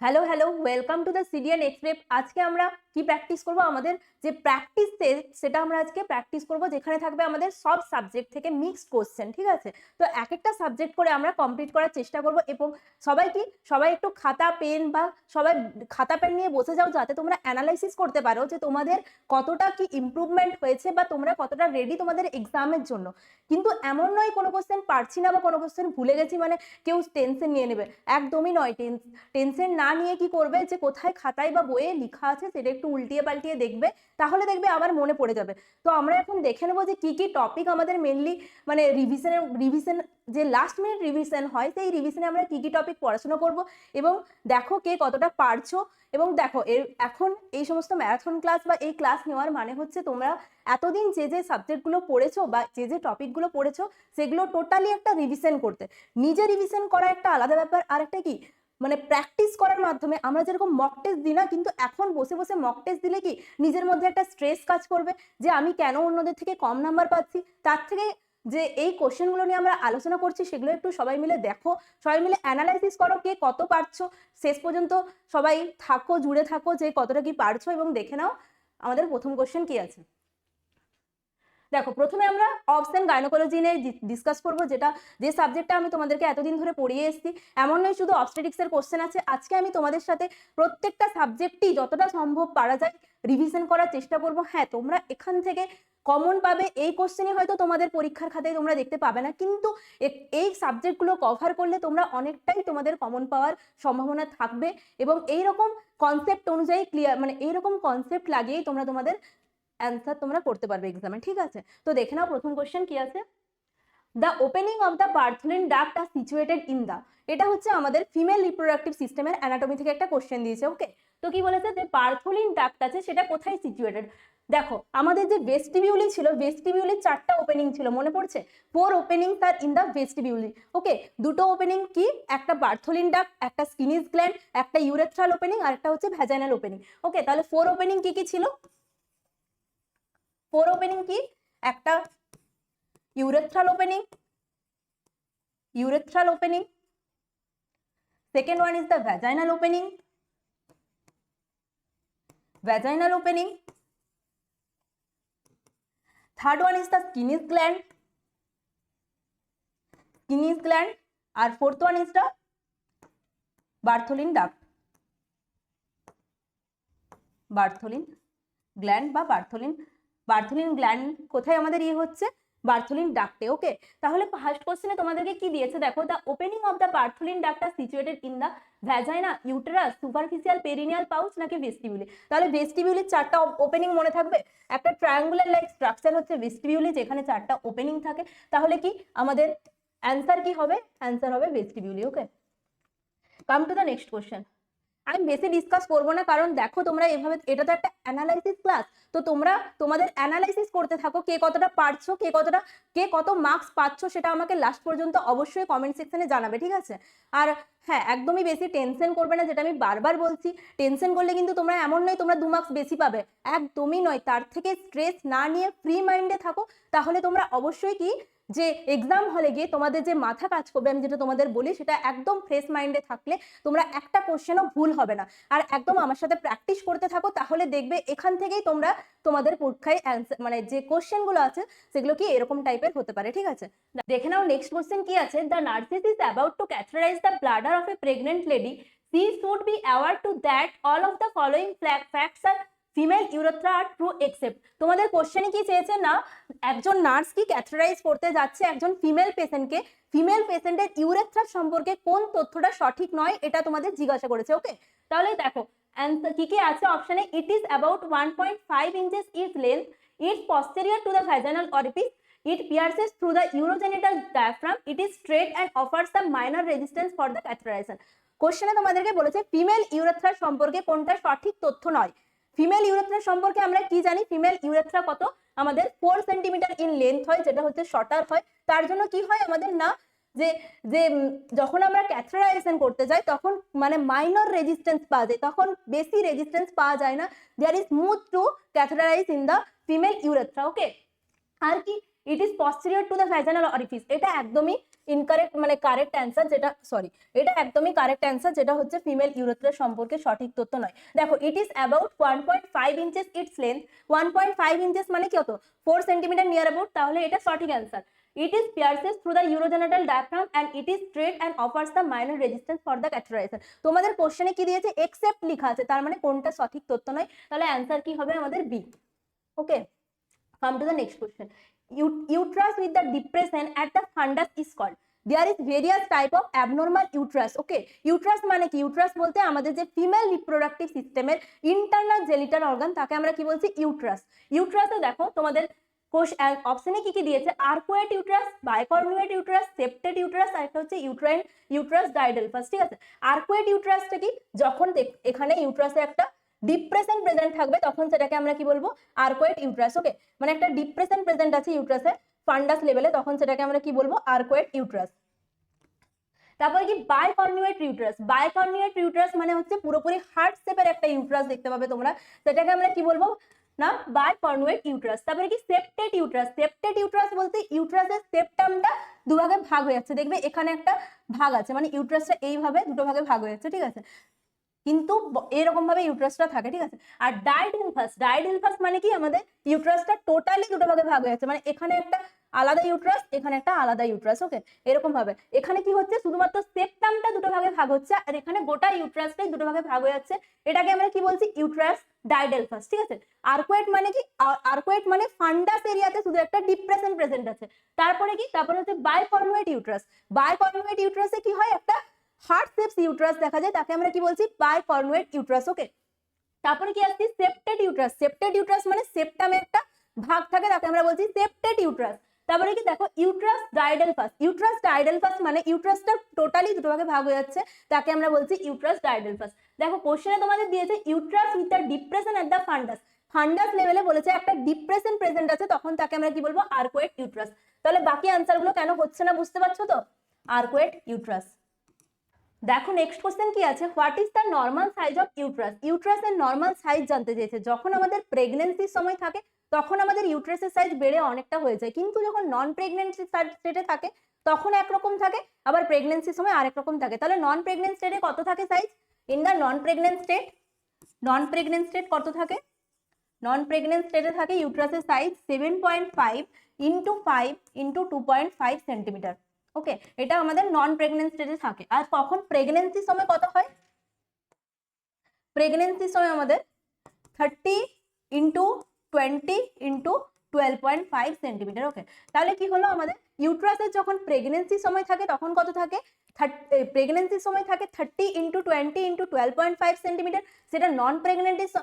Hello hello, welcome to the CDN express. আজকে আমরা কি প্র্যাকটিস করব? আমাদের যে প্র্যাকটিস টেস্ট সেটা আমরা আজকে প্র্যাকটিস করব, যেখানে থাকবে আমাদের সব সাবজেক্ট থেকে মিক্সড কোশ্চেন। ঠিক আছে, তো এক একটা সাবজেক্ট করে আমরা কমপ্লিট করার চেষ্টা করব এবং সবাই একটু খাতা পেন বা সবাই খাতা পেন নিয়ে বসে যাও, যাতে তোমরা অ্যানালাইসিস করতে পারো যে তোমাদের কতটা কি ইমপ্রুভমেন্ট হয়েছে বা তোমরা কতটা রেডি তোমাদের এক্সামের জন্য। কিন্তু এমন নয় কোনো কোশ্চেন পারছি না বা কোনো কোশ্চেন ভুলে গেছি মানে কেউ টেনশন নিয়ে নেবে, একদমই নয়। টেনশন না নিয়ে কি করবে, যে কোথায় খাতায় বা বইয়ে লেখা আছে সেটা একটু উল্টিয়ে পাল্টিয়ে দেখবে, তাহলে দেখবে আবার মনে পড়ে যাবে। তো আমরা এখন দেখে নেবো যে কি কি টপিক আমাদের মেনলি মানে রিভিশন যে লাস্ট মিনিট রিভিশন হয়, সেই রিভিশনে আমরা কি কি টপিক পড়াশোনা করব এবং দেখো কে কতটা পারছো। এবং দেখো এখন এই সমস্ত ম্যারাথন ক্লাস বা এই ক্লাস নেওয়ার মানে হচ্ছে তোমরা এতদিন যে যে সাবজেক্টগুলো পড়েছো বা যে যে টপিকগুলো পড়েছো সেগুলো টোটালি একটা রিভিশন করতে। নিজে রিভিশন করা একটা আলাদা ব্যাপার, আর একটা কি মানে প্র্যাকটিস করার মাধ্যমে আমরা যেরকম মক টেস্ট দিই না, কিন্তু এখন বসে বসে মক টেস্ট দিলে কি নিজের মধ্যে একটা স্ট্রেস কাজ করবে যে আমি কেন অন্যদের থেকে কম নাম্বার পাচ্ছি। তার থেকে যে এই কোশ্চেনগুলো নিয়ে আমরা আলোচনা করছি সেগুলো একটু সবাই মিলে দেখো, সবাই মিলে অ্যানালাইসিস করো কে কত পারছো। শেষ পর্যন্ত সবাই থাকো, জুড়ে থাকো যে কতটা কি পারছো এবং দেখে নাও আমাদের প্রথম কোশ্চেন কি আছে। দেখো, প্রথমে আমরা অবস গাইনোকোলজি নিয়ে ডিসকাস করবো, যেটা যে সাবজেক্টটা আমি তোমাদেরকে এতদিন ধরে পড়িয়ে এসেছি। এমন নয় শুধু অবস্টেটিক্সের কোশ্চেন আছে, আজকে আমি তোমাদের সাথে প্রত্যেকটা সাবজেক্টই যতটা সম্ভব পারা যায় রিভিশন করার চেষ্টা করব। হ্যাঁ, তোমরা এখান থেকে কমন পাবে, এই কোশ্চেনই হয়তো তোমাদের পরীক্ষার খাতায় তোমরা দেখতে পাবে না, কিন্তু এই সাবজেক্টগুলো কভার করলে তোমরা অনেকটাই তোমাদের কমন পাওয়ার সম্ভাবনা থাকবে। এবং এইরকম কনসেপ্ট অনুযায়ী ক্লিয়ার মানে এইরকম কনসেপ্ট লাগিয়েই তোমরা তোমাদের অ্যান্সার তোমরা করতে পারবে এক্সামে। ঠিক আছে, তো দেখে নাও প্রথম কোশ্চেন কি আছে। The opening of the Bartholin duct are situated in the, এটা হচ্ছে আমাদের ফিমেল রিপ্রোডাক্টিভ সিস্টেমের অ্যানাটমি থেকে একটা কোশ্চেন দিয়েছে। ওকে, তো কি বলেছে যে বার্থলিন ডাক্ট আছে সেটা কোথায় সিচুয়েটেড। দেখো, আমাদের যে ভেস্টিবিউলি ছিল, ভেস্টিবিউলির 4টা ওপেনিং ছিল, মনে পড়ছে? 4 ওপেনিং তার ইন দ্য ভেস্টিবিউলি। ওকে, দুটো ওপেনিং কি, একটা বার্থলিন ডাক্ট, একটা স্কিনিস গ্ল্যান্ড, একটা ইউরেথ্রাল ওপেনিং আর একটা হচ্ছে ভ্যাজাইনাল ওপেনিং। ওকে, তাহলে 4 ওপেনিং কি কি ছিল? 4 ওপেনিং কি, একটা urethral opening, second one is the vaginal opening, third one is the skinnis gland, আর fourth one is the Bartholin duct, Bartholin gland বা বার্থলিন গ্ল্যান্ড কোথায় আমাদের হচ্ছে, বার্থলিন ডাক্টে। ওকে, তাহলে ফার্স্ট কোশ্চেনে তোমাদেরকে কি দিয়েছে দেখো, the opening of the Bartholin duct are situated in the vagina, uterus, superficial perineal pouch নাকি ভেস্টিবিউলি। তাহলে ভেস্টিবিউলির 4টা ওপেনিং মনে থাকবে, একটা ট্রায়াঙ্গুলার লাইক স্ট্রাকচার হচ্ছে ভেস্টিবিউলি, যেখানে 4টা ওপেনিং থাকে। তাহলে কি আমাদের অ্যান্সার কি হবে, অ্যান্সার হবে vestibule. Okay, come to the next question. আমি বেশি ডিসকাস করবো না, কারণ দেখো তোমরা এভাবে, এটা তো একটা অ্যানালাইসিস ক্লাস, তো তোমরা তোমাদের অ্যানালাইসিস করতে থাকো, কে কতটা পারছো, কে কত মার্কস পাচ্ছ, সেটা আমাকে লাস্ট পর্যন্ত অবশ্যই কমেন্ট সেকশনে জানাবে। ঠিক আছে, আর হ্যাঁ, একদমই বেশি টেনশন করবে না, যেটা আমি বারবার বলছি। টেনশন করলে কিন্তু তোমরা এমন নয় তোমরা 2 মার্কস বেশি পাবে, একদমই নয়। তার থেকে স্ট্রেস না নিয়ে ফ্রি মাইন্ডে থাকো, তাহলে তোমরা অবশ্যই কি যে এক্সাম হলে গিয়ে তোমাদের যে মাথা কাজ করবে, আমি যেটা তোমাদের বলি সেটা একদম ফ্রেশ মাইন্ডে থাকলে তোমরা একটা কোশ্চেনও ভুল হবে না। আর একদম আমার সাথে প্র্যাকটিস করতে থাকো, তাহলে দেখবে এখান থেকেই তোমরা তোমাদের পরীক্ষায় অ্যান্সার মানে যে কোশ্চেনগুলো আছে সেগুলো কি এরকম টাইপের হতে পারে। ঠিক আছে, দেখে নাও নেক্সট কোশ্চেন কি আছে। The nurses is about to catheterize the bladder of a pregnant lady, she should be aware to that all of the following facts are female urethra are true except. তোমাদের কোশ্চেনে কি চেয়েছে না, একজন nurse কি ক্যাথেটারাইজ করতে যাচ্ছে একজন ফিমেল পেশেন্টকে, ফিমেল পেশেন্টের ইউরেথ্রা সম্পর্কে কোন তথ্যটা সঠিক নয়, এটা তোমাদের জিজ্ঞাসা করেছে। ওকে, তাহলে দেখো অ্যান্সার কি কি আছে অপশনে। It is about 1.5 inches is length, it's posterior to the vaginal orifice, it pierces through the urogenital diaphragm, it is straight and offers some minor resistance for the catheterization। কোশ্চেনে তোমাদেরকে বলেছে ফিমেল ইউরেথ্রা সম্পর্কে কোনটা সঠিক তথ্য নয়। Female urethra সম্পর্কে আমরা কি জানি, ফিমেল ইউরেথ্রা কত আমাদের 4 সেন্টিমিটার ইন লেন্থ হয়, যেটা হচ্ছে শর্টার হয়। তার জন্য কি হয় আমাদের না, যে যে যখন আমরা ক্যাথেটারাইজেশন করতে যাই তখন মানে মাইনর রেজিস্ট্যান্স পাওয়া যায়, তখন বেশি রেজিস্ট্যান্স পাওয়া যায় না। There is smooth to catheterize in the female urethra. Okay, আর কি it is posterior to the vaginal orifice, এটা একদমই ইনকারেক্ট মানে কারেক্ট অ্যান্সার, যেটা সরি এটা একদমই কারেক্ট অ্যান্সার, যেটা হচ্ছে ফিমেল ইউরেথ্রাল সম্পর্কে সঠিক তথ্য নয়। দেখো it is about 1.5 inches it's length, 1.5 inches মানে কত 4 সেন্টিমিটার নিয়ার অ্যাবাউট, তাহলে এটা সঠিক answer. It is pierces through the urogenital diaphragm and it is straight and offers the minor resistance for the catheterization। তোমাদের কোশ্চেনে কি দিয়েছে except লেখা আছে, তার মানে কোনটা সঠিক তথ্য নয়, তাহলে অ্যান্সার কি হবে আমাদের B. Okay, come to the next question. Uterus with the depression at the fundus is called, there is various type of abnormal uterus। Okay, uterus মানে কি, ইউট্রাস বলতে আমাদের যে ফিমেল রিপ্রোডাক্টিভ সিস্টেমের ইন্টারনাল জেনিটাল অর্গান, তাকে আমরা কি বলছি ইউট্রাস। ইউট্রাসে দেখো তোমাদের অপশনে কি কি দিয়েছে, আর্কুয়েট ইউট্রাস, বাইকর্নুয়েট ইউট্রাস, সেপ্টেড ইউট্রাস, আর একটা হচ্ছে ইউট্রাইন ইউট্রাস ডাইডেলফাস। ঠিক আছে, আর্কুয়েট ইউট্রাসটা কি, যখন এখানে ইউট্রাসে একটা ডিপ্রেশন প্রেজেন্ট থাকবে তখন সেটাকে আমরা কি বলবো আর্কুয়েট ইউট্রাস। ওকে, মানে একটা ডিপ্রেশন প্রেজেন্ট আছে ইউট্রাসে ফান্ডাস লেভেলে, তখন সেটাকে আমরা কি বলবো আর্কুয়েট ইউট্রাস। তারপরে কি বাইকর্নুয়েট ইউট্রাস, বাইকর্নুয়েট ইউট্রাস মানে হচ্ছে পুরোপুরি হার্ট শেপের একটা ইউট্রাস দেখতে পাবে তোমরা, সেটাকে আমরা কি বলবো না বাইকর্নুয়েট ইউট্রাস। তারপরে কি সেপ্টেড ইউট্রাস, সেপ্টেড ইউট্রাস বলতে ইউট্রাসের সেপ্টামটা দুভাগে ভাগ হয়ে যাচ্ছে, দেখবে এখানে একটা ভাগ আছে, মানে ইউট্রাসটা এইভাবে দুটো ভাগে ভাগ হয়ে যাচ্ছে। ঠিক আছে, কিন্তু এরকম ভাবে ইউট্রাসটা থাকে। ঠিক আছে, আর ডাইডেলফাস, ডাইডেলফাস মানে কি আমাদের ইউট্রাসটা টোটালি দুটো ভাগে ভাগ হয়ে যাচ্ছে, মানে এখানে একটা আলাদা ইউট্রাস, এখানে একটা আলাদা ইউট্রাস। ওকে, এরকম ভাবে এখানে কি হচ্ছে শুধুমাত্র সেপ্টামটা দুটো ভাগে ভাগ হচ্ছে, আর এখানে গোটা ইউট্রাসটাই দুটো ভাগে ভাগ হয়ে যাচ্ছে, এটাকে আমরা কি বলছি ইউট্রাস ডাইডেলফাস। ঠিক আছে, আর্কুয়েট মানে কি, আর্কুয়েট মানে ফান্ডাস এরিয়াতে শুধু একটা ডিপ্রেশন প্রেজেন্ট আছে। তারপরে কি, তারপরে হচ্ছে বাইকর্নুয়েট ইউট্রাস, বাইকর্নুয়েট ইউট্রাসে কি হয় একটা হার্ট শেপস ইউট্রাস দেখা যায়, তাকে আমরা কি বলছি বাইকর্নুয়েট ইউট্রাস। ওকে, তারপরে কি আসছে সেপ্টেড ইউট্রাস, সেপ্টেড ইউট্রাস মানে সেপ্টামে একটা ভাগ থাকে, তাকে আমরা বলছি সেপ্টেড ইউট্রাস। তারপরে কি দেখো ইউট্রাস ডাইডেলফাস, ইউট্রাস ডাইডেলফাস মানে ইউট্রাসটা টোটালি দুটো ভাগে ভাগ হয়ে যাচ্ছে, তাকে আমরা বলছি ইউট্রাস ডাইডেলফাস। দেখো কোশ্চেনে তোমাদের দিয়েছে uterus with the depression at the ফান্ডাস, ফান্ডাস লেভেলে বলেছে একটা ডিপ্রেশন প্রেজেন্ট আছে, তখন তাকে আমরা কি বলবো আর্কুয়েট ইউট্রাস। তাহলে বাকি আনসার গুলো কেন হচ্ছে না বুঝতে পারছো তো, আর্কুয়েট ইউট্রাস। দেখো নেক্সট কোশ্চেন কি আছে, what is the normal size of uterus, ইউট্রাসের নর্মাল সাইজ জানতে চেয়েছে। যখন আমাদের প্রেগনেন্সির সময় থাকে তখন আমাদের ইউট্রাসের সাইজ বেড়ে অনেকটা হয়ে যায়, কিন্তু যখন নন প্রেগনেন্সি স্টেটে থাকে তখন একরকম থাকে, আবার প্রেগনেন্সির সময় আরেক রকম থাকে। তাহলে নন প্রেগনেন্ট স্টেটে কত থাকে size, in the non pregnant state, non pregnant state কত থাকে, নন প্রেগনেন্ট স্টেটে থাকে ইউট্রাসের সাইজ 7.5 ইন্টু 5 ইন্টু 2.5 সেন্টিমিটার। ওকে, এটা আমাদের নন প্রেগনেন্ট স্টেজে থাকে। আর কখন প্রেগনেন্সির সময় কত হয়, প্রেগনেন্সির সময় আমাদের 30 ইন্টু 20 ইন্টু 12.5 সেন্টিমিটার। ওকে, তাহলে কি হলো আমাদের ইউট্রাসের যখন প্রেগনেন্সির সময় থাকে তখন কত থাকে, প্রেগনেন্সির সময় থাকে 30 ইন্টু 20 ইন্টু 12.5 সেন্টিমিটার, সেটা নন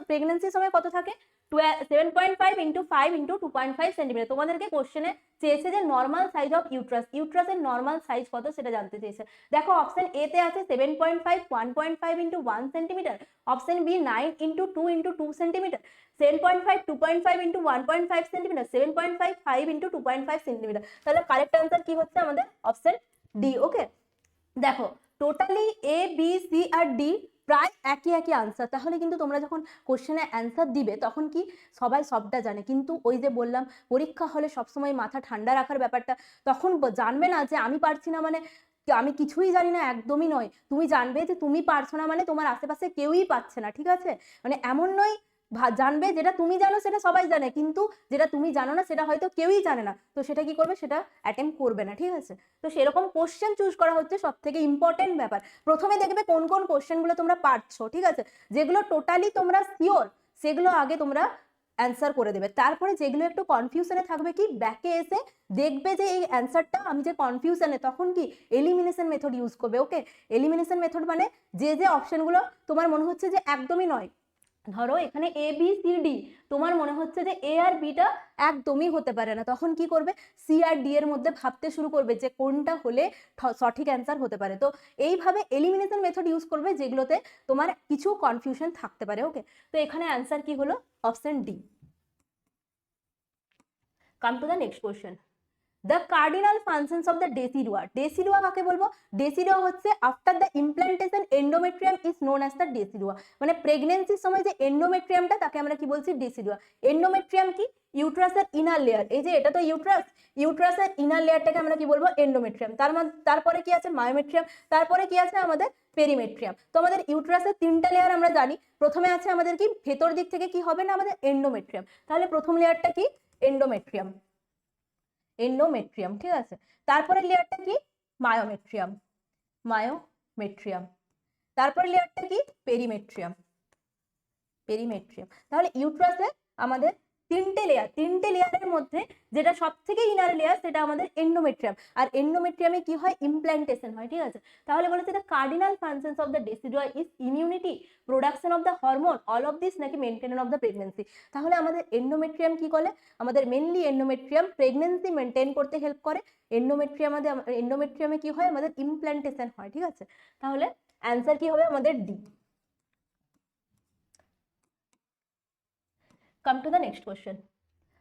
প্রেগনেন্সির সময় কত থাকে 7.5 ইন্টু 5 ইন্টু 2.5 সেন্টিমিটার। তোমাদেরকে কোশ্চেনে চেয়েছে যে নর্মাল সাইজ অফ ইউট্রাস, ইউট্রাসের নর্মাল সাইজ কত সেটা জানতে চেয়েছে। দেখো অপশন এ তে আছে 7.5 1.5 into 1 centimetre, option B 9 into 2 into 2 centimetre, 7.5 2.5 into 1.5 centimetre, 7.5 5 into 2.5 centimetre. তাহলে কারেক্ট আনসার কি হচ্ছে আমাদের অপশন ডি। ওকে, দেখো totally A B C R D প্রায় একই একই আনসার, তাহলে কিন্তু তোমরা যখন কোশ্চেনে অ্যান্সার দিবে তখন কি সবাই সবটা জানে, কিন্তু ওই যে বললাম পরীক্ষা হলে সবসময় মাথা ঠান্ডা রাখার ব্যাপারটা, তখন জানবে না যে আমি পারছি না মানে আমি কিছুই জানি না, একদমই নয়। তুমি জানবে যে তুমি পারছো না মানে তোমার আশেপাশে কেউই পাচ্ছে না। ঠিক আছে, মানে এমন নয়, জানবে যেটা তুমি জানো সেটা সবাই জানে, কিন্তু যেটা তুমি জানো না সেটা হয়তো কেউই জানে না, তো সেটা কি করবে, সেটা অ্যাটেম্প করবে না। ঠিক আছে, তো সেরকম কোশ্চেন চুজ করা হচ্ছে সব থেকে ইম্পর্টেন্ট ব্যাপার। প্রথমে দেখবে কোন কোন কোশ্চেনগুলো তোমরা পারছো, ঠিক আছে, যেগুলো টোটালি তোমরা শিওর সেগুলো আগে তোমরা অ্যান্সার করে দেবে, তারপরে যেগুলো একটু কনফিউশনে থাকবে কি ব্যাকে এসে দেখবে যে এই অ্যান্সারটা আমি যে কনফিউশনে, তখন কি এলিমিনেশন মেথড ইউজ করবে। ওকে, এলিমিনেশন মেথড মানে যে যে অপশনগুলো তোমার মনে হচ্ছে যে একদমই নয়, ধরো এখানে এ বি সি ডি, তোমার মনে হচ্ছে যে এ আর বিটা একদমই হতে পারে না, তখন কি করবে সি আর ডি এর মধ্যে ভাবতে শুরু করবে যে কোনটা হলে সঠিক অ্যান্সার হতে পারে। তো এইভাবে এলিমিনেশন মেথড ইউজ করবে যেগুলোতে তোমার কিছু কনফিউশন থাকতে পারে। ওকে, তো এখানে অ্যান্সার কি হলো option D. Come to the next question. The cardinal functions of the decidua. Decidua কাকে বলবো? ডেসিডুয়া হচ্ছে after the implantation endometrium is known as the decidua. মানে প্রেগনেন্সির সময় যে এন্ডোমেট্রিয়ামটা তাকে আমরা কি বলছি? ডেসিডুয়া। এন্ডোমেট্রিয়াম কি? ইউট্রাসের ইনার লেয়ার। এই যে এটা তো ইউট্রাস, ইউট্রাসের ইনার লেয়ারটাকে আমরা কি বলবো? এন্ডোমেট্রিয়াম। তারপরে কি আছে? মায়োমেট্রিয়াম। তারপরে কি আছে আমাদের? পেরিমেট্রিয়াম। তো আমাদের ইউট্রাসের তিনটা লেয়ার আমরা জানি। প্রথমে আছে আমাদের কি? ভেতর দিক থেকে কি হবে না আমাদের? এন্ডোমেট্রিয়াম। তাহলে প্রথম লেয়ারটা কি? এন্ডোমেট্রিয়াম। এন্ডোমেট্রিয়াম, ঠিক আছে। তারপরে লেয়ারটা কি? মায়োমেট্রিয়াম। মায়োমেট্রিয়াম। তারপরে লেয়ারটা কি? পেরিমেট্রিয়াম। পেরিমেট্রিয়াম। তাহলে ইউট্রাসে আমাদের তিনটে লেয়ার, তিনটে লেয়ারের মধ্যে যেটা সব থেকে ইনার লেয়ার সেটা আমাদের এন্ডোমেট্রিয়াম। আর এন্ডোমেট্রিয়ামে কি হয়? ইমপ্ল্যান্টেশন হয়, ঠিক আছে। তাহলে বলেছে the cardinal functions of the decidua is immunity, production of the hormone, all of this নাকি মেনটেনেন্স অফ দ্য প্রেগনেন্সি। তাহলে আমাদের এন্ডোমেট্রিয়াম কি করে? আমাদের মেনলি এন্ডোমেট্রিয়াম প্রেগনেন্সি মেনটেন করতে হেল্প করে। এন্ডোমেট্রিয়ামে কি হয়? আমাদের ইমপ্ল্যান্টেশন হয়, ঠিক আছে। তাহলে অ্যান্সার কি হবে আমাদের? D. Come to the next question.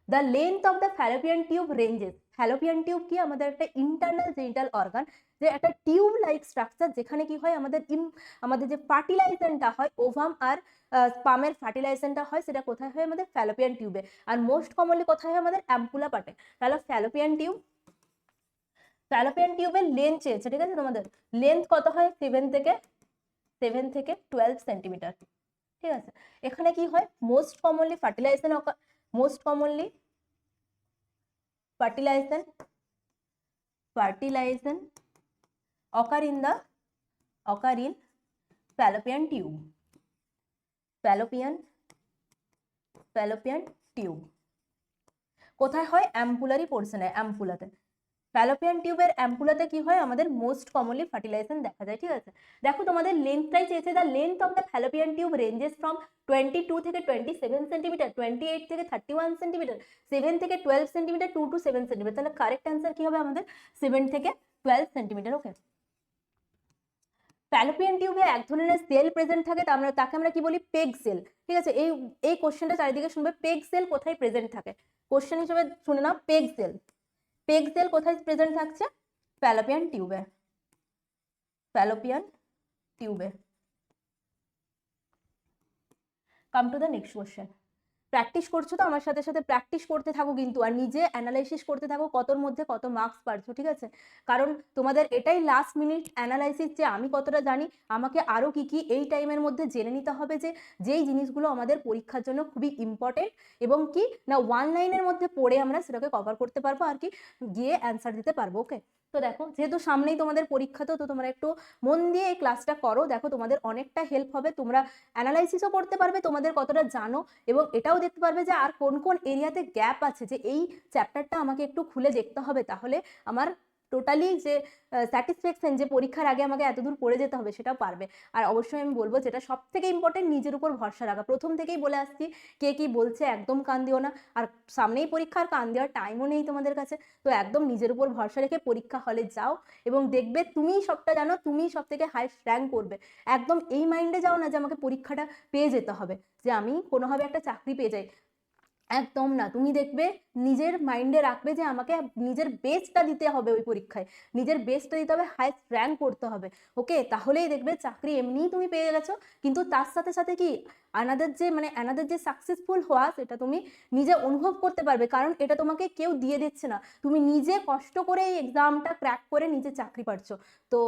The length of the fallopian tube ranges. Fallopian tube কি? আমাদের একটা ইন্টারনাল জেনিটাল অর্গান, যে একটা টিউব লাইক স্ট্রাকচার, যেখানে কি হয়? আমাদের যে ফার্টিলাইজেশনটা হয়, ওভাম আর স্পামের ফার্টিলাইজেশনটা হয়, সেটা কোথায় হয়? আমাদের ফ্যালোপিয়ান টিউবে। আর মোস্ট কমনলি কোথায় হয়? আমাদের অ্যাম্পুলা পার্টে। তাহলে ফ্যালোপিয়ান টিউবের লেন্থ চেয়েছে, ঠিক আছে। তোমাদের লেন্থ কত হয়? 7 থেকে 12 সেন্টিমিটার, ঠিক আছে। এখানে কি হয়? Most commonly fertilization occur in fallopian tube. কোথায় হয়? অ্যাম্পুলারি পোর্শনে, অ্যাম্পুলাতে। ফ্যালোপিয়ান টিউবের অ্যাম্পুলাতে কি হয়? আমাদের মোস্ট কমনলি ফার্টিলাইজেশন দেখা যায়, ঠিক আছে। দেখো তোমাদের লেন্থটাই চেয়েছে। The length of the Fallopian tube ranges from 22 থেকে 27 সেন্টিমিটার, 28 থেকে 31 সেন্টিমিটার, 7 থেকে 12 সেন্টিমিটার, 2 to 7 সেন্টিমিটার। তাহলে কারেক্ট অ্যান্সার কি হবে আমাদের? 7 থেকে 12 সেন্টিমিটার, ওকে। ফ্যালোপিয়ান টিউবে এক ধরনের সেল প্রেজেন্ট থাকে, তাকে আমরা কি বলি? পেগ সেল, ঠিক আছে। এই কোশ্চেনটা চারিদিকে শুনবে, পেগ সেল কোথায় প্রেজেন্ট থাকে? কোশ্চেন হিসেবে শুনে নাও, পেগ সেল কোথায় প্রেজেন্ট থাকছে? ফ্যালোপিয়ান টিউবে। Come to the next question. Practice করছো তো? আমার সাথে সাথে প্র্যাকটিস করতে থাকো কিন্তু, আর নিজে অ্যানালাইসিস করতে থাকো কতর মধ্যে কত মার্কস পাচ্ছো, ঠিক আছে। কারণ তোমাদের এটাই লাস্ট মিনিট অ্যানালাইসিস, যে আমি কতটা জানি, আমাকে আরো কি কি এই টাইমের মধ্যে জেনে নিতে হবে, যেই জিনিসগুলো আমাদের পরীক্ষার জন্য খুবই ইম্পর্টেন্ট, এবং কি না ওয়ান লাইনের মধ্যে পড়ে আমরা সেটাকে কভার করতে পারবো, আর কি গিয়ে অ্যান্সার দিতে পারবো, ওকে। তো দেখো, যেহেতু সামনেই তোমাদের পরীক্ষা, তো তোমরা একটু মন দিয়ে এই ক্লাসটা করো। দেখো তোমাদের অনেকটা হেল্প হবে, তোমরা অ্যানালাইসিসও করতে পারবে, তোমাদের কতটা জানো, এবং এটাও দেখতে পারবে যে আর কোন কোন এরিয়াতে গ্যাপ আছে, যে এই চ্যাপ্টারটা আমাকে একটু খুলে দেখতে হবে, তাহলে আমার টোটালি যে স্যাটিসফ্যাকশন, যে পরীক্ষার আগে আমাকে এতদূর পড়ে যেতে হবে, সেটাও পারবে। আর অবশ্যই আমি বলবো, যেটা সব থেকে ইম্পর্টেন্ট, নিজের উপর ভরসা রাখা। প্রথম থেকেই বলে আসছি, কে কি বলছে একদম কান দিও না, আর সামনেই পরীক্ষার, কান দেওয়ার টাইমও নেই তোমাদের কাছে। তো একদম নিজের উপর ভরসা রেখে পরীক্ষা হলে যাও, এবং দেখবে তুমিই সবটা জানো, তুমিই সব থেকে হাইস্ট র্যাঙ্ক করবে। একদম এই মাইন্ডে যাও না যে আমাকে পরীক্ষাটা পেয়ে যেতে হবে, যে আমি কোনোভাবে একটা চাকরি পেয়ে যাই, একদম না। তুমি দেখবে, নিজের মাইন্ডে রাখবে যে আমাকে নিজের বেস্টটা দিতে হবে ওই পরীক্ষায়, নিজের বেস্টটা দিতে হবে, হাইস্ট র্যাঙ্ক করতে হবে, ওকে। তাহলেই দেখবে চাকরি এমনিই তুমি পেয়ে গেছো। কিন্তু তার সাথে সাথে কি, অ্যানাদার যে সাকসেসফুল হওয়া, সেটা তুমি নিজে অনুভব করতে পারবে, কারণ এটা তোমাকে কেউ দিয়ে দিচ্ছে না, তুমি নিজে কষ্ট করে এই এক্সামটা ক্র্যাক করে নিজে চাকরি পাচ্ছ। তো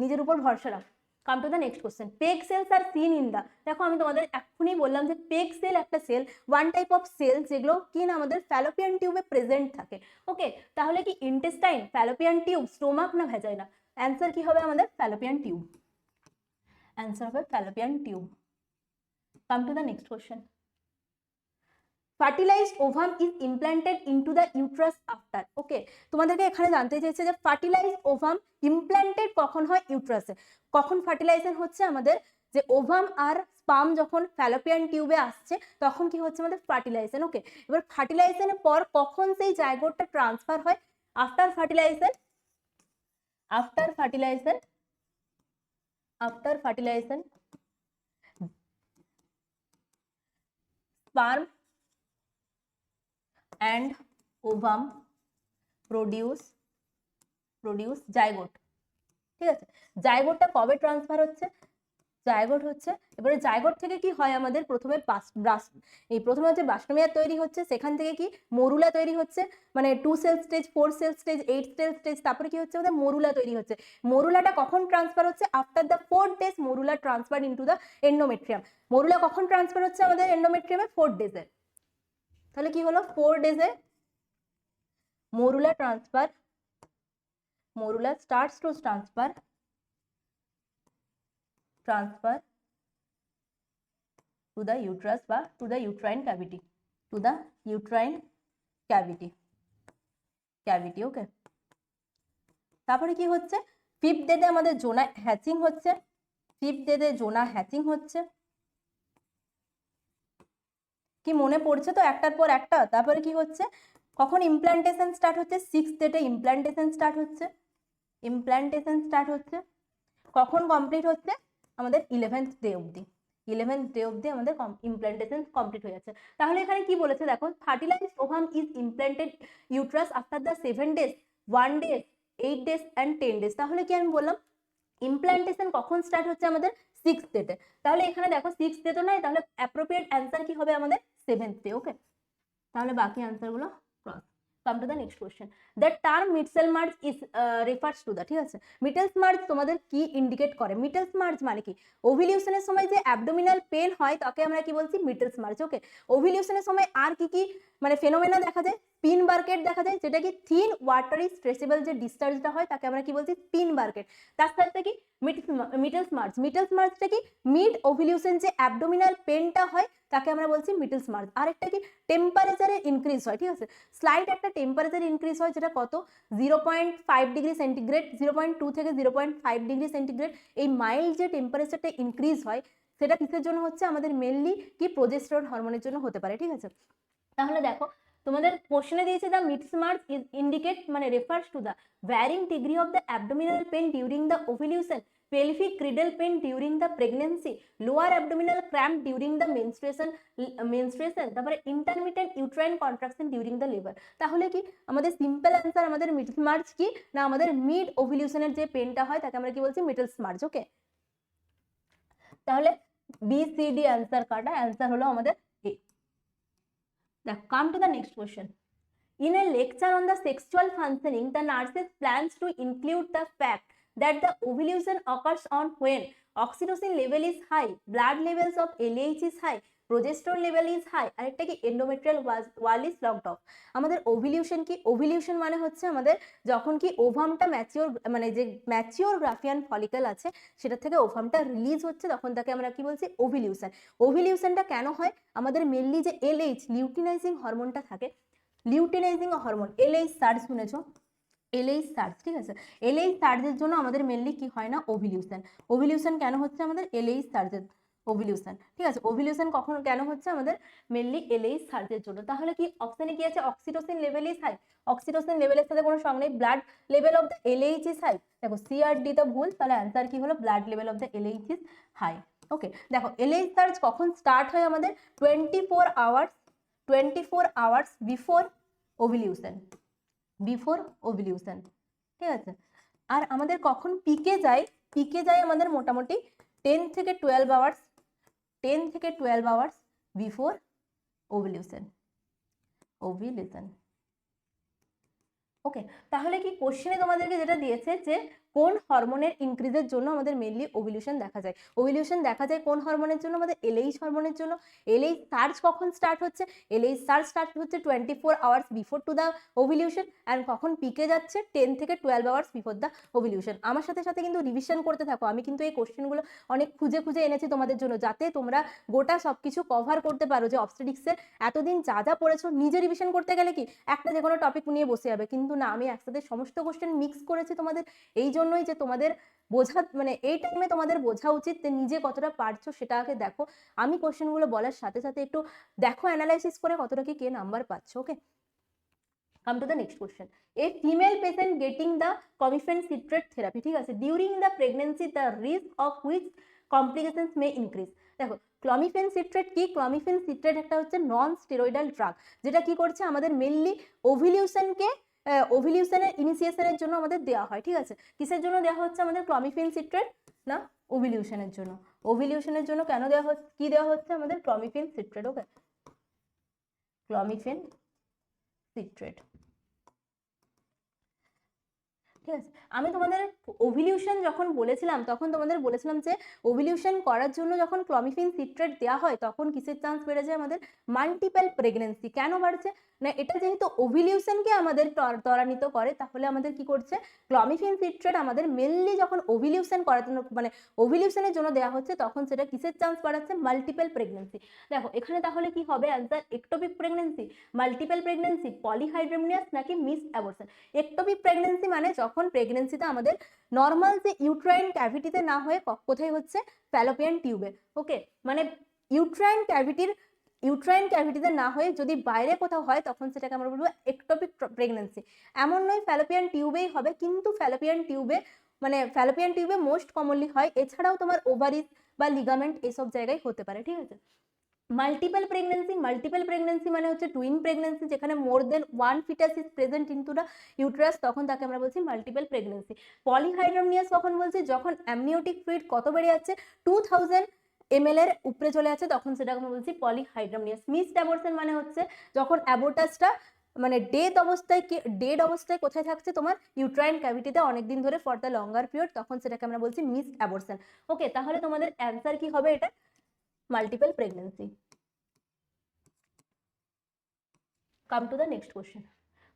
নিজের উপর ভরসা রাখ। Come to the next question. Peg cells are seen in the. দেখো, আমি তোমাদের এক্ষুনি বললাম যে পেগ সেল একটা cell, one type of cell, যেগুলো কি না আমাদের ফ্যালোপিয়ান টিউবে প্রেজেন্ট থাকে, ওকে। তাহলে কি ইন্টেস্টাইন, ফ্যালোপিয়ান টিউব, স্টোমাক না ভ্যাজাইনা? অ্যান্সার কি হবে আমাদের? Fallopian tube. অ্যান্সার হবে fallopian tube. Come to the next question. Fertilized ovum is implanted into the uterus after, okay. তোমাদেরকে এখানে জানতে চাইছে যে ফার্টিলাইজড ওভাম ইমপ্ল্যান্টেড কখন হয় ইউট্রাসে। কখন ফার্টিলাইজেশন হচ্ছে আমাদের? যে ওভাম আর স্পাম যখন ফ্যালোপিয়ান টিউবে আসছে, তখন কি হচ্ছে আমাদের? Fertilization, okay. এবার ফার্টিলাইজেশনের পর কখন সেই জাইগোটটা ট্রান্সফার হয়? After fertilization sperm and ovum produce zygote. ঠিক আছে, জাইগোটটা কবে ট্রান্সফার হচ্ছে? জাইগোট হচ্ছে, এবারে জাইগোট থেকে কি হয় আমাদের প্রথমে প্রথমে হচ্ছে বাস্টমিয়া তৈরি হচ্ছে, সেখান থেকে কি মরুলা তৈরি হচ্ছে, মানে 2 cell stage, 4 cell stage, 8 cell stage, তারপরে কি হচ্ছে আমাদের মরুলা তৈরি হচ্ছে। মরুলাটা কখন ট্রান্সফার হচ্ছে? After the 4 days morula transfer into the endometrium. Morula কখন ট্রান্সফার হচ্ছে আমাদের এন্ডোমেট্রিয়ামে? 4 ডেজে। তাহলে কি হলো? 4 ডেজে morula transfer, morula starts to transfer to the uterus বা to the uterine cavity, okay. তারপরে কি হচ্ছে? 5th ডেতে আমাদের জোনা হ্যাচিং হচ্ছে, 5th ডেতে জোনা হ্যাচিং হচ্ছে। কি মনে পড়ছে তো একটার পর একটা? তারপরে কি হচ্ছে? কখন ইমপ্ল্যান্টেশন স্টার্ট হচ্ছে? 6th ডেতে ইমপ্ল্যান্টেশন স্টার্ট হচ্ছে। কখন কমপ্লিট হচ্ছে? আমাদের 11th ডে অবধি। 11th ডে অবধি আমাদের ইমপ্ল্যান্টেশন কমপ্লিট হয়ে যাচ্ছে। তাহলে এখানে কি বলেছে দেখো, fertilised ovum is implanted uterus after the 7 days, 1 day, 8 days and 10 days. তাহলে কি আমি বললাম, ইমপ্ল্যান্টেশন কখন স্টার্ট হচ্ছে? আমাদের 6th ডেতে। তাহলে এখানে দেখো 6th ডে তো নয়, তাহলে অ্যাপ্রোপ্রিয়েট অ্যান্সার কি হবে আমাদের? 7th day. ওকে, তাহলে বাকি অ্যান্সার গুলো cross. Come to the next question. The term Mitchell merge is refers to the, ঠিক আছে, মিটেলস মার্জ তোমাদের কি ইন্ডিকেট করে? মিটেলস মার্জ মানে কি? ওভিলিউশনের সময় যে অ্যাবডোমিনাল পেন হয় তাকে আমরা কি বলছি? মিটেলস মার্জ। ওকে, ওভিলিউশনের সময় আর কি কি মানে ফেনোমেনা দেখা যায়? স্পিন বার্কেট দেখা যায়, যেটা কি থিন ওয়াটারি স্ট্রেচেবল যে ডিসচার্জটা হয় তাকে আমরা কি বলছি? স্পিন বার্কেট। তার সাথে কি মিটেলস মার্জ। মিটেলস মার্জটা কি? মিড ওভিলিউশন যে অ্যাবডোমিনাল পেনটা হয় তাকে আমরা বলছি মিটেলস মার্জ। আরেকটা কি? টেম্পারেচারের ইনক্রিজ হয়, ঠিক আছে, স্লাইড একটা টেম্পারেচার ইনক্রিজ হয়, যেটা কত? 0.5 ডিগ্রি সেন্টিগ্রেড, 0.2 থেকে 0.5 ডিগ্রি সেন্টিগ্রেড। এই মাইল্ড যে টেম্পারেচারটা ইনক্রিজ হয় সেটা কিসের জন্য হচ্ছে? আমাদের মেনলি কি প্রোজেস্টেরন হরমোনের জন্য হতে পারে, ঠিক আছে। তাহলে দেখো তোমাদের কোশ্চেনে দিয়েছে the mittelschmerz is indicate মানে refers to the varying degree of the abdominal pain during the ovulation, pelvic cradle pain during the pregnancy, lower abdominal cramp during the menstruation, তারপরে intermittent uterine contraction during the labor। তাহলে কি আমাদের simple answer আমাদের মিটেলস merge কি না? আমাদের mid ওভিলিউশনের যে পেনটা হয় তাকে আমরা কি বলছি? মিটেলস মার্জ। ওকে, তাহলে BCD অ্যান্সার কাটা, অ্যান্সার হলো আমাদের A। Now come to the next question. In a lecture on the sexual functioning, the nurses plans to include the fact that the ovulation occurs on when oxytocin level is high, blood levels of LH is high, progesterone level is high, আরেকটা কি endometrial wall is locked off। আমাদের ovulation কি? Ovulation মানে হচ্ছে আমাদের যখন কি ওভামটা mature, মানে যে ম্যাচিওর গ্রাফিয়ান ফলিকল আছে সেটা থেকে ওভামটা রিলিজ হচ্ছে, তখন তাকে আমরা কি বলছি? ওভিলিউশন। ওভিলিউশনটা কেন হয়? আমাদের মেনলি যে LH লিউটিনাইজিং হরমোনটা থাকে, লিউটিনাইজিং হরমোন LH সার্জ, শুনেছো? LH সার্জ, ঠিক আছে, LH সার্জের জন্য আমাদের মেনলি কি হয় না? ওভিলিউশন। ওভিলিউশন কেন হচ্ছে আমাদের? LH সার্জের ওভিলিউশন, ঠিক আছে। ওভিলিউশন কখন কেন হচ্ছে? আমাদের মেনলি LH সার্জের জন্য। তাহলে কি অপশনে কি আছে? Oxytocin level is high. Oxytocin লেভেলের সাথে কোনো সঙ্গে নেই। Blood level of the LH is high. দেখো সি আর ডি তো ভুল, তাহলে অ্যান্সার কি হলো? Blood level of the LH is high. Okay, দেখো LH সার্জ কখন স্টার্ট হয়? আমাদের 24 আওয়ার্স বিফোর ওভিলিউশন, ঠিক আছে। আর আমাদের কখন পিকে যায়? পিকে যায় আমাদের মোটামুটি 10 থেকে 12 আওয়ার্স বিফোর ওভিলিউশন। ওকে, তাহলে কি কোশ্চেনে তোমাদেরকে যেটা দিয়েছে যে কোন হরমোনের ইনক্রিজের জন্য আমাদের মেনলি ওভিলিউশন দেখা যায়? ওভিলিউশন দেখা যায় কোন হরমোনের জন্য? আমাদের LH হরমোনের জন্য। LH সার্জ কখন স্টার্ট হচ্ছে? LH সার্জ স্টার্ট হচ্ছে 24 hours before to the ovulation, and কখন পিকে যাচ্ছে? 10 থেকে 12 আওয়ার্স বিফোর দ্য ওভিলিউশন। আমার সাথে সাথে কিন্তু রিভিশন করতে থাকো। আমি কিন্তু এই কোশ্চেনগুলো অনেক খুঁজে খুঁজে এনেছি তোমাদের জন্য, যাতে তোমরা গোটা সবকিছু কভার করতে পারো। যে অবস্টেটিক্সের এতদিন যা যা পড়েছো, নিজে রিভিশন করতে গেলে কি একটা যে কোনো টপিক নিয়ে বসে যাবে, কিন্তু না, আমি একসাথে সমস্ত কোশ্চেন মিক্স করেছি তোমাদের এই জন্যই যে তোমাদের বোঝা, মানে এই টাইমে তোমাদের বোঝা উচিত যে নিজে কতটা পারছো সেটা আগে দেখো। আমি কোশ্চেনগুলো বলার সাথে সাথে একটু দেখো অ্যানালাইসিস করে কতটা কি কে নাম্বার পাচ্ছ। ওকে, come to the next question. A female patient getting the clomiphene citrate therapy, ঠিক আছে, during the pregnancy the risk of which complications may increase। দেখো ক্লমিফেন সিট্রেট কি? ক্লমিফেন সিট্রেট একটা হচ্ছে নন স্টেরয়েডাল ড্রাগ, যেটা কি করছে? আমাদের মেনলি ওভিলিউশনকে ওভিলিউশনের ইনিশিয়েশনের জন্য আমাদের দেওয়া হয়, ঠিক আছে। কিসের জন্য দেওয়া হচ্ছে আমাদের ক্লমিফেন সিট্রেট? না, ওভিলিউশনের জন্য। ওভিলিউশনের জন্য কেন দেওয়া হচ্ছে, কি দেওয়া হচ্ছে আমাদের? ক্লমিফেন সিট্রেট, ওকে, ক্লমিফেন সিট্রেট, ঠিক আছে। আমি তোমাদের ওভিলিউশন যখন বলেছিলাম তখন তোমাদের বলেছিলাম যে ওভিলিউশন করার জন্য যখন ক্লমিফেন সিট্রেট দেওয়া হয় তখন কিসের চান্স বেড়ে যায় আমাদের? Multiple pregnancy. কেন বাড়ছে না, এটা যেহেতু ওভিলিউশনকে আমাদের ত্বরান্বিত করে, তাহলে আমাদের কি করছে? ক্লমিফেন সিট্রেট আমাদের মেনলি যখন ওভিলিউশন করার জন্য, মানে ওভিলিউশনের জন্য দেওয়া হচ্ছে, তখন সেটা কিসের চান্স বাড়াচ্ছে? Multiple pregnancy. দেখো এখানে তাহলে কি হবে answer? Ectopic pregnancy, multiple pregnancy, polyhydramnios নাকি মিস অ্যাবর্শন? একটোপিক প্রেগনেন্সি মানে যখন প্রেগনেন্সিটা আমাদের নর্মাল যে ইউট্রাইন ক্যাভিটিতে না হয়ে কোথায় হচ্ছে? ফ্যালোপিয়ান টিউবে, ওকে। মানে ইউট্রাইন ক্যাভিটিতে না হয়ে যদি বাইরে কোথাও হয় তখন সেটাকে আমরা বলবো একটোপিক প্রেগনেন্সি। এমন নয় ফ্যালোপিয়ান টিউবেই হবে, কিন্তু ফ্যালোপিয়ান টিউবে মোস্ট কমনলি হয়। এছাড়াও তোমার ওভারিস বা লিগামেন্ট এসব জায়গায় হতে পারে, ঠিক আছে। মাল্টিপল প্রেগনেন্সি মানে হচ্ছে টুইন প্রেগনেন্সি, যেখানে more than one fetus is present into the uterus, তখন তাকে আমরা বলছি মাল্টিপল প্রেগনেন্সি। পলিহাইড্রোমিয়াস কখন বলছি? যখন অ্যামনিওটিক ফ্লুইড কত বেড়ে যাচ্ছে? 2000 ml এর উপরে চলে যাচ্ছে, তখন সেটাকে আমরা বলছি পলিহাইড্রোমিয়াস। মিসড অ্যাবর্শন মানে হচ্ছে যখন অ্যাবোর্টাসটা মানে ডেড অবস্থায় কোথায় থাকছে? তোমার ইউট্রাইন ক্যাভিটিতে অনেকদিন ধরে ফর দ্য লঙ্গার পিরিয়ড, তখন সেটাকে আমরা বলছি মিসড অ্যাবর্শন, ওকে। তাহলে তোমাদের অ্যান্সার কি হবে? এটা multiple pregnancy. Come to the next question.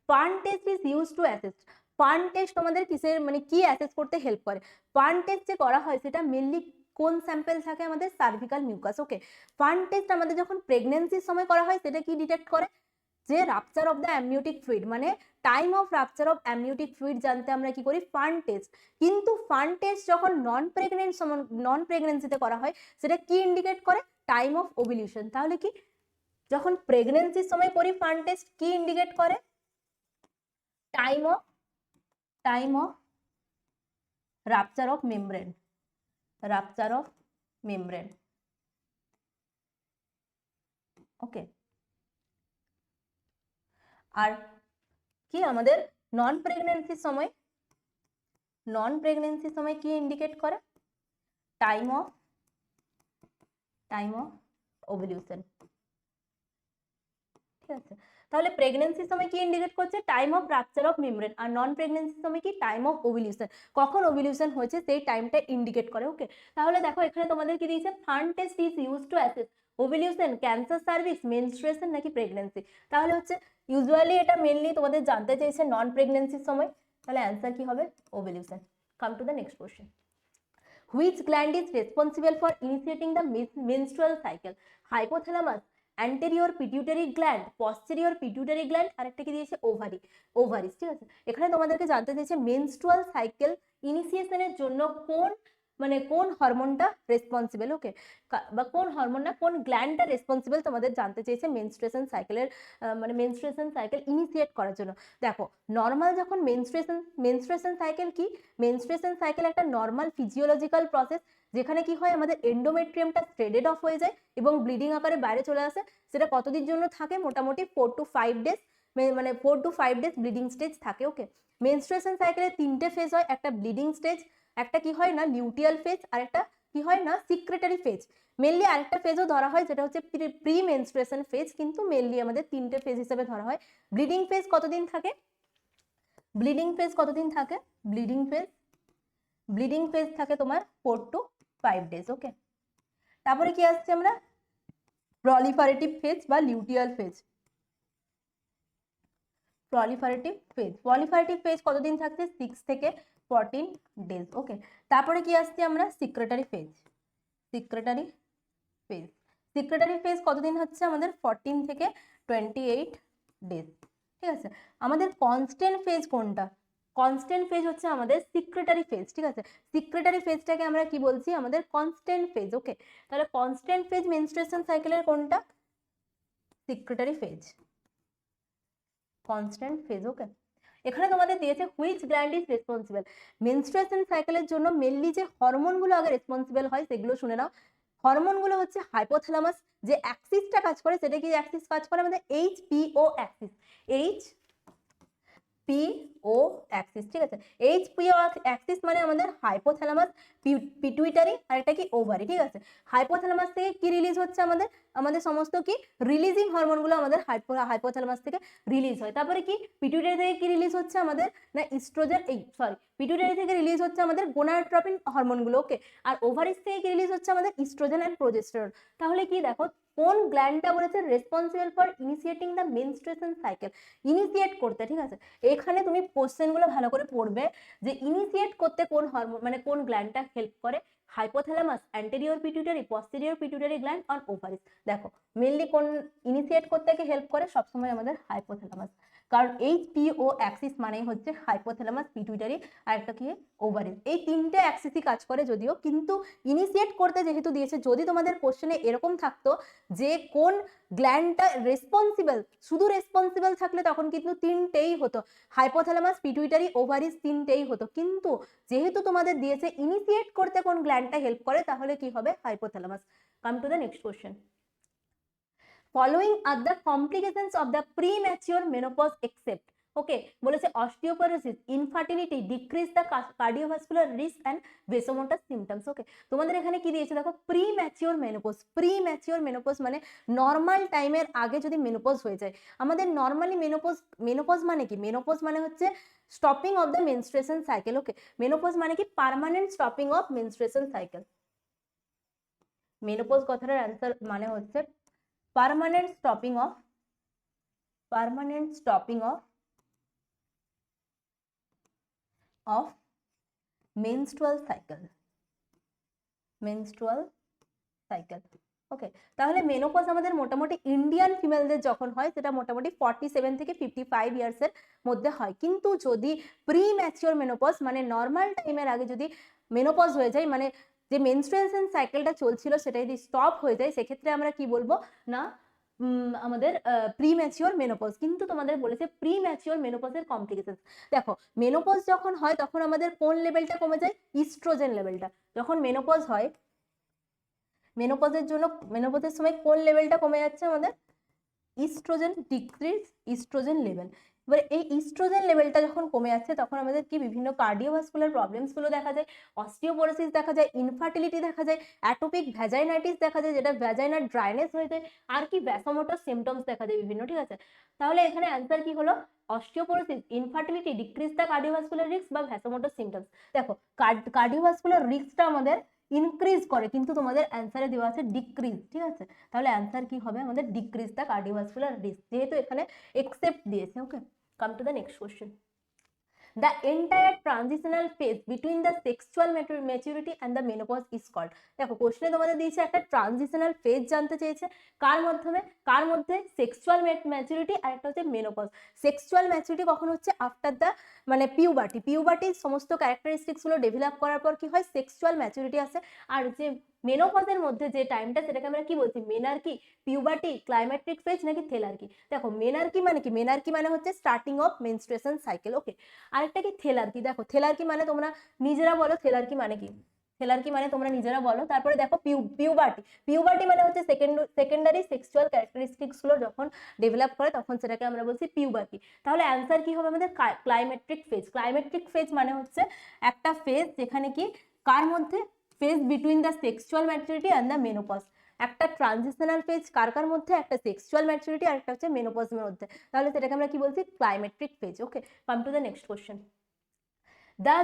Pern test is used to assess. Pern test আমাদের কিসের মানে কি অ্যাসেস করতে হেল্প করে? Pern test যে করা হয় সেটা মেনলি কোন স্যাম্পল থাকে আমাদের? সার্ভিক্যাল মিউকাস, ওকে। Pern test আমাদের যখন প্রেগন্যান্সির সময় করা হয় সেটা কি ডিটেক্ট করে? যে rupture of the amniotic fluid, মানে time of rupture of amniotic fluid জানতে আমরা কি করি? Pern test। কিন্তু Pern test যখন নন প্রেগনেন্সিতে করা হয় সেটা কি ইন্ডিকেট করে? Time of ovulation. তাহলে কি যখন প্রেগনেন্সির সময় করি Pern test কি ইন্ডিকেট করে? Time of rupture of membrane, okay. আর কি আমাদের নন প্রেগনেন্সির সময় কি ইন্ডিকেট করে? টাইম অফ ওভুলেশন, ঠিক আছে। তাহলে প্রেগন্যান্সির সময় কি ইন্ডিকেট করছে? Time of rupture of membrane. আর নন প্রেগন্যান্সির সময় কি? Time of ovulation. কখন ওভুলেশন হয়েছে সেই টাইমটা ইন্ডিকেট করে, ওকে। তাহলে দেখো এখানে তোমাদের কি দিয়েছে? Pern test is used to assess ovulation, cancer cervix, menstruation নাকি প্রেগন্যান্সি? তাহলে হচ্ছে ইউজুয়ালি এটা মেনলি তোমাদের জানতে চাইছে নন প্রেগন্যান্সির সময়, তাহলে অ্যান্সার কি হবে? Ovulation. Come to the next question. Which gland is responsible for initiating the menstrual cycle? Hypothalamus, anterior pituitary gland, posterior pituitary gland, আর একটা কি দিয়েছে? ওভারিস, ঠিক আছে। এখানে তোমাদেরকে জানতে চাইছে মেনস্ট্রুয়াল সাইকেল ইনিশিয়েশনের জন্য কোন হরমোনটা রেসপন্সিবল, ওকে, বা কোন হরমোন না কোন গ্ল্যান্ডটা রেসপন্সিবল তোমাদের জানতে চেয়েছে মেনস্ট্রুয়েশন সাইকেল ইনিশিয়েট করার জন্য। দেখো নর্মাল যখন মেনস্ট্রুয়েশন সাইকেল কি? মেনস্ট্রুয়েশন সাইকেল একটা নর্মাল ফিজিওলজিক্যাল প্রসেস, যেখানে কি হয় আমাদের এন্ডোমেট্রিয়ামটা থ্রেডেড অফ হয়ে যায় এবং ব্লিডিং আকারে বাইরে চলে আসে। সেটা কতদিন জন্য থাকে? মোটামুটি 4 to 5 ডেজ, মানে 4 to 5 ডেজ ব্লিডিং স্টেজ থাকে, ওকে। মেনস্ট্রুয়েশন সাইকেলের 3টে ফেজ হয়, একটা ব্লিডিং স্টেজ, একটা কি হয় না লিউটিয়াল ফেজ, আর একটা কি হয় না সিক্রেটারি ফেজ। মেনলি আরেকটা ফেজও ধরা হয় যেটা হচ্ছে প্রি মেনস্ট্রুয়েশন ফেজ, কিন্তু মেনলি আমাদের 3টে ফেজ হিসেবে ধরা হয়। ব্লিডিং ফেজ কতদিন থাকে? ব্লিডিং ফেজ থাকে তোমার 4 to 5 ডেজ, ওকে। তারপরে কি আসছে আমরা? প্রলিফারেটিভ ফেজ বা লিউটিয়াল ফেজ। প্রলিফারেটিভ ফেজ কতদিন থাকছে? 6 থেকে 14 ডেজ, ওকে। তারপরে কি আসছে আমরা? সিক্রেটারি ফেজ কতদিন হচ্ছে আমাদের? 14 থেকে 28 ডেজ, ঠিক আছে। আমাদের কনস্ট্যান্ট ফেজ কোনটা? কনস্ট্যান্ট ফেজ হচ্ছে আমাদের সিক্রেটারি ফেজ, ঠিক আছে। সিক্রেটারি ফেজটাকে আমরা কি বলছি? আমাদের কনস্ট্যান্ট ফেজ, ওকে। তাহলে কনস্ট্যান্ট ফেজ মেনস্ট্রুয়েশন সাইকেলের কোনটা? সিক্রেটারি ফেজ, কনস্ট্যান্ট ফেজ, ওকে। এখানে তোমাদের দিয়েছে which gland is responsible. Menstruation সাইকেলের জন্য মেনলি যে হরমোনগুলো আগে রেসপন্সিবল হয় সেগুলো শুনে নাও। হরমোনগুলো হচ্ছে হাইপোথ্যালামাস, যে অ্যাক্সিসটা কাজ করে সেটা কি অ্যাক্সিস কাজ করে? আমাদের HPO অ্যাক্সিস, HPO অ্যাক্সিস, ঠিক আছে। HPO অ্যাক্সিস মানে আমাদের হাইপোথ্যালামাস, পিটুইটারি আর এটা কি ওভারি, ঠিক আছে। হাইপোথ্যালামাস থেকে কি রিলিজ হচ্ছে আমাদের, আমাদের সমস্ত কি রিলিজিং হরমোনগুলো আমাদের হাইপোথ্যালামাস থেকে রিলিজ হয়। তারপরে কি পিটুইটারি থেকে কি রিলিজ হচ্ছে আমাদের না ইস্ট্রোজেন, পিটুইটারি থেকে রিলিজ হচ্ছে আমাদের গোনাডোট্রপিন হরমোনগুলো, ওকে। আর ওভারিস থেকে কি রিলিজ হচ্ছে আমাদের ইস্ট্রোজেন এন্ড প্রোজেস্টেরন। তাহলে কি দেখো কোন গ্ল্যান্ডটা বলেছে responsible for initiating the menstruation cycle, initiate করতে, ঠিক আছে। এখানে তুমি কোশ্চেনগুলো ভালো করে পড়বে যে ইনিশিয়েট করতে কোন হরমোন মানে কোন গ্ল্যান্ডটা হেল্প করে, hypothalamus, anterior pituitary, posterior pituitary gland or ovaries. দেখো মেইনলি কোন ইনিশিয়েট করতে কি হেল্প করে, সবসময় আমাদের হাইপোথ্যালামাস, কারণ HPO অ্যাক্সিস মানেই হচ্ছে হাইপোথ্যালামাস, পিটুইটারি আর একটা কি ওভারিস। এই তিনটে অ্যাক্সিসই কাজ করে যদিও, কিন্তু ইনিশিয়েট করতে যেহেতু দিয়েছে, যদি তোমাদের কোশ্চেনে এরকম থাকতো যে কোন গ্ল্যান্ডটা রেসপন্সিবল, শুধু রেসপন্সিবল থাকলে তখন কিন্তু তিনটেই হতো, হাইপোথ্যালামাস, পিটুইটারি, ওভারিস তিনটেই হতো। কিন্তু যেহেতু তোমাদের দিয়েছে ইনিশিয়েট করতে কোন গ্ল্যান্ডটা হেল্প করে, তাহলে কি হবে hypothalamus. Come to the next question. Following are the complications of the premature menopause except, okay, বলেছে osteoporosis, infertility, decrease the cardiovascular risk and vasomotor symptoms, okay. তোমাদের এখানে কি দিয়েছে দেখো, প্রিম্যাচিওর মেনোপজ, প্রিম্যাচিওর মেনোপজ মানে নর্মাল টাইমের আগে যদি মেনোপজ হয়ে যায়। আমাদের নর্মালি মেনোপজ মানে কি, মেনোপজ মানে হচ্ছে stopping of the menstruation cycle, okay. Menopause মানে কি permanent stopping of menstruation cycle. Menopause কথাটার অ্যান্সার মানে হচ্ছে permanent stopping of menstrual cycle, ওকে। তাহলে মেনোপজ আমাদের মোটামুটি ইন্ডিয়ান ফিমেলদের যখন হয় সেটা মোটামুটি 47 থেকে 55 ইয়ার্স এর মধ্যে হয়। কিন্তু যদি প্রিম্যাচিওর মেনোপজ মানে নর্মাল টাইমের আগে যদি মেনোপজ হয়ে যায়, মানে যে মেনস্ট্রুয়েশন সাইকেলটা চলছিল সেটা যদি স্টপ হয়ে যায়, সেক্ষেত্রে আমরা কি বলবো না আমাদের প্রিম্যাচিওর মেনোপজ। কিন্তু তোমাদের বলেছে প্রিম্যাচিওর মেনোপজের কমপ্লিকেশন। দেখো মেনোপজ যখন হয় তখন আমাদের কোন লেভেলটা কমে যায়, ইস্ট্রোজেন লেভেলটা। যখন মেনোপজ হয়, মেনোপজের সময় কোন লেভেলটা কমে যাচ্ছে আমাদের, ইস্ট্রোজেন, ডিক্রিজ ইস্ট্রোজেন লেভেল। এবার এই ইস্ট্রোজেন লেভেলটা যখন কমে যাচ্ছে তখন আমাদের কি বিভিন্ন কার্ডিওভাস্কুলার প্রবলেমস গুলো দেখা যায়, অস্টিওপোরোসিস দেখা যায়, ইনফার্টিলিটি দেখা যায়, অ্যাটোপিক ভ্যাজাইনাইটিস দেখা যায় যেটা ভ্যাজাইনার ড্রাইনেস হয়ে যায়, আর কি ভ্যাসোমোটর সিমটমস দেখা যায় বিভিন্ন, ঠিক আছে। তাহলে এখানে অ্যান্সার কি হলো, osteoporosis, infertility, decrease the cardiovascular risk বা ভ্যাসোমোটর সিমটমস। দেখো কার্ডিওভাস্কুলার রিস্কটা আমাদের ইনক্রিজ করে, কিন্তু তোমাদের অ্যান্সারে দেওয়া আছে ডিক্রিজ, ঠিক আছে। তাহলে অ্যান্সার কি হবে আমাদের ডিক্রিজ দ্য কার্ডিওভাস্কুলার রিস্ক, যেহেতু এখানে এক্সেপ্ট দিয়েছে, okay. Come to the next question. The entire transitional phase between the sexual maturity and the menopause is called, দেখো কোশ্চেনে তোমাদের দিয়েছে একটা ট্রানজিশনাল ফেজ জানতে চেয়েছে, কার মধ্যে সেক্সুয়াল ম্যাচুরিটি আর একটা হচ্ছে মেনোপজ। সেক্সুয়াল ম্যাচুরিটি কখন হচ্ছে, আফটার দ্য মানে পিউবার্টির সমস্ত ক্যারেক্টারিস্টিক্স গুলো ডেভেলপ করার পর কি হয়, সেক্সুয়াল ম্যাচুরিটি আসে। আর যে মেনোপজের মধ্যে যে টাইমটা সেটাকে আমরা কি বলছি, মেনার্কি, পিউবার্টি, ক্লাইম্যাটিক ফেজ নাকি থেলার্কি। দেখো মেনার্কি মানে কি, মেনার্কি মানে হচ্ছে স্টার্টিং অফ মেনস্ট্রুয়েশন সাইকেল, ওকে। আরেকটা কি থেলার্কি, দেখো থেলার্কি মানে তোমরা নিজেরা বলো থেলার্কি মানে কি, থেলার্কি মানে তোমরা নিজেরা বলো। তারপরে দেখো পিউবার্টি মানে হচ্ছে সেকেন্ডারি সেক্সুয়াল ক্যারেক্টারিস্টিক্স গুলো যখন ডেভেলপ করে তখন সেটাকে আমরা বলছি পিউবার্টি। তাহলে অ্যান্সার কি হবে আমাদের, ক্লাইম্যাটিক ফেজ মানে হচ্ছে একটা ফেজ যেখানে কি কার মধ্যে, phase between the sexual maturity and the menopause. একটা ট্রানজিশনাল ফেজ কার মধ্যে, একটা সেক্সুয়াল ম্যাচুরিটি আর একটা হচ্ছে মেনোপজের মধ্যে। তাহলে সেটাকে আমরা কি বলছি, climacteric phase, okay. Come to the next question. The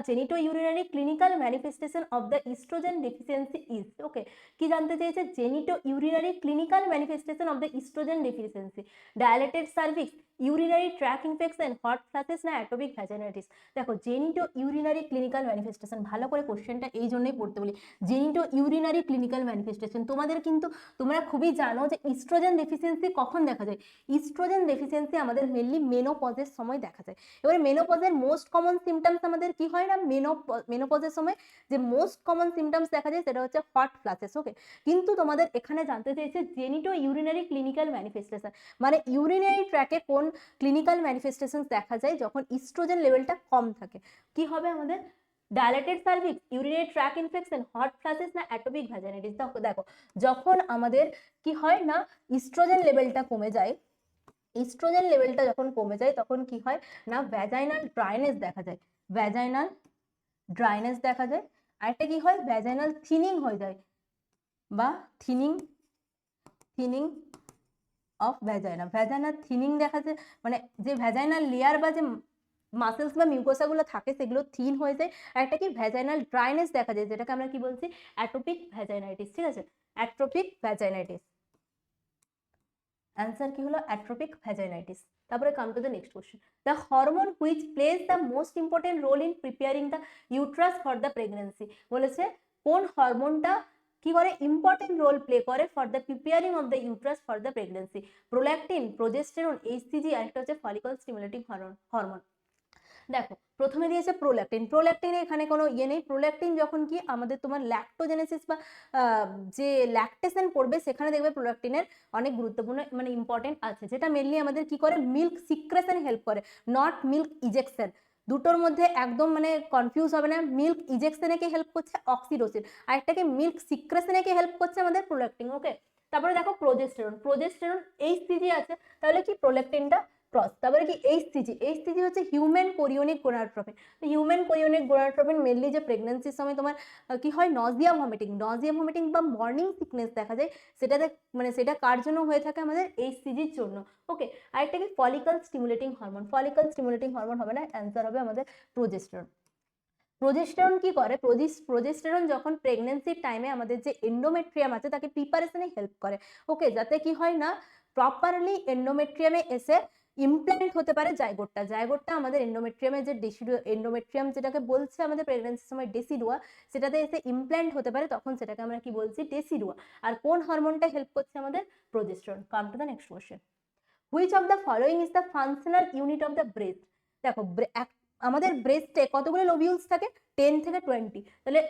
genitourinary clinical manifestation of the estrogen deficiency is, okay, কি জানতে চেয়েছে, genitourinary clinical manifestation of the estrogen deficiency, dilated cervix, urinary tract infection, hot flashes না atopic vaginitis। দেখো genitourinary clinical manifestation, ভালো করে কোশ্চেনটা এই জন্যই পড়তে বলি, genitourinary clinical manifestation তোমাদের কিন্তু তোমরা খুবই জানো যে ইস্ট্রোজেন ডেফিসিয়েন্সি কখন দেখা যায়, ইস্ট্রোজেন ডেফিসিয়েন্সি আমাদের মেনলি মেনোপজের সময় দেখা যায়। এবারে মেনোপজের মোস্ট কমন সিমটমস আমাদের কি হয় না, মেনোপজের সময় যে মোস্ট কমন সিমটমস দেখা যায় সেটা হচ্ছে হট ফ্ল্যাশেস, ওকে। কিন্তু তোমাদের এখানে জানতে চাইছে জেনিটোইউরিনারি ক্লিনিক্যাল ম্যানিফেস্টেশন, মানে ইউরিনারি ট্র্যাকে কোন ক্লিনিক্যাল ম্যানিফেস্টেশন দেখা যায় যখন ইস্ট্রোজেন লেভেলটা কম থাকে। কি হবে আমাদের, dilated cervix, urinary track infection, hot flashes না অ্যাটোপিক ভ্যাজাইনাইটিস। দেখো যখন আমাদের কি হয় না, ইস্ট্রোজেন লেভেলটা কমে যায়, ইস্ট্রোজেন লেভেলটা যখন কমে যায় তখন কি হয় না ভ্যাজাইনাল ড্রাইনেস দেখা যায়, ভ্যাজাইনাল ড্রাইনেস দেখা যায়। আরেকটা কি হয় ভ্যাজাইনাল থিনিং হয়ে যায় বা thinning thinning of vagina, vaginal thinning দেখা যায়, মানে যে ভ্যাজাইনাল লেয়ার বা যে মাসেলস বা মিউকোসা গুলো থাকে সেগুলো থিন হয়ে যায়। আর একটা কি ভ্যাজাইনাল ড্রাইনেস দেখা যায়, যেটাকে আমরা কি বলছি অ্যাটোপিক ভ্যাজাইনাইটিস, ঠিক আছে, অ্যাট্রোপিক ভ্যাজাইনাইটিস। অ্যান্সার কি হলো অ্যাট্রোপিক ভ্যাজাইনাইটিস। তারপরে come to the next question, the hormone which plays the most important role in preparing the uterus for the pregnancy. বলেছে কোন হরমোনটা কি করে ইম্পর্টেন্ট রোল প্লে করে for the preparing of the uterus for the pregnancy. Prolactin, progesterone, HCG, আর একটা হচ্ছে follicle stimulating hormone. দেখো প্রথমে দিয়েছে প্রোল্যাকটিন, প্রোল্যাকটিনে এখানে কোনো ইয়ে নেই। প্রোল্যাকটিন যখন কি আমাদের তোমার ল্যাক্টোজেনেসিস বা যে ল্যাকটেশন করবে সেখানে দেখবে প্রোল্যাকটিনের অনেক গুরুত্বপূর্ণ মানে ইম্পর্টেন্ট আছে, যেটা মেনলি আমাদের কি করে মিল্ক সিক্রেশন হেল্প করে, নট মিল্ক ইজেকশন। দুটোর মধ্যে একদম মানে কনফিউজ হবে না, মিল্ক ইজেকশনে কে হেল্প করছে অক্সিটোসিন, আর একটাকে মিল্ক সিক্রেশনে কে হেল্প করছে আমাদের প্রোল্যাকটিন। ওকে, তারপরে দেখো প্রোজেস্টেরন, প্রোজেস্টেরন এইচসিজি আছে, তাহলে কি প্রোল্যাকটিনটা ক্রস। তারপরে কি এইচসিজি, এইচসিজি হচ্ছে হিউম্যান কোরিওনিক গোনাডোট্রপিন। তো হিউম্যান কোরিওনিক গোনাডোট্রপিন মেনলি যে প্রেগন্যান্সির সময় তোমার কি হয় নজিয়া ভমিটিং, নজিয়া ভমিটিং বা মর্নিং সিকনেস দেখা যায়, সেটাতে মানে সেটা কার জন্য হয়ে থাকে আমাদের এইচসিজির জন্য। ওকে, আরেকটা কি follicle stimulating hormone, follicle stimulating hormone হবে না, অ্যান্সার হবে আমাদের প্রোজেস্টেরন। প্রোজেস্টেরন কি করে, প্রোজেস্টেরন যখন প্রেগন্যান্সির টাইমে আমাদের যে এন্ডোমেট্রিয়াম আছে তাকে প্রিপারেশনে হেল্প করে। ওকে, যাতে কি হয় না প্রপারলি এন্ডোমেট্রিয়ামে এসে ইমপ্ল্যান্ট হতে পারে জাইগোটটা, জাইগোটটা আমাদের এন্ডোমেট্রিয়ামের যে এন্ডোমেট্রিয়াম যেটাকে বলছে আমাদের প্রেগন্যান্সির সময় ডেসিডুয়া, সেটাতে এসে ইমপ্ল্যান্ট হতে পারে, তখন সেটাকে আমরা কি বলছি ডেসিডুয়া। আর কোন হরমোনটা হেল্প করছে আমাদের progesterone. Come to the next question, which of the following is the functional unit of the breast. দেখো আমাদের ব্রেস্টে কতগুলো লোবিউলস থাকে 10 থেকে 20, তাহলে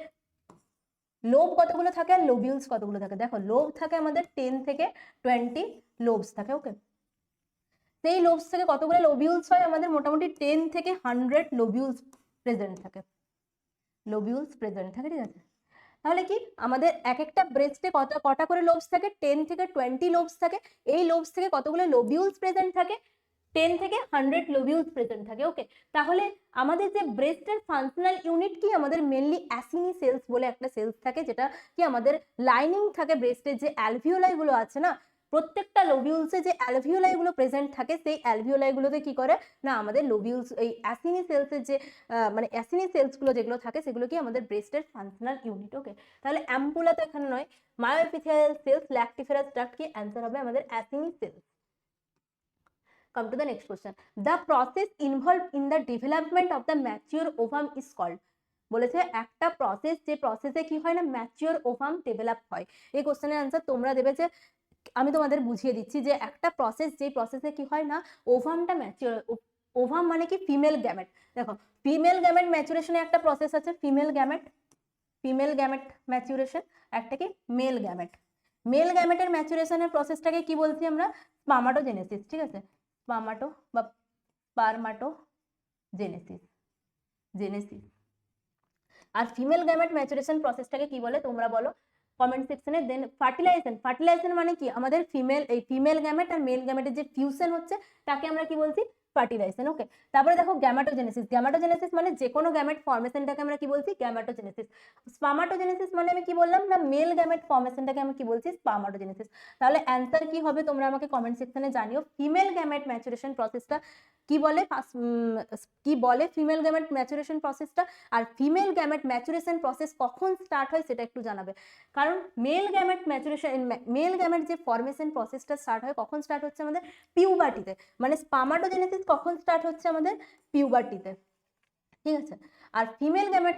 লোব কতগুলো থাকে আর লোবিউলস কতগুলো থাকে, দেখো লোব থাকে আমাদের 10 থেকে 20 লোবস থাকে। ওকে, সেই লোবস থেকে কতগুলো লোবিউলস হয় আমাদের মোটামুটি 10 থেকে 100 লোবিউলস প্রেজেন্ট থাকে, লোবিউলস প্রেজেন্ট থাকে, ঠিক আছে। তাহলে কি আমাদের এক একটা ব্রেস্টে কটা করে লোবস থাকে 10 থেকে 20 লোবস থাকে, এই লোবস থেকে কতগুলো লোবিউলস প্রেজেন্ট থাকে 10 থেকে 100 লোবিউলস প্রেজেন্ট থাকে। ওকে, তাহলে আমাদের যে ব্রেস্টের ফাংশনাল ইউনিট কি আমাদের মেনলি অ্যাসিনি সেলস বলে একটা সেলস থাকে, যেটা কি আমাদের লাইনিং থাকে ব্রেস্টের যে অ্যালভিওলাই গুলো আছে না, প্রত্যেকটা লোবিউলসে যে অ্যালভিওলাই গুলো প্রেজেন্ট থাকে সেই অ্যালভিওলাই গুলোতে কি করে না আমাদের লোবিউলস এই অ্যাসিনি সেলসের যে মানে অ্যাসিনি সেলস গুলো যেগুলো থাকে সেগুলো কি আমাদের ব্রেস্টের ফাংশনাল ইউনিট। ওকে, তাহলে অ্যাম্পুলা তো এখানে নয়, মায়োএপিথেলিয়াল সেলস, ল্যাক্টিফেরাস ডাক্ট কি অ্যান্সার হবে আমাদের অ্যাসিনি sales. Come to the next question. The process involved in the development of the mature ovum is called. বলেছে একটা প্রসেস, যে প্রসেসে কি হয় না ম্যাচিওর ওভাম ডেভেলপ হয়। এই কোশ্চেনের আনসার তোমরা দেবে যে আমি তোমাদের বুঝিয়ে দিচ্ছি যে একটা প্রসেস, যে প্রসেসে কি হয় না ওভামটা ম্যাচিওর, ওভাম মানে কি ফিমেল গ্যামেট। দেখো ফিমেল গ্যামেট ম্যাচুরেশনে একটা প্রসেস আছে, female gamete, female gamete maturation, একটা কি মেল গ্যামেট। মেল গ্যামেটের ম্যাচুরেশনের প্রসেসটাকে কি বলছি আমরা স্পামাটোজেনেসিস, ঠিক আছে, স্পামাটো বা স্পারমাটোজেনেসিস, জেনেসিস। আর ফিমেল গ্যামেট ম্যাচুরেশন প্রসেসটাকে কি বলে তোমরা বলো কমেন্ট সেকশনে। দেন ফার্টিলাইজেশন, ফার্টিলাইজেশন মানে কি আমাদের ফিমেল গ্যামেট আর মেল গ্যামেটের যে ফিউশন হচ্ছে তাকে আমরা কি বলছি ফার্টিলাইজেশন। ওকে, তারপরে দেখো গ্যামেটোজেনেসিস, গ্যামেটোজেনেসিস মানে যে কোনো গ্যামেট ফর্মেশনটাকে আমরা কি বলছি গ্যামেটোজেনেসিস। স্পামাটোজেনেসিস মানে আমি কি বললাম না মেল গ্যামেট ফর্মেশনটাকে আমি কি বলছি স্পামাটোজেনেসিস। তাহলে অ্যান্সার কি হবে তোমরা আমাকে কমেন্ট সেকশনে জানিও, ফিমেল গ্যামেট ম্যাচুরেশন প্রসেসটা কি বলে, কি বলে ফিমেল গ্যামেট ম্যাচুরেশন প্রসেসটা, আর ফিমেল গ্যামেট ম্যাচুরেশন প্রসেস কখন স্টার্ট হয় সেটা একটু জানাবে। কারণ male gamete maturation, male gamete যে ফর্মেশন প্রসেসটা স্টার্ট হয় কখন স্টার্ট হচ্ছে আমাদের পিউবার্টিতে, মানে স্পামাটোজেনেসিস কখন স্টার্ট হচ্ছে আমাদের পিউবার্টিতে, ঠিক আছে। আর ফিমেল গ্যামেট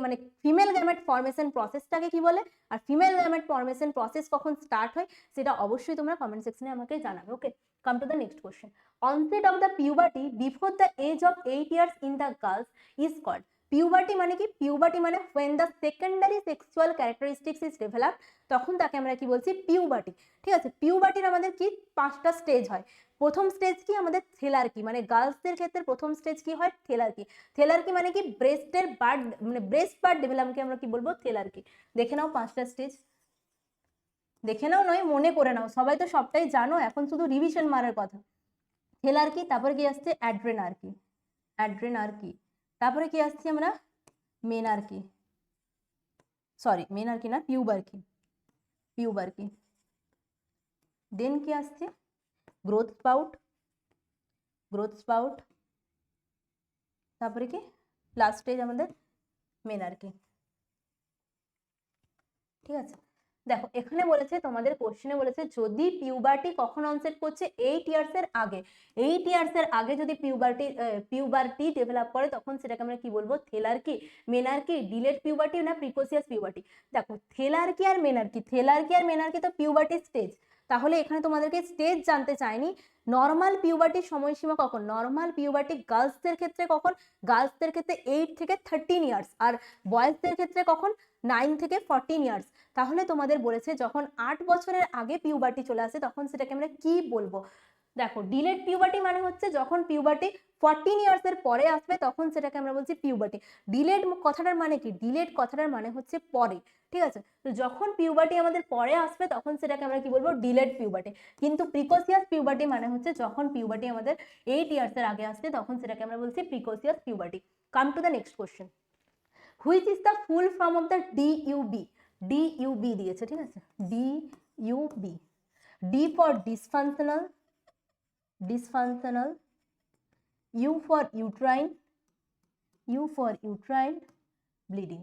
মানে ফিমেল গ্যামেট ফর্মেশন প্রসেসটাকে কি বলে, আর ফিমেল গ্যামেট ফর্মেশন প্রসেস কখন স্টার্ট হয় সেটা অবশ্যই তোমরা কমেন্ট সেকশনে আমাকে জানাবে। Okay, come to the next question, onset of the puberty before the age of 8 years in the girls is called. Puberty মানে কি, পিউবার্টি মানে when the secondary sexual characteristics is developed, তখন তাকে আমরা কি বলছি পিউবার্টি, ঠিক আছে। পিউবার্টির আমাদের কি 5টা স্টেজ হয়। প্রথম স্টেজ কি আমাদের থেলার্কি, মানে গার্লসদের ক্ষেত্রে প্রথম স্টেজ কি হয় থেলার্কি। থেলার্কি মানে কি ব্রেস্টের বার্ড, মানে ব্রেস্ট বার্ড ডেভেলপকে আমরা কি বলবো থেলার্কি। দেখে নাও 5টা স্টেজ, দেখে নাও নয় মনে করে নাও, সবাই তো সবটাই জানো, এখন শুধু রিভিশন মারার কথা। থেলার্কি, তারপরে কি আসছে অ্যাড্রেনার্কি, অ্যাড্রেনার্কি, তারপরে কি আসছে আমরা মেনার্কি, সরি মেনার্কি না পিউবার্কি, পিউবার্কি, দেন কি আসছে গ্রোথ স্পাউট, গ্রোথ স্পাউট, তারপরে কি লাস্ট স্টেজ আমাদের মেনার্কি। ঠিক আছে, দেখো এখানে বলেছে তোমাদের কোশ্চেনে বলেছে যদি পিউবার্টি কখন অনসেট করছে 8 ইয়ার্স এর আগে, 8 ইয়ার্স এর আগে যদি পিউবার্টি ডেভেলপ করে তখন সেটাকে আমরা কি বলবো থেলার্কি, মেনার্কি, ডিলেড পিউবার্টি না প্রিকোসিয়াস পিউবার্টি। দেখো থেলার্কি আর মেনার্কি, থেলার্কি আর মেনার্কি তো পিউবার্টি স্টেজ, তাহলে এখানে তোমাদেরকে স্টেজ জানতে চাইনি। নর্মাল পিউবার্টির সময়সীমা কখন, নর্মাল পিউবার্টি গার্লসদের ক্ষেত্রে কখন, গার্লসদের ক্ষেত্রে 8 থেকে 13 ইয়ার্স, আর বয়েজদের ক্ষেত্রে কখন 9 থেকে 14 ইয়ার্স। তাহলে তোমাদের বলেছে যখন 8 বছরের আগে পিউবার্টি চলে আসে তখন সেটাকে আমরা কি বলবো। দেখো ডিলেড পিউবার্টি মানে হচ্ছে যখন পিউবার্টি 14 ইয়ার্স এর পরে আসবে তখন সেটাকে আমরা বলছি পিউবার্টি। ডিলেড কথাটার মানে কি, ডিলেড কথাটার মানে হচ্ছে পরে, ঠিক আছে। তো যখন পিউবার্টি আমাদের পরে আসবে তখন সেটাকে আমরা কি বলবো ডিলেড পিউবার্টি। কিন্তু প্রিকোসিয়াস পিউবার্টি মানে হচ্ছে যখন পিউবার্টি আমাদের 8 ইয়ার্স এর আগে আসছে তখন সেটাকে আমরা বলছি precocious puberty. Come to the next question, which is the full form of the DUB, DUB দিয়েছে, ঠিক আছে, DUB, D for dysfunctional, dysfunctional, U for uterine, U for uterine, bleeding,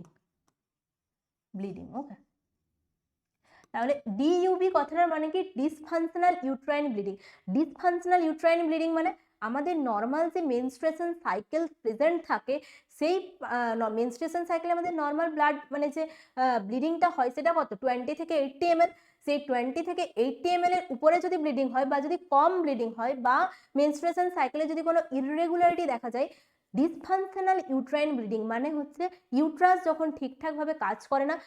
bleeding, okay. তাহলে ডিইউবি কথাটার মানে কি dysfunctional uterine bleeding. Dysfunctional uterine bleeding মানে আমাদের normal যে মেনস্ট্রুয়েশন সাইকেল প্রেজেন্ট থাকে সেই মেনস্ট্রুয়েশন সাইকেলে আমাদের নর্মাল ব্লাড মানে যে ব্লিডিংটা হয় সেটা কত 20 থেকে 80 ml, সেই 20 থেকে 80 ml এর উপরে যদি ব্লিডিং হয় বা যদি কম ব্লিডিং হয় বা মেনস্ট্রুয়েশন সাইকেলে যদি কোনো ইররেগুলারিটি দেখা যায়, ডিসফাংশনাল ইউট্রাইন ব্লিডিং মানে হচ্ছে ইউট্রাস যখন ঠিকঠাকভাবে কাজ করে না,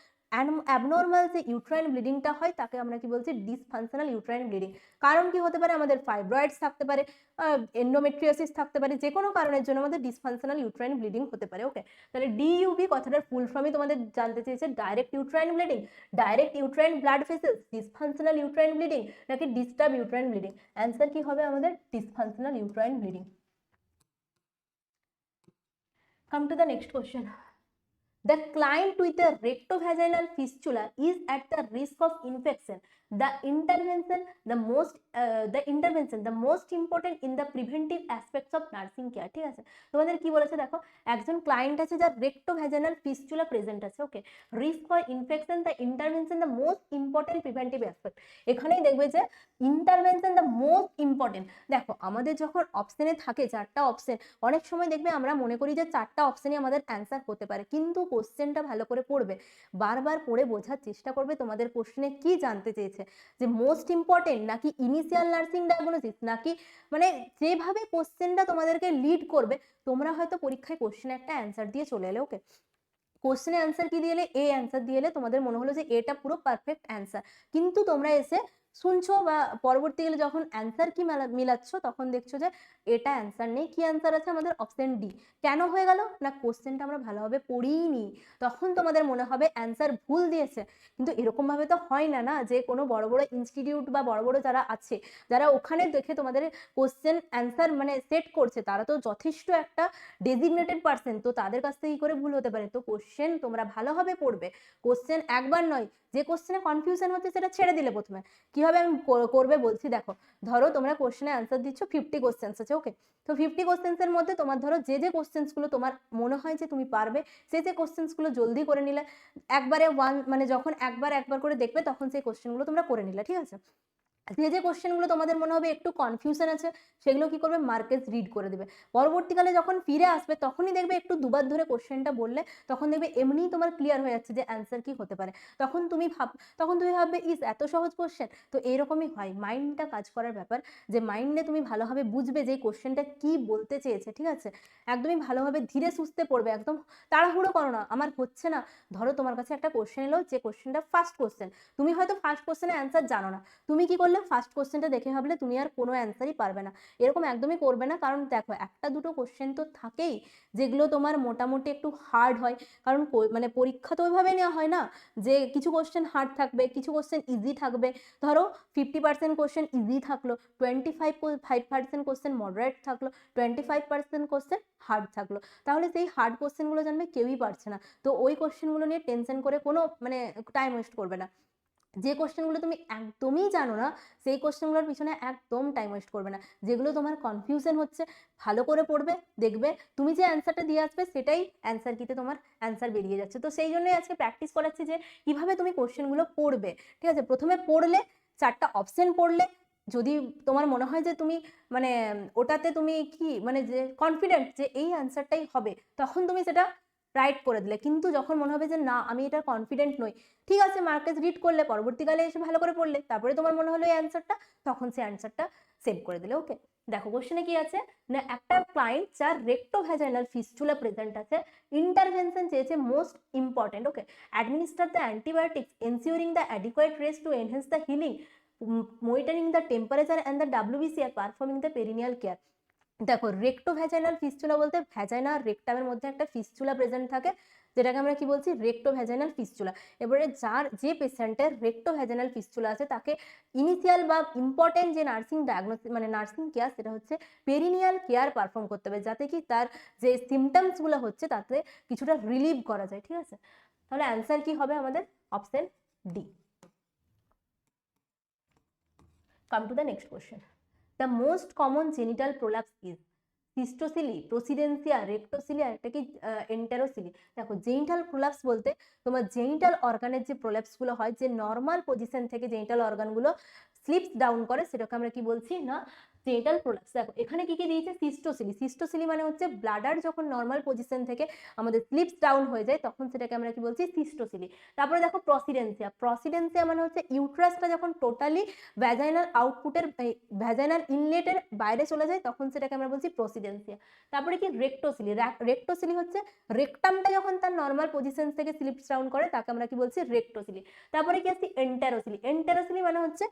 অ্যাবনর্মাল যে ইউট্রাইন ব্লিডিংটা হয় তাকে আমরা কি বলছি ডিসফাংশনাল ইউট্রাইন ব্লিডিং। কারণ কি হতে পারে, আমাদের ফাইব্রয়েডস থাকতে পারে, এন্ডোমেট্রিওসিস থাকতে পারে, যে কোনো কারণের জন্য আমাদের ডিসফাংশনাল ইউট্রাইন ব্লিডিং হতে পারে, ওকে। তাহলে ডিইউবি কথাটার ফুল ফর্মই তোমাদের জানতে চেয়েছে direct uterine bleeding, direct uterine blood vessels, dysfunctional uterine bleeding নাকি ডিস্টার্ব ইউট্রাইন ব্লিডিং। অ্যান্সার কি হবে আমাদের dysfunctional uterine bleeding. Come to the next question. The client with a rectovaginal fistula is at the risk of infection. The intervention, the most important in the preventive aspects of nursing care. ঠিক আছে, তোমাদের কি বলেছে দেখো, একজন client আছে যার rectovaginal fistula present আছে, okay, risk for infection, the intervention the most important preventive aspect. এখানেই দেখবে যে ইন্টারভেনশন দ্য মোস্ট ইম্পর্টেন্ট। দেখো আমাদের যখন অপশনে থাকে 4টা অপশন, অনেক সময় দেখবে আমরা মনে করি যে 4টা অপশনই আমাদের অ্যান্সার হতে পারে, কিন্তু কোশ্চেনটা ভালো করে পড়বে, বারবার পড়ে বোঝার চেষ্টা করবে তোমাদের কোশ্চেনে কি জানতে চেয়েছে, যে মোস্ট ইম্পর্টেন্ট নাকি ইনিশিয়াল নার্সিং ডায়াগনোসিস, নাকি মানে যেভাবে কোশ্চেনটা তোমাদেরকে লিড করবে। তোমরা হয়তো পরীক্ষায় কোশ্চেনে একটা অ্যান্সার দিয়ে চলে এলে, ওকে, কোশ্চেনে অ্যান্সার কি দিয়ে এলে এ অ্যান্সার দিয়ে এলে, তোমাদের মনে হলো যে এটা পুরো পারফেক্ট অ্যান্সার, কিন্তু তোমরা এসে শুনছো বা পরবর্তীকালে যখন অ্যান্সার কি মিলাচ্ছ তখন দেখছো যে এটা অ্যান্সার নেই, কি অ্যান্সার আছে আমাদের অপশন ডি। কেন হয়ে গেল না, কোশ্চেনটা আমরা ভালোভাবে পড়িনি, তখন তোমাদের মনে হবে অ্যান্সার ভুল দিয়েছে। কিন্তু এরকম ভাবে তো হয় না, না যে কোনো বড় বড় ইনস্টিটিউট বা বড় বড় যারা আছে, যারা ওখানে দেখে তোমাদের কোশ্চেন অ্যান্সার মানে সেট করছে, তারা তো যথেষ্ট একটা ডেজিগনেটেড পার্সন, তো তাদের কাছ থেকে কি করে ভুল হতে পারে। তো কোশ্চেন তোমরা ভালোভাবে পড়বে, কোশ্চেন একবার নয়, যে কোশ্চেনে কনফিউশন হচ্ছে সেটা ছেড়ে দিলে প্রথমে। কিভাবে আমি করবে বলছি, দেখো ধরো তোমরা কোশ্চেনে অ্যান্সার দিচ্ছ 50 কোশ্চেন্স আছে, ওকে, তো 50 কোশ্চেন্সের মধ্যে তোমার ধরো যে যে কোশ্চেন্সগুলো তোমার মনে হয় যে তুমি পারবে, সেই যে কোশ্চেন্সগুলো জলদি করে নিলে, একবারে মানে যখন একবার করে দেখবে তখন সেই কোশ্চেনগুলো তোমরা করে নিলে, ঠিক আছে। যে যে কোশ্চেনগুলো তোমাদের মনে হবে একটু কনফিউশন আছে সেগুলো কি করবে, মার্কেস রিড করে দেবে। পরবর্তীকালে যখন ফিরে আসবে তখনই দেখবে একটু দুবার ধরে কোশ্চেনটা বললে তখন দেখবে এমনিই তোমার ক্লিয়ার হয়ে যাচ্ছে যে অ্যান্সার কি হতে পারে। তখন তুমি ভাববে ইস এত সহজ কোশ্চেন। তো এইরকমই হয়, মাইন্ডটা কাজ করার ব্যাপার, যে মাইন্ডে তুমি ভালোভাবে বুঝবে যে কোশ্চেনটা কি বলতে চেয়েছে, ঠিক আছে। একদমই ভালোভাবে ধীরে সুস্থে পড়বে, একদম তাড়াহুড়ো করো না। আমার হচ্ছে না, ধরো তোমার কাছে একটা কোশ্চেন এলো, যে কোশ্চেনটা ফার্স্ট কোশ্চেন, তুমি হয়তো ফার্স্ট কোশ্চেনের অ্যান্সার জানো না, তুমি কি করলে করলে ফার্স্ট কোশ্চেনটা দেখে ভাবলে তুমি আর কোনো অ্যান্সারই পারবে না, এরকম একদমই করবে না। কারণ দেখো একটা দুটো কোশ্চেন তো থাকেই যেগুলো তোমার মোটামুটি একটু হার্ড হয়, কারণ মানে পরীক্ষা তো ওইভাবে নেওয়া হয় না যে কিছু কোশ্চেন হার্ড থাকবে কিছু কোশ্চেন ইজি থাকবে। ধরো 50% কোশ্চেন ইজি থাকলো, 25% কোশ্চেন মডারেট থাকলো, 25% কোশ্চেন হার্ড থাকলো, তাহলে সেই হার্ড কোশ্চেনগুলো জানবে কেউই পারছে না। তো ওই কোশ্চেনগুলো নিয়ে টেনশন করে কোনো মানে টাইম ওয়েস্ট করবে না। যে কোশ্চেনগুলো তুমি একদমই জানো না সেই কোশ্চেনগুলোর পিছনে একদম টাইম ওয়েস্ট করবে না। যেগুলো তোমার কনফিউশন হচ্ছে ভালো করে পড়বে, দেখবে তুমি যে অ্যান্সারটা দিয়ে আসবে সেটাই অ্যান্সার কিতে তোমার অ্যান্সার বেরিয়ে যাচ্ছে। তো সেই জন্যই আজকে প্র্যাকটিস করাচ্ছি যে কিভাবে তুমি কোশ্চেনগুলো পড়বে। ঠিক আছে, প্রথমে পড়লে 4টা অপশন পড়লে, যদি তোমার মনে হয় যে তুমি মানে ওটাতে তুমি কি মানে যে কনফিডেন্ট যে এই অ্যান্সারটাই হবে, তখন তুমি সেটা রাইট করে দিলে। কিন্তু যখন মনে হবে যে না আমি এটা কনফিডেন্ট নই, ঠিক আছে মার্কেস রিড করলে, পরবর্তীকালে এসে ভালো করে পড়লে, তারপরে তোমার মনে হলো এই অ্যান্সারটা, তখন সেই অ্যান্সারটা সেভ করে দিলে। ওকে, দেখো কোশ্চেনে কি আছে না, একটা ক্লায়েন্ট যার রেক্টোভ্যাজাইনাল ফিস্টুলা প্রেজেন্ট আছে, ইন্টারভেনশন চেয়েছে most important. Okay, administer the antibiotics ensuring the adequate rest two enhance the healing, monitoring the temperature and the WBC are performing the perineal care। দেখো রেক্টোভ্যাজাইনাল ফিস্চুলা বলতে ভ্যাজাইনা আর রেক্টামের মধ্যে একটা fistula present থাকে, যেটাকে আমরা কি বলছি রেক্টোভ্যাজাইনাল ফিস্চুলা। এবারে যার যে পেশেন্টের রেক্টোভ্যাজাইনাল ফিস্চুলা আছে তাকে ইনিশিয়াল বা ইম্পর্টেন্ট যে নার্সিং ডায়াগনোসিস মানে নার্সিং কেয়ার সেটা হচ্ছে পেরিনিয়াল কেয়ার পারফর্ম করতে হবে, যাতে কি তার যে সিমটমসগুলো হচ্ছে তাতে কিছুটা রিলিভ করা যায়। ঠিক আছে, তাহলে অ্যান্সার কি হবে আমাদের option D. Come to the next question. The most common genital prolapse is সিস্টোসিলি, প্রসিডেন্সিয়া, রেক্টোসিলি আর একটা কি এন্টেরোসিলি। দেখো জেনিটাল প্রোলাপস বলতে তোমার জেনিটাল অর্গানের যে প্রোলাপসগুলো হয়, যে নর্মাল পজিশন থেকে জেনিটাল অর্গানগুলো স্লিপস ডাউন করে, সেটাকে আমরা কি বলছি না জেনিটাল প্রোলাপস। দেখো এখানে কি কি দিয়েছে, সিস্টোসিলি। সিস্টোসিলি মানে হচ্ছে ব্লাডার যখন নর্মাল পজিশন থেকে আমাদের স্লিপস ডাউন হয়ে যায় তখন সেটাকে আমরা কি বলছি সিস্টোসিলি। তারপরে দেখো প্রসিডেন্সিয়া। প্রসিডেন্সিয়া মানে হচ্ছে ইউট্রাসটা যখন টোটালি ভ্যাজাইনাল আউটপুটের ভ্যাজাইনাল ইনলেটের বাইরে চলে যায় তখন সেটাকে আমরা বলছি প্রসিডেন্সিয়া। তারপরে কি রেক্টোসিলি। রেক্টোসিলি হচ্ছে রেক্টামটা যখন তার নর্মাল পজিশন থেকে স্লিপস ডাউন করে তাকে আমরা কি বলছি রেক্টোসিলি। তারপরে কি আছে এন্টেরোসিলি। এন্টেরোসিলি মানে হচ্ছে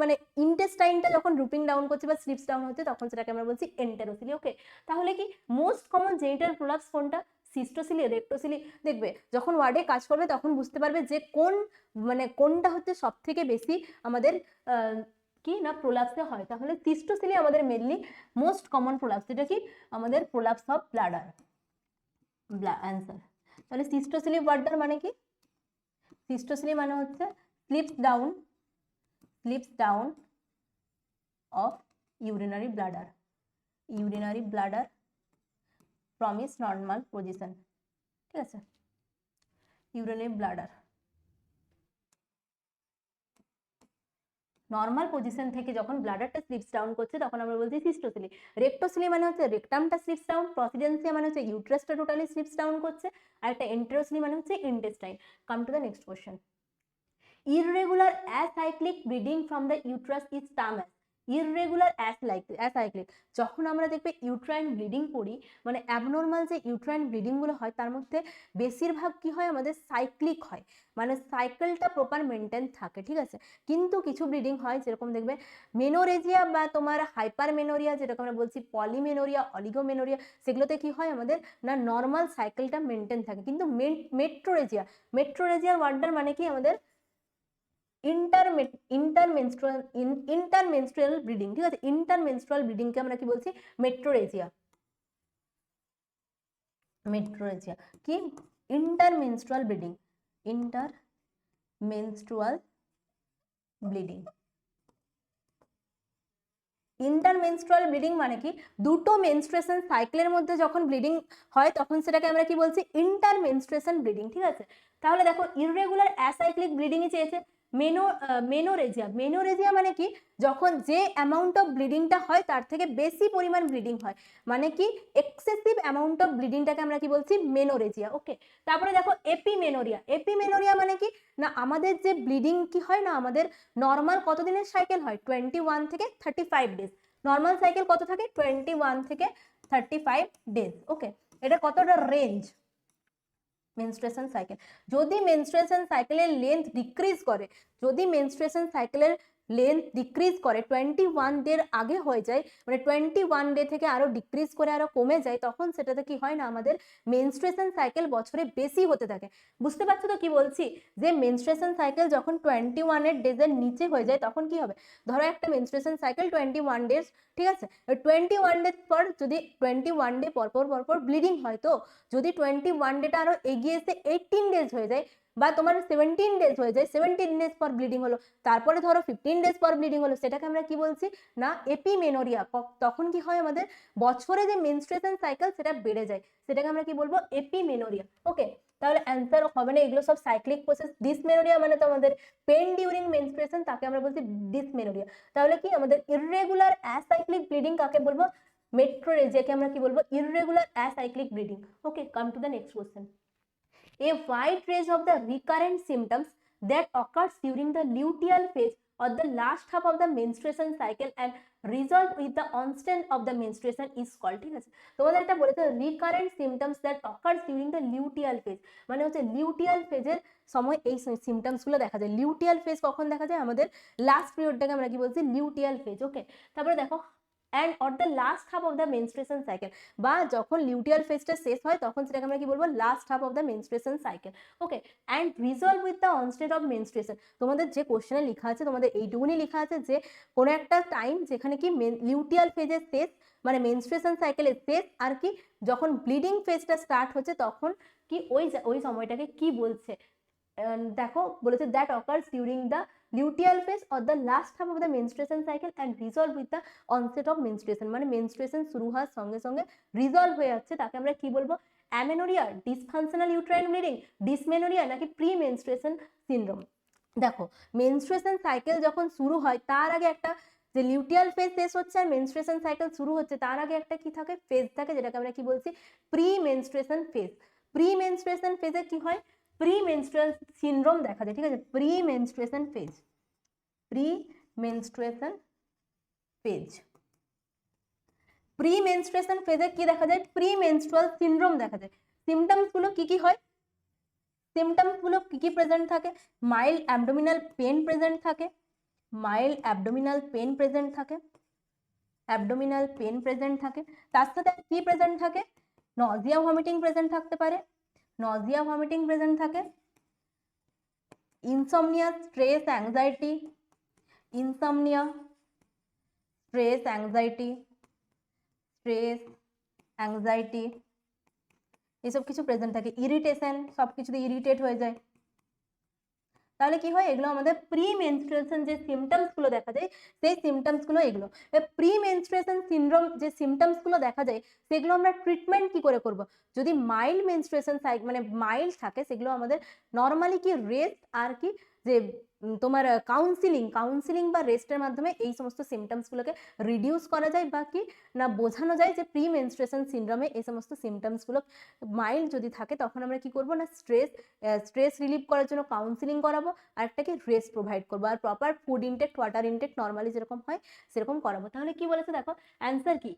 মানে ইন্টেস্টাইনটা যখন রুপিং ডাউন করছে বা স্লিপস ডাউন হচ্ছে তখন সেটাকে আমরা বলছি এন্টেরোসিলি। ওকে, তাহলে কি মোস্ট কমন জেনিটাল প্রোলাপস কোনটা, সিস্টোসিলি, রেক্টোসিলি। দেখবে যখন ওয়ার্ডে কাজ করবে তখন বুঝতে পারবে যে কোন মানে কোনটা হচ্ছে সব থেকে বেশি আমাদের কি না প্রোলাপসে হয়। তাহলে সিস্টোসিলি আমাদের মেনলি মোস্ট কমন প্রোলাপস, যেটা কি আমাদের প্রোলাপস অফ ব্লাডার অ্যান্সার। তাহলে সিস্টোসিলি ওয়ার্ডার মানে কি, সিস্টোসিলি মানে হচ্ছে slips down of urinary bladder from its normal position। ঠিক আছে, urinary bladder নর্মাল পজিশন থেকে যখন ব্লাডারটা স্লিপস ডাউন করছে তখন আমরা বলছি সিস্টোসিলি। রেক্টোসিলি মানে হচ্ছে রেক্টামটা স্লিপস ডাউন, প্রসিডেন্সিয়া মানে হচ্ছে ইউট্রাসটা টোটালি স্লিপস ডাউন করছে, আর একটা এন্টেরোসিলি মানে হচ্ছে intestine. Come to the next question. irregular acyclic bleeding from the uterus is termed as irregular acyclic। যখন আমরা দেখবে ইউট্রাইন ব্লিডিং করি মানে অ্যাবনর্মাল যে ইউট্রাইন ব্লিডিং গুলো হয় তার মধ্যে বেশিরভাগ কি হয় আমাদের সাইক্লিক হয়, মানে সাইকেলটা প্রপার মেনটেন থাকে। ঠিক আছে, কিন্তু কিছু ব্লিডিং হয় যেরকম দেখবে মেনোরেজিয়া বা তোমার হাইপারমেনোরিয়া, যেটাকে আমরা বলছি পলিমেনোরিয়া, অলিগোমেনোরিয়া, সেগুলোতে কি হয় আমাদের না নর্মাল সাইকেলটা মেনটেন থাকে। কিন্তু মেট্রোরেজিয়ার ওয়ার্ডটার মানে কি আমাদের ইন্টারমেনস্ট্রুয়াল ব্লিডিং। ঠিক আছে, ইন্টারমেনস্ট্রুয়াল ব্লিডিং কে আমরা কি বলছি মেট্রোরেজিয়া কি ইন্টারমেনস্ট্রুয়াল ব্লিডিং ইন্টারমেনস্ট্রুয়াল ব্লিডিং মানে কি দুটো মেনস্ট্রুয়েশন সাইকেলের মধ্যে যখন ব্লিডিং হয় তখন সেটাকে আমরা কি বলছি ইন্টারমেনস্ট্রুয়েশন ব্লিডিং। ঠিক আছে, তাহলে দেখো ইররেগুলার অ্যাসাইক্লিক ব্লিডিংই চেয়েছে। মেনোরেজিয়া মানে কি যখন যে অ্যামাউন্ট অফ ব্লিডিংটা হয় তার থেকে বেশি পরিমাণ ব্লিডিং হয়, মানে কি এক্সেসিভ অ্যামাউন্ট অফ ব্লিডিংটাকে আমরা কি বলছি মেনোরেজিয়া। ওকে, তারপরে দেখো এপিমেনোরিয়া মানে কি না আমাদের যে ব্লিডিং কি হয় না আমাদের নর্মাল কত দিনের সাইকেল হয় 21 থেকে 35 ডেজ। নর্মাল সাইকেল কত থাকে 21 থেকে 35 ডেজ। ওকে, এটা কতটা রেঞ্জ মেনস্ট্রুয়েশন সাইকেল। যদি মেনস্ট্রুয়েশন সাইকেলের লেন্থ ডিক্রিজ করে, যদি মেনস্ট্রুয়েশন সাইকেলের লেন্থ ডিক্রিজ করে 21 ডের আগে হয়ে যায়, মানে 21 ডে থেকে আরো ডিক্রিজ করে আরো কমে যায়, তখন সেটাতে কি হয় না আমাদের মেনস্ট্রুয়েশন সাইকেল বছরে বেশি হতে থাকে। বুঝতে পারছো তো কি বলছি, যে মেনস্ট্রুয়েশন সাইকেল যখন 21 ডেজের নিচে হয়ে যায় তখন কি হবে, ধরো একটা মেনস্ট্রুয়েশন সাইকেল 21 ডেজ, ঠিক আছে, 21 ডে পর যদি 21 ডে পরপর ব্লিডিং হয়, তো যদি 21 ডেটা আরো এগিয়ে এসে 18 ডেজ হয়ে যায়, বা তোমার 17 ডেজ হয়ে যায়, 17 ডেজ পর ব্লিডিং হলো, তারপরে ধরো 15 ডেজ পর ব্লিডিং হলো, সেটাকে আমরা কি বলছি না এপিমেনোরিয়া। তখন কি হয় আমাদের বছরে যে মেনস্ট্রুয়েশন সাইকেল সেটা বেড়ে যায়, সেটাকে আমরা কি বলবো এপিমেনোরিয়া। ওকে, তাহলে অ্যান্সার হবে না, এগুলো সব সাইক্লিক প্রসেস। ডিসমেনোরিয়া মানে তো আমাদের পেন ডিউরিং মেনস্ট্রুয়েশন, তাকে আমরা বলছি ডিসমেনোরিয়া। তাহলে কি আমাদের ইররেগুলার অ্যাসাইক্লিক ব্লিডিং কাকে বলবো, মেট্রোরেজিয়াকে আমরা কি বলবো irregular acyclic bleeding. Okay, come to the next question. A wide range of the recurrent symptoms that occurs during the luteal phase or the last half of the menstruation cycle and resolve with the onset of the menstruation is called, ঠিক আছে, তোমাদের এটা বলেছে recurrent symptoms that occurs during the luteal phase, মানে হচ্ছে luteal ফেজের সময় এই সিমটমস গুলো দেখা যায়। লিউটিয়াল ফেজ কখন দেখা যায়, আমাদের লাস্ট পিরিয়ডটাকে আমরা কি বলছি লিউটিয়াল ফেজ। ওকে, তারপরে দেখো and or the last half of the menstruation cycle, বা যখন লিউটিয়াল ফেজটা শেষ হয় তখন সেটাকে আমরা কি বলবো last half of the menstruation cycle. Okay, and resolve with the onset of menstruation, তোমাদের যে কোশ্চেনে লেখা আছে তোমাদের এইটুকুনি লেখা আছে যে কোনো একটা টাইম যেখানে কি লিউটিয়াল ফেজের শেষ, মানে মেনস্ট্রুয়েশন সাইকেলের শেষ, আর কি যখন ব্লিডিং ফেজটা স্টার্ট হচ্ছে তখন কি ওই সময়টাকে কি বলছে, দেখো বলেছে that occurs during the luteal phase or the last half of the menstruation cycle and resolve with the onset of menstruation, মানে মেনস্ট্রুয়েশন শুরু হওয়ার সঙ্গে সঙ্গে রিজলভ হয়ে যাচ্ছে, তাকে আমরা কি বলবো amenorrhoea, dysfunctional uterine bleeding, dysmenorrhoea নাকি প্রি মেনস্ট্রুয়েশন সিনড্রোম। দেখো মেনস্ট্রুয়েশন সাইকেল যখন শুরু হয় তার আগে একটা, যে লিউটিয়াল ফেজ শেষ হচ্ছে আর মেনস্ট্রুয়েশন সাইকেল শুরু হচ্ছে তার আগে একটা কি থাকে ফেজ থাকে, যেটাকে আমরা কি বলছি pre menstruation phase. Pre menstruation ফেজে কি হয় প্রি মেনস্ট্রুয়াল সিনড্রোম দেখা যায়, ঠিক আছে, pre menstruation phase, pre menstruation phase. Pre menstruation ফেজে কি দেখা যায় প্রি মেনস্ট্রুয়াল সিনড্রোম দেখা যায়। সিমটমস গুলো কি হয়, সিমটমস গুলো কি প্রেজেন্ট থাকে, মাইল্ড অ্যাবডোমিনাল পেন প্রেজেন্ট থাকে, মাইল্ড অ্যাবডোমিনাল পেন প্রেজেন্ট থাকে, অ্যাবডোমিনাল পেন প্রেজেন্ট থাকে, তার সাথে কি প্রেজেন্ট থাকে নজিয়া ভমিটিং প্রেজেন্ট থাকতে পারে, নজিয়া ভমিটিং প্রেজেন্ট থাকে, insomnia, stress, anxiety, insomnia, stress, anxiety, stress, anxiety, এসব কিছু প্রেজেন্ট থাকে, ইরিটেশন, সব কিছুতে ইরিটেট হয়ে যায়। তাহলে কি হয় এগুলো আমাদের প্রি মেনস্ট্রুয়েশন যে সিমটমস গুলো দেখা যায় সেই সিমটমস গুলো এগুলো। প্রি মেনস্ট্রুয়েশন সিনড্রোম যে সিমটমস গুলো দেখা যায় সেগুলো আমরা ট্রিটমেন্ট কি করে করব, যদি মাইল্ড মেনস্ট্রুয়েশন মানে মাইল্ড থাকে সেগুলো আমাদের নর্মালি কি রেস্ট আর কি যে তোমার কাউন্সিলিং বা রেস্টের মাধ্যমে এই সমস্ত সিমটমস গুলোকে রিডিউস করা যায়, বা কি না বোঝানো যায় যে প্রি মেনস্ট্রুয়েশন সিনড্রোমে এই সমস্ত সিমটমস গুলো মাইল্ড যদি থাকে তখন আমরা কি করব না স্ট্রেস রিলিভ করার জন্য কাউন্সিলিং করাবো, আর একটা কি রেস্ট প্রোভাইড করবো, আর proper food intake, water intake normally যেরকম হয় সেরকম করাবো। তাহলে কি বলেছে দেখো অ্যান্সার কি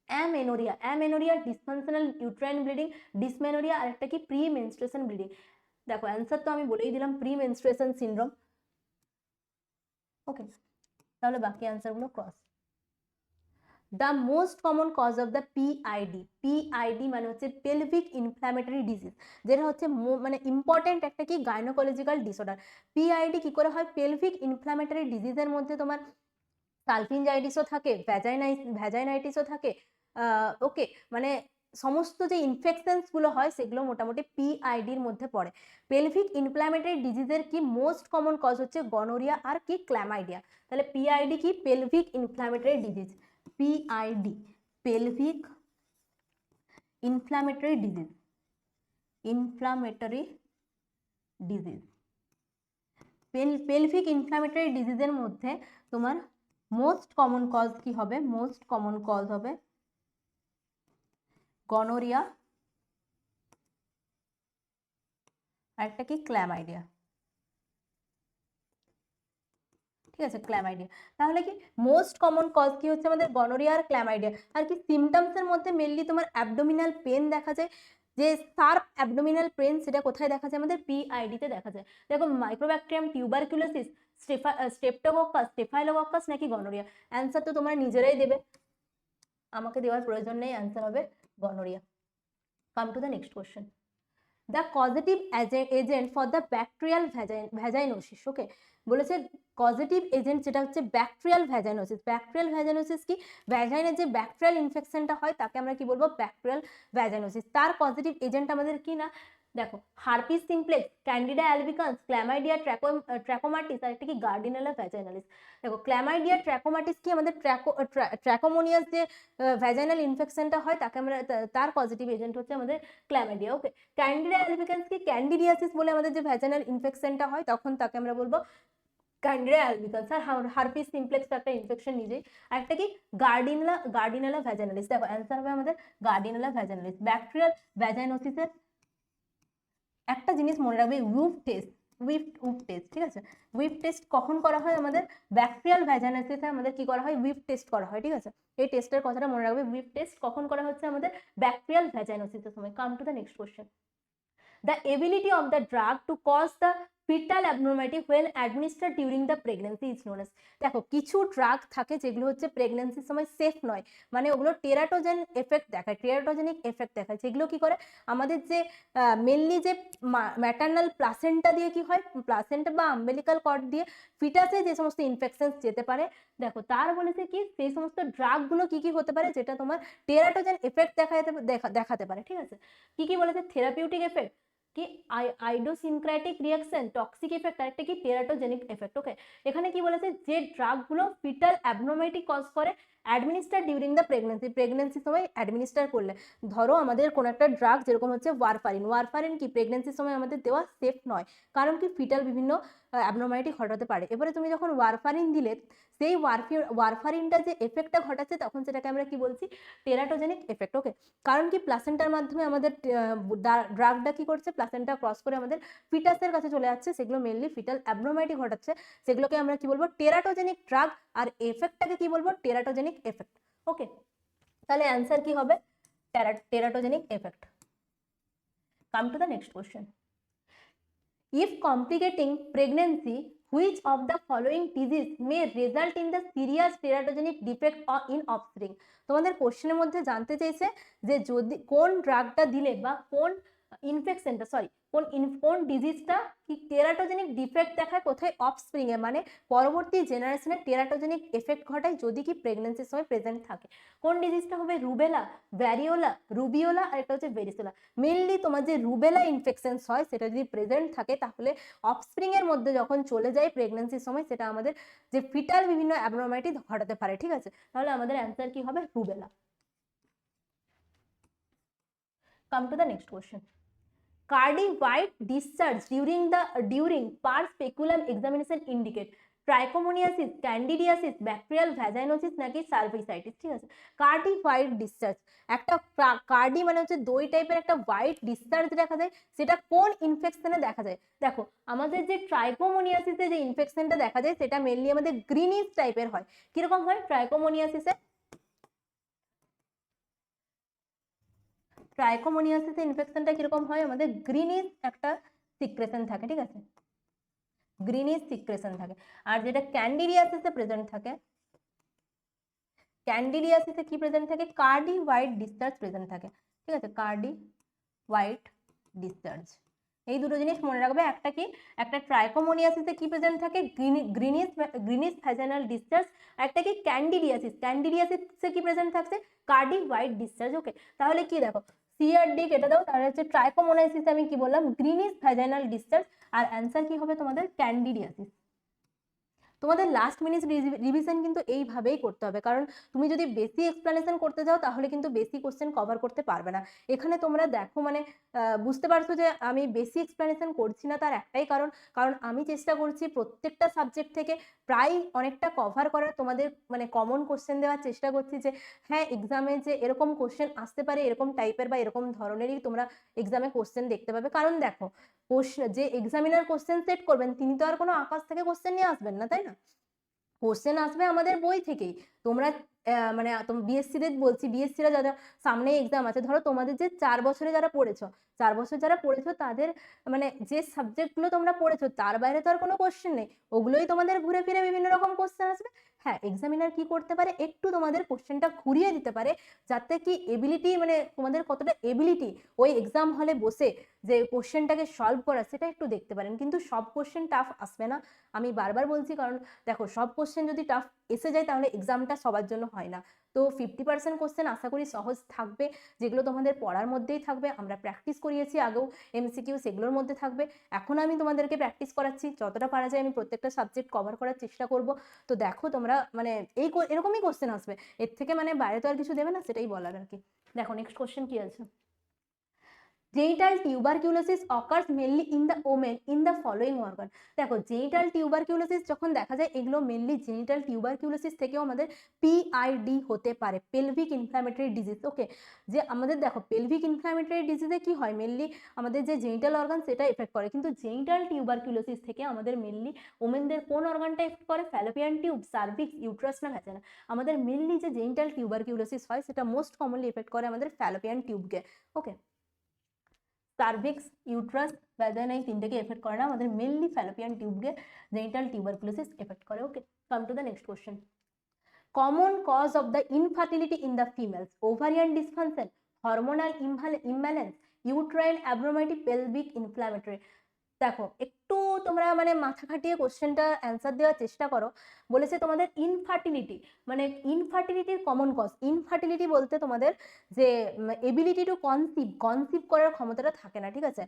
amenorrhea, amenorrhea, dysfunctional uterine bleeding, dysmenorrhea, আর একটা কি প্রি মেনস্ট্রুয়েশন ব্লিডিং। দেখো অ্যান্সার তো আমি বলেই দিলাম প্রি মেনস্ট্রুয়েশন সিনড্রোম। ওকে, তাহলে বাকি অ্যান্সার গুলো cross. The most common cause of the PID, PID মানে হচ্ছে পেলভিক ইনফ্ল্যামেটরি ডিজিজ, যেটা হচ্ছে মানে ইম্পর্টেন্ট একটা কি গাইনোকোলজিক্যাল ডিসঅর্ডার। পিআইডি কি করে হয়, পেলভিক ইনফ্ল্যামেটরি ডিজিজের মধ্যে তোমার সালফিনজাইটিসও থাকে, ভ্যাজাইনাইটিসও থাকে। ওকে, মানে সমস্ত যে ইনফেকশনস গুলো হয় সেগুলো মোটামুটি পিআইডির মধ্যে পড়ে। পেলভিক ইনফ্ল্যামেটরি ডিজিজের কি মোস্ট কমন কজ হচ্ছে গনোরিয়া আর কি ক্ল্যামাইডিয়া। তাহলে পিআইডি কি pelvic inflammatory disease, PID pelvic inflammatory disease, inflammatory disease. Pelvic inflammatory ডিজিজের মধ্যে তোমার মোস্ট কমন কজ কি হবে, মোস্ট কমন কজ হবে গনোরিয়া আর একটা কি ক্ল্যামাইডিয়া, ঠিক আছে ক্ল্যামাইডিয়া। তাহলে কি মোস্ট কমন কজ কি হচ্ছে আমাদের গনোরিয়া আর ক্ল্যামাইডিয়া। আর কি সিমটমস এর মধ্যে মেনলি তোমার অ্যাবডোমিনাল পেন দেখা যায়, যে শার্প অ্যাবডোমিনাল পেন সেটা কোথায় দেখা যায় আমাদের পিআইডি তে দেখা যায়। দেখো মাইক্রোব্যাকটেরিয়াম টিউবারকুলোসিস স্ট্রেপ্টোকক্কাস, স্টেফাইলোকক্কাস নাকি গনোরিয়া? অ্যান্সার তো তোমরা নিজেরাই দেবে, আমাকে দেওয়ার প্রয়োজন নেই, অ্যান্সার হবে gonorrhea. Come to the next question. The causative agent for the bacterial vaginosis, okay, বলেছে কজেটিভ এজেন্ট যেটা হচ্ছে ব্যাকটেরিয়াল ভ্যাজাইনোসিস। ব্যাকটেরিয়াল ভ্যাজাইনোসিস কি? ভ্যাজাইনের যে ব্যাকটেরিয়াল ইনফেকশনটা হয় তাকে আমরা কি বলবো? Bacterial vaginosis. তার পজিটিভ এজেন্ট আমাদের কি না, দেখো herpes simplex, candida albicans, chlamydia trachomatis, আর একটা কি গার্ডিনেলা ভ্যাজাইনালিস। দেখো ক্ল্যামাইডিয়া ট্র্যাকোমাটিস কি আমাদের ট্র্যাকোমোনিয়াস যে ভ্যাজাইনাল ইনফেকশনটা হয় তাকে আমরা, তার পজিটিভ এজেন্ট হচ্ছে আমাদের ক্ল্যামাইডিয়া, ওকে। ক্যান্ডিডা অ্যালবিকান্স কি? ক্যান্ডিডিয়াসিস বলে আমাদের যে ভ্যাজাইনাল ইনফেকশনটা হয় তখন তাকে আমরা বলবো ক্যান্ডিডা অ্যালবিকান্স। আর হার্পিস সিমপ্লেক্স তো একটা ইনফেকশন নিজেই। আর একটা কি গার্ডিনেলা ভ্যাজাইনালিস। দেখো অ্যান্সার হবে আমাদের গার্ডিনেলা ভ্যাজাইনালিস। ব্যাকটেরিয়াল ভ্যাজাইনোসিসের একটা জিনিস মনে রাখবে, উইফ টেস্ট, ঠিক আছে? উইফ টেস্ট কখন করা হয় আমাদের? ব্যাকটেরিয়াল ভ্যাজাইনোসিসে আমাদের কি করা হয়? উইফ টেস্ট করা হয়, ঠিক আছে? এই টেস্টের কথাটা মনে রাখবে, উইফ টেস্ট কখন করা হচ্ছে আমাদের? ব্যাকটেরিয়াল ভ্যাজাইনোসিসের সময়। Come to the next question. The ability of the drug to cause the fetal abnormality when administered during the pregnancy is known as, দেখো কিছু ড্রাগ থাকে যেগুলো হচ্ছে প্রেগন্যান্সির সময় সেফ নয়, মানে ওগুলো টেরাটোজেন এফেক্ট দেখায়, টেরাটোজেনিক এফেক্ট দেখায়, যেগুলো কি করে আমাদের যে মেনলি যে ম্যাটার্নাল প্লাসেন্টা দিয়ে কি হয়, প্লাসেন্টা বা আম্বেলিকাল কর্ড দিয়ে ফিটাসে যে সমস্ত ইনফেকশনস যেতে পারে, দেখো তার বলেছে কি সেই সমস্ত ড্রাগগুলো কি কি হতে পারে যেটা তোমার টেরাটোজেন এফেক্ট দেখাতে পারে, ঠিক আছে? কি কি বলেছে? থেরাপিউটিক এফেক্ট, কি আইডোসিনক্রাটিক রিঅ্যাকশন, টক্সিক এফেক্ট, আর একটা কি টেরাটোজেনিক এফেক্ট, ওকে। এখানে কি বলেছে? যে ড্রাগগুলো ফিটাল অ্যাবনর্মালিটি কজ করে অ্যাডমিনিস্টার ডিউরিং দ্য প্রেগনেন্সির সময় অ্যাডমিনিস্টার করলে, ধরো আমাদের কোন একটা ড্রাগ যেরকম হচ্ছে ওয়ারফারিন কি প্রেগনেন্সির সময় আমাদের দেওয়া সেফ নয়, কারণ কি ফিটাল বিভিন্ন অ্যাবনর্মালিটি ঘটাতে পারে। এবারে তুমি যখন ওয়ারফারিন দিলে সেই ওয়ারফারিনটা যে এফেক্টটা ঘটাচ্ছে তখন সেটাকে আমরা কি বলছি? টেরাটোজেনিক এফেক্ট, ওকে। কারণ কি প্লাসেন্টার মাধ্যমে আমাদের ড্রাগটা কি করছে? প্লাসেন্টা ক্রস করে আমাদের ফিটাসের কাছে চলে যাচ্ছে, সেগুলো মেনলি ফিটাল অ্যাবনর্মালিটি ঘটাচ্ছে, সেগুলোকে আমরা কি বলবো? Teratogenic drug. আর এফেক্টটাকে কি বলবো? Teratogenic effect, okay. তাহলে অ্যান্সার কি হবে? Teratogenic effect. Come to the next question. If complicating pregnancy, which of the following disease may result in the serious teratogenic defect or in offspring? তোমাদের কোশ্চেনের মধ্যে জানতে চাইছে যে যদি কোন ড্রাগটা দিলে বা কোন ইনফেকশনটা কোন ডিজিজটা কি টেরাটোজেনিক ডিফেক্ট দেখায় কোথায়? অফস্প্রিং এ, মানে পরবর্তী জেনারেশনে টেরাটোজেনিক এফেক্ট ঘটায় যদি কি প্রেগনেন্সির সময় প্রেজেন্ট থাকে। কোন ডিজিজটা হবে? রুবেলা, ভ্যারিওলা, রুবিওলা, আর একটা হচ্ছে ভেরিসোলা। মেনলি তোমার যে রুবেলা ইনফেকশন হয় সেটা যদি প্রেজেন্ট থাকে তাহলে অফস্প্রিং এর মধ্যে যখন চলে যায় প্রেগনেন্সির সময় সেটা আমাদের যে ফিটাল বিভিন্ন অ্যাবনর্মালিটি ঘটাতে পারে, ঠিক আছে? তাহলে আমাদের অ্যান্সার কি হবে? Rubella. Come to the next question. Cardi white discharge during pars speculum examination indicate trichomoniasis, candidiasis, bacterial vaginosis নাকি সার্ভিসাইটিস, ঠিক আছে? কার্ডি হোয়াইট ডিসচার্জ, একটা কার্ডি মানে হচ্ছে দই টাইপের একটা হোয়াইট ডিসচার্জ দেখা যায়, সেটা কোন ইনফেকশনে দেখা যায়? দেখো আমাদের যে ট্রাইকোমোনিয়াসিসে যে ইনফেকশনটা দেখা যায় সেটা মেনলি আমাদের গ্রিনিশ টাইপের হয়। কিরকম হয় ট্রাইকোমোনিয়াসিসে? ট্রাইকোমোনিয়াসিসে ইনফেকশনটা কিরকম হয়? আমাদের গ্রিনিশ একটা সিক্রেশন থাকে, ঠিক আছে? গ্রিনিশ সিক্রেশন থাকে। আর যেটা ক্যান্ডিডিয়াসিসে প্রেজেন্ট থাকে, ক্যান্ডিডিয়াসিসে কি প্রেজেন্ট থাকে? কার্ডি হোয়াইট ডিসচার্জ প্রেজেন্ট থাকে, ঠিক আছে? কার্ডি হোয়াইট ডিসচার্জ, এই দুটো জিনিস মনে রাখবে। একটা কি, একটা ট্রাইকোমোনিয়াসিসে কি প্রেজেন্ট থাকে? Greenish vaginal discharge. একটা কি ক্যান্ডিডিয়াসিসে কি প্রেজেন্ট থাকছে? কার্ডি হোয়াইট ডিসচার্জ, ওকে। তাহলে কি দেখো সি আর ডি কেটে দাও, তাহলে হচ্ছে ট্রাইকোমোনিয়াসিসে আমি কি বললাম? Greenish vaginal discharge. আর অ্যান্সার কি হবে তোমাদের? ক্যান্ডিডিয়াসিস। তোমাদের লাস্ট মিনিট রিভিশন কিন্তু এইভাবেই করতে হবে, কারণ তুমি যদি বেশি এক্সপ্লেনেশন করতে যাও তাহলে কিন্তু বেশি কোশ্চেন কভার করতে পারবে না। এখানে তোমরা দেখো মানে বুঝতে পারছো যে আমি বেশি এক্সপ্লেনেশন করছি না, তার একটাই কারণ আমি চেষ্টা করছি প্রত্যেকটা সাবজেক্ট থেকে প্রায় অনেকটা কভার করার, তোমাদের মানে কমন কোশ্চেন দেওয়ার চেষ্টা করছি যে হ্যাঁ এক্সামে যে এরকম কোশ্চেন আসতে পারে, এরকম টাইপের বা এরকম ধরনেরই তোমরা এক্সামে কোশ্চেন দেখতে পাবে। কারণ দেখো যে এক্সামিনার কোশ্চেন সেট করবেন তিনি তো আর কোনো আকাশ থেকে কোশ্চেন নিয়ে আসবেন না, তাই না? কোশ্চেন আসবে আমাদের বই থেকেই। তোমরা মানে তুমি বিএসসিদের বলছি, বিএসসিরা যারা সামনে এক্সাম আছে, ধরো তোমাদের যে 4 বছরে যারা পড়েছো, 4 বছর যারা পড়েছো তাদের মানে যে সাবজেক্টগুলো তোমরা পড়েছো তার বাইরে তো আর কোনো কোশ্চেন নেই, ওগুলোই তোমাদের ঘুরে ফিরে বিভিন্ন রকম কোশ্চেন আসবে। হ্যাঁ, এক্সামিনার কি করতে পারে, একটু তোমাদের কোশ্চেনটা ঘুরিয়ে দিতে পারে, যাতে কি এবিলিটি মানে তোমাদের কতটা এবিলিটি ওই এক্সাম হলে বসে যে কোশ্চেনটাকে সলভ করা সেটা একটু দেখতে পারেন। কিন্তু সব কোশ্চেন টাফ আসবে না, আমি বারবার বলছি, কারণ দেখো সব কোশ্চেন যদি টাফ এসে যায় তাহলে এক্সামটা সবার জন্য হয় না। তো 50% কোশ্চেন আশা করি সহজ থাকবে, যেগুলো তোমাদের পড়ার মধ্যেই থাকবে, আমরা প্র্যাকটিস করিয়েছি আগেও এমসিকিউ, সেগুলোর মধ্যে থাকবে। এখন আমি তোমাদেরকে প্র্যাকটিস করাচ্ছি, যতটা পারা যায় আমি প্রত্যেকটা সাবজেক্ট কভার করার চেষ্টা করব। তো দেখো তোমরা মানে এরকমই কোশ্চেন আসবে, এর থেকে মানে বাইরে তো আর কিছু দেবে না, সেটাই বলার আর কি। দেখো নেক্সট কোশ্চেন কি আছে। Genital tuberculosis occurs mainly in the women in the following organ। দেখো জেনিটাল টিউবারকিউলোসিস যখন দেখা যায়, এগুলো মেনলি জেনিটাল টিউবারকিউলোসিস থেকেও আমাদের পিআইডি হতে পারে, পেলভিক ইনফ্ল্যামেটরি ডিজিজ। ওকে, যে আমাদের দেখো পেলভিক ইনফ্ল্যামেটরি ডিজিজে কি হয়, মেনলি আমাদের যে জেনিটাল অর্গান সেটা এফেক্ট করে, কিন্তু জেনিটাল টিউবারকিউলোসিস থেকে আমাদের মেনলি ওমেনদের কোন অর্গানটা এফেক্ট করে, ফ্যালোপিয়ান টিউব, সার্ভিক্স, ইউট্রাস না ভ্যাজানা। আমাদের মেনলি যে জেনিটাল টিউবারকিউলোসিস হয় সেটা মোস্ট কমনলি এফেক্ট করে আমাদের ফ্যালোপিয়ান টিউবকে। ওকে, সার্ভিক্স, ইউট্রাস, ভ্যাজানা এই তিনটেকে এফেক্ট করে না, আমাদের মেনলি ফ্যালোপিয়ান টিউবকে জেনিটাল টিউবারকুলোসিস এফেক্ট করে। Okay, come to the next question. Common cause of the infertility in the females, ovarian dysfunction, hormonal imbalance, uterine abnormality, pelvic inflammatory. দেখো একটু তোমরা মানে মাথা খাটিয়ে কোশ্চেনটা অ্যান্সার দেওয়ার চেষ্টা করো। বলেছে তোমাদের ইনফার্টিলিটি, মানে ইনফার্টিলিটির কমন কজ, ইনফার্টিলিটি বলতে তোমাদের যে এবিলিটি টু কনসিভ করার ক্ষমতাটা থাকে না, ঠিক আছে,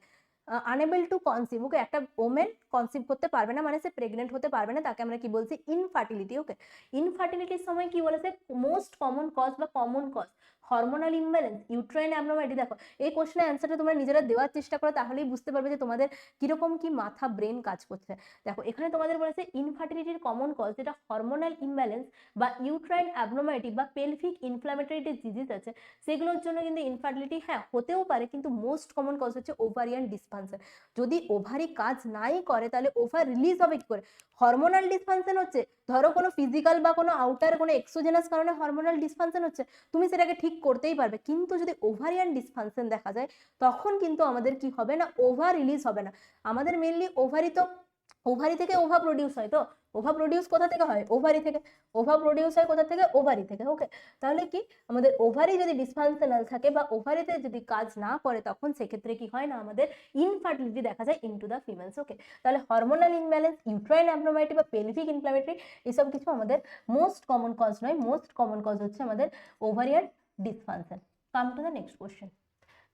আনএবল টু কনসিভ। ওকে, একটা ওমেন কনসিভ করতে পারবে না মানে সে প্রেগনেন্ট হতে পারবে না, তাকে আমরা কি বলছি, ইনফার্টিলিটি। ওকে, ইনফার্টিলিটির সময় কি বলেছে, মোস্ট কমন কজ বা common cause, hormonal imbalance, uterine abnormality. দেখো এই কোশ্চেনের অ্যান্সারটা তোমরা নিজেরা দেওয়ার চেষ্টা করো, তাহলেই বুঝতে পারবে যে তোমাদের কিরকম কি মাথা ব্রেন কাজ করছে। দেখো এখানে তোমাদের বলেছে ইনফার্টিলিটির কমন কজ যেটা হরমোনাল ইমব্যালেন্স বা ইউট্রাইন অ্যাবনর্মালিটি বা পেলভিক ইনফ্ল্যামেটরি ডিজিজ আছে, সেগুলোর জন্য কিন্তু ইনফার্টিলিটি হ্যাঁ হতেও পারে, কিন্তু মোস্ট কমন কজ হচ্ছে ওভারিয়ান ডিসফাংশন। যদি ওভারি কাজ নাই করে তাহলে ওভার রিলিজ হবে কি করে, হরমোনাল ডিসফাংশন হচ্ছে, ধরো কোনো ফিজিক্যাল বা কোনো আউটার কোনো এক্সোজেনাস কারণে হরমোনাল ডিসফাংশন হচ্ছে, তুমি সেটাকে ঠিক করতেই পারবে। কিন্তু যদি ওভারিয়ান ডিসফাংশন দেখা যায় তখন কিন্তু আমাদের কি হবে না, ওভার রিলিজ হবে না। আমাদের মেনলি ওভারি তো, ওভারি থেকে ওভা প্রডিউস হয়, তো ওভা প্রডিউস কোথা থেকে হয়, ওভারি থেকে। ওভা প্রডিউস হয় কোথা থেকে, ওভারি থেকে। ওকে, তাহলে কি আমাদের ওভারি যদি ডিসফাংশনাল থাকে বা ওভারিতে যদি কাজ না করে তখন সেক্ষেত্রে কি হয় না, আমাদের ইনফার্টিলিটি দেখা যায় ইনটু দ্য ফিমেলস। ওকে, তাহলে হরমোনাল ইমব্যালেন্স, ইউট্রাইন অ্যাবনর্মালিটি বা পেলভিক ইনফ্ল্যামেটরি এসব কিছু আমাদের মোস্ট কমন কজ নয়, মোস্ট কমন কজ হচ্ছে আমাদের ovarian dysfunction. Come to the next question.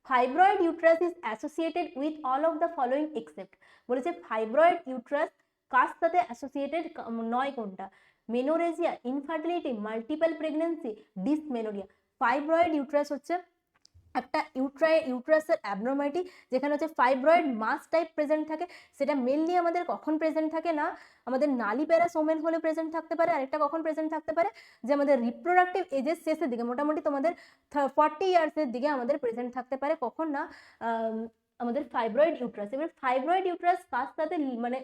Fibroid uterus is associated with all of the following except. বলেছে fibroid uterus কার সাথে অ্যাসোসিয়েটেড নয় কোনটা, menorrhagia, infertility, multiple pregnancy, dysmenorrhea. Fibroid uterus হচ্ছে একটা ইউট্রাসের অ্যাবনর্মালিটি যেখানে হচ্ছে ফাইব্রয়েড মাস টাইপ প্রেজেন্ট থাকে। সেটা মেনলি আমাদের কখন প্রেজেন্ট থাকে না, আমাদের নালিপ্যারাস ওমেন হলে প্রেজেন্ট থাকতে পারে, আরেকটা কখন প্রেজেন্ট থাকতে পারে, যে আমাদের রিপ্রোডাক্টিভ এজের শেষের দিকে, মোটামুটি তোমাদের 40 ইয়ার্সের দিকে আমাদের প্রেজেন্ট থাকতে পারে, কখন না আমাদের ফাইব্রয়েড ইউট্রাস। এবার ফাইব্রয়েড ইউট্রাস কার সাথে মানে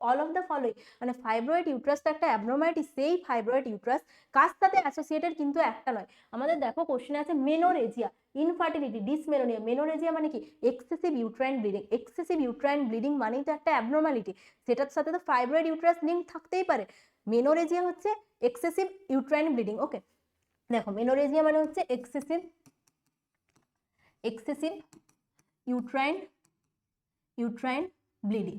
অল অফ দ্য ফলোইং, মানে ফাইব্রয়েড ইউট্রাসটা একটা অ্যাবনর্মালিটি, সেই ফাইব্রয়েড ইউট্রাস কার সাথে অ্যাসোসিয়েটেড কিন্তু একটা নয়। আমাদের দেখো কোশ্চেনে আছে মেনোরেজিয়া, ইনফার্টিলিটি, ডিসমেনোরিয়া। মেনোরেজিয়া মানে কি, excessive uterine bleeding. Excessive uterine bleeding মানেই তো একটা অ্যাবনর্মালিটি, সেটার সাথে তো ফাইব্রয়েড ইউট্রাস লিঙ্ক থাকতেই পারে। মেনোরেজিয়া হচ্ছে এক্সেসিভ ইউট্রাইন ব্লিডিং। ওকে, দেখো মেনোরেজিয়া মানে হচ্ছে এক্সেসিভ ইউট্রাইন ব্লিডিং,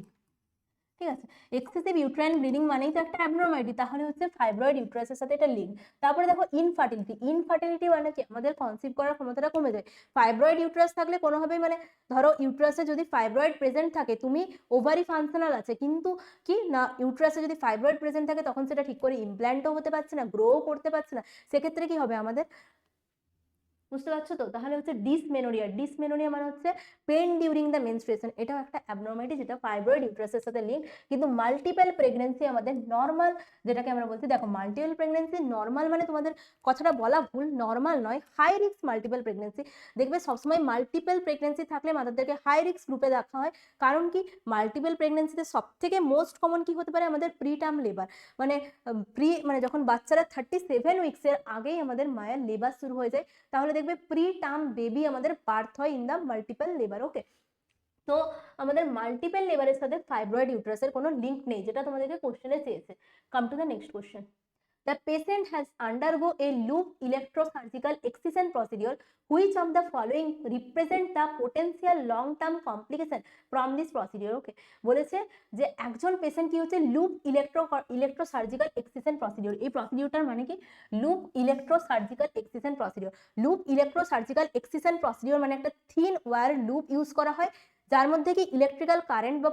ঠিক আছে। এক্সেসিভ ইউট্রাইন ব্লিডিং মানেই তো একটা অ্যাবনর্মালিটি, তাহলে হচ্ছে ফাইব্রয়েড ইউট্রাসের সাথে এটা লিঙ্ক। তারপরে দেখো ইনফার্টিলিটি, ইনফার্টিলিটি মানে কি, আমাদের কনসিভ করার ক্ষমতাটা কমে যায়। ফাইব্রয়েড ইউট্রাস থাকলে কোনোভাবেই মানে ধরো ইউট্রাসে যদি ফাইব্রয়েড প্রেজেন্ট থাকে, তুমি ওভারি ফাংশনাল আছে কিন্তু কি না, ইউট্রাসে যদি ফাইব্রয়েড প্রেজেন্ট থাকে তখন সেটা ঠিক করে ইমপ্ল্যান্টও হতে পারছে না, গ্রোও করতে পারছে না, সেক্ষেত্রে কি হবে, আমাদের বুঝতে পারছো তো? তাহলে হচ্ছে ডিসমেনোরিয়া, ডিসমেনোরিয়া মানে হচ্ছে পেন ডিউরিং দ্য মেনস্ট্রুয়েশন, এটাও একটা অ্যাবনর্মালিটি যেটা ফাইব্রয়েড ইউট্রাসের সাথে লিঙ্ক। কিন্তু মাল্টিপল প্রেগনেন্সি আমাদের নর্মাল, যেটাকে আমরা বলছি, দেখো মাল্টিপল প্রেগনেন্সি নর্মাল মানে তোমাদের কথাটা বলা ভুল, নর্মাল নয়, হাই রিস্ক মাল্টিপল প্রেগনেন্সি। দেখবে সবসময় মাল্টিপল প্রেগনেন্সি থাকলে মাদারদেরকে হাই রিস্ক গ্রুপে দেখা হয়। কারণ কি, মাল্টিপল প্রেগনেন্সিতে সব থেকে মোস্ট কমন কি হতে পারে, আমাদের প্রিটার্ম লেবার, মানে মানে যখন বাচ্চারা 37 উইক্সের আগেই আমাদের মায়ের লেবার শুরু হয়ে যায়, তাহলে দেখবে প্রি টার্ম বেবি আমাদের বার্থ হয় ইন দ্য মাল্টিপল লেবার। ওকে, তো আমাদের মাল্টিপল লেবারের সাথে ফাইব্রয়েড ইউট্রাসের কোনো লিঙ্ক নেই, যেটা তোমাদেরকে কোশ্চেনে চেয়েছে। Come to the next question. The patient has undergo a loop electrosurgical excision procedure. Which of the following represent the potential long-term complication from this procedure? Okay, বলেছে যে একজন পেশেন্ট কি হচ্ছে লুপ ইলেকট্রোসার্জিক্যাল এক্সিশন প্রসিডিওর। এই প্রসিডিওরটার মানে কি, loop electrosurgical excision procedure. Loop electrosurgical excision procedure মানে একটা থিন ওয়্যার লুপ ইউজ করা হয়, যার মধ্যে কি ইলেকট্রিক্যাল কারেন্ট বা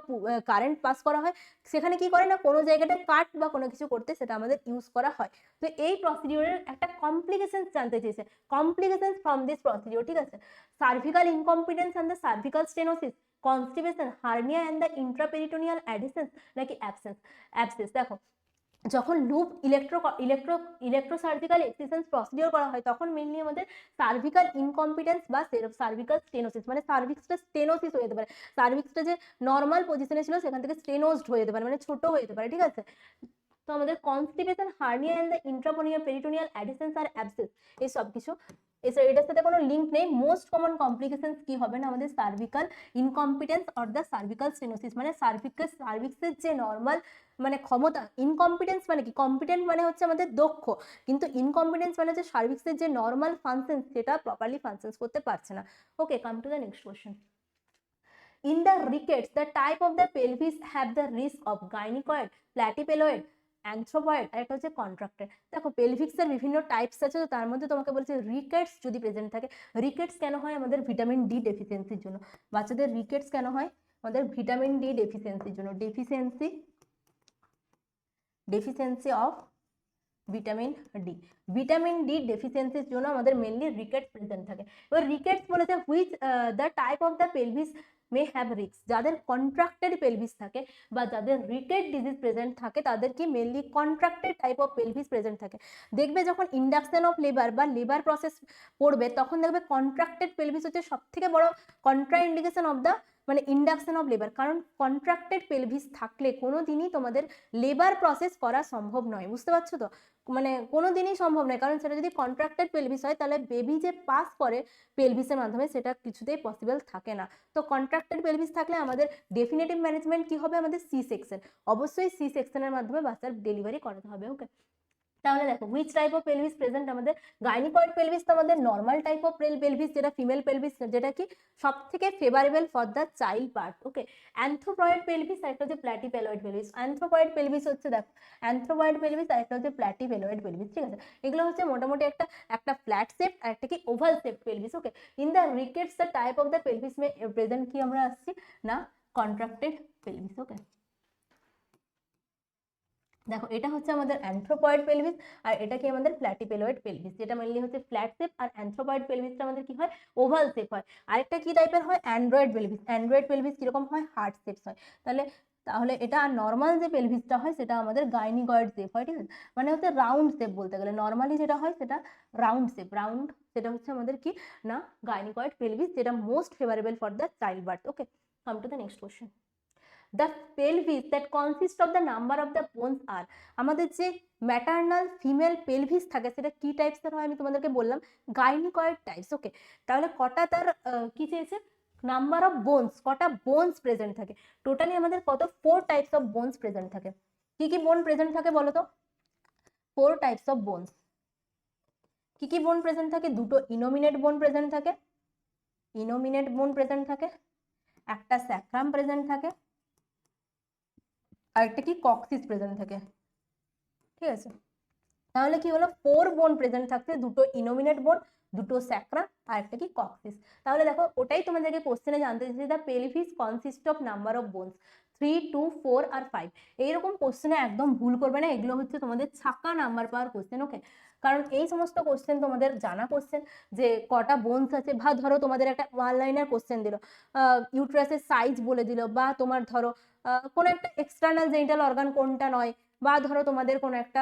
কারেন্ট পাস করা হয়। সেখানে কি করে না, কোনো জায়গাটা কাট বা কোনো কিছু করতে সেটা আমাদের ইউজ করা হয়। তো এই প্রসিডিওরের একটা কমপ্লিকেশন জানতে চেয়েছে, কমপ্লিকেশন ফ্রম দিস প্রসিডিওর, ঠিক আছে। Cervical incompetence and the cervical stenosis, constipation, hernia and the intraperitoneal adhesions, নাকি অ্যাবসেস। দেখো যখন লুপ ইলেকট্রোসার্জিক্যাল এক্সিশন প্রসিডিওর করা হয়, তখন মেইনলি আমাদের সার্ভিক্যাল ইনকম্পিটেন্স বা সার্ভিক্যাল স্টেনোসিস, মানে সার্ভিক্সটা স্টেনোসিস হয়ে যেতে পারে, সার্ভিক্সটা যে নর্মাল পজিশনে ছিল সেখান থেকে স্টেনোসড হয়ে যেতে পারে, মানে ছোট হয়ে যেতে পারে, ঠিক আছে। তো আমাদের constipation, hernia and the intraperitoneal adhesions আর অ্যাবসেস, এই সব কিছু এটার সাথে কোনো লিঙ্ক নেই। মোস্ট কমন কমপ্লিকেশনস কি হবে না, আমাদের cervical incompetence or the cervical stenosis, মানে সার্ভিক্সের যে নর্মাল মানে ক্ষমতা, ইনকম্পিটেন্স মানে কি, কম্পিটেন্ট মানে হচ্ছে আমাদের দক্ষ, কিন্তু ইনকম্পিটেন্স মানে হচ্ছে সার্ভিক্সের যে নর্মাল ফাংশন সেটা প্রপারলি ফাংশনস করতে পারছে না। Okay, come to the next question. In the rickets, the type of the pelvis have the risk of gynecoid, platypeloid, অ্যান্থ্রোপয়েড আর একটা হচ্ছে কন্ট্রাক্টেড। দেখো পেলভিক্সের বিভিন্ন টাইপস আছে, তো তার মধ্যে তোমাকে বলছে রিকেটস যদি প্রেজেন্ট থাকে। রিকেটস কেন হয়, আমাদের ভিটামিন ডি ডেফিসিয়েন্সির জন্য। বাচ্চাদের রিকেটস কেন হয়, আমাদের ভিটামিন ডি ডেফিসিয়েন্সির জন্য, deficiency of vitamin D, vitamin D ডেফিসিয়েন্সির জন্য আমাদের মেনলি রিকেটস প্রেজেন্ট থাকে। এবার রিকেটস বলেছে which the type of the pelvis may have risks, যাদের কন্ট্রাক্টেড পেলভিস থাকে বা যাদের রিকেট ডিজিজ প্রেজেন্ট থাকে তাদের কি mainly contracted type of pelvis present থাকে। দেখবে যখন ইন্ডাকশন অফ লেবার বা লেবার প্রসেস পড়বে তখন দেখবে কন্ট্রাক্টেড পেলভিস হচ্ছে সব থেকে বড় কন্ট্রা ইন্ডিকেশন অফ দ্য মানে ইন্ডাকশন অফ লেবার, কারণ কন্ট্রাক্টেড পেলভিস থাকলে কোনো দিনই তোমাদের লেবার প্রসেস করা সম্ভব নয়। বুঝতে পারছো তো, মানে কোনো দিনই সম্ভব নয়, কারণ সেটা যদি কন্ট্রাক্টেড পেলভিস হয় তাহলে বেবি যে পাস করে পেলভিসের মাধ্যমে সেটা কিছুতেই পসিবল থাকে না। তো কন্ট্রাক্টেড পেলভিস থাকলে আমাদের ডেফিনেটিভ ম্যানেজমেন্ট কি হবে, আমাদের সি সেকশন, অবশ্যই সি সেকশনের মাধ্যমে বাচ্চার ডেলিভারি করাতে হবে। ওকে, তাহলে দেখো which type of pelvis present, আমাদের গাইনিকয়েড পেলভিস তো আমাদের নর্মাল টাইপ অফ পেলভিস, যেটা ফিমেল পেলভিস, যেটা কি সব থেকে favourable for the child part. Okay, anthropoid pelvis আর একটা হচ্ছে প্ল্যাটিপেলয়েড পেলভিস। অ্যান্থ্রোপয়েড পেলভিস হচ্ছে দেখো অ্যান্থ্রোপয়েড পেলভিস আর একটা হচ্ছে প্ল্যাটিপেলয়েড পেলভিস, ঠিক আছে। এগুলো হচ্ছে মোটামুটি একটা ফ্ল্যাট শেপ আর একটা কি oval shape pelvis. Okay, in the rickets the type of the pelvis May present কি আমরা আসছি না, কন্ট্রাক্টেড পেলভিস। ওকে, দেখো এটা হচ্ছে আমাদের অ্যান্থ্রোপয়েড পেলভিস আর এটা কি আমাদের প্ল্যাটিপেলয়েড পেলভিস, যেটা মেনলি হচ্ছে ফ্ল্যাট শেপ, আর অ্যান্থ্রোপয়েড পেলভিসটা আমাদের কি হয়, ওভাল শেপ হয়। আরেকটা কি টাইপের হয়, অ্যান্ড্রয়েড পেলভিস। অ্যান্ড্রয়েড পেলভিস কিরকম হয়, হার্ট শেপস হয়। তাহলে তাহলে এটা আর নর্মাল যে পেলভিসটা হয় সেটা আমাদের গাইনিকয়েড শেপ হয়, ঠিক আছে, মানে হচ্ছে রাউন্ড শেপ বলতে গেলে। নর্মালি যেটা হয় সেটা রাউন্ড শেপ, রাউন্ড সেটা হচ্ছে আমাদের কি না গাইনিকয়েড পেলভিস, যেটা most favourable for the child birth. Okay, come to the next question. The pelvis that consists of the number of the bones are, আমাদের যে ম্যাটার্নাল ফিমেল পেলভিস থাকে সেটা কি টাইপসের হয় আমি তোমাদেরকে বললাম, গাইনিকয়েড টাইপস। ওকে, তাহলে কটা তার কি চেয়েছে, নাম্বার অফ বোনস, কটা বোনস প্রেজেন্ট থাকে। টোটালি আমাদের কত 4 টাইপস অফ বোনস প্রেজেন্ট থাকে। কি কি বোন প্রেজেন্ট থাকে বলো তো, 4 টাইপস অফ বোনস। কি কি বোন প্রেজেন্ট থাকে, দুটো ইনোমিনেট বোন প্রেজেন্ট থাকে, ইনোমিনেট বোন প্রেজেন্ট থাকে, একটা স্যাক্রাম প্রেজেন্ট থাকে, আর একটা কি কক্সিস প্রেজেন্ট থাকে, ঠিক আছে। তাহলে কি হলো, 4 বোন প্রেজেন্ট থাকছে, দুটো ইনোমিনেট বোন, দুটো স্যাক্রা আর একটা কি কক্সিস। তাহলে দেখো ওটাই তোমাদেরকে কোশ্চেনে জানতে চাইছে, the pelvis consist of number of bones. 3, 2, 4 আর 5 এইরকম কোশ্চেনে একদম ভুল করবে না, এগুলো হচ্ছে তোমাদের ছাক্কা নাম্বার পাওয়ার কোশ্চেন। ওকে, কারণ এই সমস্ত কোশ্চেন তোমাদের জানা কোশ্চেন, যে কটা বোনস আছে, বা ধরো তোমাদের একটা ওয়ান লাইনার কোশ্চেন দিল, ইউট্রাসের সাইজ বলে দিল, বা তোমার ধরো কোনো একটা এক্সটার্নাল জেনিটাল অর্গান কোনটা নয়, বা ধরো তোমাদের কোনো একটা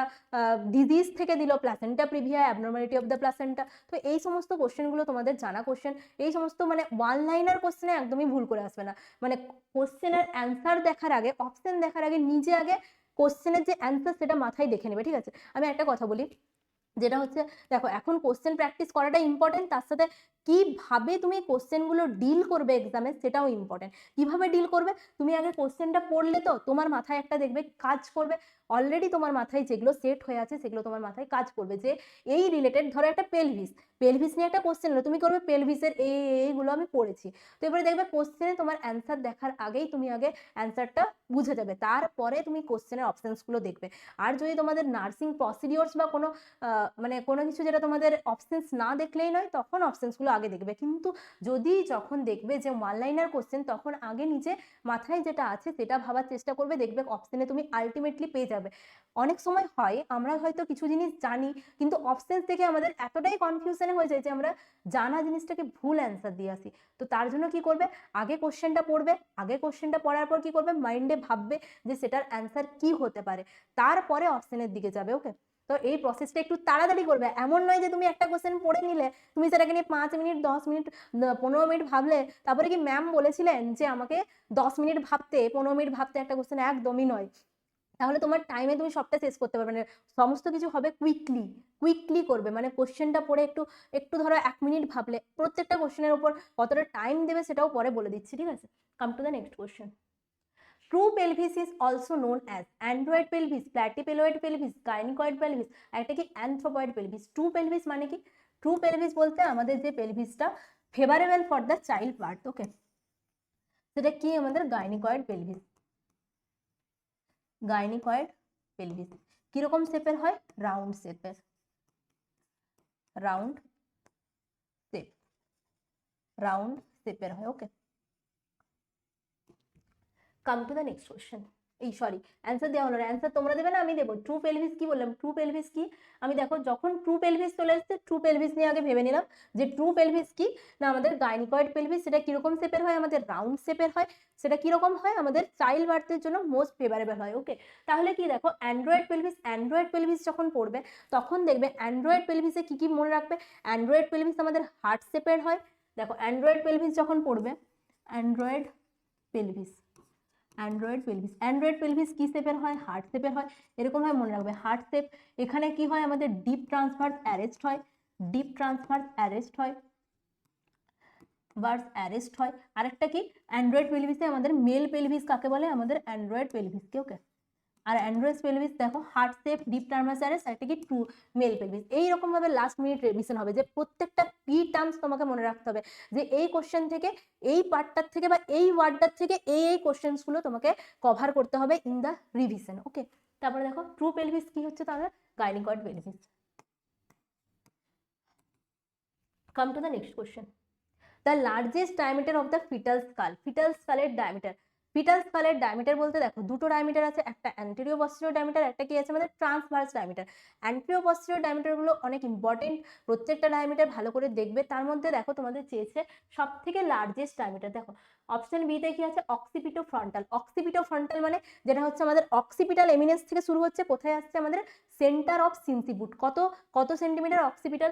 ডিজিজ থেকে দিল, placenta previa, abnormality of the placenta. তো এই সমস্ত কোশ্চেনগুলো তোমাদের জানা কোশ্চেন। এই সমস্ত মানে ওয়ান লাইনার কোশ্চেনে একদমই ভুল করে আসবে না। মানে কোশ্চেনের অ্যান্সার দেখার আগে, অপশন দেখার আগে নিজে আগে কোশ্চেনের যে অ্যান্সার সেটা মাথায় দেখে নেবে, ঠিক আছে? আমি একটা কথা বলি, যেটা হচ্ছে দেখো এখন কোশ্চেন প্র্যাকটিস করাটা ইম্পর্টেন্ট, তার সাথে কিভাবে তুমি কোশ্চেনগুলো ডিল করবে এক্সামে সেটাও ইম্পর্টেন্ট। কিভাবে ডিল করবে, তুমি আগে কোশ্চেনটা পড়লে তো তোমার মাথায় একটা দেখবে কাজ করবে, অলরেডি তোমার মাথায় যেগুলো সেট হয়ে আছে সেগুলো তোমার মাথায় কাজ করবে, যে এই রিলেটেড ধরো একটা পেলভিস নিয়ে একটা কোশ্চেন হলো, তুমি করবে পেলভিসের এইগুলো আমি পড়েছি। তো এবারে দেখবে কোশ্চেনে তোমার অ্যান্সার দেখার আগেই তুমি আগে অ্যান্সারটা বুঝে যাবে, তারপরে তুমি কোশ্চেনের অপশনসগুলো দেখবে। আর যদি তোমাদের নার্সিং প্রসিডিওর্স বা কোনো মানে কোনো কিছু যেটা তোমাদের অপশনস না দেখলেই নয়, তখন অপশনসগুলো আগে দেখবে। কিন্তু যদি যখন দেখবে যে ওয়ান লাইনার কোশ্চেন, তখন আগে নিজে মাথায় যেটা আছে সেটা ভাবার চেষ্টা করবে, দেখবে অপশনে তুমি আলটিমেটলি পেয়ে যাবে। অনেক সময় হয় আমরা হয়তো কিছু জিনিস জানি, কিন্তু অপশনস থেকে আমাদের এতটাই কনফিউশনে হয়ে যায় যে আমরা জানা জিনিসটাকে ভুল অ্যান্সার দিয়ে আসি। তো তার জন্য কি করবে, আগে কোশ্চেনটা পড়বে, আগে কোশ্চেনটা পড়ার পর কি করবে, মাইন্ডে ভাববে যে সেটার অ্যান্সার কি হতে পারে, তারপরে অপশনের দিকে যাবে। ওকে, তো এই প্রসেসটা একটু তাড়াতাড়ি করবে। এমন নয় যে তুমি একটা কোশ্চেন পড়ে নিলে, তুমি সেটাকে নিয়ে 5 মিনিট, 10 মিনিট, 15 মিনিট ভাবলে, তারপরে কি ম্যাম বলেছিলেন যে আমাকে 10 মিনিট ভাবতে, 15 মিনিট ভাবতে একটা কোশ্চেন, একদমই নয়। তাহলে তোমার টাইমে তুমি সবটা শেষ করতে পারবে না। সমস্ত কিছু হবে কুইকলি করবে, মানে কোশ্চেনটা পড়ে একটু একটু ধরো 1 মিনিট ভাবলে, প্রত্যেকটা কোশ্চেনের উপর কতটা টাইম দেবে সেটাও পরে বলে দিচ্ছি, ঠিক আছে? Come to the next question. True pelvis is also known as android pelvis, platypeloid pelvis, gynecoid pelvis, একটা কি anthropoid pelvis। True pelvis মানে কি? True pelvis বলতে আমাদের যে পেলভিসটা favourable for the child birth, okay, সেটা কি আমাদের গাইনিকয়েড পেলভিস। গাইনিকয়েড পেলভিস কিরকম শেপের হয়? রাউন্ড শেপের, রাউন্ড শেপ, রাউন্ড শেপের হয়। Okay, come to the next question. এই সরি, অ্যান্সার দেওয়া হলো না, অ্যান্সার তোমরা দেবে না, আমি দেবো। ট্রু পেলভিস কি বললাম? ট্রু পেলভিস কি? আমি দেখো যখন ট্রু পেলভিস চলে এসেছে, ট্রু পেলভিস নিয়ে আগে ভেবে নিলাম যে ট্রু পেলভিস কি না, আমাদের গাইনিকয়েড পেলভিস, সেটা কিরকম শেপের হয়? আমাদের রাউন্ড শেপের হয়। সেটা কিরকম হয়? আমাদের চাইল্ড বার্থের জন্য মোস্ট ফেভারেবল হয়। ওকে, তাহলে কি দেখো অ্যান্ড্রয়েড পেলভিস যখন পড়বে, তখন দেখবে অ্যান্ড্রয়েড পেলভিসে কি কি মনে রাখবে? অ্যান্ড্রয়েড পেলভিস আমাদের হার্ট শেপের হয়। দেখো অ্যান্ড্রয়েড পেলভিস যখন পড়বে, অ্যান্ড্রয়েড পেলভিস, অ্যান্ড্রয়েড পেলভিস কি শেপের হয়? হার্ট শেপের হয়। এরকম ভাবে মনে রাখবে, হার্ট শেপ। এখানে কি হয়? আমাদের ডিপ ট্রান্সভার্স অ্যারেস্ট হয়, ডিপ ট্রান্সভার্স অ্যারেস্ট হয়, ভার্স অ্যারেস্ট হয়। আরেকটা কি, অ্যান্ড্রয়েড পেলভিসে আমাদের মেল পেলভিস কাকে বলে? আমাদের অ্যান্ড্রয়েড পেলভিসকে। ওকে, আর অ্যান্ড্রয়েড পেলভিস দেখো heart shape, deep transverse arrest, একটা কি ট্রু মেল পেলভিস। এইরকম ভাবে লাস্ট মিনিট রিভিশন হবে, যে প্রত্যেকটা কি টার্মস তোমাকে মনে রাখতে হবে, যে এই কোশ্চেন থেকে, এই পার্টটার থেকে বা এই ওয়ার্ডটার থেকে এই কোশ্চেন্স গুলো তোমাকে কভার করতে হবে ইন দ্য রিভিশন। ওকে, তারপরে দেখো ট্রু পেলভিস কি হচ্ছে তাহলে? Gynecoid pelvis. Come to the next question. The largest diameter of the fetal skull, fetal স্কালের ডায়ামিটার। ফিটাল স্কালের ডায়ামিটার বলতে দেখো দুটো ডায়ামিটার আছে, একটা অ্যান্টেরিও পস্টেরিয়র ডায়ামিটার, একটা কি আছে আমাদের ট্রান্সভার্স ডায়ামিটার। অ্যান্টেরিও পস্টেরিয়র ডায়ামিটারগুলো অনেক ইম্পর্টেন্ট, প্রত্যেকটা ডায়ামিটার ভালো করে দেখবে। তার মধ্যে দেখো তোমাদের চেয়েছে সব থেকে লার্জেস্ট ডায়ামিটার। দেখো অপশন বি তে কি আছে? অক্সিপিটো ফ্রন্টাল। অক্সিপিটো ফ্রন্টাল মানে যেটা হচ্ছে আমাদের অক্সিপিটাল এমিনেন্স থেকে শুরু হচ্ছে, কোথায় আসছে? আমাদের সেন্টার অফ সিনসিপুট। কত সেন্টিমিটার অক্সিপিটাল?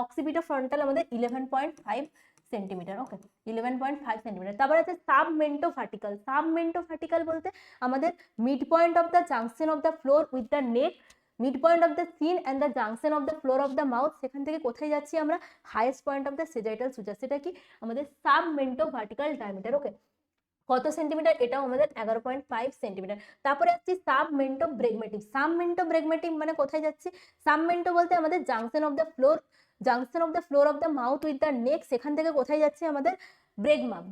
অক্সিপিটো ফ্রন্টাল আমাদের 11.5 সেন্টিমিটার। ওকে, 11.5 সেন্টিমিটার। তারপরে আছে সাবমেন্টো ভার্টিক্যাল। সাবমেন্টো ভার্টিক্যাল বলতে আমাদের mid point of the junction of the floor with the neck, mid point of the chin and the junction of the floor of the mouth, সেখান থেকে কোথায় যাচ্ছি আমরা? Highest point of the sagittal suture, সেটা কি? আমাদের সাবমেন্টো vertical diameter. ওকে, কত centimetre? এটাও আমাদের 11.5 সেন্টিমিটার। তারপরে আসছি সাবমেন্টো ব্রেগমেটিভ। সাবমেন্টো ব্রেগমেটিভ মানে কোথায় যাচ্ছি? সাবমেন্টো বলতে আমাদের junction of the floor of the mouth with the নেক, সেখান থেকে কোথায় যাচ্ছে? আমাদের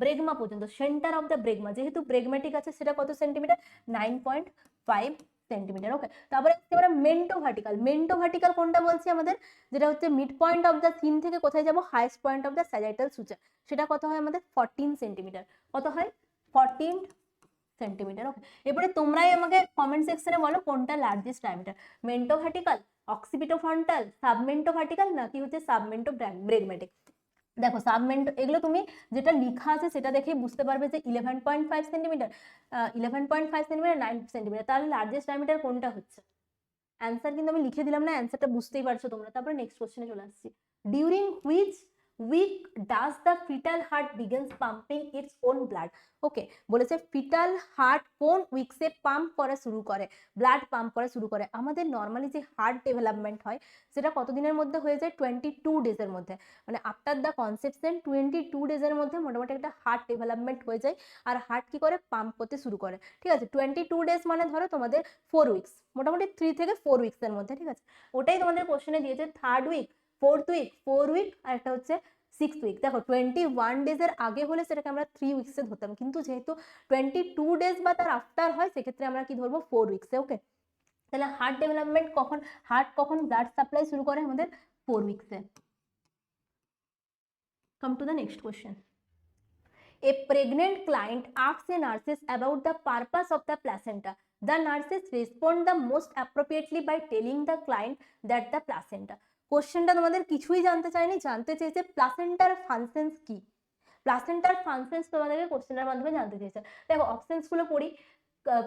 ব্রেগমা পর্যন্ত, সেন্টার অফ দ্য ব্রেগমা। যেহেতু ব্রেগমেটিক আছে, সেটা কত সেন্টিমিটার? 9.5 সেন্টিমিটার। ওকে, তারপরে আমরা মেন্টো ভার্টিক্যাল কোনটা বলছি আমাদের? যেটা হচ্ছে mid point of the chin থেকে কোথায় যাব? Highest point of the sagittal suture, সেটা কত হয় আমাদের? 14 সেন্টিমিটার। কত হয়? 14 সেন্টিমিটার। ওকে, এবারে তোমরাই আমাকে কমেন্ট সেকশনে বলো কোনটা largest diameter, mento vertical, occipito frontal, submento vertical নাকি হচ্ছে সাবমেন্টো ব্রেগমেটিক। দেখো সাবমেন্টো, এগুলো তুমি যেটা লেখা আছে সেটা দেখেই বুঝতে পারবে যে 11.5 সেন্টিমিটার, 11.5 সেন্টিমিটার, 9 সেন্টিমিটার, তাহলে লার্জেস্ট ডায়ামিটার কোনটা হচ্ছে। অ্যান্সার কিন্তু আমি লিখে দিলাম না, অ্যান্সারটা বুঝতেই পারছো তোমরা। তারপরে নেক্সট কোশ্চেনে চলে আসছি, during which week does the fetal heart begins pumping its own blood. Okay, বলেছে ফিটাল হার্ট কোন উইকসে পাম্প করা শুরু করে, ব্লাড পাম্প করা শুরু করে। আমাদের নর্মালি যে হার্ট ডেভেলপমেন্ট হয় সেটা কতদিনের মধ্যে হয়ে যায়, 22 ডেজের মধ্যে, মানে আফটার দ্য কনসেপশন 22 ডেজের মধ্যে মোটামুটি একটা হার্ট ডেভেলপমেন্ট হয়ে যায়, আর হার্ট কি করে, পাম্প করতে শুরু করে। ঠিক আছে, 22 ডেজ মানে ধরো তোমাদের 4 উইকস, মোটামুটি 3 থেকে 4 উইকসের মধ্যে। ঠিক আছে, ওটাই তোমাদের কোশ্চেনে দিয়েছে, third week, fourth week, 4 week, আর একটা হচ্ছে 6 উইক। দেখো 21 ডেজের আগে হলে সেটাকে আমরা 3 উইকসে ধরতাম, কিন্তু যেহেতু 22 ডেজ বা তার আফটার হয় সেক্ষেত্রে আমরা কি ধরবো, 4 উইকসে। ওকে, তাহলে হার্ট ডেভেলপমেন্ট কখন, হার্ট কখন ব্লাড সাপ্লাই শুরু করে, আমাদের 4 উইকসে। Come to the next question, a pregnant client asks a nurses about the purpose of the placenta. The nurses respond the most appropriately by telling the client that the placenta. কোশ্চেনটা তোমাদের কিছুই জানতে চাইনি, জানতে চেয়েছে প্লাসেন্টার ফাংশনস কি। প্লাসেন্টার functions তোমাদেরকে কোশ্চেনের মাধ্যমে জানতে চেয়েছে। দেখো অপশনস গুলো পড়ি,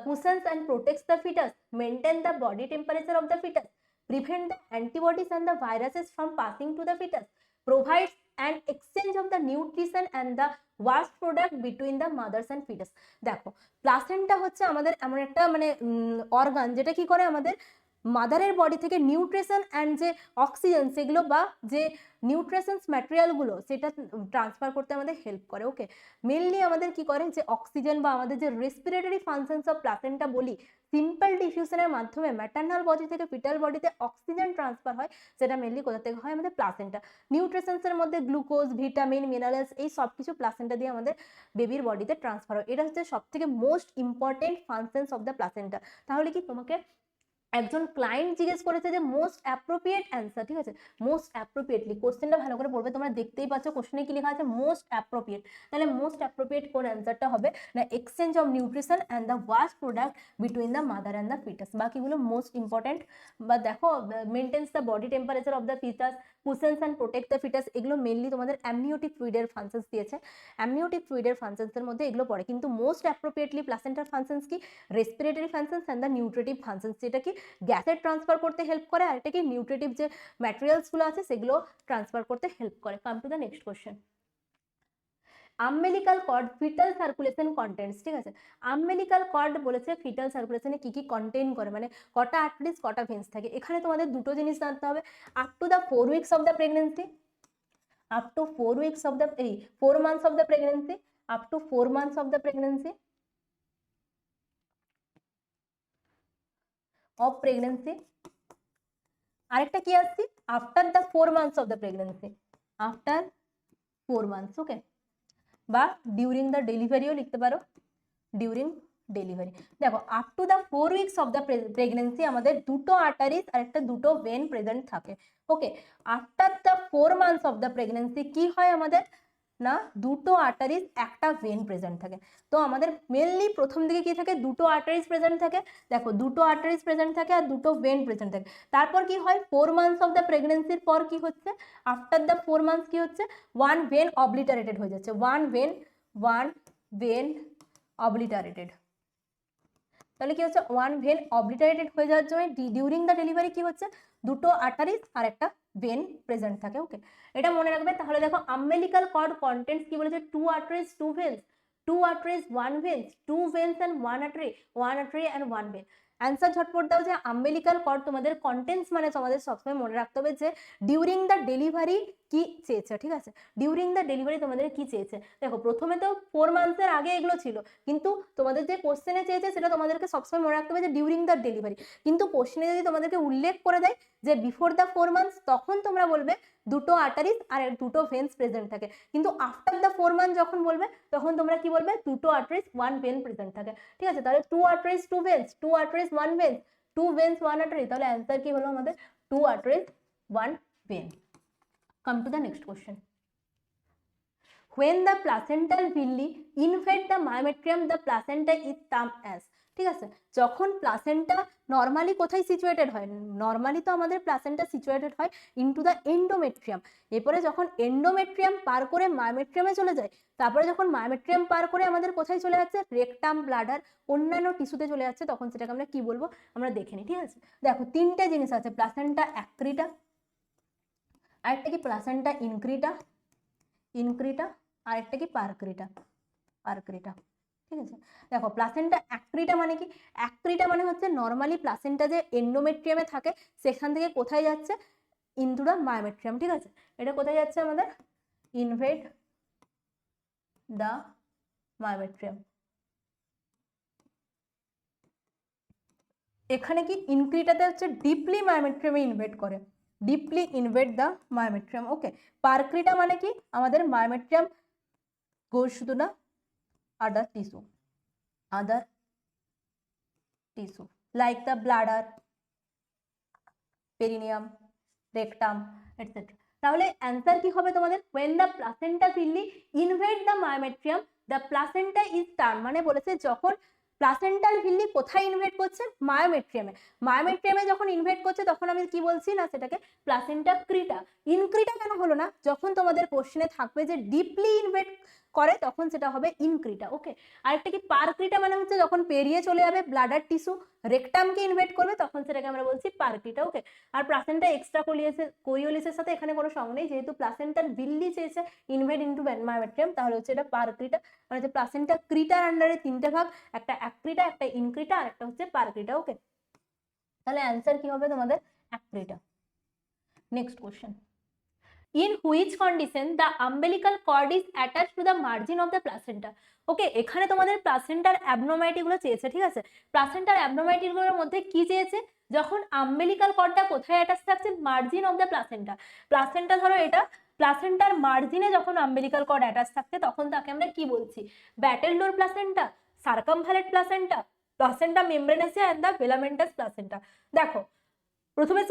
cushions and protects the fetus, maintain the body temperature of the fetus, prevent the antibodies and the viruses from passing to the fetus, provides an exchange of the nutrition and the waste product between the mothers and fetus. দেখো placenta হচ্ছে আমাদের এমন একটা মানে organ যেটা কি করে, আমাদের মাদারের বডি থেকে নিউট্রিশন অ্যান্ড যে অক্সিজেন সেগুলো বা যে নিউট্রিশনস ম্যাটেরিয়ালগুলো সেটা ট্রান্সফার করতে আমাদের হেল্প করে। ওকে, মেনলি আমাদের কি করে, যে অক্সিজেন বা আমাদের যে রেসপিরেটরি ফাংশনস অফ প্লাসেন্টা বলি, সিম্পল ডিফিউশনের মাধ্যমে ম্যাটার্নাল বডি থেকে ফিটাল বডিতে অক্সিজেন ট্রান্সফার হয়, সেটা মেনলি কোথা থেকে হয়, আমাদের প্লাসেন্টা। নিউট্রিশনসের মধ্যে গ্লুকোজ, ভিটামিন, মিনারেলস এই সব কিছু প্লাসেন্টা দিয়ে আমাদের বেবির বডিতে ট্রান্সফার হয়। এটা হচ্ছে সব থেকে most important functions of the placenta. তাহলে কি তোমাকে একজন ক্লায়েন্ট জিজ্ঞেস করেছে যে মোস্ট অ্যাপ্রোপ্রিয়েট অ্যান্সার, ঠিক আছে, মোস্ট অ্যাপ্রোপ্রিয়েটলি, কোশ্চেনটা ভালো করে পড়বে, তোমরা দেখতেই পাচ্ছ কোশ্চেনে কি লেখা আছে, মোস্ট অ্যাপ্রোপ্রিয়েট। তাহলে মোস্ট অ্যাপ্রোপ্রিয়েট কোন অ্যান্সারটা হবে না, exchange of nutrition and the waste product between the mother and the fetus. বাকিগুলো মোস্ট ইম্পর্টেন্ট। বা দেখো maintains the body temperature of the fetus, cushions and protect the fetus, এগুলো mainly তোমাদের অ্যামনিওটিক ফ্লুইডের ফাংশনস দিয়েছে, অ্যামনিওটিক ফ্লুইডের ফাংশনসের মধ্যে এগুলো পড়ে। কিন্তু মোস্ট অ্যাপ্রোপ্রিয়েটলি প্লাসেন্টার ফাংশনস কি, respiratory functions and the nutritive functions, যেটা কি গ্যাসের ট্রান্সফার করতে হেল্প করে, আর এটা কি নিউট্রিটিভ যে ম্যাটেরিয়ালসগুলো আছে সেগুলো ট্রান্সফার করতে হেল্প করে। Come to the next question, umbilical cord fetal circulation contents. ঠিক আছে, আম্বেলিকাল কর্ড বলেছে ফিটাল সার্কুলেশনে কি কি কন্টেইন করে, মানে কটা আর্টারিজ কটা ভেন্স থাকে। এখানে তোমাদের দুটো জিনিস জানতে হবে, up to the 4 weeks of the pregnancy, up to 4 weeks of the 4 months of the pregnancy, up to 4 months of the pregnancy of pregnancy, আরেকটা কি আসছে, after the 4 months of the pregnancy, after 4 months. Okay, বা during the ডেলিভারিও লিখতে পারো, during delivery. দেখো up to the 4 weeks of the pregnancy আমাদের দুটো আর্টারিজ আর একটা দুটো ভেন প্রেজেন্ট থাকে। Okay, after the 4 months of the pregnancy কি হয় আমাদের, না দুটো আর্টারিজ একটা ভেন প্রেজেন্ট থাকে। তো আমাদের মেনলি প্রথম দিকে কি থাকে, দুটো আর্টারিজ প্রেজেন্ট থাকে, দেখো দুটো আর্টারিজ প্রেজেন্ট থাকে আর দুটো ভেন প্রেজেন্ট থাকে। তারপর কি হয়, 4 মান্থস অফ দ্য প্রেগনেন্সির পর কি হচ্ছে, আফটার দ্য 4 মান্থস কি হচ্ছে, ওয়ান ভেন অবলিটারেটেড হয়ে যাচ্ছে, ওয়ান ভেন অবলিটারেটেড। তাহলে কি হচ্ছে, ওয়ান ভেন অবলিটারেটেড হয়ে যাওয়ার জন্য ডিউরিং দ্য ডেলিভারি কি হচ্ছে, দুটো আর্টারিজ আর একটা ভেন প্রেজেন্ট থাকে। ওকে, এটা মনে রাখবে। তাহলে দেখো আম্বেলিকাল কর্ড কন্টেন্টস কি বলেছে, 2 arteries 2 veins, 2 arteries 1 veins, 2 veins and 1 artery and 1 vein। Answer ঝটপট দাও যে আম্বেলিকাল কর্ড তোমাদের কন্টেন্টস মানে তোমাদের সবসময় মনে রাখতে হবে যে ডিউরিং দ্য ডেলিভারি কি চেয়েছে। ঠিক আছে, ডিউরিং দ্য ডেলিভারি তোমাদের কি চেয়েছে। দেখো প্রথমে তো 4 মান্থসের আগে এগুলো ছিল, কিন্তু তোমাদের যে কোশ্চেনে চেয়েছে সেটা তোমাদেরকে সবসময় মনে রাখতে হবে যে ডিউরিং দ্য ডেলিভারি। কিন্তু কোশ্চেনে যদি তোমাদেরকে উল্লেখ করে দেয় যে বিফোর দ্য 4 মান্থস, তখন তোমরা বলবে দুটো আর্টারিজ আর দুটো ভেন্স প্রেজেন্ট থাকে। কিন্তু আফটার দ্য 4 মান্থ যখন বলবে তখন তোমরা কি বলবে, দুটো আর্টারিজ 1 ভেন প্রেজেন্ট থাকে। ঠিক আছে, তাহলে 2 arteries 2 veins, 2 arteries 1 vein, 2 veins 1 artery, তাহলে অ্যান্সার কি হলো আমাদের 2 arteries 1 vein। Come to the next question, when the placental villi invade the myometrium the placenta is termed as, ঠিক আছে, যখন প্লাসেন্টা নর্মালি কোথায় সিচুয়েটেড হয়, নর্মালি তো আমাদের প্লাসেন্টা সিচুয়েটেড হয় ইনটু দ্য এন্ডোমেট্রিয়াম, এরপরে যখন এন্ডোমেট্রিয়াম পার করে মায়োমেট্রিয়ামে চলে যায়, তারপরে যখন মায়োমেট্রিয়াম পার করে আমাদের কোথায় চলে যাচ্ছে, রেকটাম, ব্লাডার, অন্যান্য টিস্যুতে চলে যাচ্ছে, তখন সেটাকে আমরা কি বলবো আমরা দেখে নিই, ঠিক আছে। দেখো তিনটে জিনিস আছে, প্লাসেন্টা অ্যাক্রিটা, আরেকটা কি প্লাসেন্টা ইনক্রিটা, আরেকটা কি পারক্রিটা, ঠিক আছে। দেখো প্লাসেন্টা অ্যাক্রিটা মানে কি, অ্যাক্রিটা মানে হচ্ছে নর্মালি প্লাসেন্টা যে এন্ডোমেট্রিয়ামে থাকে সেখান থেকে কোথায় যাচ্ছে, ইনটু দ্য মায়োমেট্রিয়াম, ঠিক আছে। এটা কোথায় যাচ্ছে আমাদের, ইনভেড দ্য মায়োমেট্রিয়াম। এখানে কি ইনক্রিটাতে হচ্ছে ডিপলি মায়োমেট্রিয়ামে ইনভেড করে, ডিপলি ইনভেড দ্য মায়োমেট্রিয়াম, ওকে। পারক্রিটা মানে কি, আমাদের myometrium goes to the other tissue like the bladder, perineum, rectum, etc. তাহলে অ্যান্সার কি হবে তোমাদের, when the placenta villi invade the myometrium the placenta is termed, মানে বলেছে যখন প্লাসেন্টাল ভিল্লি কোথায় ইনভেড করছে, মায়োমেট্রিয়ামে যখন ইনভেড করছে তখন আমি কি বলছি না, সেটাকে প্লাসেন্টা ক্রিটা। ইনক্রিটা কেন হলো না, যখন তোমাদের কোশ্চেনে থাকবে যে ডিপলি ইনভেড করে তখন সেটা হবে ইনক্রিটা, ওকে। আরেকটা কি পারক্রিটা মানে হচ্ছে যখন পেরিয়ে চলে যাবে ব্লাডার টিস্যু, রেকটামকে ইনভেড করবে তখন সেটাকে আমরা বলছি পারক্রিটা, ওকে। আর প্লাসেন্টা এক্সট্রা কোরিওলিসের সাথে এখানে কোনো সঙ্গ নেই, যেহেতু প্লাসেন্টার ভিল্লি চেয়েছে ইনভেড ইনটু মায়োমেট্রিয়াম, তাহলে হচ্ছে এটা পারক্রিটা, মানে হচ্ছে প্লাসেন্টা ক্রিটার আন্ডারে তিনটে ভাগ, একটা অ্যাক্রিটা, একটা ইনক্রিটা, আর একটা হচ্ছে পারক্রিটা, ওকে। তাহলে অ্যান্সার কি হবে তোমাদের, accreta. Next question, in which condition the umbilical cord is attached to the margin of the placenta, ওকে। এখানে তোমাদের প্লাসেন্টার অ্যাবনর্মালিটি গুলো চেয়েছে, ঠিক আছে। প্লাসেন্টার অ্যাবনর্মালিটি গুলোর মধ্যে কি চেয়েছে, যখন আম্বিলিকাল কর্ডটা কোথায় অ্যাটাচ থাকছে, margin of the placenta, placenta ধরো এটা, প্লাসেন্টার মার্জিনে যখন আম্বিলিকাল কর্ড অ্যাটাচ থাকছে তখন তাকে আমরা কি বলছি, battledore placenta, circumvallate placenta, placenta membranacea and the filamentous placenta. দেখো প্রথমে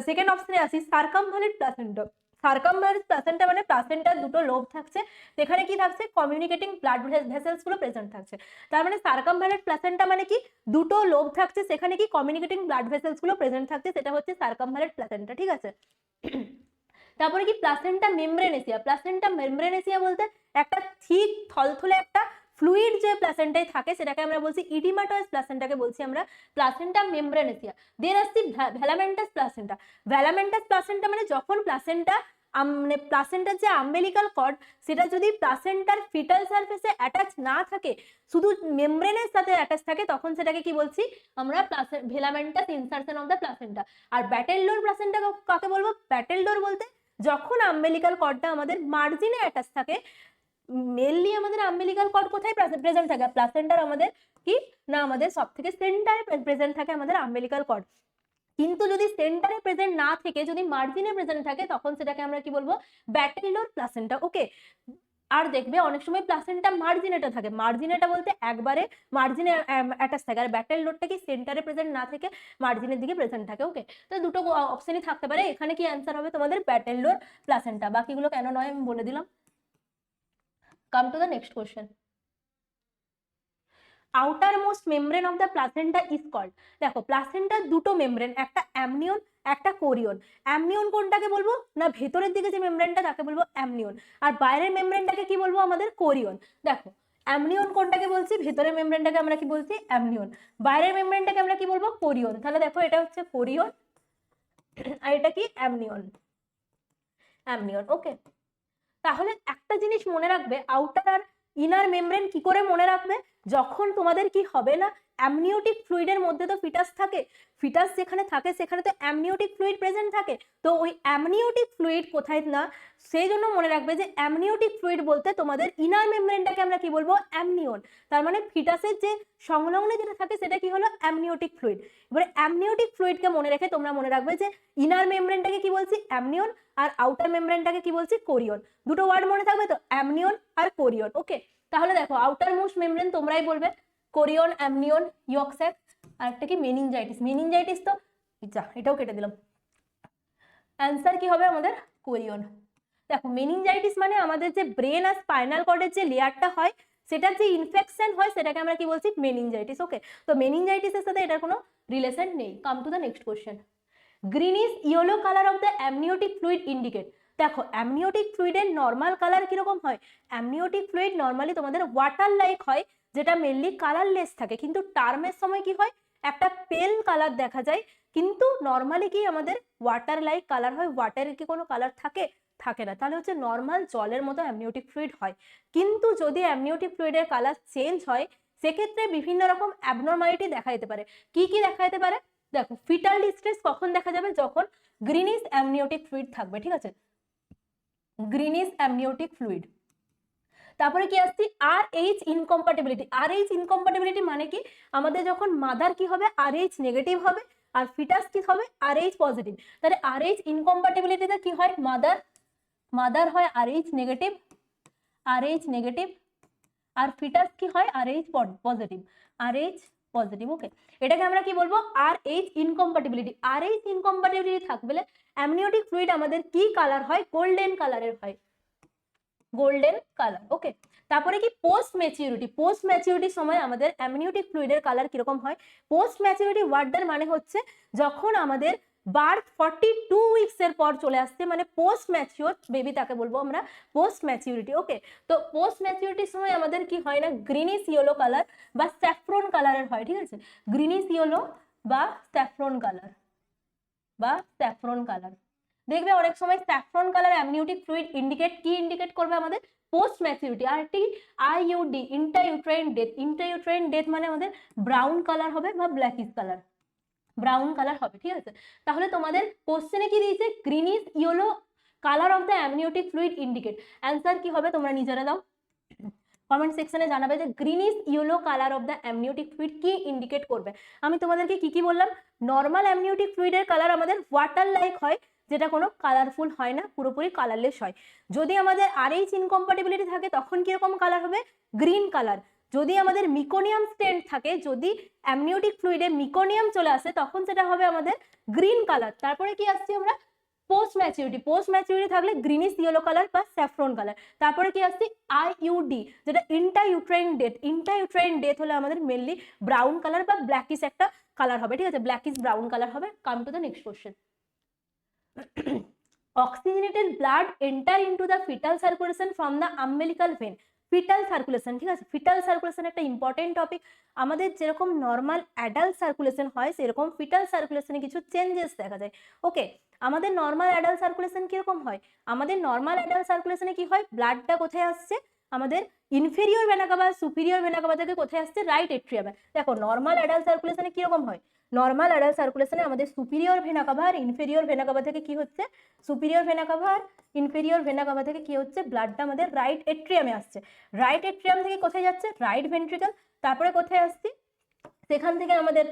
সেকেন্ড অপশনে আসি, সার্কামভ্যালেট প্লাসেন্টা। সার্কামভ্যালেট প্লাসেন্টা মানে প্লাসেন্টার দুটো লোব থাকছে, সেখানে কি থাকছে, কমিউনিকেটিং ব্লাড ভেসেলস গুলো প্রেজেন্ট থাকছে। তার মানে সার্কামভ্যালেট প্লাসেন্টা মানে কি, দুটো লোব থাকছে, সেখানে কি কমিউনিকেটিং ব্লাড ভেসেলস গুলো প্রেজেন্ট থাকছে, সেটা হচ্ছে সার্কামভ্যালেট প্লাসেন্টা, ঠিক আছে। তারপরে কি প্লাসেন্টা মেমব্রেনেসিয়া বলতে একটা ঠিক থলথলে একটা ফ্লুইড যে প্লাসেন্টায় থাকে সেটাকে আমরা বলছি ইডিমাটোয়াস প্লাসেন্টাকে বলছি আমরা প্লাসেন্টা মেমব্রেনেসিয়া। দেন আসছি ভ্যালামেন্টাস প্লাসেন্টা মানে যখন মানে প্লাসেন্টার যে আম্বিলিকাল কর্ড সেটা যদি প্লাসেন্টার ফিটাল সারফেসে অ্যাটাচ না থাকে, শুধু মেমব্রেনের সাথে অ্যাটাচ থাকে, তখন সেটাকে কি বলছি আমরা velamentous insertion of the placenta. আর ব্যাটেলডোর প্লাসেন্টা কাকে বলবো, ব্যাটেলডোর বলতে যখন আম্বিলিকাল কর্ডটা আমাদের মার্জিনে অ্যাটাচ থাকে, মেনলি আমাদের আম্বিলিকাল কর্ড কোথায় প্রেজেন্ট থাকে, প্লাসেন্টার আমাদের কি না, আমাদের সব থেকে সেন্টারে প্রেজেন্ট থাকে আমাদের আম্বিলিকাল কর্ড। কিন্তু যদি সেন্টারে প্রেজেন্ট না থেকে যদি মার্জিনে প্রেজেন্ট থাকে তখন সেটাকে আমরা কি বলবো, ব্যাটেলডোর প্লাসেন্টা, ওকে। আর দেখবে অনেক সময় প্লাসেন্টা মার্জিনেটা থাকে, মার্জিনেটা বলতে একবারে মার্জিনে অ্যাটাচ থাকে, আর ব্যাটেলডোরটা কি সেন্টারে প্রেজেন্ট না থেকে মার্জিনের দিকে প্রেজেন্ট থাকে, ওকে। তো দুটো অপশনই থাকতে পারে, এখানে কি অ্যান্সার হবে তোমাদের ব্যাটেলডোর প্লাসেন্টা, বাকিগুলো কেন নয় আমি বলে দিলাম। Come to the next question, outermost membrane of the placenta is called. দেখো প্লাসেন্টার দুটো মেমব্রেন, একটা অ্যামনিয়ন একটা কোরিয়ন। অ্যামনিয়ন কোনটাকে বলবো না, ভেতরের দিকে যে মেমব্রেনটা তাকে বলবো অ্যামনিয়ন, আর বাইরের মেমব্রেনটাকে কি বলবো আমাদের কোরিয়ন। দেখো অ্যামনিয়ন কোনটাকে বলছি, ভেতরের মেমব্রেনটাকে আমরা কি বলছি অ্যামনিয়ন, বাইরের মেমব্রেনটাকে আমরা কি বলবো কোরিয়ন। তাহলে দেখো এটা হচ্ছে কোরিয়ন আর এটা কি অ্যামনিয়ন, ওকে। তাহলে একটা জিনিস মনে রাখবে, আউটার আর ইনার মেমব্রেন কি করে মনে রাখবে, যখন তোমাদের কি হবে না, অ্যামনিওটিক ফ্লুইডের মধ্যে তো ফিটাস থাকে, ফিটাস যেখানে থাকে সেখানে তো অ্যামনিওটিক ফ্লুইড প্রেজেন্ট থাকে, তো ওই অ্যামনিওটিক ফ্লুইড কোথায় না, সেই জন্য মনে রাখবে যে অ্যামনিওটিক ফ্লুইড বলতে তোমাদের ইনার মেমব্রেনটাকে আমরা কি বলবো অ্যামনিয়ন, তার মানে ফিটাসের যে সংলগ্নে যেটা থাকে সেটা কি হলো অ্যামনিওটিক ফ্লুইড। এবারে অ্যামনিওটিক ফ্লুইডকে মনে রেখে তোমরা মনে রাখবে যে ইনার মেমব্রেনটাকে কি বলছি অ্যামনিয়ন, আর আউটার মেমব্রেনটাকে কি বলছি কোরিয়ন। দুটো ওয়ার্ড মনে থাকবে তো, অ্যামনিয়ন আর কোরিয়ন, ওকে। তাহলে দেখো আউটার মোস্ট মেমব্রেন তোমরাই বলবে কোরিয়ন, অ্যামনিয়ন, ইয়ক স্যাক, আর একটা কি মেনিনজাইটিস তো যা এটাও কেটে দিলাম, অ্যান্সার কি হবে আমাদের কোরিয়ন। দেখো মেনিনজাইটিস মানে আমাদের যে ব্রেন আর স্পাইনাল কর্ডের যে লেয়ারটা হয় সেটার যে ইনফেকশন হয় সেটাকে আমরা কি বলছি, মেনিনজাইটিস। ওকে, তো মেনিনজাইটিসের সাথে এটার কোনো রিলেশন নেই। Come to the next question. Greenish yellow colour of the amniotic fluid indicate. দেখো অ্যামনিওটিক ফ্লুইডের নর্মাল কালার কিরকম হয়? অ্যামনিওটিক ফ্লুইড নর্মালি তোমাদের ওয়াটার লাইক হয়, যেটা মেনলি কালারলেস থাকে, কিন্তু টার্মের সময় কি হয়, একটা পেল কালার দেখা যায়। কিন্তু নর্মালি কি আমাদের ওয়াটার লাইক কালার হয়, ওয়াটারের কি কোনো কালার থাকে? থাকে না। তাহলে হচ্ছে নর্মাল জলের মতো অ্যামনিওটিক ফ্লুইড হয়। কিন্তু যদি অ্যামনিওটিক ফ্লুইডের কালার চেঞ্জ হয় সেক্ষেত্রে বিভিন্ন রকম অ্যাবনর্মালিটি দেখা যেতে পারে। কি কি দেখা যেতে পারে? দেখো ফিটাল ডিস্ট্রেস কখন দেখা যাবে? যখন গ্রিনিশ অ্যামনিওটিক ফ্লুইড থাকবে, ঠিক আছে, গ্রিনিশ অ্যামনিওটিক ফ্লুইড। তারপরে কি আসছে, RH ইনকম্পাটিবিলিটি। RH ইনকম্পাটিবিলিটি মানে কি, আমাদের যখন মাদার কি হবে, RH নেগেটিভ হবে, আর ফিটাস কি হবে, RH পজিটিভ। তাহলে RH ইনকম্পাটিবিলিটিতে কি হয়, মাদার হয় RH নেগেটিভ, RH নেগেটিভ, আর ফিটাস কি হয়, RH পজিটিভ, RH পজিটিভ। ওকে, এটাকে আমরা কি বলবো, RH ইনকম্পাটিবিলিটি। RH ইনকম্পাটিবিলিটি থাকবে অ্যামনিওটিক ফ্লুইড আমাদের কি কালার হয়, গোল্ডেন কালারের হয়, গোল্ডেন কালার। ওকে, তারপরে কি পোস্ট ম্যাচিউরিটি। পোস্ট ম্যাচিউরিটির সময় আমাদের অ্যামনিওটিক ফ্লুইডের কালার কিরকম হয়? পোস্ট ম্যাচিউরিটি ওয়ার্ডটার মানে হচ্ছে যখন আমাদের বার্থ 42 উইকস এর পর চলে আসছে, মানে পোস্ট ম্যাচিওর বেবি, তাকে বলবো আমরা পোস্ট ম্যাচিউরিটি। ওকে, তো পোস্ট ম্যাচিউরিটির সময় আমাদের কি হয় না, গ্রিনিশ ইয়েলো কালার বা স্যাফরন কালারের হয়, ঠিক আছে, গ্রিনিশ ইয়েলো বা স্যাফরন কালার, বা স্যাফরন কালার। দেখবে অনেক সময় saffron colour amniotic fluid indicate কি ইন্ডিকেট করবে, আমাদের পোস্ট ম্যাচুরিটি। আর একটি IUD, intrauterine death. Intrauterine death মানে আমাদের ব্রাউন কালার হবে বা ব্ল্যাকিশ কালার, ব্রাউন কালার হবে, ঠিক আছে। তাহলে তোমাদের কোশ্চেনে কি দিয়েছে, greenish yellow colour of the amniotic fluid indicate. Answer কি হবে তোমরা নিজেরা দাও, কমেন্ট সেকশনে জানাবে যে greenish yellow colour of the amniotic fluid কি ইন্ডিকেট করবে। আমি তোমাদেরকে কি কি বললাম, নর্মাল অ্যামনিওটিক ফ্লুইডের কালার আমাদের ওয়াটার লাইক হয়, যেটা কোনো কালারফুল হয় না, পুরোপুরি কালারলেস হয়। যদি আমাদের RH ইনকম্পাটিবিলিটি থাকে তখন কিরকম কালার হবে, গ্রিন কালার। যদি আমাদের মিকোনিয়াম স্টেন্ট থাকে, যদি অ্যামনিওটিক ফ্লুইডে মিকোনিয়াম চলে আসে তখন সেটা হবে আমাদের গ্রিন কালার। তারপরে কি আসছে আমরা, পোস্ট ম্যাচিউরিটি। পোস্ট ম্যাচিউরিটি থাকলে গ্রিনিশ ইয়েলো কালার বা স্যাফরন কালার। তারপরে কি আসছে, IUD, যেটা ইন্ট্রাইউটেরাইন ডেথ। ইন্ট্রাইউটেরাইন ডেথ হলে আমাদের মেনলি ব্রাউন কালার বা ব্ল্যাকিশ একটা কালার হবে, ঠিক আছে, ব্ল্যাকিশ ব্রাউন কালার হবে। Come to the next question. Oxygenated blood enter into the fetal circulation from the umbilical vein. Fetal circulation, ঠিক আছে, ফিটাল সার্কুলেশন একটা ইম্পর্টেন্ট টপিক। আমাদের যেরকম নর্মাল অ্যাডাল্ট সার্কুলেশন হয় সেরকম ফিটাল সার্কুলেশনে কিছু চেঞ্জেস দেখা যায়। ওকে, আমাদের নর্মাল অ্যাডাল্ট সার্কুলেশন কিরকম হয়, আমাদের নর্মাল অ্যাডাল্ট সার্কুলেশনে কি হয়, ব্লাডটা কোথায় আসছে, আমাদের inferior vena CAVA, superior vena cava থেকে কোথায় আসছে, রাইট এট্রিয়ামে। দেখো নর্মাল অ্যাডাল্ট সার্কুলেশনে কিরকম হয়, নর্মাল অ্যাডাল্ট সার্কুলেশনে আমাদের সুপিরিয়র ভেনা কাভা আর ইনফেরিয়র ভেনা কাভা থেকে কি হচ্ছে, সুপিরিয়র ভেনা কাভা আর ইনফেরিয়র ভেনা কাভা থেকে কি হচ্ছে, ব্লাডটা আমাদের রাইট এট্রিয়ামে আসছে। রাইট এট্রিয়াম থেকে কোথায় যাচ্ছে, রাইট ভেন্ট্রিকল। তারপরে কোথায় আসছে, সেখান থেকে আমাদের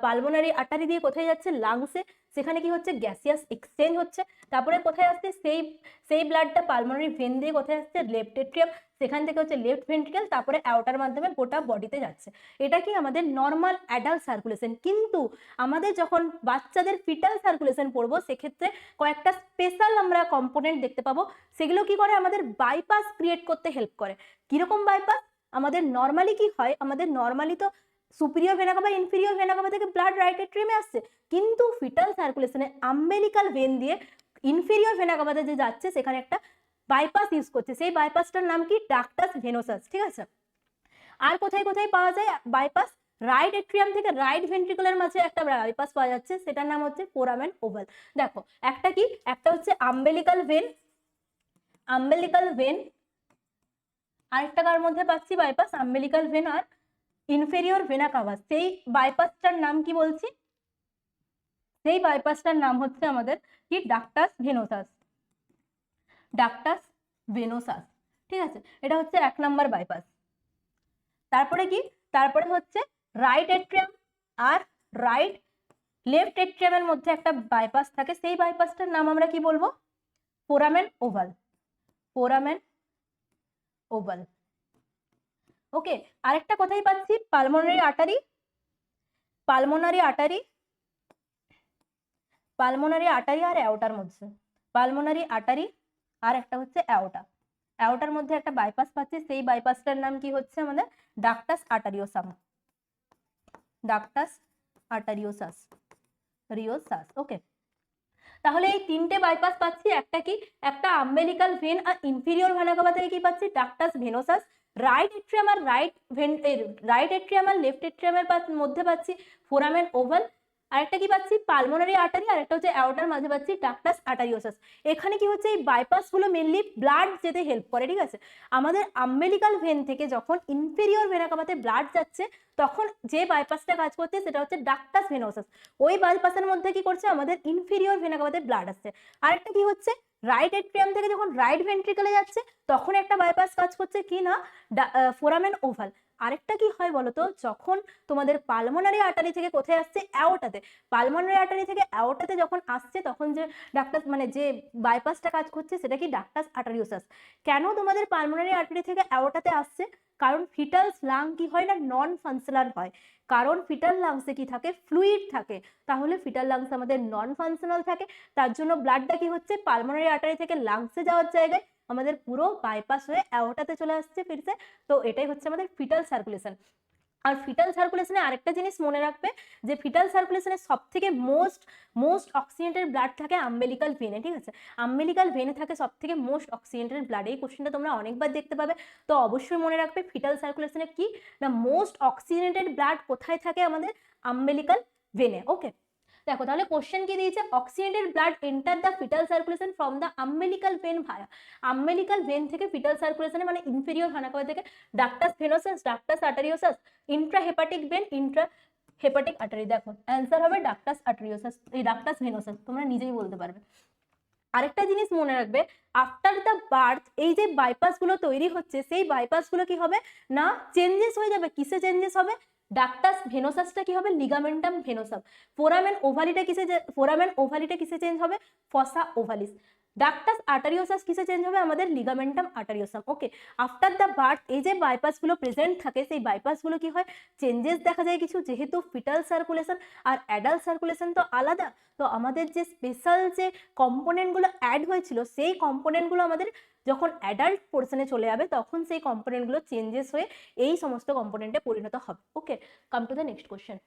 পালমোনারি আর্টারি দিয়ে কোথায় যাচ্ছে, লাংসে। সেখানে কি হচ্ছে, গ্যাসিয়াস এক্সচেঞ্জ হচ্ছে। তারপরে কোথায় আসছে, সেই ব্লাডটা পালমোনারি ভেন দিয়ে কোথায় আসছে, লেফট এট্রিয়াম। সেখান থেকে হচ্ছে লেফট ভেন্ট্রিকল, তারপরে অ্যাওর্টার মাধ্যমে গোটা বডিতে যাচ্ছে। এটা কি আমাদের নর্মাল অ্যাডাল্ট সার্কুলেশন। কিন্তু আমাদের যখন বাচ্চাদের ফিটাল সার্কুলেশন পড়বো সেক্ষেত্রে কয়েকটা স্পেশাল আমরা কম্পোনেন্ট দেখতে পাবো। সেগুলো কি করে, আমাদের বাইপাস ক্রিয়েট করতে হেল্প করে। কিরকম বাইপাস, আমাদের নর্মালি কি হয়, আমাদের নর্মালি তো superior vena CAVA inferior vena cava থেকে ব্লাড রাইট এট্রিয়ামে আসছে, কিন্তু ফিটাল সার্কুলেশনে আম্বেলিকাল ভেন দিয়ে ইনফেরিয়র ভেনা কাভাতে যে যাচ্ছে সেখানে একটা বাইপাস ইউজ করছে। সেই বাইপাসটার নাম কি, ডাক্টাস ভেনোসাস, ঠিক আছে। আর কোথায় কোথায় পাওয়া যায় বাইপাস, রাইট এট্রিয়াম থেকে রাইট ভেন্ট্রিকুলার মাঝে একটা বাইপাস পাওয়া যাচ্ছে, সেটার নাম হচ্ছে ফোরামেন ওভাল। দেখো একটা কি, একটা হচ্ছে আম্বেলিকাল ভেন, আম্বেলিকাল ভেন, আরেকটা কার মধ্যে পাচ্ছি বাইপাস, আম্বেলিকাল ভেন আর ইনফেরিয়র ভেনা কাভা। সেই বাইপাসটার নাম কি বলছি, সেই বাইপাসটার নাম হচ্ছে আমাদের কি, ডাক্টাস ভেনোসাস, ডাক্টাস ভেনোসাস, ঠিক আছে। এটা হচ্ছে 1 নম্বর বাইপাস। তারপরে কি, তারপরে হচ্ছে রাইট এট্রিয়াম আর লেফট এট্রিয়ামের মধ্যে একটা বাইপাস থাকে, সেই বাইপাসটার নাম আমরা কি বলবো, foramen ovale, foramen ovale. Okay, আরেকটা কোথায় পাচ্ছি, pulmonary artery, pulmonary artery, pulmonary artery আর অ্যাওর্টার মধ্যে, পালমোনারি আর্টারি আর একটা হচ্ছে অ্যাওর্টা। অ্যাওর্টার মধ্যে একটা বাইপাস পাচ্ছি, সেই বাইপাসটার নাম কি হচ্ছে আমাদের ডাক্টাস আর্টারিওসাম, ডাক্টাস আর্টারিওসাস, রিওসাস। ওকে, তাহলে এই তিনটে বাইপাস পাচ্ছি, একটা কি, একটা আম্বেলিকাল ভেন আর ইনফিরিয়র ভেনা কাভা থেকে কি পাচ্ছি, ডাক্টাস ভেনোসাস। রাইট এট্রিয়াম আর রাইট এট্রিয়াম আর লেফট এট্রিয়ামের মধ্যে পাচ্ছি ফোরামেন ওভাল। আরেকটা কি পাচ্ছি, পালমোনারি আর্টারি, আর একটা হচ্ছে অ্যাওর্টার মাঝে পাচ্ছি ডাক্টাস আর্টারিওসাস। এখানে কি হচ্ছে, এই বাইপাস গুলো মেনলি ব্লাড যেতে হেল্প করে, ঠিক আছে। আমাদের আম্বেলিকাল ভেন থেকে যখন ইনফেরিয়র ভেনা কাভাতে ব্লাড যাচ্ছে, তখন যে বাইপাসটা কাজ করছে সেটা হচ্ছে ডাক্টাস ভেনোসাস। ওই বাইপাসের মধ্যে কি করছে, আমাদের ইনফেরিয়র ভেনা কাভাতে ব্লাড আসছে। আরেকটা কি হচ্ছে, রাইট এট্রিয়াম থেকে যখন রাইট ভেন্ট্রিকলে যাচ্ছে, তখন একটা বাইপাস কাজ করছে কি না, ফোরামেন ওভাল। আরেকটা কি হয় বলতো, যখন তোমাদের পালমোনারি আর্টারি থেকে কোথায় আসছে, অ্যাওর্টাতে, পালমোনারি আর্টারি থেকে অ্যাওর্টাতে যখন আসছে, তখন যে ডাক্টাস মানে যে বাইপাসটা কাজ করছে সেটা কি ডাক্টাস আর্টারিওসাস। কেন তোমাদের পালমোনারি আর্টারি থেকে অ্যাওর্টাতে আসছে, কারণ ফিটালস লাং কি হয় না, নন ফাংশনাল হয়। কারণ ফিটাল লাংসে কি থাকে, ফ্লুইড থাকে। তাহলে ফিটাল লাংস আমাদের নন ফাংশনাল থাকে, তার জন্য ব্লাডটা কি হচ্ছে, পালমোনারি আর্টারি থেকে লাংসে যাওয়ার জায়গায় আমাদের পুরো বাইপাস হয়ে অ্যাওর্টাতে চলে আসছে ফিরছে। তো এটাই হচ্ছে আমাদের ফিটাল সার্কুলেশন। আর ফিটাল সার্কুলেশনে আরেকটা জিনিস মনে রাখবে, যে ফিটাল সার্কুলেশনে সব থেকে মোস্ট অক্সিজেন্টেড ব্লাড থাকে আম্বেলিকাল ভেনে, ঠিক আছে। আম্বেলিকাল ভেনে থাকে সব থেকে মোস্ট অক্সিজেন্টেড ব্লাড। এই কোশ্চেনটা তোমরা অনেকবার দেখতে পাবে, তো অবশ্যই মনে রাখবে ফিটাল সার্কুলেশনে কি না, মোস্ট অক্সিজেনেটেড ব্লাড কোথায় থাকে, আমাদের আম্বেলিকাল ভেনে। ওকে, দেখো তাহলে কোশ্চেন কি দিয়েছে, oxygenated blood enter the fetal circulation from the umbilical vein via. Umbilical vein থেকে ফিটাল সার্কুলেশনে মানে ইনফেরিয়র ভেনা কাভা থেকে ductus venosus, ductus arteriosus, intrahepatic vein, intrahepatic artery. দেখো অ্যান্সার হবে ডাক্টাস আর্টারিওসাস, এই ডাক্টাস ভেনোসাস তোমরা নিজেই বলতে পারবে। আরেকটা জিনিস মনে রাখবে, আফটার দ্য বার্থ এই যে বাইপাস গুলো তৈরি হচ্ছে, সেই বাইপাস গুলো কি হবে না, চেঞ্জেস হয়ে যাবে। কিসে চেঞ্জেস হবে, ডাক্টাস ভেনোসাসটা কি হবে, লিগামেন্টাম ভেনোসাম। ফোরামেন ওভালিটা কিসে চেঞ্জ হবে, ফসা ওভালিস। ডাক্টাস আর্টারিওসাস কিসে চেঞ্জ হবে, আমাদের ligamentum arteriosum. Okay, after the birth এই যে বাইপাস গুলো প্রেজেন্ট থাকে, সেই বাইপাস গুলো কি হয়, চেঞ্জেস দেখা যায় কিছু, যেহেতু ফিটাল সার্কুলেশন আর অ্যাডাল্ট সার্কুলেশন তো আলাদা। তো আমাদের যে স্পেশাল যে কম্পোনেন্টগুলো অ্যাড হয়েছিল, সেই কম্পোনেন্টগুলো আমাদের যখন অ্যাডাল্ট পোর্শনে চলে যাবে, তখন সেই কম্পোনেন্টগুলো চেঞ্জেস হয়ে এই সমস্ত কম্পোনেন্টে পরিণত হবে। Okay, come to the next question.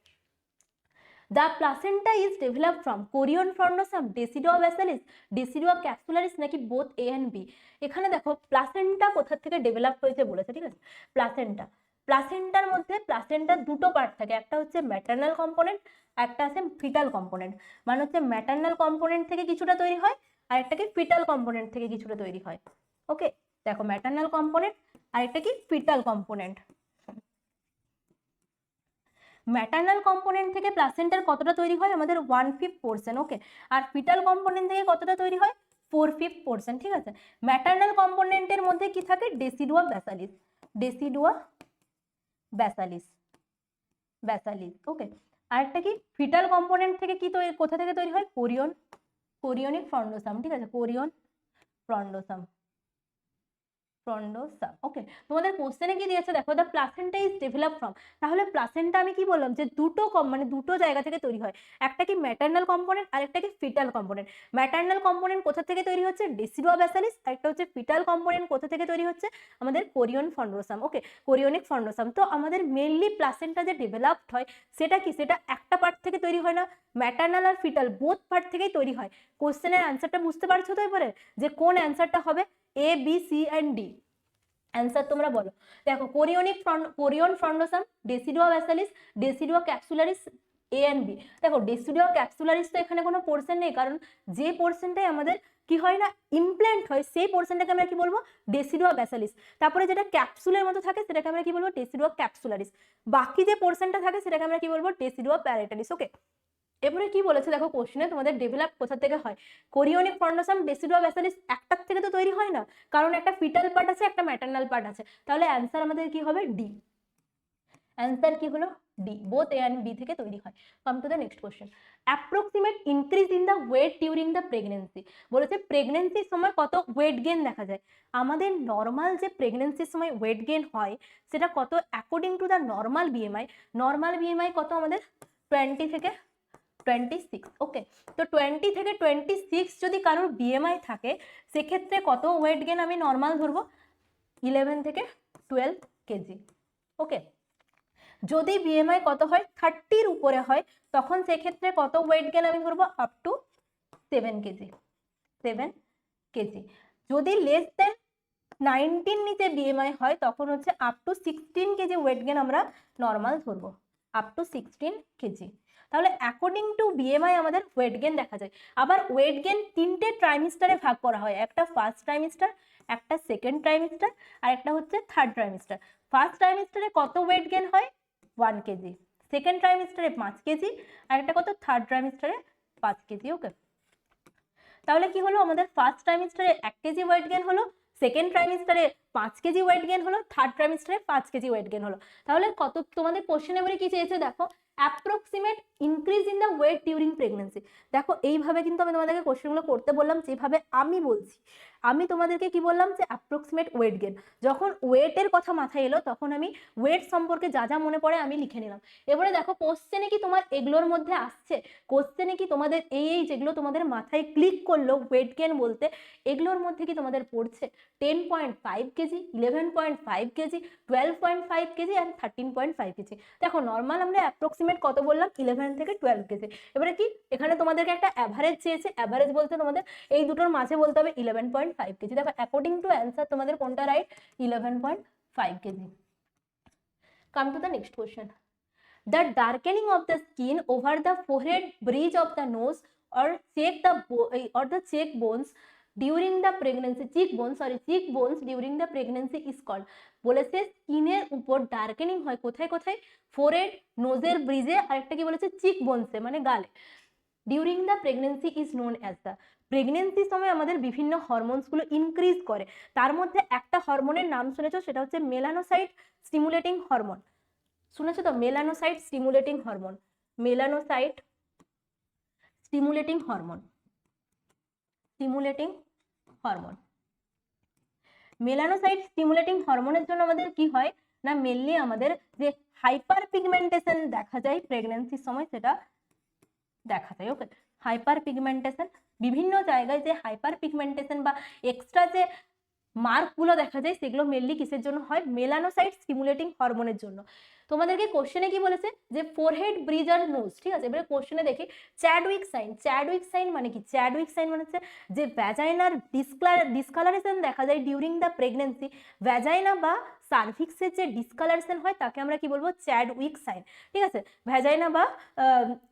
The placenta is developed from chorion frondosome, decidua basalis, decidua capsularis নাকি both A and B। এখানে দেখো প্লাসেন্টা কোথা থেকে ডেভেলপ হয়েছে বলেছে, ঠিক আছে। প্লাসেন্টার মধ্যে প্লাসেন্টার দুটো পার্ট থাকে, একটা হচ্ছে ম্যাটার্নাল কম্পোনেন্ট, একটা আছে ফিটাল কম্পোনেন্ট। মানে হচ্ছে ম্যাটার্নাল কম্পোনেন্ট থেকে কিছুটা তৈরি হয়, আর একটা কি ফিটাল কম্পোনেন্ট থেকে কিছুটা তৈরি হয়। ওকে, দেখো ম্যাটার্নাল কম্পোনেন্ট আর একটা কি ফিটাল কম্পোনেন্ট। ম্যাটার্নাল কম্পোনেন্ট থেকে প্লাসেন্টার কতটা তৈরি হয়, আমাদের 1/5 ওকে। আর ফিটাল কম্পোনেন্ট থেকে কতটা তৈরি হয়, 4/5। ঠিক আছে, ম্যাটার্নাল কম্পোনেন্টের মধ্যে কি থাকে, ডেসিডুয়া ব্যাসালিস, ডেসিডুয়া ব্যাসালিস, ব্যাসালিস। ওকে, আরেকটা কি ফিটাল কম্পোনেন্ট থেকে কি তৈরি, কোথা থেকে তৈরি হয়, কোরিয়নিক ফ্রন্ডোসাম। ঠিক আছে, কোরিয়ন ফ্রন্ডোসাম, ফ্রন্ডোসাম। ওকে, তোমাদের কোশ্চেনে কি দিয়েছে দেখো, the placenta is develop from. তাহলে প্লাসেন্টা আমি কি বললাম, যে দুটো জায়গা থেকে তৈরি হয়, একটা কি ম্যাটার্নাল কম্পোনেন্ট আর একটা কি ফিটাল কম্পোনেন্ট। ম্যাটার্নাল কম্পোনেন্ট কোথা থেকে তৈরি হচ্ছে, ডেসিডুয়া ব্যাসালিস, আর একটা হচ্ছে ফিটাল কম্পোনেন্ট কোথা থেকে তৈরি হচ্ছে, আমাদের কোরিয়ন ফ্রন্ডোসাম। ওকে, কোরিয়নিক ফ্রন্ডোসাম। তো আমাদের মেইনলি প্লাসেন্টা যে ডেভেলপড হয়, সেটা কি, সেটা একটা পার্ট থেকে তৈরি হয় না, ম্যাটার্নাল আর ফিটাল বোথ পার্ট থেকেই তৈরি হয়। কোশ্চেনের অ্যান্সারটা বুঝতে পারছো তো এবারে, যে কোন অ্যান্সারটা হবে, A, B, C and D। Answer তোমরা বলো। দেখো কোরিয়ন ফ্রন্ডোসাম, ডেসিডুয়া ব্যাসালিস, ডেসিডুয়া ক্যাপসুলারিস, A and B। দেখো ডেসিডুয়া ক্যাপসুলারিস তো এখানে কোনো পোর্শন নেই, কারণ যে পোর্শনটাই আমাদের কি হয় না, ইমপ্ল্যান্ট হয়, সেই পোর্শনটাকে আমরা কি বলবো, ডেসিডুয়া ব্যাসালিস। তারপরে যেটা ক্যাপসুলের মতো থাকে সেটাকে আমরা কি বলবো, ডেসিডুয়া ক্যাপসুলারিস। বাকি যে পোর্শনটা থাকে সেটাকে আমরা কি বলবো, ডেসিডুয়া প্যারেটালিস। ওকে, এবারে কি বলেছে দেখো কোশ্চেনে, তোমাদের ডেভেলপ কোথা থেকে হয়, কোরিয়নিক ফ্রন্ডোসাম, ডেসিডুয়া ব্যাসালিস একটার থেকে তো তৈরি হয় না, কারণ একটা ফিটাল পার্ট আছে, একটা ম্যাটার্নাল পার্ট আছে। তাহলে অ্যান্সার আমাদের কি হবে, ডি। অ্যান্সার কি হলো, D, both A and B থেকে তৈরি হয়। Come to the next question. Approximate increase in the weight during the pregnancy. বলেছে প্রেগনেন্সির সময় কত ওয়েট গেইন দেখা যায়। আমাদের নর্মাল যে প্রেগনেন্সির সময় ওয়েট গেইন হয়, সেটা কত, according to the normal BMI. Normal BMI কত আমাদের, 20 থেকে 26। ওকে, তো 20 থেকে 26 যদি কারোর বিএমআই থাকে সেক্ষেত্রে কত ওয়েট গেন আমি নর্মাল ধরবো? 11 থেকে 12 কেজি। ওকে, যদি বিএমআই কত হয় 30-র উপরে হয় তখন সেক্ষেত্রে কত ওয়েট গেন আমি ধরবো? Up to 7 KG, 7 KG. যদি লেস দেন 19 নিচে বিএমআই হয় তখন হচ্ছে up to 16 KG weight gain আমরা নর্মাল ধরবো, আপ টু 16 কেজি। তাহলে অ্যাকর্ডিং টু বিএমআই আমাদের ওয়েট গেন দেখা যায়। আবার ওয়েট গেন 3টে ট্রাইমিস্টারে ভাগ করা হয়, একটা ফার্স্ট ট্রাইমিস্টার, একটা সেকেন্ড ট্রাইমিস্টার, আর একটা হচ্ছে থার্ড ট্রাইমিস্টার। ফার্স্ট ট্রাইমিস্টারে কত ওয়েট গেন হয়? 1 কেজি। সেকেন্ড ট্রাইমিস্টারে 5 কেজি, আর একটা কত? থার্ড ট্রাইমিস্টারে 5 কেজি। ওকে, তাহলে কি হলো? আমাদের ফার্স্ট ট্রাইমিস্টারে 1 কেজি ওয়েট গেন হলো, সেকেন্ড ট্রাইমিস্টারে 5 কেজি ওয়েট গেন হলো, থার্ড ট্রাইমিস্টারে 5 কেজি ওয়েট গেন হলো। তাহলে কত তোমাদের কোশ্চেন এবারে কি চেয়েছে দেখো, approximate increase in the weight during pregnancy. দেখো এইভাবে কিন্তু আমি তোমাদেরকে কোশ্চেনগুলো করতে বললাম যেভাবে আমি বলছি। আমি তোমাদেরকে কি বললাম যে অ্যাপ্রক্সিমেট ওয়েট গেন, যখন ওয়েটের কথা মাথায় এলো তখন আমি ওয়েট সম্পর্কে যা যা মনে পড়ে আমি লিখে নিলাম। এবারে দেখো কোশ্চেনে কি তোমার এগুলোর মধ্যে আসছে? কোশ্চেনে কি তোমাদের এই যেগুলো তোমাদের মাথায় ক্লিক করলো ওয়েট গেন বলতে, এগুলোর মধ্যে কি তোমাদের পড়ছে 10.5 KG, 11.5 KG, 12.5 KG and 13.5 KG? দেখো নর্মাল আমরা অ্যাপ্রক্সিমেট কত বললাম? 11 থেকে 12 কেজি। এবারে কি এখানে তোমাদেরকে একটা অ্যাভারেজ চেয়েছে, অ্যাভারেজ বলতে তোমাদের এই দুটোর মাঝে বলতে হবে 11.5 কেজি। দেখো অ্যাকর্ডিং টু অ্যান্সার তোমাদের কোনটা right? 11.5 KG. Come to the next question. The darkening of the skin over the forehead bridge of the nose or the cheekbones during the pregnancy, cheekbones during the pregnancy is called। বলেছে স্কিনের উপর darkening হয় কোথায় কোথায়? Forehead, নোজের ব্রিজে, আর একটা কি বলেছে? চিক বোনসে মানে গালে। During the pregnancy is known as the. প্রেগনেন্সির সময় আমাদের বিভিন্ন হরমোনসগুলো ইনক্রিজ করে, তার মধ্যে একটা হরমোনের নাম শুনেছো, সেটা হচ্ছে মেলানোসাইট স্টিমুলেটিং হরমোন। শুনেছো তো? Melanocyte stimulating hormone, melanocyte stimulating hormone, stimulating hormone. Melanocyte stimulating হরমোনের জন্য আমাদের কি হয় না, মেনলি আমাদের যে হাইপার পিগমেন্টেশন দেখা যায় প্রেগনেন্সির সময় সেটা দেখা যায়। ওকে, হাইপার পিগমেন্টেশন, বিভিন্ন জায়গায় যে হাইপার পিগমেন্টেশন বা এক্সট্রা যে মার্কগুলো দেখা যায় সেগুলো মেনলি কিসের জন্য হয়? মেলানোসাইট স্টিমুলেটিং হরমোনের জন্য। তোমাদেরকে কোশ্চেনে কি বলেছে যে ফোরহেড ব্রিজ আর নোজ, ঠিক আছে? এবারে কোশ্চেনে দেখি চ্যাডউইক সাইন। চ্যাডউইক সাইন মানে কি? চ্যাডউইক সাইন মানে হচ্ছে যে ভ্যাজাইনার ডিসকালারেশন দেখা যায় ডিউরিং দ্য প্রেগনেন্সি, ভ্যাজাইনা বা সার্ভিক্সের যে ডিসকালারেশন হয় তাকে আমরা কি বলবো? Chadwick sign. ঠিক আছে, ভ্যাজাইনা বা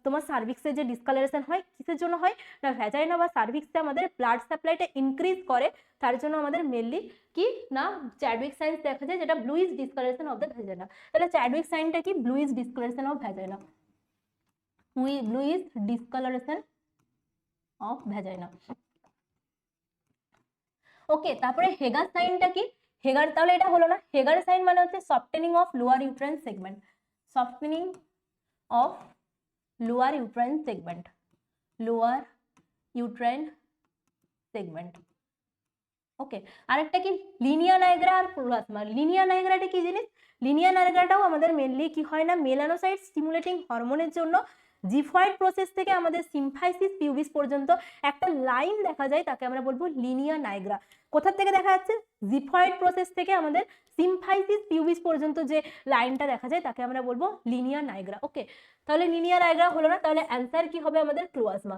তোমার সার্ভিক্সের যে ডিসকালারেশন হয় কিসের জন্য হয় না, ভ্যাজাইনা বা সার্ভিক্সে আমাদের ব্লাড সাপ্লাইটা ইনক্রিজ করে, তার জন্য আমাদের মেনলি কি না চ্যাডউইক সাইন দেখা যায়, যেটা bluish discolouration of the vagina. তাহলে চ্যাডউইক সাইনটা কি? Bluish discolouration of vagina, bluish discolouration of vagina. Okay, তারপরে হেগার সাইনটা কি? হেগার, তাহলে এটা হলো না, হেগার সাইন মানে হচ্ছে softening of lower uterine segment, softening of lower uterine segment, lower uterine segment. Okay, আরেকটা কি? লিনিয়া নাইগ্রা আর প্লাজমা। লিনিয়া নাইগ্রাটা কি জিনিস? লিনিয়া নাইগ্রাটাও আমাদের মেনলি কি হয় না, মেলানোসাইট স্টিমুলেটিং হরমোনের জন্য জিফয়েড প্রসেস থেকে আমাদের সিম্ফাইসিস পিউবিস পর্যন্ত একটা লাইন দেখা যায়, তাকে আমরা বলবো লিনিয়া নাইগ্রা। কোথা থেকে দেখা যাচ্ছে? জিফয়েড প্রসেস থেকে আমাদের সিম্ফাইসিস পিউবিস পর্যন্ত যে লাইনটা দেখা যায় তাকে আমরা বলবো লিনিয়া নাইগ্রা। ওকে, তাহলে লিনিয়া নাইগ্রা হলো না, তাহলে অ্যান্সার কি হবে আমাদের? ক্লোয়াজমা।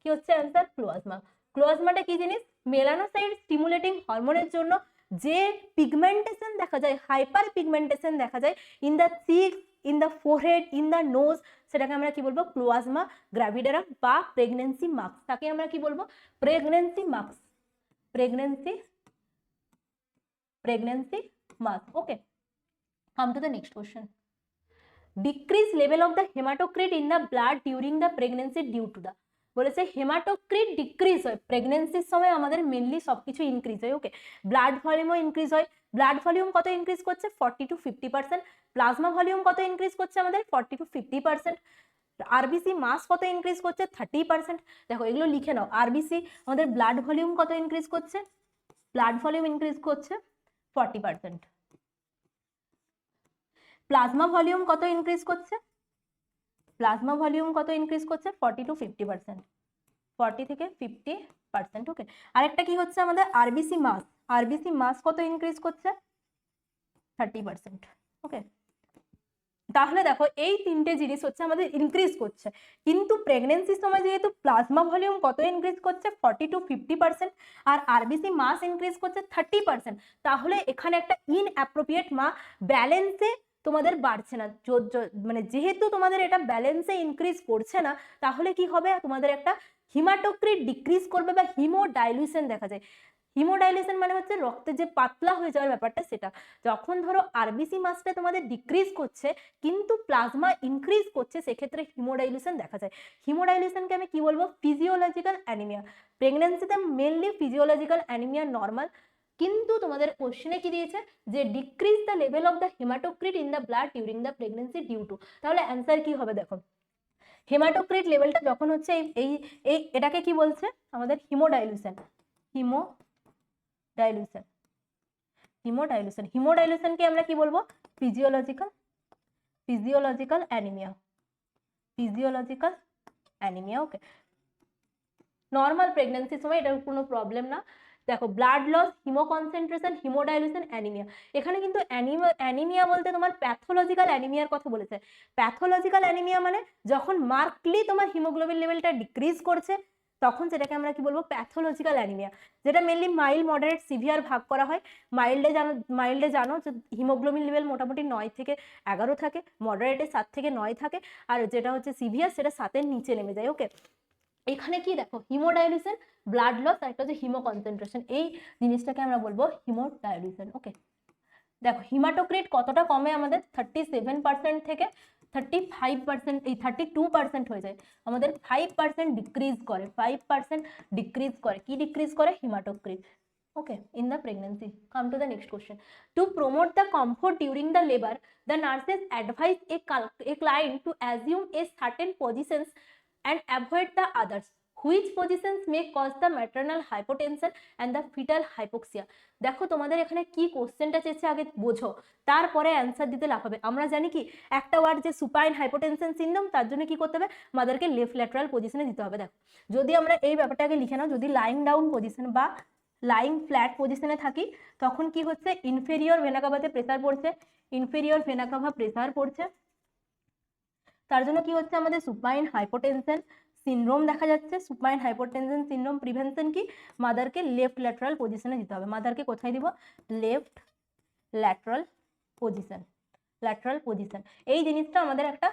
কি হচ্ছে অ্যান্সার? ক্লোয়াজমা। ক্লোয়াজমাটা কি জিনিস? মেলানোসাইট স্টিমুলেটিং হরমোনের জন্য যে পিগমেন্টেশন দেখা যায়, হাইপার পিগমেন্টেশন দেখা যায় in the cheek, in the forehead, in the nose, সেটাকে আমরা কি বলবো? ক্লোয়াজমা গ্র্যাভিডারাম বা প্রেগনেন্সি মার্কস। তাকে আমরা কি বলবো? Pregnancy marks, pregnancy marks. Okay, come to the next question. Decrease level of the hematocrit in the blood during the pregnancy due to the। বলেছে হেমাটোক্রিট ডিক্রিজ হয় প্রেগনেন্সির সময়, আমাদের মেনলি সবকিছু ইনক্রিজ হয়। ওকে, ব্লাড ভলিউমও ইনক্রিজ হয়। ব্লাড ভলিউম কত increase করছে? 40 to 50%। প্লাজমা ভলিউম কত ইনক্রিজ করছে আমাদের? 40 to 50%। আরবিসি মাস কত ইনক্রিজ করছে? 30%। দেখো এগুলো লিখে নাও। আরবিসি আমাদের ব্লাড ভলিউম কত ইনক্রিজ করছে? ব্লাড ভলিউম ইনক্রিজ করছে 40%। প্লাজমা ভলিউম কত ইনক্রিজ করছে? প্লাজমা ভলিউম কত ইনক্রিজ করছে 40 to 50%, 40 থেকে 50%। ওকে, আরেকটা কি হচ্ছে আমাদের আরবিসি মাস, আরবিসি মাস কত ইনক্রিজ করছে 30%। ওকে, তাহলে দেখো এই তিনটে জিনিস হচ্ছে আমাদের ইনক্রিজ করছে, কিন্তু প্রেগনেন্সির সময় যেহেতু প্লাজমা ভলিউম কত ইনক্রিজ করছে 40 to 50% আর আরবিসি মাস ইনক্রিজ করছে 30%, তাহলে এখানে একটা ইনঅ্যাপ্রোপ্রিয়েট মা ব্যালেন্সে তোমাদের বাড়ছে না। মানে যেহেতু তোমাদের এটা ব্যালেন্সে ইনক্রিজ করছে না, তাহলে কি হবে তোমাদের একটা হিমাটোক্রিট ডিক্রিজ করবে বা হিমোডাইলিউশন দেখা যায়। হিমোডাইলিউশন মানে হচ্ছে রক্তে যে পাতলা হয়ে যাওয়ার ব্যাপারটা সেটা। যখন ধরো আরবিসি মাসটা তোমাদের ডিক্রিজ করছে কিন্তু প্লাজমা ইনক্রিজ করছে, সেক্ষেত্রে হিমোডাইলিউশন দেখা যায়। হিমোডাইলিউশনকে আমি কি বলবো, ফিজিওলজিক্যাল অ্যানিমিয়া। প্রেগনেন্সিতে মেনলি ফিজিওলজিক্যাল অ্যানিমিয়া নর্মাল, কিন্তু তোমাদের কোশ্চেনে কি দিয়েছে যে decrease the level of the haematocrit in the blood during the pregnancy due to, তাহলে অ্যান্সার কি হবে দেখো, হেমাটোক্রিট লেভেলটা যখন হচ্ছে এই এই এটাকে কি বলছে আমাদের হিমোডাইলিউশন, হিমোডাইলিউশন, হিমোডাইলিউশন, হিমোডাইলিউশনকে আমরা কি বলবো physiological, physiological anaemia, physiological anaemia. Okay, normal প্রেগন্যান্সির সময় এটার কোনো প্রবলেম না। দেখো blood loss, haemoconcentration, haemodilution, anaemia. এখানে কিন্তু অ্যানিমিয়া বলতে তোমার প্যাথোলজিক্যাল অ্যানিমিয়ার কথা বলেছে। প্যাথোলজিক্যাল অ্যানিমিয়া মানে যখন মার্কলি তোমার হিমোগ্লোবিন লেভেলটা ডিক্রিজ করছে তখন সেটাকে আমরা কি বলবো প্যাথোলজিক্যাল অ্যানিমিয়া, যেটা মেনলি মাইল্ড, মডারেট, সিভিয়ার ভাগ করা হয়। মাইল্ডে জানো যে হিমোগ্লোবিন লেভেল মোটামুটি 9 থেকে 11 থাকে, মডারেটে 7 থেকে 9 থাকে, আর যেটা হচ্ছে সিভিয়ার সেটা 7-এর নিচে নেমে যায়। ওকে, এখানে কি দেখো হিমোডাইলিউশন, ব্লাড লস আর একটা হচ্ছে হিমো কনসেন্ট্রেশন, এই জিনিসটাকে আমরা বলবো হিমোডাইলিউশন। ওকে, দেখো হিমাটোক্রিট কতটা কমে আমাদের 37% থেকে 35%, এই 32% হয়ে যায়, আমাদের 5% ডিক্রিজ করে, 5% ডিক্রিজ করে, কি ডিক্রিজ করে haematocrit. Okay, in the pregnancy. Come to the next question. To promote the comfort during the labor, the nurses advise a client to assume a certain positions and avoid the others. Which positions may cause the maternal hypotension and the fetal hypoxia? দেখো তোমাদের এখানে কি কোশ্চেনটা চেয়েছে আগে বোঝো, তারপরে answer দিতে লাভ হবে। আমরা জানি কি একটা ওয়ার্ড যে সুপাইন হাইপোটেনশন সিনড্রোম, তার জন্য কি করতে হবে মাদারকে লেফট ল্যাটারাল পজিশনে দিতে হবে। দেখো যদি আমরা এই ব্যাপারটাকে লিখে নাও, যদি লাইং ডাউন পজিশন বা লাইং ফ্ল্যাট পজিশনে থাকি তখন কি হচ্ছে ইনফেরিয়র ভেনা কাভাতে প্রেসার পড়ছে, ইনফেরিয়র ভেনা কাভা প্রেসার পড়ছে, তার জন্য কি হচ্ছে আমাদের সুপাইন হাইপোটেনশন সিনড্রোম দেখা যাচ্ছে। সুপাইন হাইপোটেনশন সিনড্রোম প্রিভেনশন কি, মাদারকে লেফট ল্যাটারাল পজিশনে দিতে হবে। মাদারকে কোথায় দিব, left lateral position, lateral position. এই জিনিসটা আমাদের একটা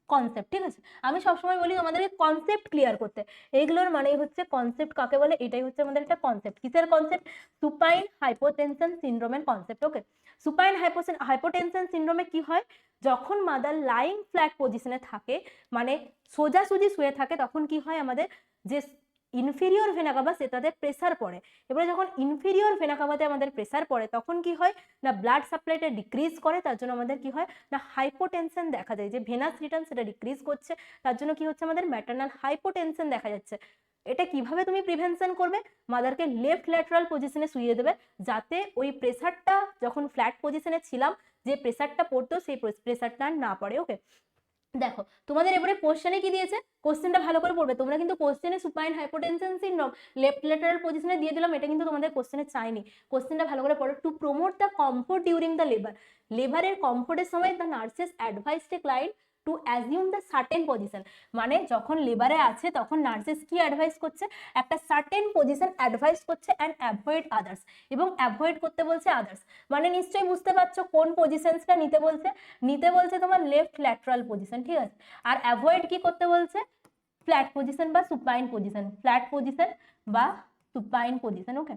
কনসেপ্ট, ঠিক আছে। আমি সবসময় বলি আমাদেরকে কনসেপ্ট ক্লিয়ার করতে, এইগুলোর মানেই হচ্ছে কনসেপ্ট কাকে বলে, এটাই হচ্ছে আমাদের একটা কনসেপ্ট। কিসের কনসেপ্ট, সুপাইন হাইপোটেনশন সিনড্রোমের কনসেপ্ট। ওকে, সুপাইন হাইপোটেনশন সিনড্রোমে কি হয়, যখন মাদার লাইং ফ্ল্যাট পজিশনে থাকে মানে সোজাসুজি শুয়ে থাকে, তখন কি হয় আমাদের যে ইনফেরিয়র ভেনা কাভা সেটাতে প্রেসার পড়ে। এবারে যখন ইনফেরিয়র ভেনা কাভাতে আমাদের প্রেসার পড়ে তখন কি হয় না ব্লাড সাপ্লাইটা ডিক্রিজ করে, তার জন্য আমাদের কি হয় না হাইপোটেনশন দেখা যায়, যে ভেনাস রিটার্ন সেটা ডিক্রিজ করছে, তার জন্য কি হচ্ছে আমাদের ম্যাটারনাল হাইপোটেনশন দেখা যাচ্ছে। এটা কিভাবে তুমি প্রিভেনশন করবে, মাদারকে লেফট ল্যাটারাল পজিশনে শুইয়ে দেবে, যাতে ওই প্রেসারটা যখন ফ্ল্যাট পজিশনে ছিলাম যে প্রেসারটা পড়তো সেই প্রেসারটা না পড়ে। ওকে, দেখো তোমাদের এবারে কোশ্চেনে কি দিয়েছে, কোশ্চেনটা ভালো করে পড়বে তোমরা, কিন্তু কোশ্চেনে supine hypotension syndrome left lateral পজিশনে দিয়ে দিলাম, এটা কিন্তু তোমাদের কোশ্চেনে চাইনি। কোশ্চেনটা ভালো করে পড়ো। To promote the comfort during the labour, লেবারের কমফোর্টের সময় the nurses advise a client to assume the certain position, মানে যখন লেবারে আছে তখন নার্সেস কি অ্যাডভাইস করছে, একটা সার্টেন পজিশন অ্যাডভাইস করছে অ্যান্ড অ্যাভয়েড আদার্স, এবং অ্যাভয়েড করতে বলছে আদার্স, মানে নিশ্চয়ই বুঝতে পারছো কোন পজিশনসটা নিতে বলছে, নিতে বলছে তোমার লেফট ল্যাটারাল পজিশন, ঠিক আছে। আর অ্যাভয়েড কি করতে বলছে, ফ্ল্যাট পজিশন বা সুপাইন পজিশন, ফ্ল্যাট পজিশন বা supine position. Okay,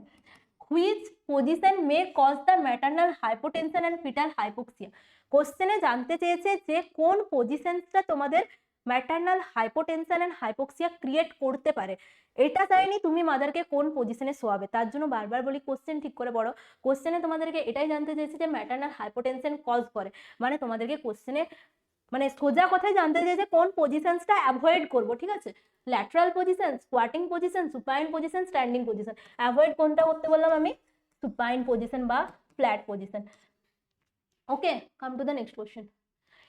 which position may cause the maternal hypotension and fetal hypoxia, কোশ্চেনে জানতে চেয়েছে যে কোন পজিশনসটা তোমাদের maternal hypotension and hypoxia create করতে পারে, এটা চাইনি তুমি মাদারকে কোন পজিশনে শোয়াবে। তার জন্য বারবার বলি কোশ্চেন ঠিক করে পড়ো। কোশ্চেনে তোমাদেরকে এটাই জানতে চেয়েছে যে ম্যাটারনাল হাইপোটেনশন কজ করে, মানে তোমাদেরকে কোশ্চেনে মানে সোজা কথাই জানতে চেয়েছে কোন পজিশনসটা অ্যাভয়েড করবো, ঠিক আছে। Lateral position, squatting position, supine position, standing position, avoid কোনটা করতে বললাম আমি, সুপাইন পজিশন বা flat position. Okay, come to the next question.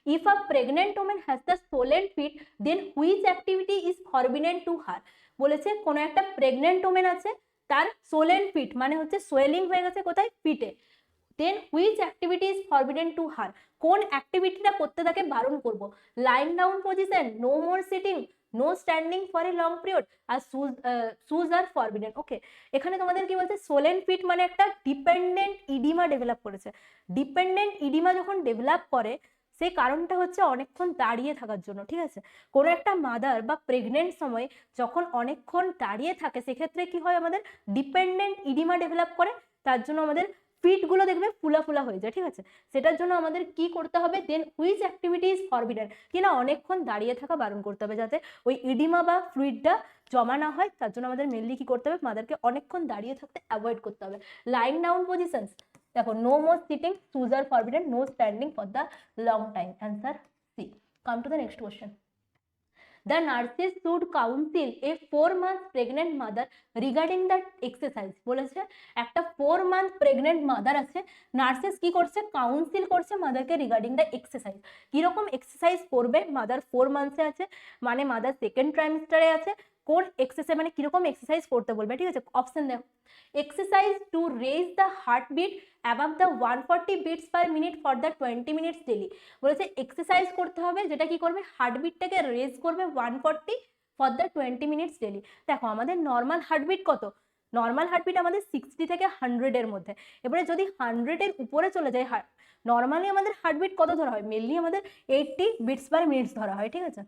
If a pregnant woman has the swollen feet, then which activity is forbidden to her? বলেছে কোন একটা pregnant women আছে, তার সোলেন ফিট মানে হচ্ছে সোয়েলিং হয়ে গেছে কোথায়, ফিটে, then which activity is forbidden to her, কোন অ্যাক্টিভিটিটা করতে তাকে বারণ করব, lying down position, no more sitting, no standing for a long period, আর শুজ আর ফরবিডেন। ওকে, এখানে তোমাদের কি বলছে, সোলেন ফিট মানে একটা ডিপেন্ডেন্ট ইডিমা ডেভেলপ করেছে। ডিপেন্ডেন্ট ইডিমা যখন ডেভেলপ করে সেই কারণটা হচ্ছে অনেকক্ষণ দাঁড়িয়ে থাকার জন্য, ঠিক আছে। কোনো একটা মাদার বা প্রেগনেন্ট সময় যখন অনেকক্ষণ দাঁড়িয়ে থাকে সেক্ষেত্রে কি হয়, আমাদের ডিপেন্ডেন্ট ইডিমা ডেভেলপ করে, তার জন্য আমাদের ফিট গুলো দেখবে ফুলা ফুলা হয়ে যায়, ঠিক আছে। সেটার জন্য আমাদের কি করতে হবে, then which activity is forbidden, কিনা অনেকক্ষণ দাঁড়িয়ে থাকা বারণ করতে হবে, যাতে ওই ইডিমা বা ফ্লুইডটা জমা না হয়। তার জন্য আমাদের মেনলি কি করতে হবে, মাদারকে অনেকক্ষণ দাঁড়িয়ে থাকতে অ্যাভয়েড করতে হবে। লাইং ডাউন পজিশনস, দেখো no more sitting, shoes are forbidden, no standing for the long time, answer C. Come to the next question. The nurses should counsel a 4 month pregnant mother regarding that exercise। বলেছে একটা 4 month pregnant mother আছে, nurses কি করছে, council করছে মাদারকে regarding the exercise. কিরকম exercise করবে, mother 4 months আছে মানে মাদার সেকেন্ড ট্রাইমেস্টারে আছে, কোন এক্সারসাইজ মানে কিরকম এক্সারসাইজ করতে বলবে, ঠিক আছে। অপশন দেখো, exercise to raise the heartbeat above the 140 beats per minute for the 20 minutes daily। বলেছে এক্সারসাইজ করতে হবে যেটা কি করবে, হার্টবিটটাকে রেজ করবে 140 ফর দ্য 20 minutes ডেলি। দেখো আমাদের নর্মাল হার্টবিট কত, নর্মাল হার্টবিট আমাদের 60 থেকে 100 এর মধ্যে। এবারে যদি 100 এর উপরে চলে যায়, নর্মালি আমাদের হার্টবিট কত ধরা হয়, মেনলি আমাদের 80 beats per minute ধরা হয়, ঠিক আছে,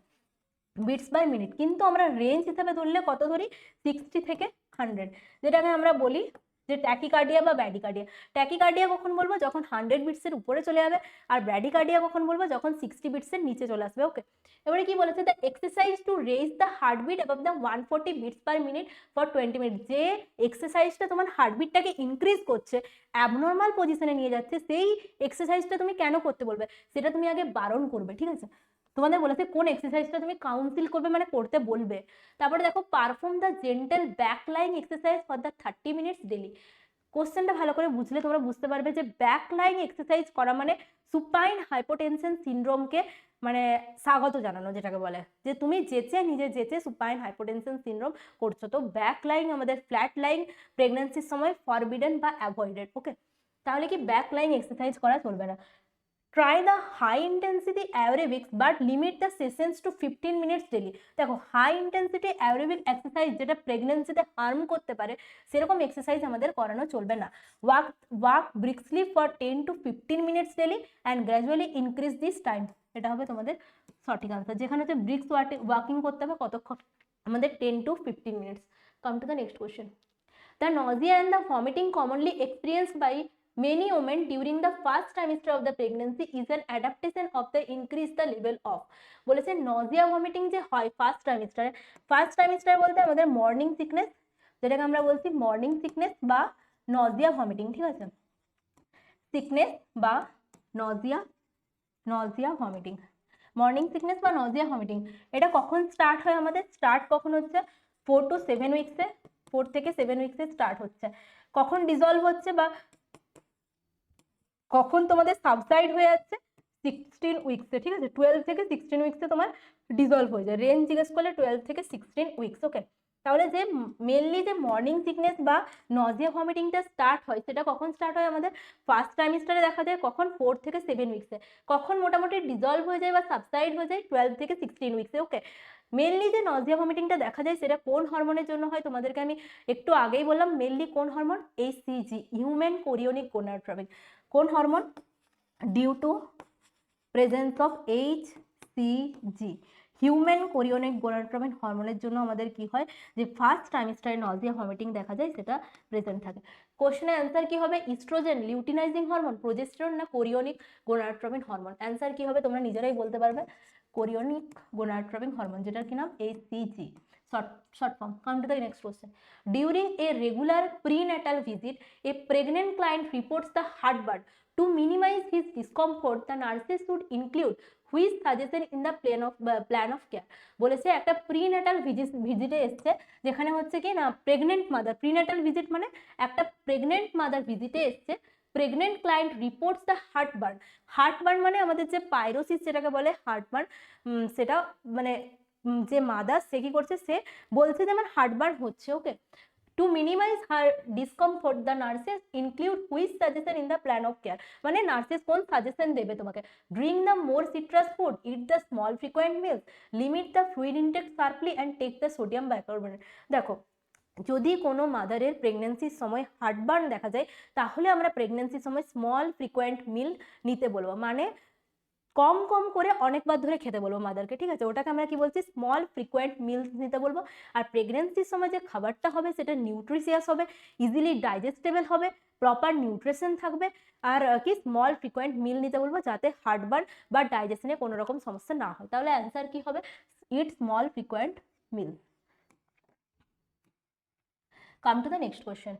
বিটস বাই মিনিট। কিন্তু আমরা রেঞ্জ হিসাবে ধরলে কত ধরি, 60 থেকে 100, যেটাকে আমরা বলি যে ট্যাকিকার্ডিয়া বা ব্র্যাডিকার্ডিয়া। ট্যাকিকার্ডিয়া কখন বলবো, যখন 100 বিটসের উপরে চলে যাবে, আর ব্র্যাডিকার্ডিয়া কখন বলবো, যখন 60 বিটসের নিচে চলে আসবে। ওকে, এবারে কি বলেছে, the exercise to raise the heartbeat above the 140 beats per minute for 20 minute. যে এক্সারসাইজটা তোমার হার্টবিটটাকে ইনক্রিজ করছে, অ্যাবনর্মাল পজিশনে নিয়ে যাচ্ছে, সেই এক্সারসাইজটা তুমি কেন করতে বলবে, সেটা তুমি আগে বারণ করবে, ঠিক আছে। তোমাদের বলেছে কোন এক্সারসাইজটা তুমি কাউন্সিল করবে মানে করতে বলবে। তারপরে দেখো, perform the gentle back lying exercise for the 30 minutes daily. কোশ্চেনটা ভালো করে বুঝলে তোমরা বুঝতে পারবে যে ব্যাক লাইং এক্সারসাইজ করা মানে সুপাইন হাইপোটেনশন সিনড্রোমকে মানে স্বাগত জানানো, যেটাকে বলে যে তুমি যেচে নিজে যেচে সুপাইন হাইপোটেনশন সিনড্রোম করছো। তো ব্যাক লাইং আমাদের ফ্ল্যাট লাইং প্রেগন্যান্সির সময় ফরবিডেন বা অ্যাভয়েডেড। ওকে, তাহলে কি ব্যাক লাইং এক্সারসাইজ করা চলবে না। Try the high intensity aerobics but limit the sessions to 15 minutes daily। দেখো হাই ইন্টেন্সিটি অ্যারোবিক এক্সারসাইজ যেটা প্রেগনেন্সিতে হার্ম করতে পারে, সেরকম এক্সারসাইজ আমাদের করানো চলবে না। Walk briskly for 10 to 15 minutes daily and gradually increase this time। এটা হবে তোমাদের সঠিক আনসার, যেখানে হচ্ছে ব্রিক্স ওয়াকিং করতে হবে কতক্ষণ, আমাদের 10 to 15 minutes। Come to the next question. The nausea and the vomiting commonly experienced by many women during the first trimester of the pregnancy is an adaptation of the increase the level of। বলেছে nausea vomiting যে হয় first ট্রাইমেস্টারে বলতে আমাদের morning sickness, যেটাকে আমরা বলছি morning sickness বা nausea vomiting, ঠিক আছে, সিকনেস বা nausea vomiting, মর্নিং সিকনেস বা nausea vomiting। এটা কখন স্টার্ট হয়, আমাদের স্টার্ট কখন হচ্ছে 4 to 7 উইকসে, 4 থেকে 7 উইকসে স্টার্ট হচ্ছে। কখন ডিজলভ হচ্ছে বা কখন তোমাদের সাবসাইড হয়ে যাচ্ছে, 16 উইকসে, ঠিক আছে, 12 থেকে 16 উইকসে তোমার ডিজলভ হয়ে যায়। রেঞ্জ জিজ্ঞেস করলে 12 থেকে 16 উইকস। ওকে, তাহলে যে মেনলি যে মর্নিং সিকনেস বা নজিয়া ভমিটিংটা স্টার্ট হয়, সেটা কখন স্টার্ট হয়, আমাদের ফার্স্ট ট্রাইমেস্টারে দেখা যায় কখন, 4 থেকে 7 উইকসে। কখন মোটামুটি ডিজলভ হয়ে যায় বা সাবসাইড হয়ে যায়, 12 থেকে 16 উইকসে। ওকে, মেনলি যে নজিয়া ভমিটিংটা দেখা যায় সেটা কোন হরমোনের জন্য হয়, তোমাদেরকে আমি একটু আগেই বললাম, মেনলি কোন hormone, HCG, human chorionic gonadotropin. কোন hormone, due to presence of HCG, human chorionic gonadotropin হরমোনের জন্য আমাদের কি হয়, যে ফার্স্ট ট্রাইমেস্টারে নজিয়া ভমিটিং দেখা যায়, সেটা প্রেজেন্ট থাকে। কোশ্চেনের অ্যান্সার কি হবে, ইস্ট্রোজেন, লিউটিনাইজিং হরমোন, প্রোজেস্টেরন না কোরিওনিক গোনাডোট্রপিন হরমোন। অ্যান্সার কি হবে তোমরা নিজেরাই বলতে পারবে, কোরিওনিক গোনাডোট্রপিন হরমোন, যেটার কি নাম HCG, short form। Come to the next question. During a regular prenatal visit, a pregnant client reports the heartburn. To minimize his discomfort, the nurses should include which suggestion in the plan of care। বলেছে একটা prenatal ভিজিটে এসছে, যেখানে হচ্ছে কি না pregnant mother, prenatal visit মানে একটা pregnant mother ভিজিটে এসছে, pregnant client reports the heartburn. Heartburn মানে আমাদের যে পাইরোসিস যেটাকে বলে হার্টবার্ন, সেটা মানে যে মাদার সে কি করছে, সে বলছে যে আমার হার্টবার্ন হচ্ছে। Okay, to minimise her discomfort the nurses include which suggestion in the plan of care. মানে নার্সেস কোন সাজেশন দেবে তোমাকে, drink the more citrus food, eat the small frequent meals, limit the fluid intake sharply and take the sodium bicarbonate. দেখো, যদি কোনো মাদারের প্রেগনেন্সির সময় heartburn দেখা যায়, তাহলে আমরা প্রেগনেন্সির সময় স্মল ফ্রিকোয়েন্ট মিল নিতে বলবো, মানে কম কম করে অনেকবার ধরে খেতে বলবো মাদারকে, ঠিক আছে? ওটাকে আমরা কি বলছি, স্মল ফ্রিকোয়েন্ট মিলস নিতে বলবো। আর প্রেগনেন্সির সময় যে খাবারটা হবে সেটা নিউট্রিশিয়াস হবে, ইজিলি ডাইজেস্টেবল হবে, প্রপার নিউট্রিশন থাকবে, আর কি স্মল ফ্রিকোয়েন্ট মিল নিতে বলবো, যাতে হার্টবার্ন বা ডাইজেশনে কোনো রকম সমস্যা না হয়। তাহলে অ্যান্সার কি হবে, eat small frequent meal. Come to the next question.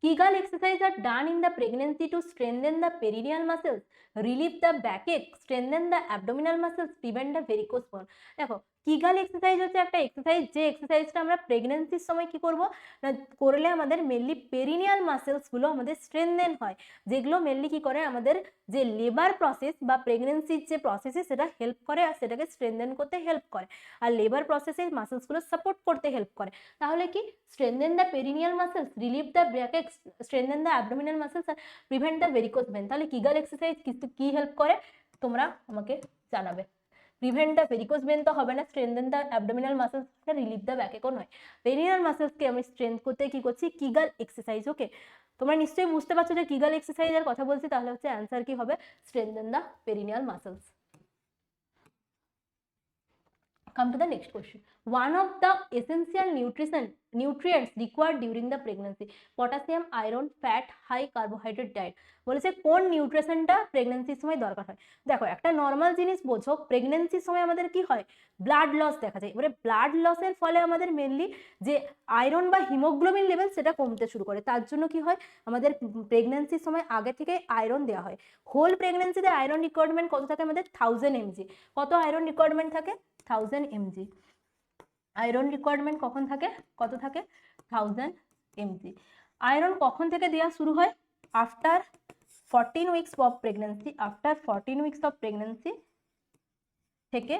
Kegel exercises are done in the pregnancy to strengthen the perineal muscles, relieve the backache, strengthen the abdominal muscles, prevent the varicose vein. দেখো, Kegel exercise হচ্ছে একটা exercise, যে এক্সারসাইজটা আমরা প্রেগনেন্সির সময় কি করব না, করলে আমাদের মেনলি পেরিনিয়াল মাসেলসগুলো আমাদের স্ট্রেনথেন হয়, যেগুলো মেনলি কি করে আমাদের যে লেবার প্রসেস বা প্রেগনেন্সির যে প্রসেসে সেটা হেল্প করে আর সেটাকে স্ট্রেনথেন করতে হেল্প করে, আর লেবার প্রসেসে মাসেলসগুলো সাপোর্ট করতে হেল্প করে। তাহলে কি, strengthen the perineal muscles, relieve the backache, strengthen the abdominal muscles আর প্রিভেন্ট দ্য ভেরিকোজ ভেন। তাহলে কিগাল এক্সারসাইজ কি হেল্প করে তোমরা আমাকে জানাবে। প্রিভেন্ট দ্য ভেরিকোজ ভেন তো হবে না, strengthen the abdominal muscles, relieve the ব্যাকেকও নয়। পেরিনিয়াল মাসেলসকে আমি স্ট্রেংথ করতে কি করছি, কিগাল এক্সারসাইজ। ওকে, তোমরা নিশ্চয়ই বুঝতে পারছো যে কিগাল এক্সারসাইজের কথা বলছি, তাহলে হচ্ছে অ্যান্সার কি হবে, strengthen the perineal muscles. Come to the next question. One of the essential nutrients required during the pregnancy: potassium, iron, fat, high carbohydrate diet. বলেছে কোন নিউট্রিশনটা প্রেগনেন্সির সময় দরকার হয়। দেখো, একটা নর্মাল জিনিস বোঝো, প্রেগনেন্সির সময় আমাদের কি হয়, ব্লাড লস দেখা যায়। এবারে ব্লাড লসের ফলে আমাদের মেনলি যে আয়রন বা হিমোগ্লোবিন লেভেল সেটা কমতে শুরু করে। তার জন্য কি হয়, আমাদের প্রেগনেন্সির সময় আগে থেকে আয়রন দেওয়া হয়। হোল প্রেগনেন্সিতে আয়রন রিকোয়ারমেন্ট কত থাকে আমাদের, 1000 mg। কত আয়রন রিকোয়ারমেন্ট থাকে, 1000 mg। আয়রন রিকোয়ারমেন্ট কখন থাকে, কত থাকে, 1000 mg। আয়রন কখন থেকে দেওয়া শুরু হয়, after 14 weeks of pregnancy, after 14 weeks of pregnancy থেকে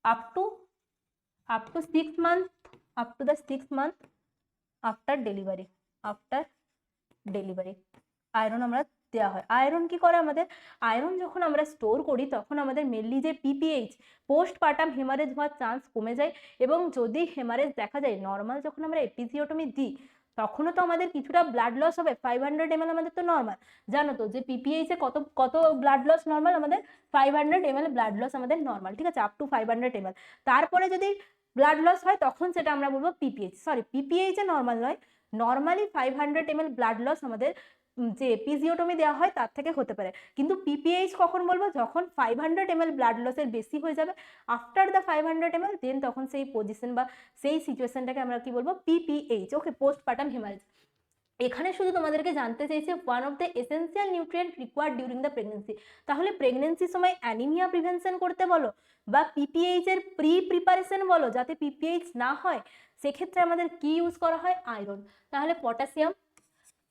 up to 6 month, up to the 6 month after delivery, after delivery iron আমরা দেওয়া হয়। আয়রন কি করে আমাদের, আয়রন যখন আমরা স্টোর করি তখন আমাদের মেনলি যে পিপিএইচ, পোস্ট পার্টাম হেমারেজ হওয়ার চান্স কমে যায়, এবং যদি হেমারেজ দেখা যায়, নর্মাল যখন আমরা এপিজিওটমি দিই তখনও তো আমাদের কিছুটা ব্লাড লস হবে। 500 ml আমাদের তো নর্মাল, জানো তো যে পিপিএইচ এ কত কত ব্লাড লস নর্মাল, আমাদের 500 ml ব্লাড লস আমাদের নর্মাল, ঠিক আছে, আপ টু 500 ml। তারপরে যদি ব্লাড লস হয় তখন সেটা আমরা বলবো পিপিএইচ, সরি পিপিএইচ এ নর্মাল নয়, নর্মালি 500 ml ব্লাড লস আমাদের যে এপিজিওটমি দেওয়া হয় তার থেকে হতে পারে। কিন্তু পিপিএইচ কখন বলবো, যখন 500 ml ব্লাড লসের বেশি হয়ে যাবে, আফটার দ্য 500 ml, দেন তখন সেই পজিশন বা সেই সিচুয়েশনটাকে আমরা কি বলবো, পিপিএইচ। ওকে, পোস্ট পার্টাম হেমারেজ। এখানে শুধু তোমাদেরকে জানতে চাইছে one of the essential nutrient required during the pregnancy. তাহলে প্রেগনেন্সির সময় অ্যানিমিয়া প্রিভেনশন করতে বলো বা পিপিএইচ এর প্রিপারেশন বলো যাতে পিপিএইচ না হয়, সেক্ষেত্রে আমাদের কি ইউজ করা হয়, আয়রন। তাহলে potassium,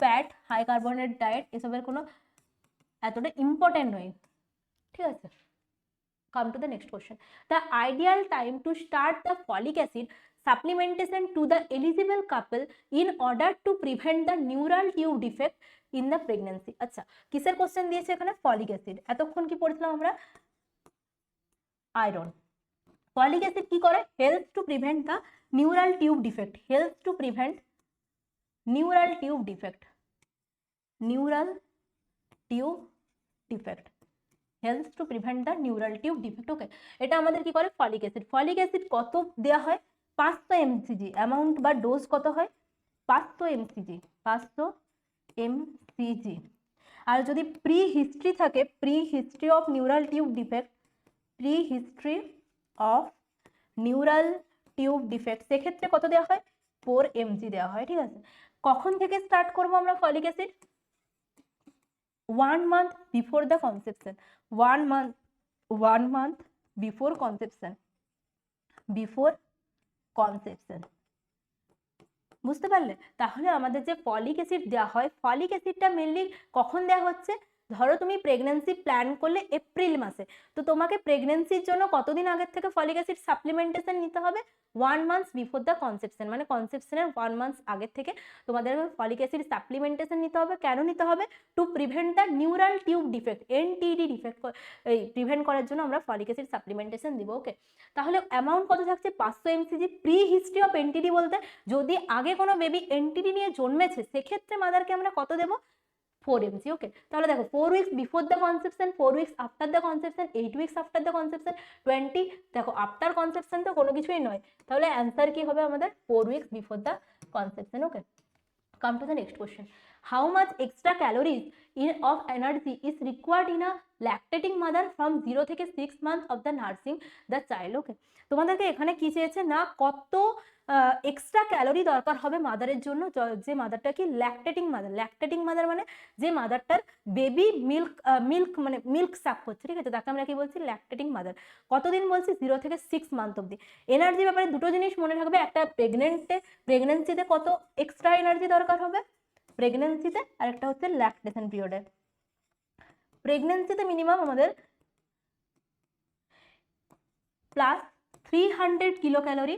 fat, high carbohydrate diet এসবের কোনো এতটা ইম্পর্টেন্ট নয়, ঠিক আছে। Come to the next question. The ideal time to start the folic acid supplementation to the eligible couple in order to prevent the neural tube defect in the pregnancy. আচ্ছা, কিসের question দিয়েছে এখানে, folic acid. এতক্ষণ কি পড়ছিলাম আমরা, iron. Folic acid কি করে, helps to prevent the neural tube defect, helps to prevent neural tube defect, neural tube defect, helps to prevent the neural tube defect. Okay, এটা আমাদের কি করে, ফলিক অ্যাসিড। ফলিক অ্যাসিড কত দেওয়া হয়, 500 mcg। Amount বা ডোজ কত হয়, 500 mcg, 500 mcg। আর যদি প্রি হিস্ট্রি থাকে, pre history of neural tube defect, pre history of neural tube defect, সেক্ষেত্রে কত দেওয়া হয়, 4 mg দেওয়া হয়, ঠিক আছে। কখন থেকে স্টার্ট করবো আমরা folic acid, 1 month before the conception, 1 month before conception, before conception, বুঝতে পারলে? তাহলে আমাদের যে ফলিক অ্যাসিড দেওয়া হয়, ফলিক অ্যাসিডটা মেনলি কখন দেওয়া হচ্ছে? ধরো তুমি প্রেগন্যান্সি প্ল্যান করলে এপ্রিল মাসে, তো তোমাকে প্রেগন্যান্সির জন্য কতদিন আগের থেকে ফলিক অ্যাসিড সাপ্লিমেন্টেশন নিতে হবে? 1 মান্থ বিফোর দ্য কনসেপশন, মানে কনসেপশনের 1 মান্থ আগের থেকে তোমাদের ফলিক অ্যাসিড সাপ্লিমেন্টেশন নিতে হবে। কেন নিতে হবে? To prevent the neural tube defect, NTD defect, এই প্রিভেন্ট করার জন্য আমরা ফলিক অ্যাসিড সাপ্লিমেন্টেশন দিব। ওকে, তাহলে অ্যামাউন্ট কত থাকছে? 500 mcg। প্রি হিস্ট্রি অফ এনটিডি বলতে যদি আগে কোনো বেবি এনটিডি নিয়ে জন্মেছে সেক্ষেত্রে মাদারকে আমরা কত দেবো? 4 mg। ওকে, তাহলে দেখো 4 weeks before the conception, 4 weeks after the conception, 8 weeks after the conception, 20, দেখো আফটার কনসেপশন তো কোনো কিছুই নয়, তাহলে অ্যান্সার কি হবে আমাদের? 4 weeks before the conception. Okay, come to the next question. How much extra calories of energy is required in a lactating mother from 0 থেকে 6 months of the nursing the child? ওকে, তোমাদেরকে এখানে কি চেয়েছে না, কত এক্সট্রা ক্যালোরি দরকার হবে মাদারের জন্য, যে মাদারটা কি ল্যাকটেটিং মাদার। ল্যাকটেটিং মাদার মানে যে মাদারটার বেবি মিল্ক মানে মিল্ক সাক হচ্ছে, ঠিক আছে, তাকে আমরা কি বলছি? Lactating mother. কতদিন বলছি? 0 থেকে 6 মান্থ অবধি। এনার্জি ব্যাপারে দুটো জিনিস মনে রাখবে, একটা প্রেগনেন্সিতে কত এক্সট্রা এনার্জি দরকার হবে প্রেগনেন্সিতে, আর একটা হচ্ছে ল্যাকটেশন পিরিয়ডে। প্রেগনেন্সিতে মিনিমাম আমাদের প্লাস 300 কিলো ক্যালোরি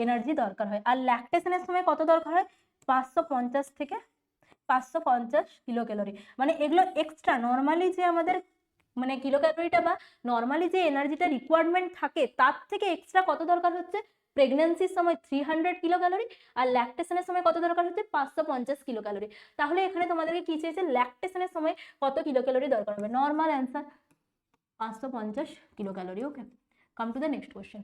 এনার্জি দরকার হয়, আর ল্যাকটেশনের সময় কত দরকার হয়? 550 থেকে 550 কিলো ক্যালোরি। মানে এগুলো এক্সট্রা, নর্মালি যে আমাদের মানে কিলো ক্যালোরিটা বা নর্মালি যে এনার্জিটা রিকোয়ারমেন্ট থাকে তার থেকে এক্সট্রা কত দরকার হচ্ছে? প্রেগনেন্সির সময় 300 কিলো ক্যালোরি, আর ল্যাকটেশনের সময় কত দরকার হচ্ছে? 550 কিলো ক্যালোরি। তাহলে এখানে তোমাদেরকে কি চেয়েছে? ল্যাকটেশনের সময় কত কিলো ক্যালোরি দরকার হবে? Normal answer 550 kilocalorie. Okay, come to the next question.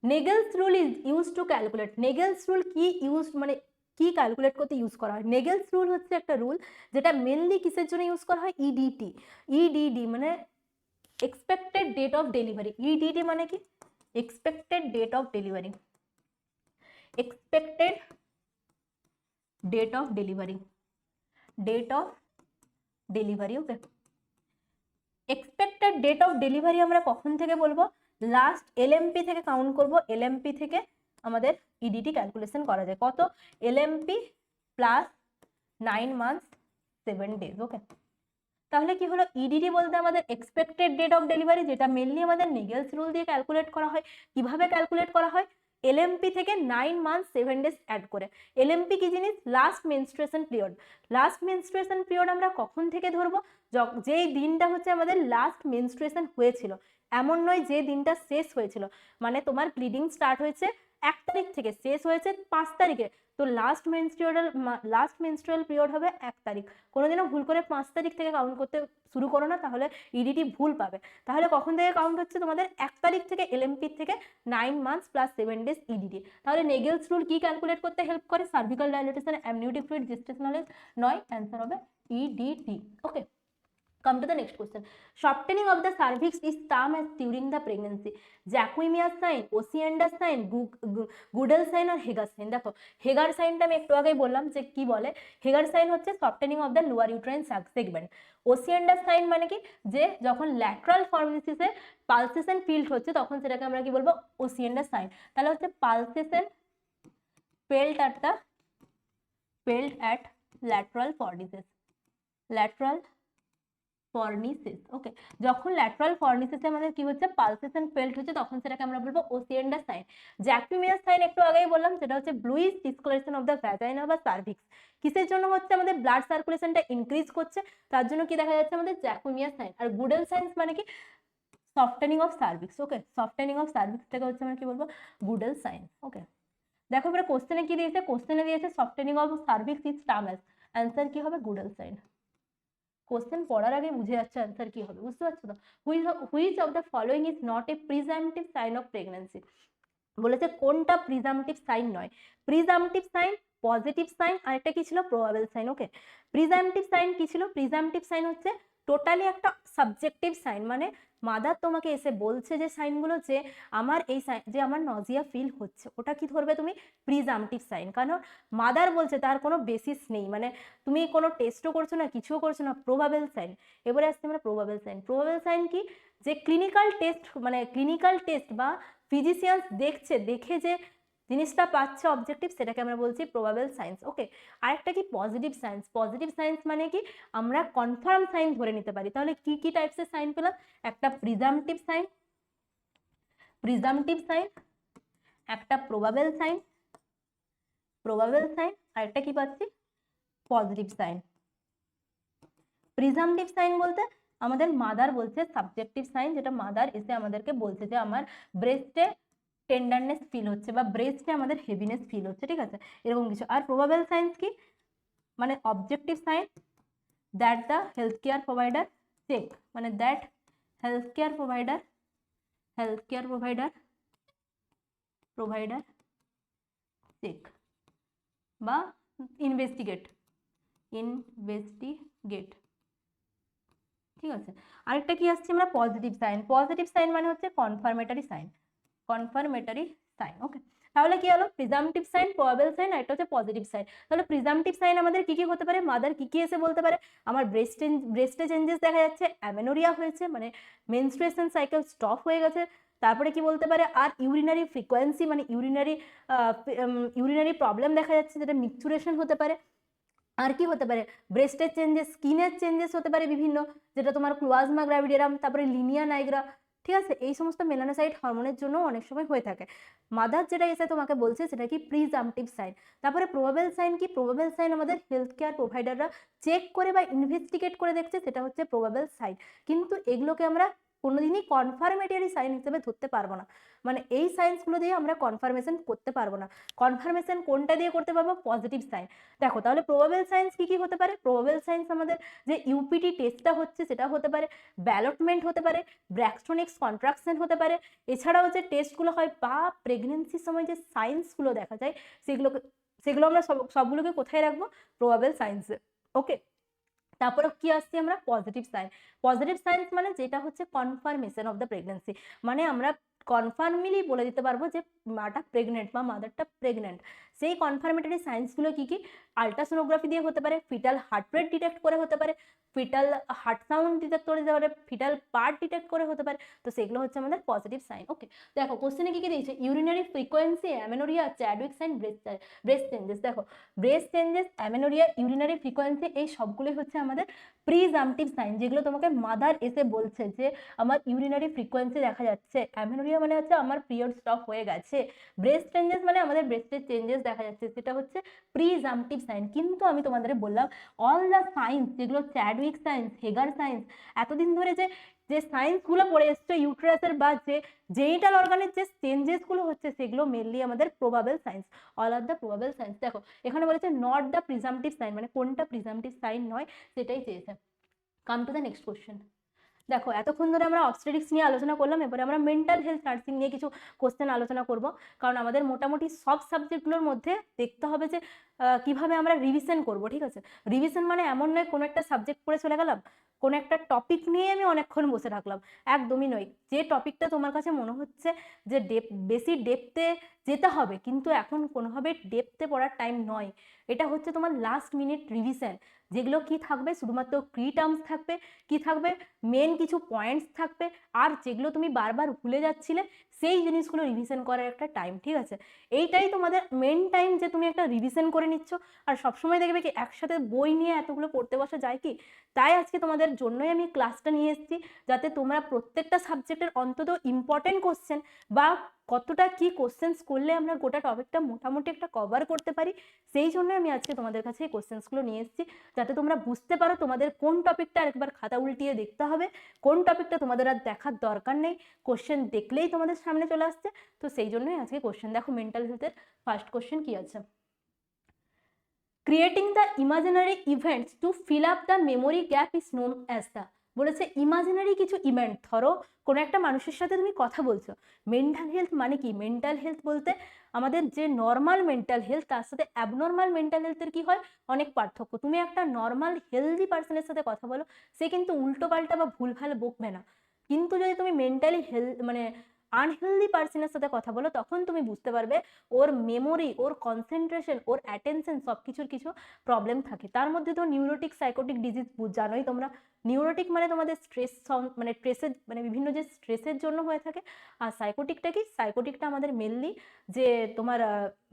Naegele's rule is use to calculate. Naegele's rule কি ইউজ, মানে কি ক্যালকুলেট করতে ইউজ করা হয়? নেগেলস রুল হচ্ছে একটা রুল যেটা মেনলি কিসের জন্য ইউজ করা হয়? ইডিটি। ইডিডি মানে expected date of delivery. EDD মানে কি? Expected date of delivery. Expected date of delivery, date of delivery. Okay, expected date of delivery আমরা কখন থেকে বলবো? লাস্ট এলএমপি থেকে কাউন্ট করব। এলএমপি থেকে আমাদের ইডিটি ক্যালকুলেশন করা যায়। কত? LMP plus 9 months 7 days. Okay, তাহলে কি হলো? ইডিটি বলতে আমাদের এক্সপেক্টেড ডেট অফ ডেলিভারি, যেটা মেনলি আমাদের নেগেলস রুল দিয়ে ক্যালকুলেট করা হয়। কিভাবে ক্যালকুলেট করা হয়? এলএমপি থেকে 9 মান্থস 7 ডেজ অ্যাড করে। এলএমপি কি জিনিস? Last menstruation period. Last menstruation period আমরা কখন থেকে ধরবো? যেই দিনটা হচ্ছে আমাদের লাস্ট মেনস্ট্রুয়েশন হয়েছিল, এমন নয় যে দিনটা শেষ হয়েছিল। মানে তোমার ব্লিডিং স্টার্ট হয়েছে 1 তারিখ থেকে, শেষ হয়েছে 5 তারিখে, তো লাস্ট মেনস্ট্রুয়াল পিরিয়ড হবে 1 তারিখ। কোনোদিনও ভুল করে 5 তারিখ থেকে কাউন্ট করতে শুরু করো না, তাহলে ইডিটি ভুল পাবে। তাহলে কখন থেকে কাউন্ট হচ্ছে? তোমাদের 1 তারিখ থেকে এলএমপি থেকে 9 মান্থস প্লাস 7 ডেজ ইডিটি। তাহলে নেগেলস রুল কি ক্যালকুলেট করতে হেল্প করে? Cervical dilatation, amniotic fluid, gestational age নয়, অ্যান্সার হবে EDT. Okay, come to the next question. Shortening of the cervix is termed as during the pregnancy. Jacquemin's sign, Osiander's sign, Goodell sign আর Hegar sign. দেখো Hegar সাইনটা আমি একটু আগেই বললাম যে কি বলে। হেগার সাইন হচ্ছে shortening of the lower uterine segment. Osiander sign মানে কি? যে যখন ল্যাটারাল ফর্মেসিসে পালসেশন ফিল্ড হচ্ছে তখন সেটাকে আমরা কি বলবো? Osiander sign. তাহলে হচ্ছে pulsation felt at lateral fornices, lateral fornices. Okay, যখন ল্যাটারাল ফর্নিসিসে আমাদের কি হচ্ছে? পালসেশন ফেল্ট হচ্ছে, তখন সেটাকে আমরা বলবো ওসিয়ান্ডার সাইন। জ্যাকুমিয়াস সাইন একটু আগেই বললাম, সেটা হচ্ছে bluish discolouration of the vagina বা সার্ভিক্স। কিসের জন্য হচ্ছে? আমাদের ব্লাড সার্কুলেশনটা ইনক্রিজ করছে, তার জন্য কি দেখা যাচ্ছে? আমাদের জ্যাকুমিয়াস সাইন। আর গুডেল সাইন্স মানে কি? সফটেনিং অফ সার্ভিক্স। ওকে, সফটেনিং অফ সার্ভিক্সটাকে হচ্ছে আমরা কি বলবো? গুডেল সাইন। ওকে, দেখো এবারে কোশ্চেনে কি দিয়েছে? কোশ্চেনে দিয়েছে softening of cervix is term as, answer কি হবে? গুডেল সাইন। কোশ্চেন পড়ার আগে বুঝে যাচ্ছে অ্যান্সার কি হবে, বুঝতে পারছো তো? Which of the following is not a presumptive sign of pregnancy. বলেছে কোনটা প্রিজাম্পটিভ সাইন নয়? প্রিজাম্পটিভ সাইন, পজিটিভ সাইন, আর একটা কি ছিল? Probable sign. Okay, presumptive sign কি ছিল? প্রিজাম্পটিভ সাইন হচ্ছে টোটালি একটা সাবজেক্টিভ সাইন, মানে মাদার তোমাকে এসে বলছে যে সাইনগুলো, যে আমার এই সাইন, যে আমার নজিয়া ফিল হচ্ছে, ওটা কি ধরবে তুমি? প্রিজাম্পটিভ সাইন। কারণ মাদার বলছে, তার কোনো বেসিস নেই, মানে তুমি কোনো টেস্টও করছো না, কিছুও করছো না, প্রবাবল সাইন। এবারে আসছে আমরা প্রবাবল সাইন। প্রবাবল সাইন কি? যে ক্লিনিক্যাল টেস্ট, মানে ক্লিনিক্যাল টেস্ট বা ফিজিশিয়ানস দেখে যে জিনিসটা পাচ্ছে অবজেক্টিভ, সেটাকে আমরা বলছি প্রবাবল সাইন্স। ওকে, আরেকটা কি পজিটিভ সাইন্স। পজিটিভ সাইন্স মানে কি আমরা কনফার্ম সাইন ধরে নিতে পারি। তাহলে কি কি টাইপসের সাইন পেলাম? একটা প্রিজাম্পটিভ সাইন, একটা প্রবাবল সাইন, আর একটা কি পাচ্ছি? Positive sign. প্রিজাম্পটিভ সাইন বলতে আমাদের মাদার বলছে, সাবজেক্টিভ সাইন যেটা মাদার এসে আমাদেরকে বলছে যে আমার ব্রেস্টে টেন্ডারনেস ফিল হচ্ছে বা ব্রেস্টে আমাদের হেভিনেস ফিল হচ্ছে, ঠিক আছে, এরকম কিছু। আর প্রবাবল সাইন্স কি মানে objective sign that the health care provider check, মানে that health care provider check বা ইনভেস্টিগেট, ঠিক আছে। আরেকটা কি আসছে আমরা পজিটিভ সাইন মানে হচ্ছে কনফার্মেটরি সাইন। ওকে, তাহলে কি হলো? প্রিজাম্পটিভ সাইন, প্রবাবল সাইন, আর একটা হচ্ছে পজিটিভ সাইন। তাহলে প্রিজাম্পটিভ সাইন আমাদের কি কি হতে পারে? মাদার কি কি এসে বলতে পারে? আমার ব্রেস্টে চেঞ্জেস দেখা যাচ্ছে, অ্যামেনোরিয়া হয়েছে, মানে মেনস্ট্রুয়েশন সাইকেল স্টপ হয়ে গেছে। তারপরে কি বলতে পারে? আর ইউরিনারি ফ্রিকোয়েন্সি মানে ইউরিনারি প্রবলেম দেখা যাচ্ছে, যেটা মিকচুরেশন হতে পারে। আর কি হতে পারে? ব্রেস্টের চেঞ্জেস, স্কিনের চেঞ্জেস হতে পারে বিভিন্ন, যেটা তোমার ক্লোয়াজমা গ্র্যাভিডেরাম, তারপরে লিনিয়া নাইগ্রা, ঠিক আছে। এই সমস্ত মেলানোসাইট হরমোনের জন্য অনেক সময় হয়ে থাকে। মাদার যেটা এসে তোমাকে বলছে সেটা কি প্রিজাম্পটিভ সাইন। তারপরে প্রবাবল সাইন কি? প্রবাবল সাইন আমাদের হেলথ কেয়ার প্রোভাইডাররা চেক করে বা ইনভেস্টিগেট করে দেখছে, সেটা হচ্ছে প্রবাবল সাইন। কিন্তু এগুলোকে আমরা কোনোদিনই কনফার্মেটরি সাইন হিসেবে ধরতে পারবো না, মানে এই সাইন্সগুলো দিয়ে আমরা কনফার্মেশন করতে পারবো না। কনফার্মেশন কোনটা দিয়ে করতে পারবো? Positive sign. দেখো তাহলে প্রবাবল সাইন্স কি কি হতে পারে? প্রবাবল সাইন্স আমাদের যে ইউপিটি টেস্টটা হচ্ছে সেটা হতে পারে, ব্যালটমেন্ট হতে পারে, ব্র্যাক্সটোনিক্স কন্ট্রাকশন হতে পারে, এছাড়াও যে টেস্টগুলো হয় বা প্রেগনেন্সির সময় যে সাইন্সগুলো দেখা যায় সেগুলো আমরা সবগুলোকে কোথায় রাখবো? প্রবাবল সাইন্সে। ওকে, তারপরে কি আসছে আমরা? পজিটিভ সাইন্স মানে যেটা হচ্ছে কনফার্মেশন অফ দ্য প্রেগনেন্সি, মানে আমরা কনফার্মলি বলে দিতে পারবো যে মাটা প্রেগনেন্ট বা মাদারটা প্রেগনেন্ট। সেই কনফার্মেটরি সায়েন্সগুলো কি কি? আলট্রাসোনোগ্রাফি দিয়ে হতে পারে, ফিটাল হার্ট রেট ডিটেক্ট করে হতে পারে, ফিটাল হার্ট সাউন্ড ডিটেক্ট করে দিতে পারে, ফিটাল পার্ট ডিটেক্ট করে হতে পারে। তো সেগুলো হচ্ছে আমাদের পজিটিভ সাইন। ওকে, দেখো কোশ্চেনে কি কি দিয়েছে? Urinary frequency, amenorrhoea, Chadwick sign, breast changes. দেখো breast changes, amenorrhoea, urinary frequency, এই সবগুলোই হচ্ছে আমাদের প্রিজাম্পটিভ সাইন, যেগুলো তোমাকে মাদার এসে বলছে যে আমার ইউরিনারি ফ্রিকোয়েন্সি দেখা যাচ্ছে, অ্যামেনোরিয়া মানে হচ্ছে আমার পিরিয়ড স্টপ হয়ে গেছে, ব্রেস্ট চেঞ্জেস মানে আমাদের ব্রেস্টের চেঞ্জেস দেখা যাচ্ছে, সেটা হচ্ছে প্রিজাম্পটিভ সাইন। কিন্তু আমি তোমাদের বললাম অল দ্য সাইন্স যেগুলো চ্যাডউইক সাইন্স, হেগার সাইন্স, এতদিন ধরে যে যে সায়েন্সগুলো পড়ে এসছো ইউট্রাসের বা যে জেনিটাল অর্গানের যে চেঞ্জেসগুলো হচ্ছে সেগুলো মেনলি আমাদের probable science, all are the probable science. দেখো এখানে বলেছে নট দ্য প্রিজাম্পটিভ সাইন, মানে কোনটা প্রিজাম্পটিভ সাইন নয় সেটাই চেয়েছে। Come to the next question. দেখো এতক্ষণ ধরে আমরা অবস্টেট্রিক্স নিয়ে আলোচনা করলাম, এবারে আমরা মেন্টাল হেলথ নার্সিং নিয়ে কিছু কোশ্চেন আলোচনা করব, কারণ আমাদের মোটামুটি সব সাবজেক্টগুলোর মধ্যে দেখতে হবে যে কিভাবে আমরা রিভিশন করব, ঠিক আছে। রিভিশন মানে এমন নয় কোনো একটা সাবজেক্ট পড়ে চলে গেলাম, কোনো একটা টপিক নিয়ে আমি অনেকক্ষণ বসে থাকলাম, একদমই নয়। যে টপিকটা তোমার কাছে মনে হচ্ছে যে বেশি ডেপথে যেতে হবে, কিন্তু এখন কোনোভাবে ডেপথে পড়ার টাইম নয়, এটা হচ্ছে তোমার লাস্ট মিনিট রিভিশন, যেগুলো কি থাকবে? শুধুমাত্র কি টার্মস থাকবে, কি থাকবে? মেন কিছু পয়েন্টস থাকবে, আর যেগুলো তুমি বারবার ভুলে যাচ্ছিলে সেই জিনিসগুলো রিভিশন করার একটা টাইম, ঠিক আছে। এইটাই তোমাদের মেন টাইম, যে তুমি একটা রিভিশন করে নিচ্ছ। আর সবসময় দেখবে কি একসাথে বই নিয়ে এতগুলো পড়তে বসা যায় কি? তাই আজকে তোমাদের জন্যই আমি ক্লাসটা নিয়ে এসেছি, যাতে তোমরা প্রত্যেকটা সাবজেক্টের অন্তত ইম্পর্টেন্ট কোশ্চেন বা কতটা কি কোশ্চেন্স করলে আমরা গোটা টপিকটা মোটামুটি একটা কভার করতে পারি, সেই জন্য আমি আজকে তোমাদের কাছে এই কোশ্চেন্সগুলো নিয়ে এসেছি, যাতে তোমরা বুঝতে পারো তোমাদের কোন টপিকটা আরেকবার খাতা উল্টিয়ে দেখতে হবে, কোন টপিকটা তোমাদের আর দেখার দরকার নেই, কোশ্চেন দেখলেই তোমাদের সামনে চলে আসছে। তো সেই জন্যই আজকে কোশ্চেন। দেখো মেন্টাল হেলথের ফার্স্ট কোশ্চেন কি আছে? Creating the imaginary events to fill up the memory gap is known as the, বলেছে ইমাজিনারি কিছু ইভেন্ট, ধরো কোনো একটা মানুষের সাথে তুমি কথা বলছো। মেন্টাল হেলথ মানে কি? মেন্টাল হেলথ বলতে আমাদের যে নর্মাল মেন্টাল হেলথ তার সাথে অ্যাবনর্মাল মেন্টাল হেলথের কি হয়? অনেক পার্থক্য। তুমি একটা নর্মাল হেলদি পার্সনের সাথে কথা বলো, সে কিন্তু উল্টো পাল্টা বা ভুলভাল বকবে না। কিন্তু যদি তুমি মেন্টালি মানে আনহেলদি পার্সনের সাথে কথা বলো, তখন তুমি বুঝতে পারবে ওর মেমোরি, ওর কনসেন্ট্রেশন, ওর অ্যাটেনশন সব কিছুর কিছু প্রবলেম থাকে। তার মধ্যে তো নিউরোটিক সাইকোটিক ডিজিজ জানোই তোমরা। নিউরোটিক মানে তোমাদের স্ট্রেস, মানে স্ট্রেসের, মানে বিভিন্ন যে স্ট্রেসের জন্য হয়ে থাকে। আর সাইকোটিকটা কি, সাইকোটিকটা আমাদের মেনলি যে তোমার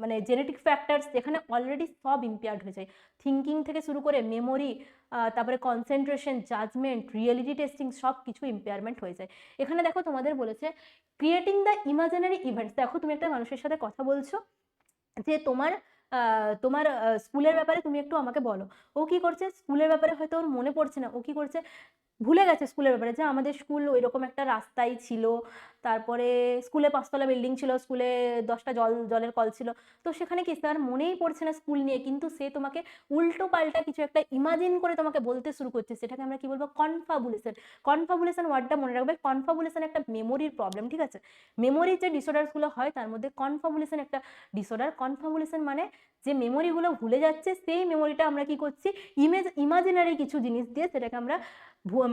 মানে জেনেটিক ফ্যাক্টরস যেখানে অলরেডি সব ইম্পেয়ার্ড হয়ে যায়, থিঙ্কিং থেকে শুরু করে মেমোরি, তারপরে কনসেন্ট্রেশন, জাজমেন্ট, রিয়েলিটি টেস্টিং সব কিছু ইম্পেয়ারমেন্ট হয়ে যায়। এখানে দেখো তোমাদের বলেছে ক্রিয়েটিং দ্য ইমাজিনারি ইভেন্টস। দেখো তুমি একটা মানুষের সাথে কথা বলছো, যে তোমার তোমার স্কুলের ব্যাপারে তুমি একটু আমাকে বলো। ও কি করছে, স্কুলের ব্যাপারে হয়তো ওর মনে পড়ছে না, ও কি করছে, ভুলে গেছে স্কুলের ব্যাপারে, যে আমাদের স্কুল ওইরকম একটা রাস্তায় ছিল, তারপরে স্কুলে 5তলা বিল্ডিং ছিল, স্কুলে 10টা জলের কল ছিল। তো সেখানে কি তার মনেই পড়ছে না স্কুল নিয়ে, কিন্তু সে তোমাকে উল্টো পাল্টা কিছু একটা ইমাজিন করে তোমাকে বলতে শুরু করছে, সেটাকে আমরা কি বলবো, কনফাবুলেশন। কনফাবুলেশন ওয়ার্ডটা মনে রাখবে, কনফাবুলেশন একটা মেমোরির প্রবলেম, ঠিক আছে। মেমোরির যে ডিসঅর্ডারগুলো হয় তার মধ্যে কনফাবুলেশন একটা ডিসঅর্ডার। কনফাবুলেশন মানে যে মেমোরিগুলো ভুলে যাচ্ছে, সেই মেমোরিটা আমরা কি করছি, ইমাজিনারি কিছু জিনিস দিয়ে সেটাকে আমরা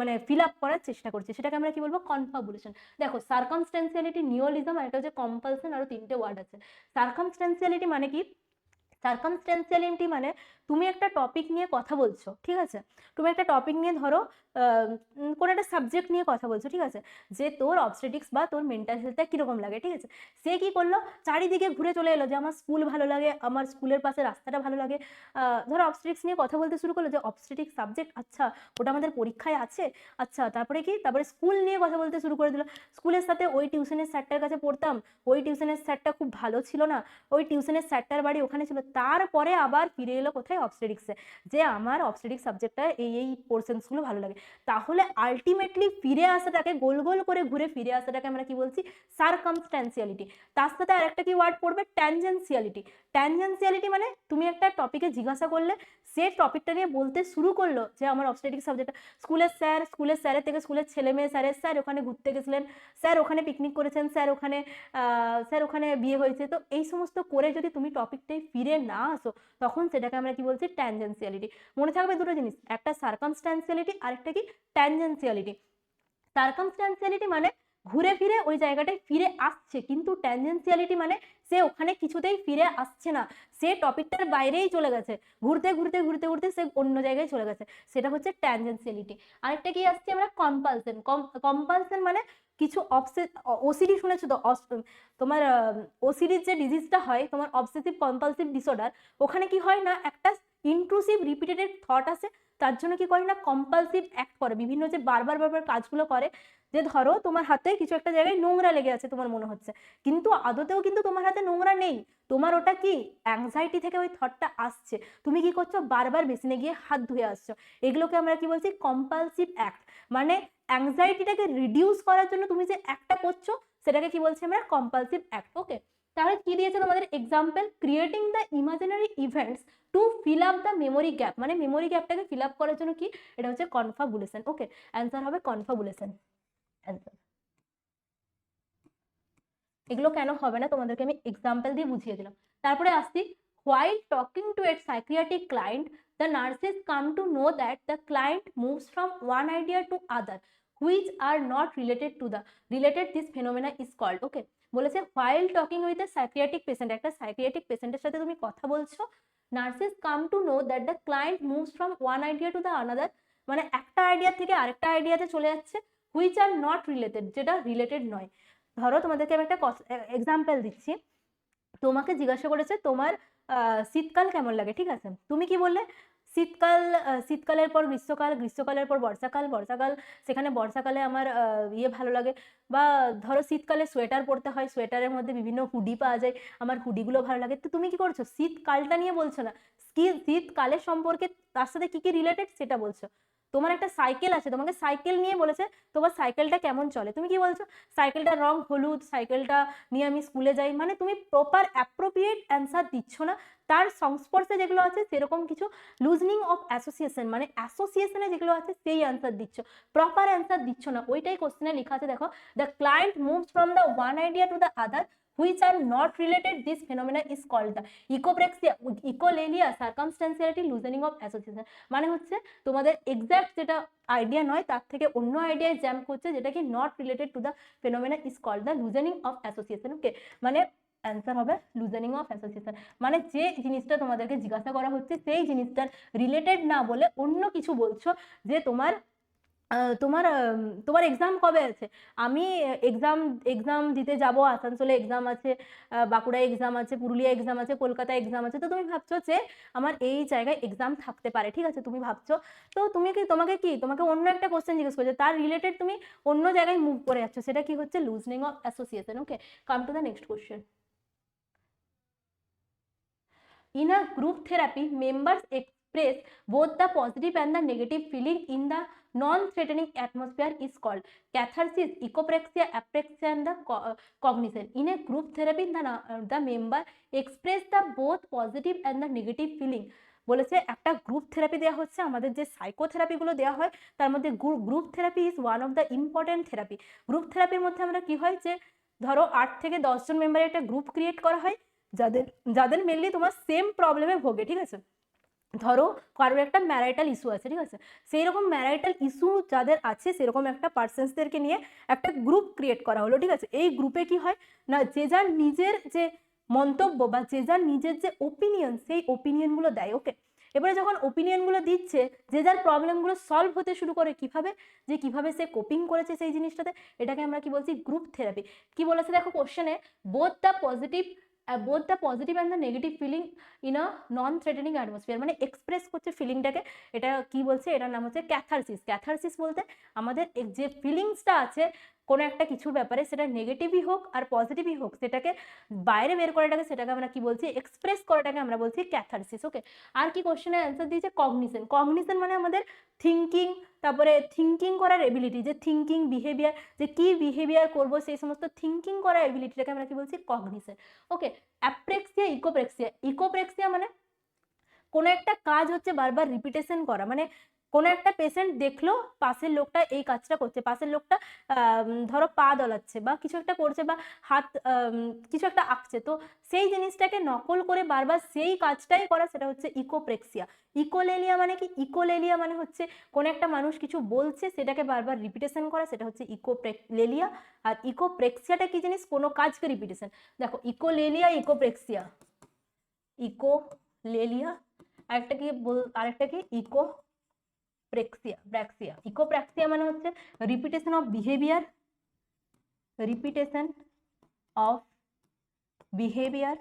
মানে ফিল আপ করার চেষ্টা করছি, সেটাকে আমরা কি বলবো, কনফাবুলেশন। দেখো সার্কামস্ট্যান্সিয়ালিটি, নিওলিজম আর একটা হচ্ছে কম্পালশন, আরো 3টে ওয়ার্ড আছে। সার্কামস্ট্যান্সিয়ালিটি মানে কি, সার্কামস্ট্যান্সিয়ালিটি মানে তুমি একটা টপিক নিয়ে কথা বলছো, ঠিক আছে। তুমি একটা টপিক নিয়ে ধরো কোনো একটা সাবজেক্ট নিয়ে কথা বলছো, ঠিক আছে, যে তোর অবস্টেটিক্স বা তোর মেন্টাল হেলথটা কিরকম লাগে, ঠিক আছে। সে কি করলো, চারিদিকে ঘুরে চলে এলো যে আমার স্কুল ভালো লাগে, আমার স্কুলের পাশে রাস্তাটা ভালো লাগে। ধরো অবস্টেটিক্স নিয়ে কথা বলতে শুরু করলো, যে অবস্টেটিক্স সাবজেক্ট, আচ্ছা ওটা আমাদের পরীক্ষায় আছে, আচ্ছা। তারপরে কি, তারপরে স্কুল নিয়ে কথা বলতে শুরু করে দিল, স্কুলের সাথে ওই টিউশনের স্যারটার কাছে পড়তাম, ওই টিউশনের স্যারটা খুব ভালো ছিল না, ওই টিউশনের স্যারটার বাড়ি ওখানে ছিল। তারপরে আবার ফিরে এলো কোথায়, অবস্টেটিক্সে, যে আমার অবস্টেটিক্স সাবজেক্টটা এই পোর্শনসগুলো ভালো লাগে। তাহলে আলটিমেটলি ফিরে আসাটাকে, গোল গোল করে ঘুরে ফিরে আসাটাকে আমরা কি বলছি, সার্কামস্ট্যান্সিয়ালিটি। তার সাথে আরেকটা কি ওয়ার্ড পড়বে, ট্যানজেন্সিয়ালিটি। ট্যানজেন্সিয়ালিটি মানে তুমি একটা টপিকে জিজ্ঞাসা করলে, সে টপিকটা নিয়ে বলতে শুরু করলো যে আমার অবস্টেটিক্স সাবজেক্টটা, স্কুলের স্যারের থেকে স্কুলের ছেলে মেয়ে, স্যার ওখানে ঘুরতে গেছিলেন, স্যার ওখানে পিকনিক করেছেন, স্যার ওখানে বিয়ে হয়েছে। তো এই সমস্ত করে যদি তুমি টপিকটাই ফিরে না আসো, তখন সেটাকে আমরা কি বলছি, ট্যানজেন্সিয়ালিটি। মনে থাকবে দুটো জিনিস, একটা সার্কামস্ট্যান্সিয়ালিটি, আরেকটা কি, ট্যানজেন্সিয়ালিটি। সার্কামস্ট্যান্সিয়ালিটি মানে ঘুরে ফিরে ওই জায়গাটায় ফিরে আসছে, কিন্তু ট্যানজেন্সিয়ালিটি মানে সে ওখানে কিছুতেই ফিরে আসছে না, সে টপিকটার বাইরেই চলে গেছে, ঘুরতে ঘুরতে ঘুরতে ঘুরতে সে অন্য জায়গায় চলে গেছে, সেটা হচ্ছে ট্যানজেন্সিয়ালিটি। আরেকটা কি আসছে আমরা, কম্পালশন। কম্পালশন মানে কিছু ওসিডি শুনেছো তো, তোমার ওসিডির যে ডিজিজটা হয়, তোমার অবসেসিভ কম্পালসিভ ডিসঅর্ডার, ওখানে কি হয় না, একটা ইন্ট্রুসিভ রিপিটেড থট আসে, তার জন্য কি করে না, কম্পালসিভ অ্যাক্ট করে, বিভিন্ন যে বারবার বারবার কাজগুলো করে। যে ধরো তোমার হাতে কিছু একটা জায়গায় নোংরা লেগে আছে, তোমার মনে হচ্ছে, কিন্তু আদতেও কিন্তু তোমার হাতে নোংরা নেই, তোমার ওটা কি, অ্যাংজাইটি থেকে ওই থটটা আসছে, তুমি কি করছো, বারবার বেসিনে গিয়ে হাত ধুয়ে আসছো। এগুলোকে আমরা কি বলছি, কম্পালসিভ অ্যাক্ট। মানে অ্যাংজাইটিটাকে রিডিউস করার জন্য তুমি যে অ্যাক্টটা করছো, সেটাকে কি বলছি আমরা, কম্পালসিভ অ্যাক্ট। ওকে, তাহলে কি দিয়েছে তোমাদের example, creating the imaginary events to fill up the memory gap. মানে মেমোরি গ্যাপটাকে ফিল আপ করার জন্য কি, এটা হচ্ছে কনফাবুলেশন। ওকে, অ্যান্সার হবে কনফাবুলেশন অ্যান্সার। এগুলো কেন হবে না তোমাদেরকে আমি এক্সাম্পল দিয়ে বুঝিয়ে দিলাম। তারপরে আসছি, while talking to a psychiatric client, the nurses come to know that the client moves from one idea to other which are not related this phenomena is called। ওকে, বলেছে while talking with a psychiatric patient, একটা psychiatric পেশেন্টের সাথে তুমি কথা বলছো, nurses come to know that the client moves from one idea to the another, মানে একটা idea থেকে আরেকটা আইডিয়াতে চলে যাচ্ছে, which are not related, যেটা রিলেটেড নয়। ধরো তোমাদেরকে আমি একটা এক্সাম্পল দিচ্ছি, তোমাকে জিজ্ঞাসা করেছে তোমার শীতকাল কেমন লাগে, ঠিক আছে, তুমি কি বললে, শীতকাল, শীতকালের পর গ্রীষ্মকাল, গ্রীষ্মকালের পর বর্ষাকাল, সেখানে বর্ষাকালে আমার ভালো লাগে, বা ধরো শীতকালে সোয়েটার পরতে হয়, সোয়েটারের মধ্যে বিভিন্ন হুডি পাওয়া যায়, আমার হুডিগুলো ভালো লাগে। তো তুমি কি করছো, শীতকালটা নিয়ে বলছো না, শীতকালের সম্পর্কে তার সাথে কি কি রিলেটেড সেটা বলছো। তোমার একটা সাইকেল আছে, তোমাকে সাইকেল নিয়ে বলেছে, তোমার সাইকেলটা কেমন চলে, তুমি কি বলছো, সাইকেলটার রং হলুদ, সাইকেলটা নিয়ে আমি স্কুলে যাই। মানে তুমি প্রপার অ্যাপ্রোপ্রিয়েট অ্যান্সার দিচ্ছ না, তার সংস্পর্শে যেগুলো আছে সেরকম কিছু লুজনিং অফ অ্যাসোসিয়েশন, মানে অ্যাসোসিয়েশনে যেগুলো আছে সেই অ্যান্সার দিচ্ছ, প্রপার অ্যান্সার দিচ্ছ না। ওইটাই কোশ্চেনে লেখা আছে, দেখো, the client moves from the one idea to the other which are not related, this phenomena is called the echopraxia, echolalia, circumstantiality, loosening of association। মানে হচ্ছে তোমাদের এক্সাক্ট যেটা আইডিয়া নয় তার থেকে অন্য আইডিয়ায় জ্যাম্প করছে, যেটা কি not related to the phenomena is called the loosening of association. Okay, মানে অ্যান্সার হবে লুজেনিং অফ অ্যাসোসিয়েশন। মানে যে জিনিসটা তোমাদেরকে জিজ্ঞাসা করা হচ্ছে সেই জিনিসটার রিলেটেড না বলে অন্য কিছু বলছো, যে তোমার তোমার তোমার এক্সাম কবে আছে, আমি এক্সাম এক্সাম দিতে যাব, আসানসোলে এক্সাম আছে, বাঁকুড়ায় এক্সাম আছে, পুরুলিয়া এক্সাম আছে, কলকাতায় এক্সাম আছে, তো তুমি ভাবছো যে আমার এই জায়গায় এক্সাম থাকতে পারে, ঠিক আছে, তুমি ভাবছো, তো তুমি কি তোমাকে অন্য একটা কোশ্চেন জিজ্ঞেস করছে, তার রিলেটেড তুমি অন্য জায়গায় মুভ করে যাচ্ছ, সেটা কি হচ্ছে loosening of association. Okay, come to the next question. In a group therapy, members express both the positive and the negative feeling in the non-threatening atmosphere is called catharsis, echopraxia, apraxia, and the cognition. In a group therapy, the member express the both positive and the negative feeling. বলেছে একটা group therapy দেওয়া হচ্ছে, আমাদের যে সাইকোথেরাপিগুলো দেওয়া হয় তার মধ্যে group therapy is one of the important therapy. Group থেরাপির মধ্যে আমরা কি হয় যে ধরো 8 থেকে 10 জন মেম্বারের একটা গ্রুপ ক্রিয়েট করা হয়, যাদের যাদের মেনলি তোমার সেম প্রবলেমে ভোগে, ঠিক আছে, ধরো কারোর একটা ম্যারাইটাল ইস্যু আছে, ঠিক আছে, সেই রকম ম্যারাইটাল ইস্যু যাদের আছে সেরকম একটা পার্সনসদেরকে নিয়ে একটা গ্রুপ ক্রিয়েট করা হলো, ঠিক আছে। এই গ্রুপে কি হয় না, যে যার নিজের যে মন্তব্য বা যে যার নিজের যে ওপিনিয়ন, সেই ওপিনিয়নগুলো দেয়। ওকে, এবারে যখন ওপিনিয়নগুলো দিচ্ছে, যে যার প্রবলেমগুলো সলভ হতে শুরু করে, কিভাবে, যে কিভাবে সে কোপিং করেছে সেই জিনিসটাতে, এটাকে আমরা কি বলছি গ্রুপ থেরাপি। কি বলেছে দেখো কোশ্চেনে, both the positive and the negative feeling in a non threatening atmosphere, মানে এক্সপ্রেস করছে ফিলিংটাকে, এটা কি বলছে, এটার নাম হচ্ছে ক্যাথারসিস। ক্যাথারসিস বলতে আমাদের যে ফিলিংসটা আছে কোনো একটা কিছুর ব্যাপারে, সেটা নেগেটিভই হোক আর পজিটিভই হোক, সেটাকে বাইরে বের করাটাকে, সেটাকে আমরা কি বলছি, এক্সপ্রেস করাটাকে আমরা বলছি ক্যাথারসিস। ওকে, আর কি কোশ্চেনের অ্যান্সার দিয়েছে কগনিশন। কগনিশন মানে আমাদের থিঙ্কিং, তারপরে থিঙ্কিং করার এবিলিটি, যে থিঙ্কিং বিহেভিয়ার, যে কি বিহেভিয়ার করবো সেই সমস্ত থিঙ্কিং করার এবিলিটিটাকে আমরা কি বলছি কগনিশন। ওকে, অ্যাপ্রেক্সিয়া, ইকোপ্রেক্সিয়া। ইকোপ্রেক্সিয়া মানে কোনো একটা কাজ হচ্ছে বারবার রিপিটেশন করা, মানে কোনো একটা পেশেন্ট দেখলো পাশের লোকটা এই কাজটা করছে, পাশের লোকটা ধরো পা দোলাচ্ছে বা কিছু একটা করছে বা হাত কিছু একটা আঁকছে, তো সেই জিনিসটাকে নকল করে বারবার সেই কাজটাই করা, সেটা হচ্ছে ইকোপ্রেক্সিয়া। ইকোলেলিয়া মানে কি, ইকোলেলিয়া মানে হচ্ছে কোনো একটা মানুষ কিছু বলছে সেটাকে বারবার রিপিটেশন করা, সেটা হচ্ছে ইকোলেলিয়া। আর ইকোপ্রেক্সিয়াটা কি জিনিস, কোনো কাজকে রিপিটেশন। দেখো ইকোলেলিয়া, ইকোপ্রেক্সিয়া, ইকোলেলিয়া, আরেকটা কি ইকোপ্রেক্সিয়া। ইকোপ্রেক্সিয়া মানে হচ্ছে repetition of behaviour, repetition of behaviour.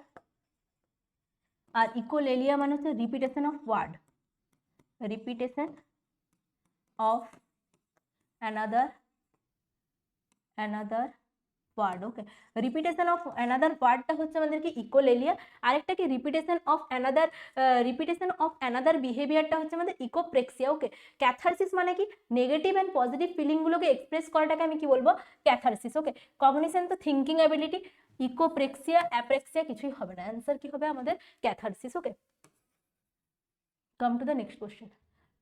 আর ইকোলেলিয়া মানে হচ্ছে repetition of word, repetition of another word. Okay, repetition of another ওয়ার্ডটা হচ্ছে আমাদের কি ইকোলেলিয়া, আরেকটা কি রিপিটেশন অফ অ্যানাদার বিহেভিয়ারটা হচ্ছে আমাদের ইকোপ্রেক্সিয়া। ওকে, ক্যাথারসিস মানে কি নেগেটিভ অ্যান্ড পজিটিভ ফিলিংগুলোকে এক্সপ্রেস করাটাকে আমি কি বলবো ক্যাথারসিস। ওকে, কগনিশন তো থিঙ্কিং অ্যাবিলিটি, ইকোপ্রেক্সিয়া অ্যাপ্রেক্সিয়া কিছুই হবে না, অ্যান্সার কি হবে আমাদের catharsis. Okay, come to the next question.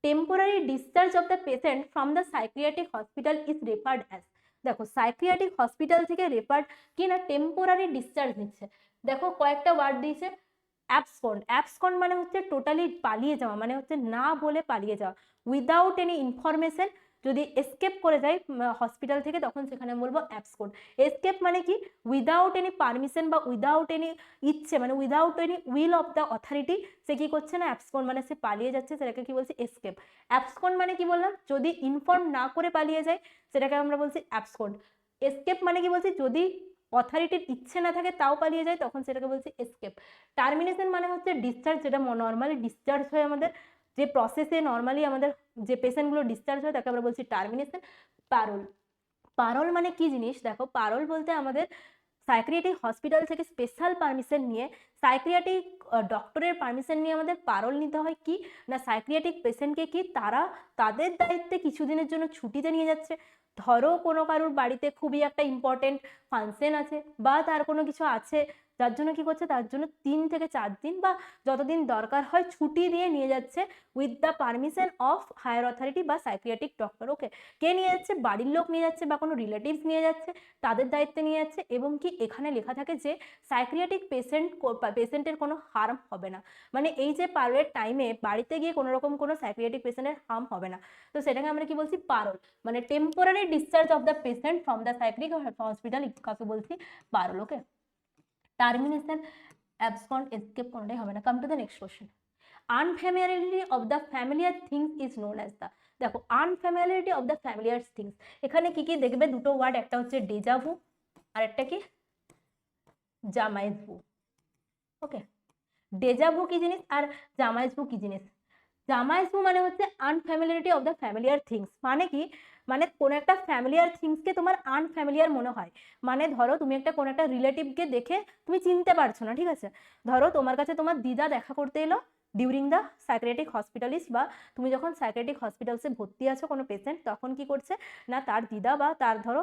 Temporary discharge of the patient from the psychiatric hospital is referred as. দেখো সাইকিয়াট্রিক হসপিটাল থেকে রেফার্ড কি না টেম্পোরারি ডিসচার্জ নিচ্ছে, দেখো কয়েকটা ওয়ার্ড দিয়েছে। অ্যাবসকন্ড মানে হচ্ছে টোটালি পালিয়ে যাওয়া, মানে হচ্ছে না বলে পালিয়ে যাওয়া, উইদাউট এনি ইনফরমেশন, যদি এসকেপ করে যায় হসপিটাল থেকে তখন সেখানে বলবো অ্যাবসকন্ড। এসকেপ মানে কি উইদাউট এনি পারমিশন বা উইদাউট এনি ইচ্ছে, মানে without any will of the authority সে কি করছে না অ্যাবসকন্ড, মানে সে পালিয়ে যাচ্ছে, সেটাকে কি বলছি এসকেপ। অ্যাবসকন্ড মানে কি বললাম, যদি ইনফর্ম না করে পালিয়ে যায় সেটাকে আমরা বলছি অ্যাবসকন্ড। এসকেপ মানে কি বলছি, যদি অথরিটির ইচ্ছে না থাকে তাও পালিয়ে যায় তখন সেটাকে বলছি এসকেপ। টার্মিনেশন মানে হচ্ছে ডিসচার্জ, যেটা নর্মালি ডিসচার্জ হয় আমাদের যে প্রসেসে নর্মালি আমাদের যে পেশেন্টগুলো ডিসচার্জ হয় তাকে আমরা বলছি টার্মিনেশন। পারোল মানে কি জিনিস, দেখো পারোল বলতে আমাদের সাইকিয়াট্রিক হসপিটাল থেকে স্পেশাল পারমিশন নিয়ে, সাইকিয়াট্রিক ডক্টরের পারমিশন নিয়ে আমাদের পারোল নিতে হয় কি না, সাইকিয়াট্রিক পেশেন্টকে কি তারা তাদের দায়িত্বে কিছুদিনের জন্য ছুটিতে নিয়ে যাচ্ছে, ধরো কোনো কারোর বাড়িতে খুবই একটা ইম্পর্টেন্ট ফাংশন আছে বা তার কোনো কিছু আছে যার জন্য কি করছে, তার জন্য 3 থেকে 4 দিন বা যতদিন দরকার হয় ছুটি দিয়ে নিয়ে যাচ্ছে with the permission of higher authority বা সাইকিয়াট্রিক ডক্টর। ওকে, কে নিয়ে যাচ্ছে, বাড়ির লোক নিয়ে যাচ্ছে বা কোনো রিলেটিভস নিয়ে যাচ্ছে, তাদের দায়িত্বে নিয়ে যাচ্ছে। এবং কি এখানে লেখা থাকে যে সাইকিয়াট্রিক পেশেন্টের কোনো হার্ম হবে না, মানে এই যে পারোলের টাইমে বাড়িতে গিয়ে কোনো রকম কোনো সাইকিয়াট্রিক পেশেন্টের হার্ম হবে না। তো সেটাকে আমরা কি বলছি, পারোল, মানে temporary discharge of the patient from the psychiatric hospital, কাকে বলছি, পারোল। ওকে, টার্মিনেশন, অ্যাবসকন্ড, এসকেপ কোনটাই হবে না। Come to the next question. Unfamiliarity of the familiar things is known as the, দেখো unfamiliarity of the familiar things, এখানে কি কি দেখবে, দুটো ওয়ার্ড, একটা হচ্ছে ডেজাভু আর একটা কি জামাইজভু। ওকে, ডেজাভু কি জিনিস আর জামাইজভু কি জিনিস? জামাইজভু মানে হচ্ছে আনফ্যামিলিয়ারিটি অফ দ্য ফ্যামিলিয়ার থিংস, মানে কি, মানে কোনো একটা ফ্যামিলিয়ার থিংসকে তোমার আনফ্যামিলিয়ার মনে হয়। মানে ধরো তুমি একটা কোনো একটা রিলেটিভকে দেখে তুমি চিনতে পারছো না, ঠিক আছে, ধরো তোমার কাছে তোমার দিদা দেখা করতে এলো ডিউরিং দ্য সাইকিয়াট্রিক হসপিটালিস্ট, বা তুমি যখন সাইকিয়াট্রিক হসপিটালসে ভর্তি আছো কোনো পেশেন্ট, তখন কি করছে না, তার দিদা বা তার ধরো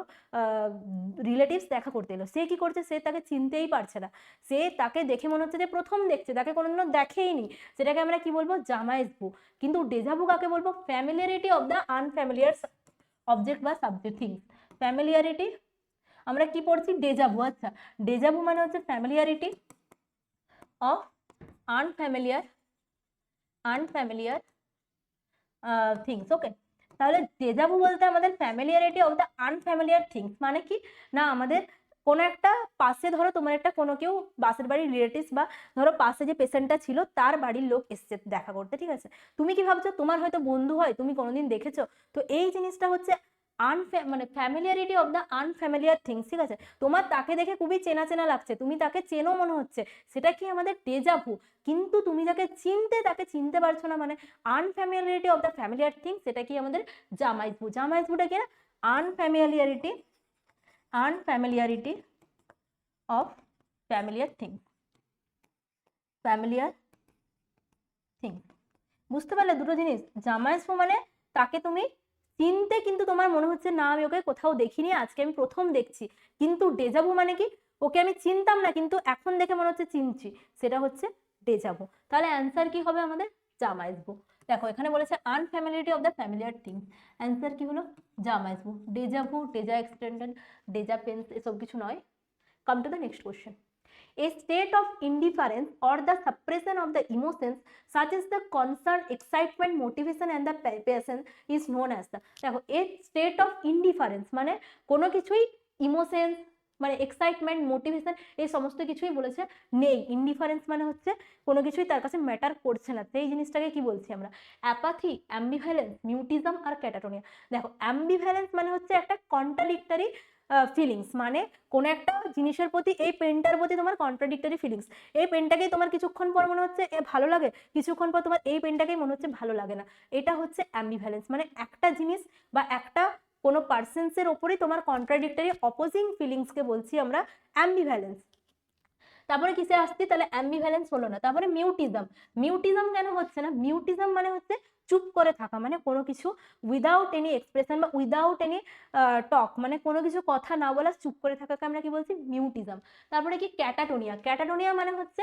রিলেটিভস দেখা করতে এলো, সে কি করছে, সে তাকে চিনতেই পারছে না, সে তাকে দেখে মনে হচ্ছে যে প্রথম দেখছে, তাকে কোনোদিনও দেখেইনি, সেটাকে আমরা কি বলবো, জামাইজভু। কিন্তু ডেজাভু কাকে বলবো, familiarity of the unfamiliar object বা সাবজেক্ট থিংস। ফ্যামিলিয়ারিটি আমরা কি পড়ছি, ডেজাভু। আচ্ছা, ডেজাভু মানে হচ্ছে ফ্যামিলিয়ারিটি অফ আনফ্যামিলিয়ার থিংস। ওকে, তাহলে ডেজাভু বলতে আমাদের familiarity of the unfamiliar things মানে কি না, আমাদের কোনো একটা পাশে ধরো তোমার একটা কোনো কেউ পাশের বাড়ির রিলেটিভস বা ধরো পাশে যে পেশেন্টটা ছিল তার বাড়ির লোক এসছে দেখা করতে, ঠিক আছে, তুমি কি ভাবছো, তোমার হয়তো বন্ধু হয়, তুমি কোনোদিন দেখেছো, তো এই জিনিসটা হচ্ছে মানে familiarity of the unfamiliar things, ঠিক আছে, তোমার তাকে দেখে খুবই চেনা চেনা লাগছে, তুমি তাকে চেনো মনে হচ্ছে, সেটা কি আমাদের ডেজাভু। কিন্তু তুমি যাকে তাকে চিনতে পারছো না, মানে আনফ্যামিলিয়ারিটি অফ দ্য ফ্যামিলিয়ার থিংস, সেটা কি আমাদের জামাইজভু। জামাইজভুটা কি না, আনফ্যামিলিয়ারিটি অফ ফ্যামিলিয়ার থিং। বুঝতে পারলে দুটো জিনিস? জামাইজভু মানে তাকে তুমি চিনতে কিন্তু তোমার মনে হচ্ছে না আমি ওকে কোথাও দেখিনি, আজকে আমি প্রথম দেখছি। কিন্তু ডেজাভু মানে কি, ওকে আমি চিনতাম না কিন্তু এখন দেখে মনে হচ্ছে চিনছি, সেটা হচ্ছে ডেজাভু। তাহলে অ্যান্সার কি হবে আমাদের, জামাইজভু। দেখো এখানে বলেছে unfamiliarity of the familiar things, answer কি হলো, jamais vu. Deja vu, deja extended, deja pense এসব কিছু নয়। Come to the next question. A state of indifference or the suppression of the emotions such as the concern, excitement, motivation and the passion is known as the, দেখো a state of indifference মানে কোনো কিছুই emotions মানে excitement, motivation এই সমস্ত কিছুই বলেছে নেই, ইনডিফারেন্স মানে হচ্ছে কোনো কিছুই তার কাছে ম্যাটার করছে না, সেই জিনিসটাকে কি বলছি আমরা, অ্যাপাথি, অ্যাম্বিভ্যালেন্স, মিউটিজম আর ক্যাটাটোনিয়া। দেখো অ্যাম্বিভ্যালেন্স মানে হচ্ছে একটা কন্ট্রাডিক্টরি ফিলিংস, মানে কোনো একটা জিনিসের প্রতি, এই পেনটার প্রতি তোমার কন্ট্রাডিক্টরি ফিলিংস, এই পেনটাকেই তোমার কিছুক্ষণ পর মনে হচ্ছে এ ভালো লাগে, কিছুক্ষণ পর তোমার এই পেনটাকেই মনে হচ্ছে ভালো লাগে না, এটা হচ্ছে অ্যাম্বিভ্যালেন্স, মানে একটা জিনিস বা একটা কোনো পার্সনসের ওপরেই তোমার কন্ট্রাডিক্টরি অপোজিং ফিলিংসকে বলছি আমরা অ্যাম্বিভ্যালেন্স। তারপরে কিসে আসছি, তাহলে অ্যাম্বিভ্যালেন্স হলো না। তারপরে মিউটিজম। মিউটিজম কেন হচ্ছে না, মিউটিজম মানে হচ্ছে চুপ করে থাকা, মানে কোনো কিছু উইদাউট এনি এক্সপ্রেশন বা উইদাউট এনি টক, মানে কোনো কিছু কথা না বলা, চুপ করে থাকাকে আমরা কি বলছি, মিউটিজম। তারপরে কি ক্যাটাটোনিয়া। ক্যাটাটোনিয়া মানে হচ্ছে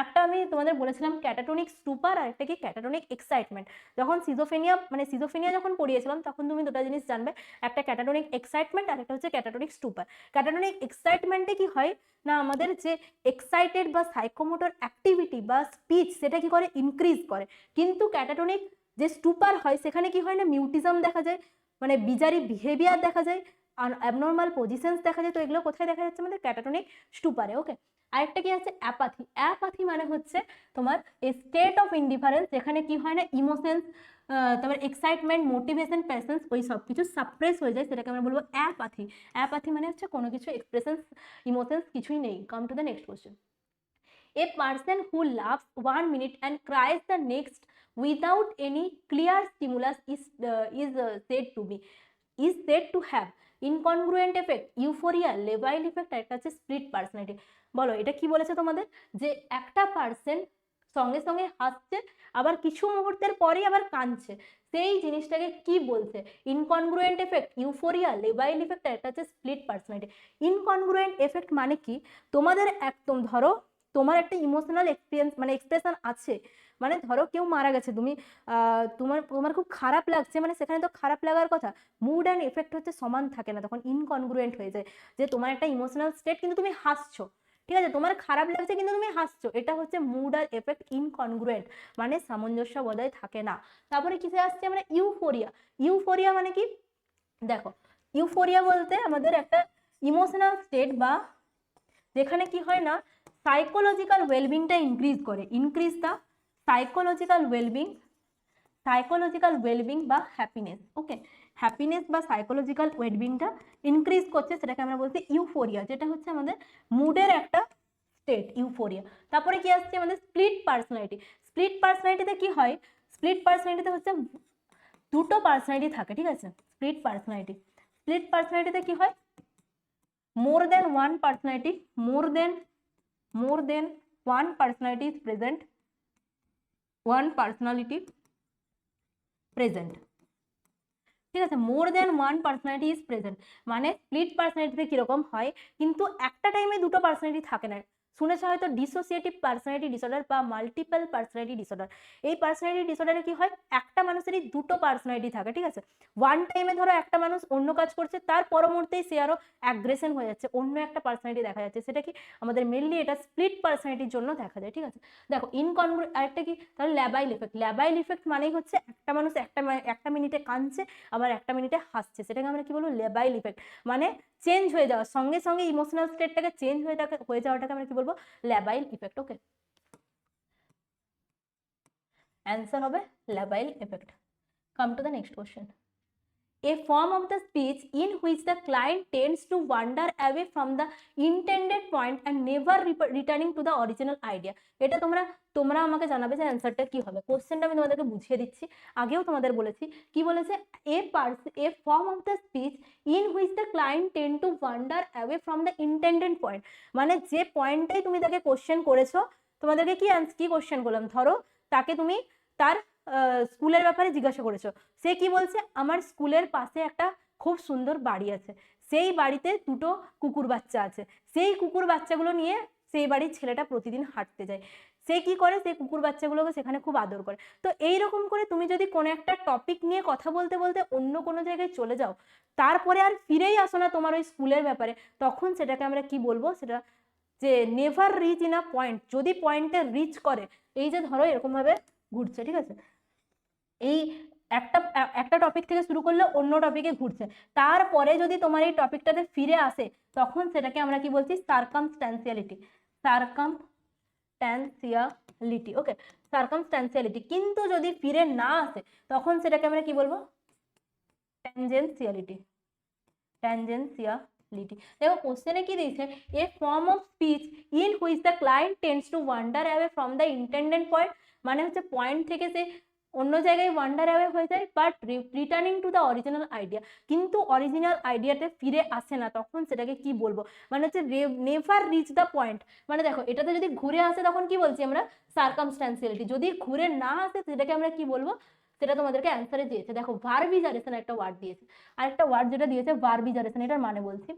একটা আমি তোমাদের বলেছিলাম ক্যাটাটোনিক স্টুপার আর একটা কি ক্যাটাটোনিক এক্সাইটমেন্ট। যখন সিজোফেনিয়া যখন পড়িয়েছিলাম তখন তুমি দুটো জিনিস জানবে, একটা ক্যাটাটোনিক এক্সাইটমেন্ট আর একটা হচ্ছে ক্যাটাটোনিক স্টুপার। ক্যাটাটোনিক এক্সাইটমেন্টে কি হয় না, আমাদের যে এক্সাইটেড বা সাইকোমোটর অ্যাক্টিভিটি বা স্পিচ সেটা কি করে, ইনক্রিজ করে। কিন্তু ক্যাটাটোনিক যে স্টুপার হয় সেখানে কি হয় না, মিউটিজম দেখা যায়, মানে বিজারি বিহেভিয়ার দেখা যায়, আর অ্যাবনর্মাল পজিশনস দেখা যায়। তো এগুলো কোথায় দেখা যাচ্ছে, আমাদের ক্যাটাটোনিক স্টুপারে। ওকে, আরেকটা কি আছে, অ্যাপাথি। অ্যাপাথি মানে হচ্ছে তোমার স্টেট অফ ইনডিফারেন্স, যেখানে কি হয় না, ইমোশনস, তারপর এক্সাইটমেন্ট, মোটিভেশন, প্যাশনস ওই সব কিছু সাপ্রেস হয়ে যায়, সেটাকে আমরা বলবো অ্যাপাথি। অ্যাপাথি মানে হচ্ছে কোনো কিছু এক্সপ্রেশনস, ইমোশনস কিছুই নেই। Come to the next question. A person who laughs 1 minute and cries the next without any clear stimulus is said to have incongruent effect, euphoria, labile effect, আর একটা হচ্ছে split personality। বলো এটা কি বলেছে তোমাদের, যে একটা পার্সন সঙ্গে সঙ্গে হাসছে, আবার কিছু মুহূর্তের পরেই আবার কাঁদছে, সেই জিনিসটাকে কি বলছে? ইনকনগ্রুয়েন্ট এফেক্ট, ইউফোরিয়া, লেবাইল ইফেক্ট, একটা হচ্ছে স্প্লিট পার্সোনালিটি। ইনকনগ্রুয়েন্ট এফেক্ট মানে কি? তোমাদের একদম ধরো তোমার একটা ইমোশনাল এক্সপিরিয়েন্স মানে এক্সপ্রেশন আছে, মানে ধরো কেউ মারা গেছে, তুমি তোমার তোমার খুব খারাপ লাগছে, মানে সেখানে তো খারাপ লাগার কথা, মুড অ্যান্ড এফেক্ট হচ্ছে সমান থাকে না, তখন ইনকনগ্রুয়েন্ট হয়ে যায়। যে তোমার একটা ইমোশনাল স্টেট কিন্তু তুমি হাসছো, ঠিক আছে, তোমার খারাপ লাগছে কিন্তু তুমি হাসছো, এটা হচ্ছে মুড আর এফেক্ট ইনকনগ্রুয়েন্ট, মানে সামঞ্জস্য বজায় থাকে না। তারপরে কিসে আসছে আমরা? ইউফোরিয়া। ইউফোরিয়া মানে কি? দেখো, ইউফোরিয়া বলতে আমাদের একটা ইমোশনাল স্টেট বা যেখানে কি হয় না, সাইকোলজিক্যাল ওয়েলবিংটা ইনক্রিজ করে, ইনক্রিজ দ্য সাইকোলজিক্যাল ওয়েলবিং বা হ্যাপিনেস। ওকে, হ্যাপিনেস বা সাইকোলজিক্যাল ওয়েলবিংটা ইনক্রিজ করছে, সেটাকে আমরা বলছি ইউফোরিয়া, যেটা হচ্ছে আমাদের মুডের একটা স্টেট, ইউফোরিয়া। তারপরে কি আসছে আমাদের? Split personality. স্প্লিট পার্সোনালিটিতে কি হয়? স্প্লিট পার্সোনালিটিতে হচ্ছে দুটো পার্সোনালিটি থাকে, ঠিক আছে, স্প্লিট পার্সোনালিটিতে কি হয়? more than one personality is present, one personality present, ঠিক আছে, মোর than one personality is present, মানে স্প্লিট পার্সোনালিটিতে কিরকম হয়, কিন্তু একটা টাইমে দুটো পার্সোনালিটি থাকে না। শুনেছ হয়তো ডিসোসিয়েটিভ পার্সোনালিটি ডিসঅর্ডার বা মাল্টিপল পার্সোনালিটি ডিসঅর্ডার। এই পার্সোনালিটি ডিসঅর্ডারে কি হয়? একটা মানুষেরই দুটো পার্সোনালিটি থাকে, ঠিক আছে, ওয়ান টাইমে ধরো একটা মানুষ অন্য কাজ করছে, তার পর মুহূর্তেই সে আরো অ্যাগ্রেশন হয়ে যাচ্ছে, অন্য একটা পার্সোনালিটি দেখা যাচ্ছে, সেটা কি আমাদের মেনলি এটা স্প্লিট পার্সোনালিটির জন্য দেখা যায়, ঠিক আছে। দেখো ইনকনগ্রুয়েন্ট আরেকটা কি, তাহলে ল্যাবাইল ইফেক্ট। ল্যাবাইল ইফেক্ট মানেই হচ্ছে একটা মানুষ একটা মিনিটে কাঁদছে, আবার একটা মিনিটে হাসছে, সেটাকে আমরা কি বলবো? লেবাইল ইফেক্ট, মানে চেঞ্জ হয়ে যাওয়া, সঙ্গে সঙ্গে ইমোশনাল স্টেটটাকে চেঞ্জ হয়ে যাওয়াটাকে আমরা কি বলবো? লেবাইল ইফেক্ট। ওকে, অ্যান্সার হবে labile affect. Come to the next question. A form of the speech in which the client tends to wander away from the intended point and never returning to the original idea. এটা তোমরা আমাকে জানাবে যে অ্যান্সারটা কি হবে। কোশ্চেনটা আমি তোমাদেরকে বুঝিয়ে দিচ্ছি, আগেও তোমাদের বলেছি। কি বলেছে? a form of the speech in which the client tend to wander away from the intended point, মানে যে পয়েন্টটাই তুমি তাকে কোশ্চেন করেছো, তোমাদেরকে কি কোশ্চেন করলাম, ধরো তাকে তুমি তার স্কুলের ব্যাপারে জিজ্ঞাসা করেছো, সে কি বলছে? আমার স্কুলের পাশে একটা খুব সুন্দর বাড়ি আছে, সেই বাড়িতে দুটো কুকুর বাচ্চা আছে, সেই কুকুর বাচ্চাগুলো নিয়ে সেই বাড়ির ছেলেটা প্রতিদিন হাঁটতে যায়, সে কি করে? সেই কুকুর বাচ্চাগুলোকে সেখানে খুব আদর করে। তো এইরকম করে তুমি যদি কোনো একটা টপিক নিয়ে কথা বলতে বলতে অন্য কোনো জায়গায় চলে যাও, তারপরে আর ফিরেই আসো না তোমার ওই স্কুলের ব্যাপারে, তখন সেটাকে আমরা কি বলবো? সেটা যে never reach in a point, যদি পয়েন্টে রিচ করে, এই যে ধরো এরকম ভাবে ঘুরছে, ঠিক আছে, এই একটা টপিক থেকে শুরু করলে অন্য টপিকে ঘুরছে, তারপরে যদি তোমার এই টপিকটাতে ফিরে আসে, তখন সেটাকে আমরা কি বলছি? সার্কামস্ট্যান্সিয়ালিটি। ওকে, সার্কামস্ট্যান্সিয়ালিটি। কিন্তু যদি ফিরে না আসে, তখন সেটাকে আমরা কি বলবো? ট্যানজেন্সিয়ালিটি। দেখো কোশ্চেনে কি দিয়েছে? A form of speech in which the client tends to wander away from the intended point, মানে হচ্ছে পয়েন্ট থেকে সে অন্য জায়গায় ওয়ান্ডার অ্যাওয়ে হয়ে যায়, but returning to the original idea, কিন্তু অরিজিনাল আইডিয়াতে ফিরে আসে না, তখন সেটাকে কি বলবো? মানে হচ্ছে নেভার রিচ দ্য পয়েন্ট। মানে দেখো এটাতে যদি ঘুরে আসে তখন কি বলছি আমরা? সার্কামস্ট্যান্সিয়ালিটি। যদি ঘুরে না আসে সেটাকে আমরা কি বলবো? সেটা তোমাদেরকে অ্যান্সারে দিয়েছে। দেখো ভার্বিজারেশন একটা ওয়ার্ড দিয়েছে, আরেকটা ওয়ার্ড যেটা দিয়েছে ভার্বিজারেশন, এটার মানে বলছি।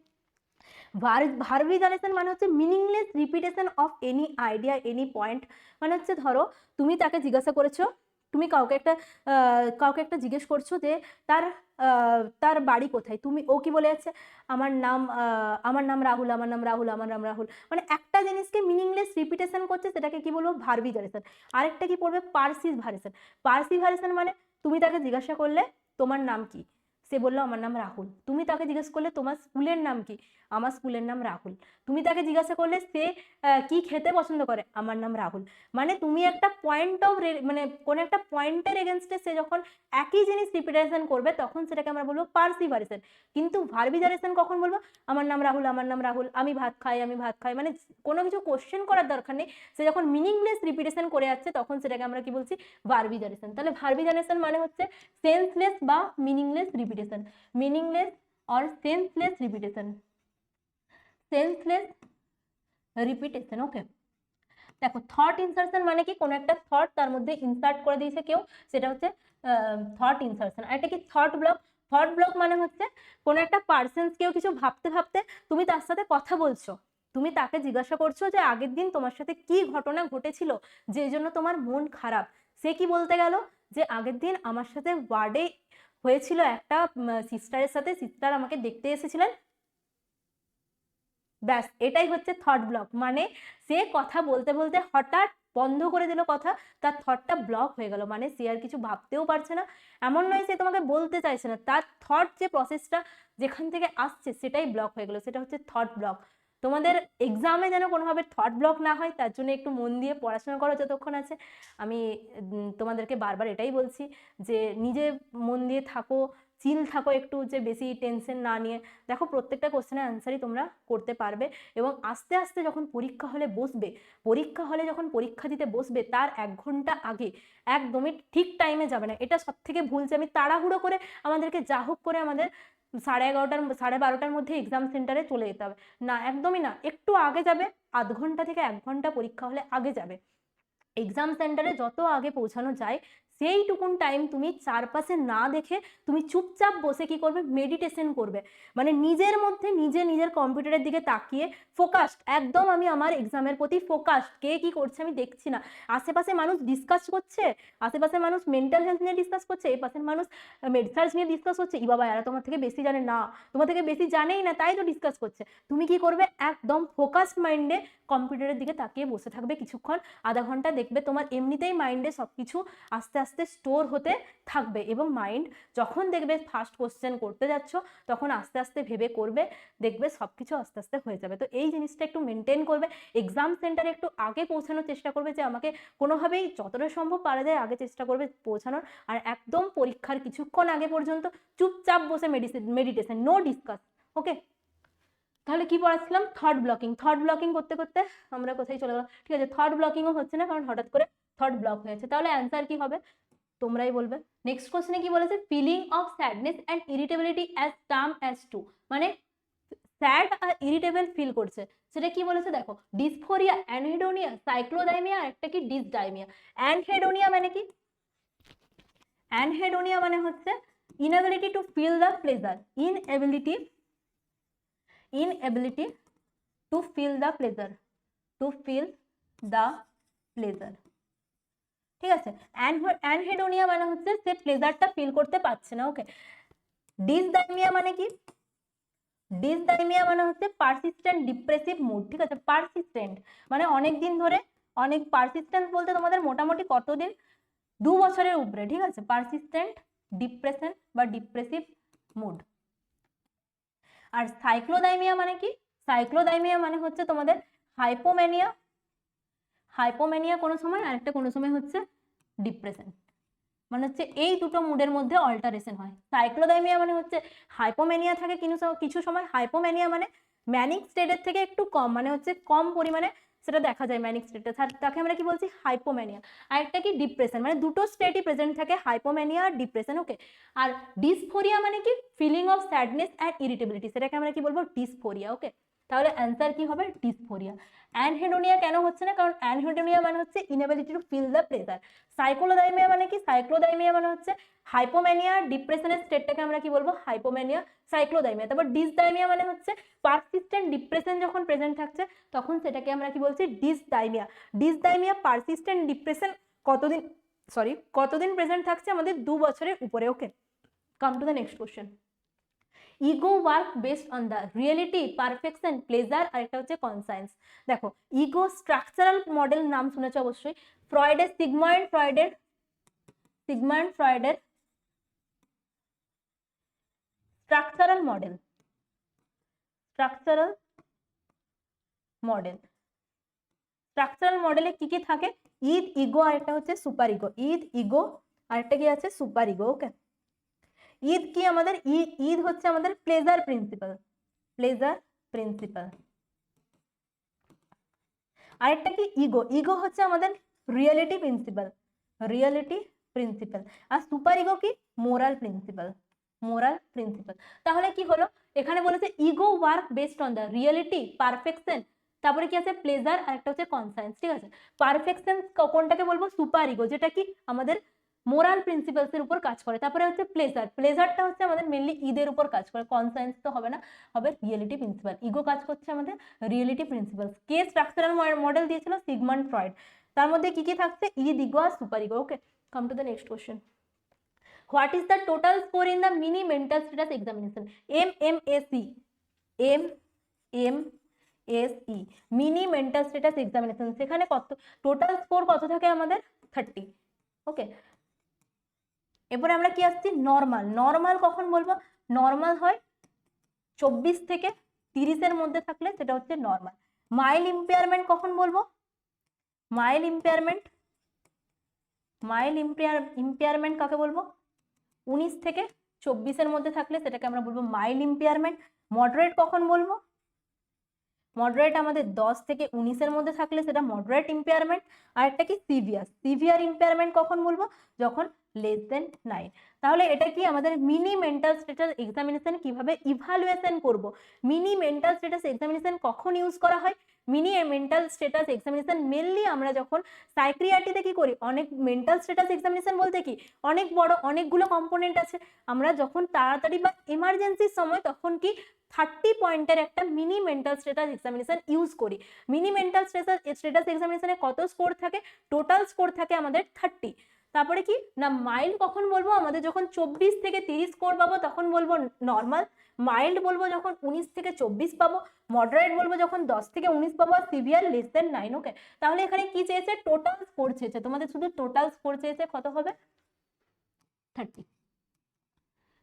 ভার্বিজারেশন মানে হচ্ছে meaningless repetition of any idea any point, মানে হচ্ছে ধরো তুমি তাকে জিজ্ঞাসা করেছো, তুমি কাউকে একটা জিজ্ঞেস করছো যে তার বাড়ি কোথায়, ও কি বলে যাচ্ছে? আমার নাম রাহুল, আমার নাম রাহুল, আমার নাম রাহুল, মানে একটা জিনিসকে মিনিংলেস রিপিটেশন করছে, সেটাকে কি বলবো? ভার্বিজারেশন। আরেকটা কি পড়বে? পার্সিভারেশন মানে তুমি তাকে জিজ্ঞাসা করলে তোমার নাম কি, সে বললো আমার নাম রাহুল। তুমি তাকে জিজ্ঞেস করলে তোমার স্কুলের নাম কি, আমার স্কুলের নাম রাহুল। তুমি তাকে জিজ্ঞাসা করলে সে কি খেতে পছন্দ করে, আমার নাম রাহুল। মানে তুমি একটা মানে কোনো একটা পয়েন্টের এগেনস্টে সে যখন একই জিনিস রিপিটেশন করবে, তখন সেটাকে আমরা বলবো পার্সিভারেশন। কিন্তু ভার্বিজারেশন কখন বলবো? আমার নাম রাহুল, আমার নাম রাহুল, আমি ভাত খাই, মানে কোনো কিছু কোশ্চেন করার দরকার নেই, সে যখন মিনিংলেস রিপিটেশন করে যাচ্ছে, তখন সেটাকে আমরা কি বলছি? ভার্বিজারেশন। তাহলে ভার্বিজারেশন মানে হচ্ছে সেন্সলেস বা meaningless repetition, meaningless or senseless repetition. ওকে, দেখো থট ইনসার্শন মানে কি, কোনো একটা থট তার মধ্যে ইনসার্ট করে দিয়েছে কেউ, সেটা হচ্ছে থট ইনসার্শন। আর এটা কি থট ব্লক। থট ব্লক মানে হচ্ছে কোনো একটা পার্সন, কেউ কিছু ভাবতে ভাবতে তুমি তার সাথে কথা বলছো, তুমি তাকে জিজ্ঞাসা করছো যে আগের দিন তোমার সাথে কি ঘটনা ঘটেছিল যে জন্য তোমার মন খারাপ। সে কি বলতে গেল যে আগের দিন আমার সাথে ওয়ার্ডে হয়েছিল একটা সিস্টারের সাথে, সিস্টার আমাকে দেখতে এসেছিলেন, ব্যাস এটাই হচ্ছে থট ব্লক। মানে সে কথা বলতে বলতে হঠাৎ বন্ধ করে দিল কথা, তার থটটা ব্লক হয়ে গেল, মানে সে আর কিছু ভাবতেও পারছে না। এমন নয় সে তোমাকে বলতে চাইছে না, তার থট যে প্রসেসটা যেখান থেকে আসছে সেটাই ব্লক হয়ে গেল, সেটা হচ্ছে থট ব্লক। তোমাদের এক্সামে যেন কোনোভাবে থট ব্লক না হয় তার জন্য একটু মন দিয়ে পড়াশোনা করো যতক্ষণ আছে। আমি তোমাদেরকে বারবার এটাই বলছি যে নিজে মন দিয়ে থাকো, চিল থাকো একটু, যে বেশি টেনশন না নিয়ে। দেখো প্রত্যেকটা কোশ্চেনের অ্যান্সারই তোমরা করতে পারবে, এবং আস্তে আস্তে যখন পরীক্ষা হলে বসবে, পরীক্ষা হলে যখন পরীক্ষা দিতে বসবে তার 1 ঘন্টা আগে একদমই ঠিক টাইমে যাবে না, এটা সব থেকে ভুল। যে আমি তাড়াহুড়ো করে আমাদেরকে যা হোক করে আমাদের 11:30 12:30 মধ্যে এক্সাম সেন্টারে চলে যেতে হবে, না একদমই না, একটু আগে যাবে, আধ ঘন্টা থেকে 1 ঘন্টা পরীক্ষা হলে আগে যাবে। এক্সাম সেন্টারে যত আগে পৌঁছানো যায় সেইটুকুন টাইম তুমি চারপাশে না দেখে তুমি চুপচাপ বসে কি করবে, মেডিটেশন করবে। মানে নিজের মধ্যে নিজে নিজের কম্পিউটারের দিকে তাকিয়ে ফোকাসড, একদম আমি আমার এক্সামের প্রতি ফোকাসড, কে কি করছে আমি দেখছি না। আশেপাশে মানুষ ডিসকাস করছে, আশেপাশে মানুষ মেন্টাল হেলথ নিয়ে ডিসকাস করছে, এই পাশের মানুষ মেডিসার্চ নিয়ে ডিসকাস করছে, ই বাবা এরা তোমার থেকে বেশি জানে, না তোমার থেকে বেশি জানেই না তাই তো ডিসকাস করছে। তুমি কি করবে, একদম ফোকাসড মাইন্ডে কম্পিউটারের দিকে তাকিয়ে বসে থাকবে কিছুক্ষণ, আধা ঘন্টা, দেখবে তোমার এমনিতেই মাইন্ডে সবকিছু আস্তে আস্তে স্টোর হতে থাকবে, এবং মাইন্ড যখন দেখবে ফার্স্ট কোশ্চেন করতে যাচ্ছ তখন আস্তে আস্তে ভেবে করবে, দেখবে সবকিছু আস্তে আস্তে হয়ে যাবে। তো এই জিনিসটা একটু মেনটেন করবে, এক্সাম সেন্টারে একটু আগে পৌঁছানোর চেষ্টা করবে, যে আমাকে কোনোভাবেই যতটা সম্ভব পারা যায় আগে চেষ্টা করবে পৌঁছানোর, আর একদম পরীক্ষার কিছুক্ষণ আগে পর্যন্ত চুপচাপ বসে মেডিটেশন, নো ডিসকাস। ওকে, তাহলে কি পড়াচ্ছিলাম, থট ব্লকিং। থট ব্লকিং করতে করতে আমরা কোথায় চলে গেলাম, ঠিক আছে, থট ব্লকিংও হচ্ছে না কারণ হঠাৎ করে থট ব্লক হয়েছে। তাহলে অ্যান্সার কি হবে তোমরাই বলবে। নেক্সট কোশ্চেনে কি বলেছে, feeling of sadness and irritability as term as to, মানে স্যাড আর ইরিটেবল ফিল করছে, সেটা কি বলেছে দেখো, ডিসফোরিয়া, অ্যানহেডোনিয়া, সাইক্লোডাইমিয়া, আর একটা কি ডিসডাইমিয়া। অ্যানহেডোনিয়া মানে কি, অ্যানহেডোনিয়া মানে হচ্ছে inability to feel the pleasure, inability to feel the pleasure, ঠিক আছে। অ্যানহেডোনিয়া মানে হচ্ছে সে প্লেজারটা ফিল করতে পারছে না। ওকে, ডিসডাইমিয়া মানে কি, ডিসডাইমিয়া মানে হচ্ছে পারসিস্টেন্ট ডিপ্রেসিভ মুড, ঠিক আছে, পারসিস্টেন্ট মানে অনেক দিন ধরে, অনেক পারসিস্টেন্ট বলতে তোমাদের মোটামুটি কতদিন, 2 বছরের উপরে, ঠিক আছে, পারসিস্টেন্ট ডিপ্রেশন বা ডিপ্রেসিভ মুড। আর সাইক্লোডাইমিয়া মানে কি, সাইক্লোডাইমিয়া মানে হচ্ছে তোমাদের হাইপোম্যানিয়া, হাইপোম্যানিয়া কোনো সময়, আরেকটা কোনো সময় হচ্ছে ডিপ্রেশন, মানে হচ্ছে এই দুটো মুডের মধ্যে অল্টারেশন হয়। সাইক্লোডাইমিয়া মানে হচ্ছে হাইপোম্যানিয়া থাকে কিছু সময়, হাইপোম্যানিয়া মানে ম্যানিক স্টেটের থেকে একটু কম, মানে হচ্ছে কম পরিমাণে সেটা দেখা যায় ম্যানিক স্টেটে, তাকে আমরা কি বলছি, হাইপোম্যানিয়া। আর একটা কি ডিপ্রেশন, মানে দুটো স্টেটই প্রেজেন্ট থাকে, হাইপোম্যানিয়া আর ডিপ্রেশন। ওকে, আর ডিসফোরিয়া মানে কি, feeling of sadness and irritability, সেটাকে আমরা কি বলবো, ডিসফোরিয়া। ওকে, তাহলে অ্যান্সার কি হবে, ডিসফোরিয়া। অ্যানহেডোনিয়া কেন হচ্ছে না, কারণ অ্যানহেডোনিয়া মানে হচ্ছে inability to feel the pleasure. Cyclothymia মানে কি, সাইক্লোডাইমিয়া মানে হচ্ছে হাইপোম্যানিয়া, ডিপ্রেশনের স্টেটটাকে আমরা কি বলবো, হাইপোম্যানিয়া, সাইক্লোডাইমিয়া। তারপর ডিসডাইমিয়া মানে হচ্ছে পারসিস্টেন্ট ডিপ্রেশন যখন প্রেজেন্ট থাকছে তখন সেটাকে আমরা কি বলছি, ডিসডাইমিয়া। ডিসডাইমিয়া পারসিস্টেন্ট ডিপ্রেশন কতদিন প্রেজেন্ট থাকছে, আমাদের 2 বছরের উপরে। Okay, come to the next question. Ego work based on the reality, perfection, pleasure, আর একটা হচ্ছে কনসায়েন্স। দেখো ইগো স্ট্রাকচারাল মডেল নাম শুনেছো অবশ্যই, ফ্রয়েডের সিগমন্ড ফ্রয়েডের স্ট্রাকচারাল মডেল, স্ট্রাকচারাল মডেলে কি কি থাকে, ইদ, ইগো, আর একটা হচ্ছে সুপার ইগো, ইদ, ইগো, আর একটা কি আছে, সুপার ইগো। ওকে, ঈদ কি আমাদের, ঈদ হচ্ছে আমাদের প্লেজার প্রিন্সিপাল, আরেকটা কি ইগো, ইগো হচ্ছে আমাদের রিয়েলিটি প্রিন্সিপাল, আর সুপার ইগো কি, মোরাল প্রিন্সিপাল। তাহলে কি হলো, এখানে বলেছে ego work based on the reality, perfection, তারপরে কি আছে প্লেজার আর একটা হচ্ছে কনসায়েন্স, ঠিক আছে। পারফেকশন কোনটাকে বলবো সুপার ইগো, যেটা কি আমাদের মোরাল প্রিন্সিপালস এর উপর কাজ করে। তারপরে হচ্ছে প্লেজার, প্লেজারটা হচ্ছে আমাদের মেনলি ঈদের উপর কাজ করে। কনসায়েন্স তো হবে না, হবে রিয়েলিটি প্রিন্সিপাল। ইগো কাজ করছে আমাদের রিয়েলিটি প্রিন্সিপাল। কে স্ট্রাকচারাল মডেল দিয়েছিল? Sigmund Freud. তার মধ্যে কি কি থাকছে? ঈদ, ইগো আর super ego. Okay, come to the next question. What is the total score in the mini mental status examination? MMSE, MMSE mini mental status examination, সেখানে কত total score কত থাকে আমাদের? 30। ওকে, এরপরে আমরা কি আসছি? নর্মাল। নর্মাল কখন বলবো? নর্মাল হয় 24 থেকে 30-এর মধ্যে থাকলে সেটা হচ্ছে নর্মাল। মাইল্ড ইম্পেয়ারমেন্ট কখন বলবো? মাইল্ড ইম্পেয়ারমেন্ট, মাইল্ড ইম্পেয়ারমেন্ট কাকে বলবো? 19 থেকে 24-এর মধ্যে থাকলে সেটাকে আমরা বলবো মাইল্ড ইম্পেয়ারমেন্ট। মডারেট কখন বলবো? মডারেট আমাদের 10 থেকে 19-এর মধ্যে থাকলে সেটা মডারেট ইম্পেয়ারমেন্ট। আর একটা কি সিভিয়ার, সিভিয়ার ইম্পেয়ারমেন্ট কখন বলবো? যখন লেস দেন 9। তাহলে এটা কি আমাদের মিনি মেন্টাল স্ট্যাটাস এক্সামিনেশন কিভাবে ইভালুয়েশন করব? মিনি মেন্টাল স্ট্যাটাস এক্সামিনেশন কখন ইউজ করা হয়? Mini mental status examination mainly আমরা যখন সাইক্রিয়াটিতে কি করি, অনেক মেন্টাল স্ট্যাটাস এক্সামিনেশন বলতে কি অনেক বড় অনেকগুলো কম্পোনেন্ট আছে, আমরা যখন তাড়াতাড়ি বা এমার্জেন্সির সময় তখন কি 30 পয়েন্টের একটা mini mental status examination use করি। মিনি মেন্টাল স্ট্যাটাস এক্সামিনেশনে কত স্কোর থাকে? টোটাল স্কোর থাকে আমাদের 30। তারপরে কি না মাইল্ড কখন বলবো? আমাদের যখন 24 থেকে 30 স্কোর পাবো তখন বলবো নর্মাল। মাইল্ড বলবো যখন 19 থেকে 24 পাবো। মডারেট বলবো যখন 10 থেকে 19 পাবো। আর সিভিয়ার লেস দেন 9। ওকে, তাহলে এখানে কি চেয়েছে? টোটাল স্কোর চেয়েছে, তোমাদের শুধু টোটাল স্কোর চেয়েছে, কত হবে? 30।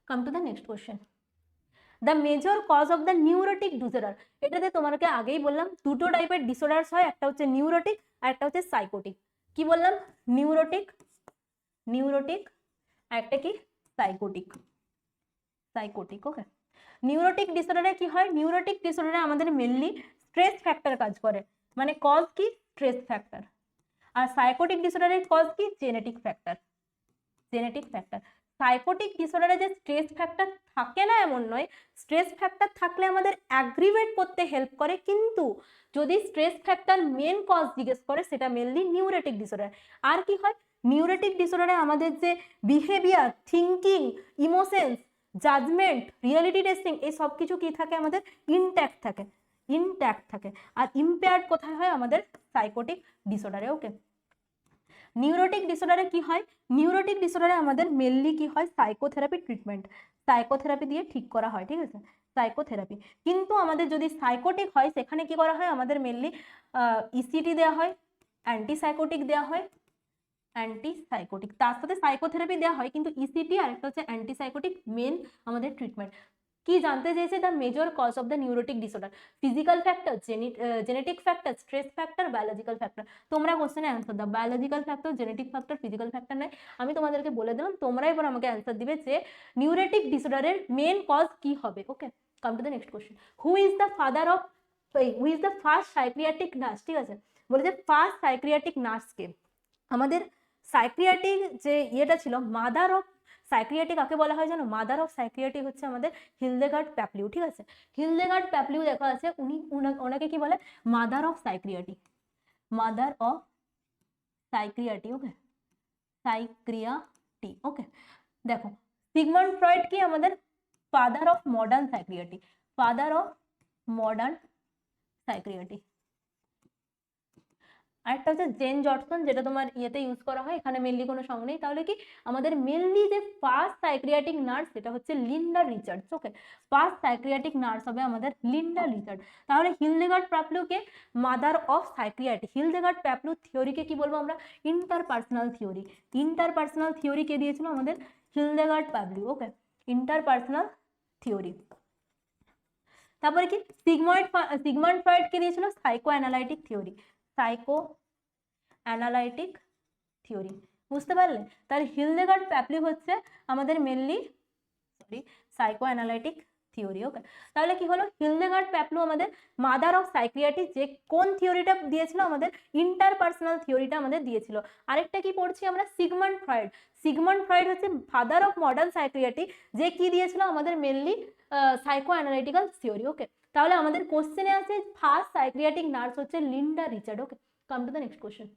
Come to the next question. The major cause of the neurotic disorder. এটাতে তোমাকে আগেই বললাম দুটো টাইপের ডিসঅর্ডারস হয়, একটা হচ্ছে নিউরোটিক আর একটা হচ্ছে সাইকোটিক। কি বললাম? নিউরোটিক, নিউরোটিক আর একটা কি সাইকোটিক, সাইকোটিক। ওকে, নিউরোটিক ডিসঅর্ডারে কি হয়? নিউরোটিক ডিসঅর্ডারে আমাদের মেনলি স্ট্রেস ফ্যাক্টর কাজ করে, মানে কজ কি? Stress factor. আর সাইকোটিক ডিসঅর্ডারের কজ কি? Genetic factor, genetic factor. Psychotic ডিসঅর্ডারে যে স্ট্রেস ফ্যাক্টর থাকে না এমন নয়, স্ট্রেস ফ্যাক্টর থাকলে আমাদের অ্যাগ্রিভেট করতে হেল্প করে, কিন্তু যদি স্ট্রেস ফ্যাক্টর মেন কজ জিজ্ঞেস করে সেটা মেনলি নিউরোটিক ডিসঅর্ডার। আর কি হয়? নিউরোটিক ডিসঅর্ডারে আমাদের যে behaviour, thinking, emotions, judgement, reality testing, এই সব কিছু কি থাকে? আমাদের ইনট্যাক্ট থাকে, ইনট্যাক্ট থাকে। আর ইম্পেয়ার্ড কোথায় হয়? আমাদের সাইকোটিক ডিসঅর্ডারে। ওকে, নিউরোটিক ডিসঅর্ডারে কি হয়? নিউরোটিক ডিসঅর্ডারে আমাদের মেনলি কি হয়? সাইকোথেরাপি ট্রিটমেন্ট, সাইকোথেরাপি দিয়ে ঠিক করা হয়, ঠিক আছে, সাইকোথেরাপি। কিন্তু আমাদের যদি সাইকোটিক হয় সেখানে কি করা হয়? আমাদের মেনলি ইসিটি দেওয়া হয়, অ্যান্টিসাইকোটিক দেওয়া হয়, অ্যান্টিসাইকোটিক তার সাথে সাইকোথেরাপি দেওয়া হয়, কিন্তু ইসিটি আর একটা হচ্ছে অ্যান্টিসাইকোটিক মেন আমাদের ট্রিটমেন্ট। কি জানতে চেয়েছে? The major cause of the neurotic disorder, physical factor, genetic factor, stress factor, biological factor. তোমরা কোশ্চেনে অ্যান্সার দাও, biological factor, genetic factor, physical factor নয়। আমি তোমাদেরকে বলে দিলাম, তোমরা এবার আমাকে অ্যান্সার দিবে যে নিউরোটিক ডিসঅর্ডারের মেন কজ কি হবে। Okay, come to the next question. Who is the father of, who is the first psychiatric nurse? ঠিক আছে, বলে যে ফার্স্ট সাইক্রিয়াটিক নার্সকে, আমাদের সাইক্রিয়াটিক যে ইয়েটা ছিল, মাদার অফ সাইক্রিয়াটিক কাকে বলা হয় জানো? মাদার অফ সাইক্রিয়াটিক হচ্ছে আমাদের হিলদেগার্ড প্যাপলিউ, ঠিক আছে। হিলদেগার্ড প্যাপলিউ দেখা আছে, ওনাকে কি বলে? Mother of psychiatric, mother of psychiatry. Okay, psychiatry. Okay, দেখো সিগমন্ড ফ্রয়েড কি? আমাদের father of modern psychiatry, father of modern psychiatry. আরেকটা হচ্ছে জেন জটসন, যেটা তোমার ইয়েতে ইউজ করা হয়, এখানে মেনলি কোনো সঙ্গ নেই। তাহলে কি আমাদের মেনলি যে ফার্স্ট সাইক্রিয়াটিক নার্স সেটা হচ্ছে লিন্ডা রিচার্ডস। ওকে, ফার্স্ট সাইক্রিয়াটিক নার্স হবে আমাদের লিন্ডা রিচার্ড। তাহলে হিলদেগার্ড প্যাপলিউকে মাদার অফ সাইক্রিয়াটি, হিলদেগার্ড প্যাপলিউ থিওরিকে কি বলবো আমরা? Interpersonal theory. ইন্টারপার্সোনাল থিওরি কে দিয়েছিল? আমাদের হিলদেগার্ড প্যাপলিউ। ওকে, ইন্টারপার্সোনাল থিওরি। তারপরে কি সিগমন্ড ফ্রয়েড কে দিয়েছিল? Psycho analytic theory, psycho analytic theory. বুঝতে পারলে? তাহলে হিলদেগার্ড প্যাপলিউ হচ্ছে আমাদের mainly psycho analytic theory. Okay, তাহলে কি হলো? হিলদেগার্ড প্যাপলিউ আমাদের মাদার অফ সাইক্রিয়াটি, যে কোন থিওরিটা দিয়েছিল? আমাদের ইন্টারপার্সোনাল থিওরিটা আমাদের দিয়েছিল। আরেকটা কি পড়ছি আমরা? Sigmund Freud. সিগমন্ড ফ্রয়েড হচ্ছে ফাদার অফ মডার্ন সাইক্রিয়াটি, যে কি দিয়েছিল? আমাদের mainly psycho analytical theory. Okay, তাহলে আমাদের কোশ্চেনে আছে ফার্স্ট সাইকিয়াট্রিক নার্স হচ্ছে Linda Richard. Okay, come to the next question.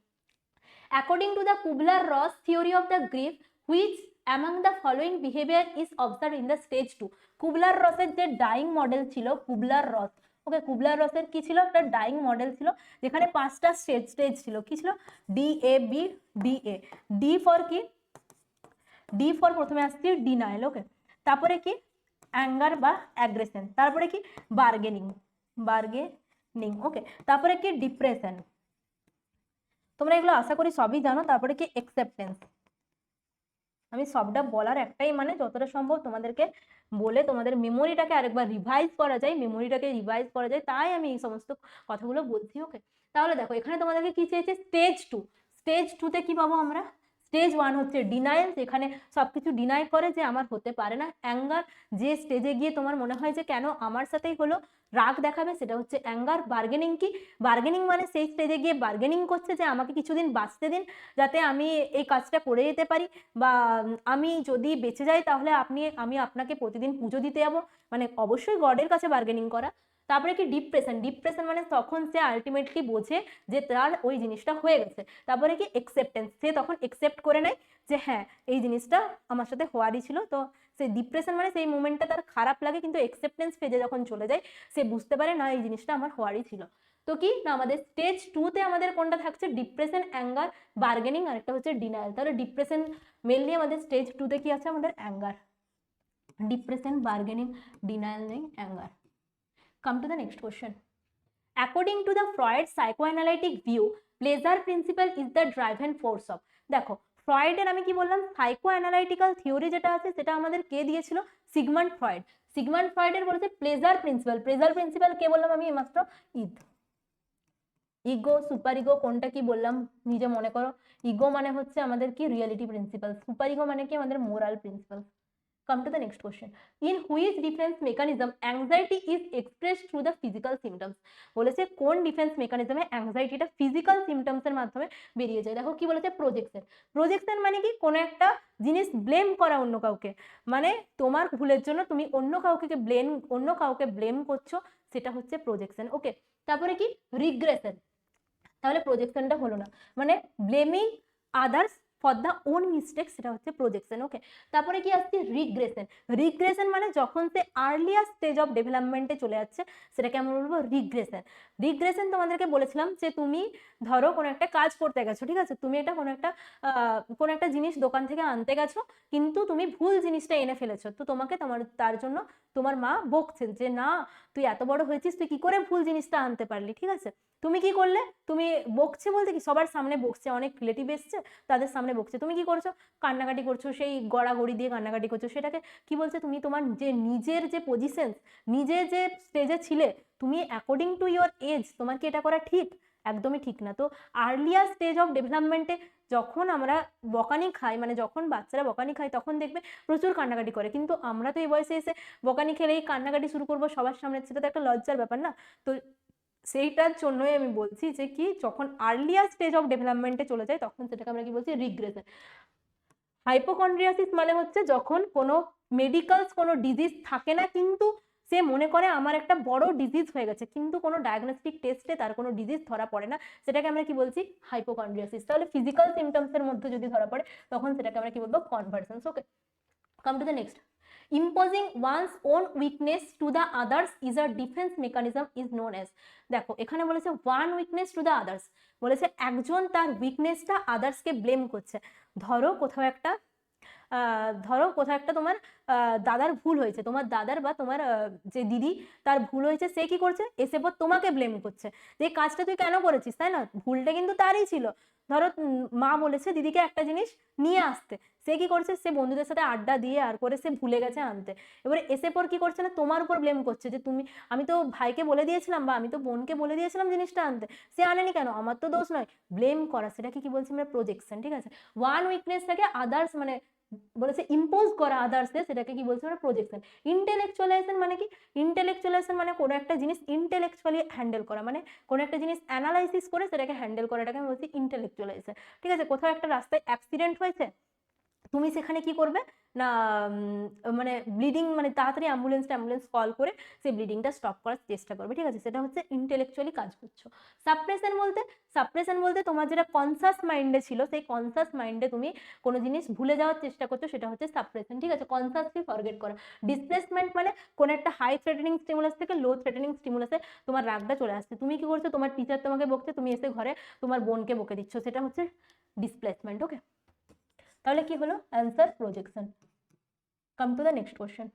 According to the Kubler-Ross theory of the grief, which among the following behaviour is observe in the stage 2? কুবলার-রসের যে dying model ছিল, কুবলার-রস, ওকে, কুবলার-রসের কি ছিল, একটা dyeing model ছিল যেখানে 5টা স্টেজ ছিল। কি ছিল? D A B D A. D for কি? ডি ফর প্রথমে আসছে ডিনাইল। ওকে, তারপরে কি? অ্যাঙ্গার বা অ্যাগ্রেশন। তারপরে কি? Bargaining, bargaining. ওকে, তারপরে কি? ডিপ্রেশন। তোমরা এগুলো আশা করি সবই জানো। তারপরে কি? অ্যাকসেপ্টেন্স। আমি সবটা বলার একটাই মানে যতটা সম্ভব তোমাদেরকে বলে তোমাদের মেমোরিটাকে আরেকবার রিভাইজ করা যায়, তাই আমি এই সমস্ত কথাগুলো বলছি। ওকে, তাহলে দেখো এখানে তোমাদেরকে কি চেয়েছে? স্টেজ 2। স্টেজ 2তে কি পাবো আমরা? স্টেজ 1 হচ্ছে ডিনায়াল, যেখানে সবকিছু ডিনাই করে যে আমার হতে পারে না। অ্যাঙ্গার, যে স্টেজে গিয়ে তোমার মনে হয় যে কেন আমার সাথেই হলো, রাগ দেখাবে, সেটা হচ্ছে অ্যাঙ্গার। বার্গেনিং কি? বার্গেনিং মানে সেই স্টেজে গিয়ে বার্গেনিং করছে যে আমাকে কিছুদিন বাঁচতে দিন, যাতে আমি এই কাজটা করে যেতে পারি, বা আমি যদি বেঁচে যাই তাহলে আমি আপনাকে প্রতিদিন পুজো দিতে যাবো, মানে অবশ্যই গডের কাছে বার্গেনিং করা। তারপরে কি? ডিপ্রেশন। ডিপ্রেশন মানে তখন সে আলটিমেটলি বোঝে যে তার ওই জিনিসটা হয়ে গেছে। তারপরে কি? অ্যাকসেপ্টেন্স, সে তখন অ্যাকসেপ্ট করে নেয় যে হ্যাঁ এই জিনিসটা আমার সাথে হওয়ারই ছিল। তো সেই ডিপ্রেশন মানে সেই মোমেন্টটা তার খারাপ লাগে, কিন্তু অ্যাকসেপ্টেন্স ফেজে যখন চলে যায় সে বুঝতে পারে না এই জিনিসটা আমার হওয়ারই ছিল। তো কি না, আমাদের স্টেজ 2তে আমাদের কোনটা থাকছে? ডিপ্রেশন, অ্যাঙ্গার, বার্গেনিং, আর একটা হচ্ছে ডিনায়াল। তাহলে ডিপ্রেশন মেনলি আমাদের স্টেজ 2তে কি আছে? আমাদের অ্যাঙ্গার। ডিপ্রেশন, বার্গেনিং, ডিনায়াল নেই, anger. Come to the next question. According to the Freud's psychoanalytic view, pleasure principle is the driving force of. দেখো ফ্রয়েডের আমি কি বললাম, সাইকোঅ্যানালাইটিক্যাল থিওরি যেটা আছে সেটা আমাদের কে দিয়েছিল? Sigmund Freud. সিগমন্ড ফ্রয়েডের বলেছে প্লেজার প্রিন্সিপাল। প্লেজার প্রিন্সিপাল কে বললাম আমি মাত্র? ইগো, সুপার ইগো, কোনটা কি বললাম নিজে মনে করো। ইগো মানে হচ্ছে আমাদের কি? Reality principal. সুপার ইগো মানে কি? আমাদের moral principal. Come to the next question. In which defense mechanism anxiety is expressed through the physical symptoms? বলেছে কোন ডিফেন্স মেকানিজমে অ্যাংজাইটিটা ফিজিক্যাল সিমটমস এর মাধ্যমে বেরিয়ে যায়। দেখো কি বলেছে? প্রজেকশন। প্রজেকশন মানে কি? কোনো একটা জিনিস ব্লেম করা অন্য কাউকে, মানে তোমার ভুলের জন্য তুমি অন্য কাউকে ব্লেম করছো, সেটা হচ্ছে প্রজেকশন। ওকে, তারপরে কি? রিগ্রেশন। তাহলে প্রজেকশনটা হলো না, মানে blaming others for the on mistake, সেটা হচ্ছে প্রজেকশন। ওকে, তারপরে কি আসছে? রিগ্রেশন। রিগ্রেশন মানে যখন সে আর্লিয়ার স্টেজ অফ ডেভেলপমেন্টে চলে যাচ্ছে, সেটাকে আমরা বলবো রিগ্রেশন। রিগ্রেশন তোমাদেরকে বলেছিলাম যে তুমি ধরো কোনো একটা কাজ করতে গেছো, ঠিক আছে, তুমি কোনো একটা জিনিস দোকান থেকে আনতে গেছো, কিন্তু তুমি ভুল জিনিসটা এনে ফেলেছো, তো তোমাকে তার জন্য তোমার মা বকছেন যে না তুই এত বড় হয়েছিস, তুই কি করে ভুল জিনিসটা আনতে পারলি, ঠিক আছে। তুমি কি করলে? তুমি বকছে বলতে কি, সবার সামনে বকছে, অনেক রিলেটিভ এসছে তাদের সামনে বকছে, তুমি কি করছো? কান্নাকাটি করছো, সেই গড়াগড়ি দিয়ে কান্নাকাটি করছো। সেটাকে কি বলছে? তুমি তোমার যে নিজের যে পজিশন, নিজে যে স্টেজে ছিলে, তুমি অ্যাকর্ডিং টু ইয়োর এজ, তোমার কি এটা করা ঠিক? একদমই ঠিক না। তো আর্লিয়ার স্টেজ অফ ডেভেলপমেন্টে যখন আমরা বকানি খাই, মানে যখন বাচ্চারা বকানি খায় তখন দেখবে প্রচুর কান্নাকাটি করে, কিন্তু আমরা তো এই বয়সে এসে বকানি খেলেই কান্নাকাটি শুরু করবো সবার সামনে, সেটা তো একটা লজ্জার ব্যাপার না। তো সেইটার জন্যই আমি বলছি যে কি, যখন আর্লিয়ার স্টেজ অফ ডেভেলপমেন্টে চলে যায় তখন সেটাকে আমরা কি বলছি? রিগ্রেশন। হাইপোকন্ড্রিয়াসিস মানে হচ্ছে যখন কোনো কোনো ডিজিজ থাকে না, কিন্তু সে মনে করে আমার একটা বড় ডিজিজ হয়ে গেছে, কিন্তু কোনো ডায়াগনস্টিক টেস্টে তার কোনো ডিজিজ ধরা পড়ে না, সেটাকে আমরা কি বলছি? হাইপোকন্ড্রিয়াসিস। তাহলে ফিজিক্যাল সিমটমস এর মধ্যে যদি ধরা পড়ে তখন সেটাকে আমরা কি বলবো? Conversion. Okay, come to the next. Imposing one's own weakness to the others is a defense mechanism is known as. দেখো এখানে বলেছে one weakness to the others, বলেছে একজন তার উইকনেসটা আদার্সকে ব্লেম করছে। ধরো কোথাও একটা তোমার দাদার ভুল হয়েছে, তোমার দাদার বা তোমার যে দিদি তার ভুল হয়েছে, সে কি করছে? এসে পর তোমাকে ব্লেম করছে যে কাজটা তুই কেন করেছিস, তাই না? ভুলটা কিন্তু তারই ছিল। ধরো মা বলেছে দিদিকে একটা জিনিস নিয়ে আসতে, সে কি করছে? সে বন্ধুদের সাথে আড্ডা দিয়ে আর করে সে ভুলে গেছে আনতে, এবারে এসে পর কি করছে না, তোমার উপর ব্লেম করছে যে আমি তো ভাইকে বলে দিয়েছিলাম বা আমি তো বোনকে বলে দিয়েছিলাম জিনিসটা আনতে, সে আনেনি কেন, আমার তো দোষ নয়। ব্লেম করা, সেটাকে কি বলছি আমরা? প্রজেকশন। ঠিক আছে, ওয়ান উইকনেস থেকে আদার্স মানে বলেছে ইম্পোজ করা আদার্সে, সেটাকে কি বলছে আমরা? প্রজেকশন। ইন্টেলেকচুয়ালাইজেশন মানে কি? ইন্টেলেকচুয়ালাইজেশন মানে কোনো একটা জিনিস ইন্টেলেকচুয়ালি হ্যান্ডেল করা, মানে কোনো একটা জিনিস অ্যানালাইসিস করে সেটাকে হ্যান্ডেল করাটাকে আমি বলছি ইন্টেলেকচুয়ালাইজেশন। ঠিক আছে, কোথাও একটা রাস্তায় অ্যাক্সিডেন্ট হয়েছে, তুমি সেখানে কি করবে না, মানে ব্লিডিং, মানে তাড়াতাড়ি অ্যাম্বুলেন্স কল করে সেই ব্লিডিংটা স্টপ করার চেষ্টা করবে, ঠিক আছে? সেটা হচ্ছে ইন্টেলেকচুয়ালি কাজ করছো। সাপ্রেশন বলতে তোমার যেটা কনসাস মাইন্ডে ছিল, সেই কনসাস মাইন্ডে তুমি কোনো জিনিস ভুলে যাওয়ার চেষ্টা করছো, সেটা হচ্ছে সাপ্রেশন, ঠিক আছে? কনসাসলি ফরগেট করা। ডিসপ্লেসমেন্ট মানে কোনো একটা হাই থ্রেটেনিং স্টিমুলাস থেকে লো থ্রেটেনিং স্টিমুলাসে তোমার রাগটা চলে আসছে, তুমি কি করছো, তোমার টিচার তোমাকে বকছে, তুমি এসে ঘরে তোমার বোনকে বকে দিচ্ছ, সেটা হচ্ছে ডিসপ্লেসমেন্ট। ওকে, তাহলে কি হলো? Answer projection. Come to the next question.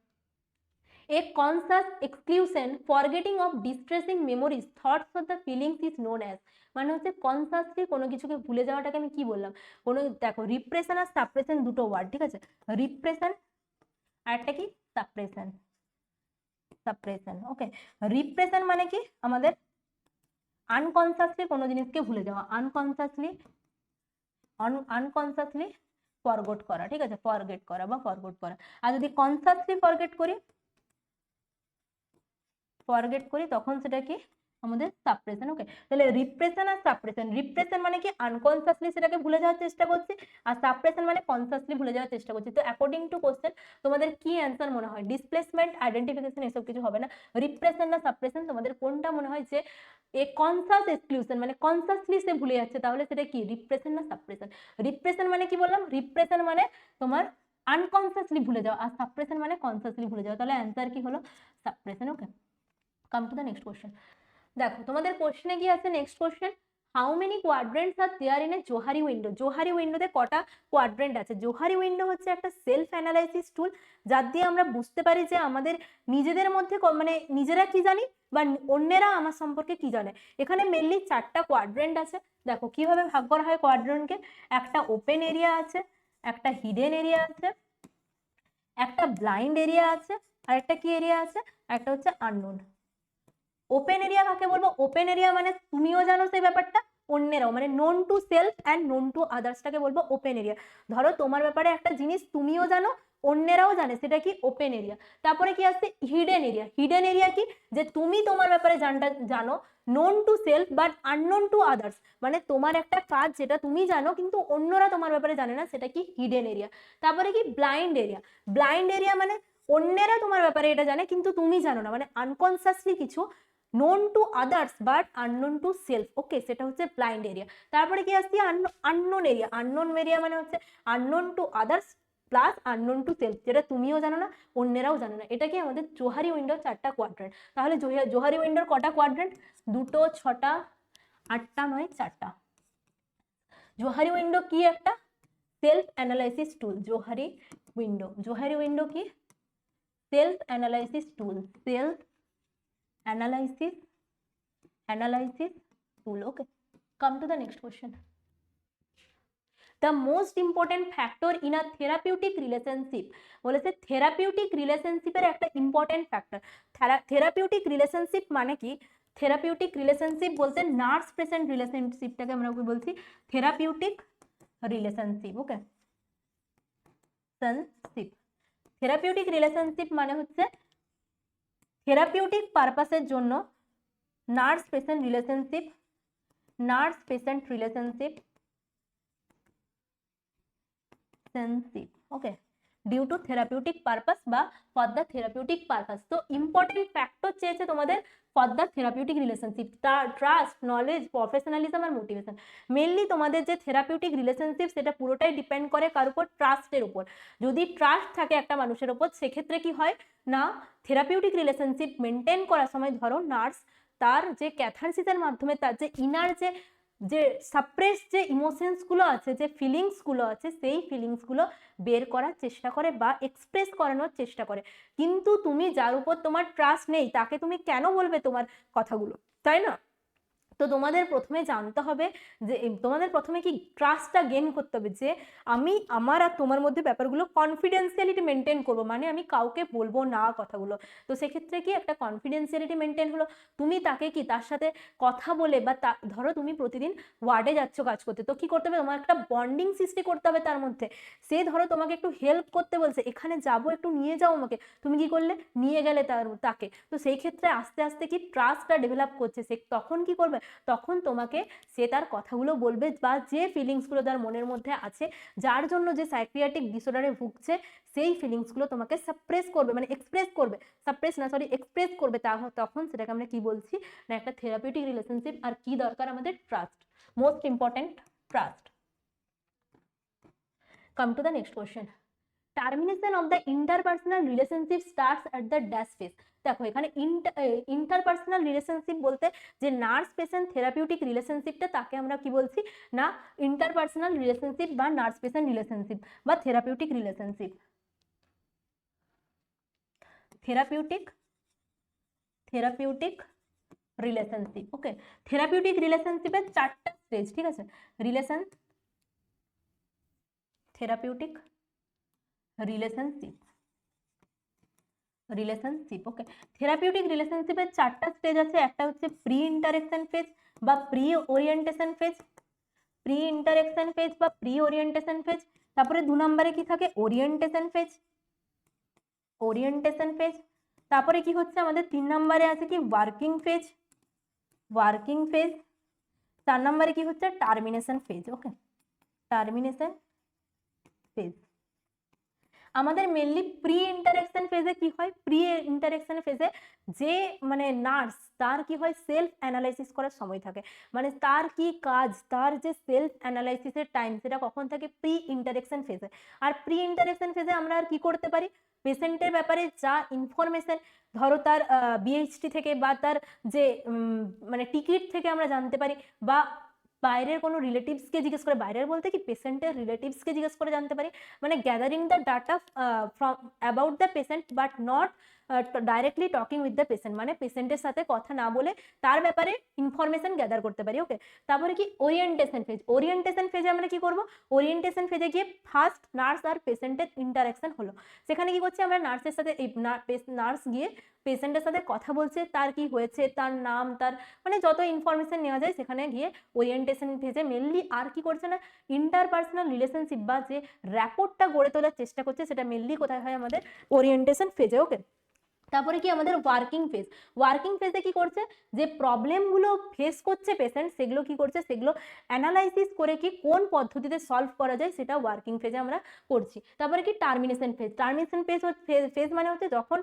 A conscious exclusion, forgetting of distressing memories, thoughts or the feelings is known as, মানে হচ্ছে কনসাসলি কোনো কিছুকে ভুলে যাওয়াটাকে আমি কি বললাম, কোনো, দেখো রিপ্রেশন আর সাপ্রেশন দুটো ওয়ার্ড, ঠিক আছে? রিপ্রেশন আর একটা কি সাপ্রেশন, ওকে। রিপ্রেশন মানে কি আমাদের আনকনসাসলি কোনো জিনিসকে ভুলে যাওয়া, আনকনসাসলি ফরগেট করা, ঠিক আছে? ফরগেট করা বা ফরগেট করা। আর যদি কনসাসলি ফরগেট করি তখন সেটা কি আমাদের সাপ্রেশন। ওকে, তাহলে রিপ্রেশন আর সাপ্রেশন, রিপ্রেশন মানে কি আনকনসাসলি সেটাকে ভুলে যাওয়ার চেষ্টা করছি, আর সাপ্রেশন মানে কনসাসলি ভুলে যাওয়ার চেষ্টা করছি। তো অ্যাকর্ডিং টু কোশ্চেন তোমাদের কি অ্যান্সার মনে হয়? ডিসপ্লেসমেন্ট, আইডেন্টিফিকেশন এসব কিছু হবে না, রিপ্রেশন না সাপ্রেশন, তোমাদের কোনটা মনে হয় যে এ কনসাস এক্সক্লুশন মানে কনসাসলি সে ভুলে যাচ্ছে, তাহলে সেটা কি রিপ্রেশন না সাপ্রেশন? রিপ্রেশন মানে কি বললাম, রিপ্রেশন মানে তোমার আনকনসাসলি ভুলে যাওয়া, আর সাপ্রেশন মানে কনসাসলি ভুলে যাওয়া, তাহলে অ্যান্সার কি হলো? Suppression. Okay, come to the next question. দেখো তোমাদের কোশ্চেনে কি আছে, next question, how many quadrants are there in a Johari window? Johari উইন্ডোতে কটা কোয়াড্রেন্ট আছে? জোহারি উইন্ডো হচ্ছে একটা সেলফ অ্যানালাইসিস টুল, যার দিয়ে আমরা বুঝতে পারি যে আমাদের নিজেদের মধ্যে মানে নিজেরা কি জানি বা অন্যেরা আমার সম্পর্কে কি জানে। এখানে মেনলি 4টা কোয়াড্রেন্ট আছে। দেখো কিভাবে ভাগ করা হয় কোয়াড্রেন্টকে, একটা ওপেন এরিয়া আছে, একটা হিডেন এরিয়া আছে, একটা ব্লাইন্ড এরিয়া আছে, আর একটা কি এরিয়া আছে, একটা হচ্ছে আননোন। ওপেন এরিয়া কাকে বলবো? ওপেন এরিয়া মানে তুমিও জানো সেই ব্যাপারটা, অন্যেরাও, মানে known to self and known to আদার্সটাকে বলবো ওপেন এরিয়া। ধরো তোমার ব্যাপারে একটা জিনিস তুমিও জানো, অন্যেরাও জানে, সেটা কি ওপেন এরিয়া। তারপরে কি আসছে হিডেন এরিয়া। হিডেন এরিয়া কি, যে তুমি তোমার ব্যাপারে জানো, known to self but unknown to others, মানে তোমার একটা কাজ যেটা তুমি জানো কিন্তু অন্যরা তোমার ব্যাপারে জানে না, সেটা কি হিডেন এরিয়া। তারপরে কি ব্লাইন্ড এরিয়া। ব্লাইন্ড এরিয়া মানে অন্যেরা তোমার ব্যাপারে এটা জানে কিন্তু তুমি জানো না, মানে আনকনসিয়াসলি কিছু known to others but unknown to self, ওকে, সেটা হচ্ছে ব্লাইন্ড এরিয়া। তারপরে কি আসছে আননোন এরিয়া। আননোন এরিয়া মানে হচ্ছে unknown to others plus unknown to self, যেটা তুমিও জানো না অন্যেরাও জানো না। এটা কি আমাদের জোহারি উইন্ডোর 4টা কোয়াড্রেন্ট। তাহলে জোহারি উইন্ডোর কটা কোয়াড্রেন্ট? 2, 6, 8, 9, 4টা। জোহারি উইন্ডো কি একটা সেলফ অ্যানালাইসিস টুল। জোহারি উইন্ডো কি self analysis tool, self analysis tool. Okay, come to the next question. The most important factor in a therapeutic relationship, বলেছে থেরাপিউটিক রিলেশনশিপের একটা ইম্পর্টেন্ট ফ্যাক্টর। থেরাপিউটিক রিলেশনশিপ মানে কি? Therapeutic relationship বলতে nurse patient রিলেশনশিপটাকে আমরা বলছি therapeutic relationship. Okay, therapeutic relationship মানে হচ্ছে থেরাপিউটিক পারপাসের জন্য nurse patient relationship, okay, due to therapeutic purpose বা ফর দ্য থেরাপিউটিক পারপাস। তো ইম্পর্টেন্ট ফ্যাক্টর চেয়েছে তোমাদের for the therapeutic relationship, trust, knowledge, professionalism আর মোটিভেশন। মেনলি তোমাদের যে থেরাপিউটিক রিলেশনশিপ সেটা পুরোটাই ডিপেন্ড করে কার উপর? ট্রাস্টের উপর। যদি ট্রাস্ট থাকে একটা মানুষের উপর, সেক্ষেত্রে কি হয় না, থেরাপিউটিক রিলেশনশিপ মেনটেন করার সময় ধরো নার্স তার যে ক্যাথারসিসের মাধ্যমে তার যে ইনার যে সাপ্রেস যে ইমোশনস গুলো আছে, যে ফিলিংস গুলো আছে, সেই ফিলিংস গুলো বের করার চেষ্টা করে বা এক্সপ্রেস করানোর চেষ্টা করে। কিন্তু তুমি যার উপর তোমার ট্রাস্ট নেই তাকে তুমি কেন বলবে তোমার কথাগুলো, তাই না? তো তোমাদের প্রথমে জানতে হবে যে তোমাদের প্রথমে কি ট্রাস্টটা গেইন করতে হবে, যে আমি আমার আর তোমার মধ্যে ব্যাপারগুলো কনফিডেন্সিয়ালিটি মেনটেন করব, মানে আমি কাউকে বলবো না কথাগুলো। তো সেক্ষেত্রে কি একটা কনফিডেন্সিয়ালিটি মেনটেন হলো। তুমি তাকে কি তার সাথে কথা বলে বা ধরো তুমি প্রতিদিন ওয়ার্ডে যাচ্ছ কাজ করতে, তো কি করতে হবে, তোমার একটা বন্ডিং সৃষ্টি করতে হবে তার মধ্যে। সে ধরো তোমাকে একটু হেল্প করতে বলছে, এখানে যাবো একটু নিয়ে যাও আমাকে, তুমি কি করলে নিয়ে গেলে তাকে। তো সেই ক্ষেত্রে আস্তে আস্তে কি ট্রাস্টটা ডেভেলপ করছে, সে তখন কি করবে তখন তোমাকে সে তার কথাগুলো বলবে বা যে ফিলিংসগুলো তার মনের মধ্যে আছে, যার জন্য যে সাইকিয়াট্রিক ডিসঅর্ডারে ভুগছে, সেই ফিলিংসগুলো তোমাকে সাপ্রেস করবে, মানে এক্সপ্রেস করবে, সাপ্রেস না সরি এক্সপ্রেস করবে, তখন সেটাকে আমরা কি বলছি না একটা থেরাপিউটিক রিলেশনশিপ। আর কি দরকার আমাদের? Trust, most important, trust. Come to the next question. Termination of the interpersonal relationship starts at the dash phase. দেখো এখানে ইন্টারপার্সোনাল রিলেশনশিপ বলতে যে নার্স পেশেন্ট থেরাপিউটিক রিলেশনশিপটা, তাকে আমরা কি বলছি না ইন্টারপার্সোনাল রিলেশনশিপ বা নার্স পেশেন্ট রিলেশনশিপ বা therapeutic relationship. Therapeutic relationship, okay. Therapeutic রিলেশনশিপের 4টা স্টেজ, ঠিক আছে। Therapeutic relationship, okay. থেরাপিউটিক রিলেশনশিপের 4টা স্টেজ আছে। একটা হচ্ছে প্রি ইন্টারেকশন ফেজ বা প্রি ওরিয়েন্টেশন ফেজ, তারপরে 2 নম্বরে কি থাকে? Orientation phase. তারপরে কি হচ্ছে আমাদের 3 নম্বরে আছে কি? Working phase. 4 নম্বরে কি হচ্ছে? Termination phase, okay. Termination phase. আমাদের মেনলি প্রি ইন্টারেকশন ফেজে কি হয়? প্রি ইন্টারেকশন ফেজে যে মানে নার্স, তার কি হয়? সেলফ অ্যানালাইসিস করার সময় থাকে, মানে তার কি কাজ, তার যে সেলফ অ্যানালাইসিসের টাইম, সেটা কখন থাকে? প্রি ইন্টারেকশন ফেজে। আর প্রি ইন্টারেকশন ফেজে আমরা আর কি করতে পারি? পেশেন্টের ব্যাপারে যা ইনফরমেশন, ধরো তার বিএইচটি থেকে বা তার যে মানে টিকিট থেকে আমরা জানতে পারি, বা বাইরের কোনো রিলেটিভসকে জিজ্ঞেস করে, বাইরের বলতে কি পেশেন্টের রিলেটিভসকে জিজ্ঞেস করে জানতে পারি, মানে gathering the data from about the patient but not directly talking with the patient, মানে পেশেন্টের সাথে কথা না বলে তার ব্যাপারে ইনফরমেশন গ্যাদার করতে পারি, ওকে। তারপরে কি? ওরিয়েন্টেশন ফেজে আমরা কি করব? ওরিয়েন্টেশন ফেজে গিয়ে ফার্স্ট নার্স আর পেশেন্টের ইন্টারাকশন হলো। সেখানে কি করছি আমরা? নার্সের সাথে নার্স গিয়ে পেশেন্টের সাথে কথা বলছে, তার কি হয়েছে, তার নাম, তার মানে যত ইনফরমেশন নেওয়া যায় সেখানে গিয়ে ওরিয়েন্টেশন ফেজে মেনলি আর কি করছে না ইন্টারপার্সোনাল রিলেশনশিপ বা যে র্যাপোর্টটা গড়ে তোলার চেষ্টা করছে, সেটা মেনলি কোথায় হয়? আমাদের ওরিয়েন্টেশন ফেজে, ওকে। তারপরে কি আমাদের ওয়ার্কিং ফেজে কি করছে? যে প্রবলেমগুলো ফেস করছে পেশেন্ট, সেগুলো কি করছে? সেগুলো অ্যানালাইসিস করে কি কোন পদ্ধতিতে সলভ করা যায়, সেটা ওয়ার্কিং ফেজে আমরা করছি। তারপরে কি? টার্মিনেশন ফেজ মানে হচ্ছে যখন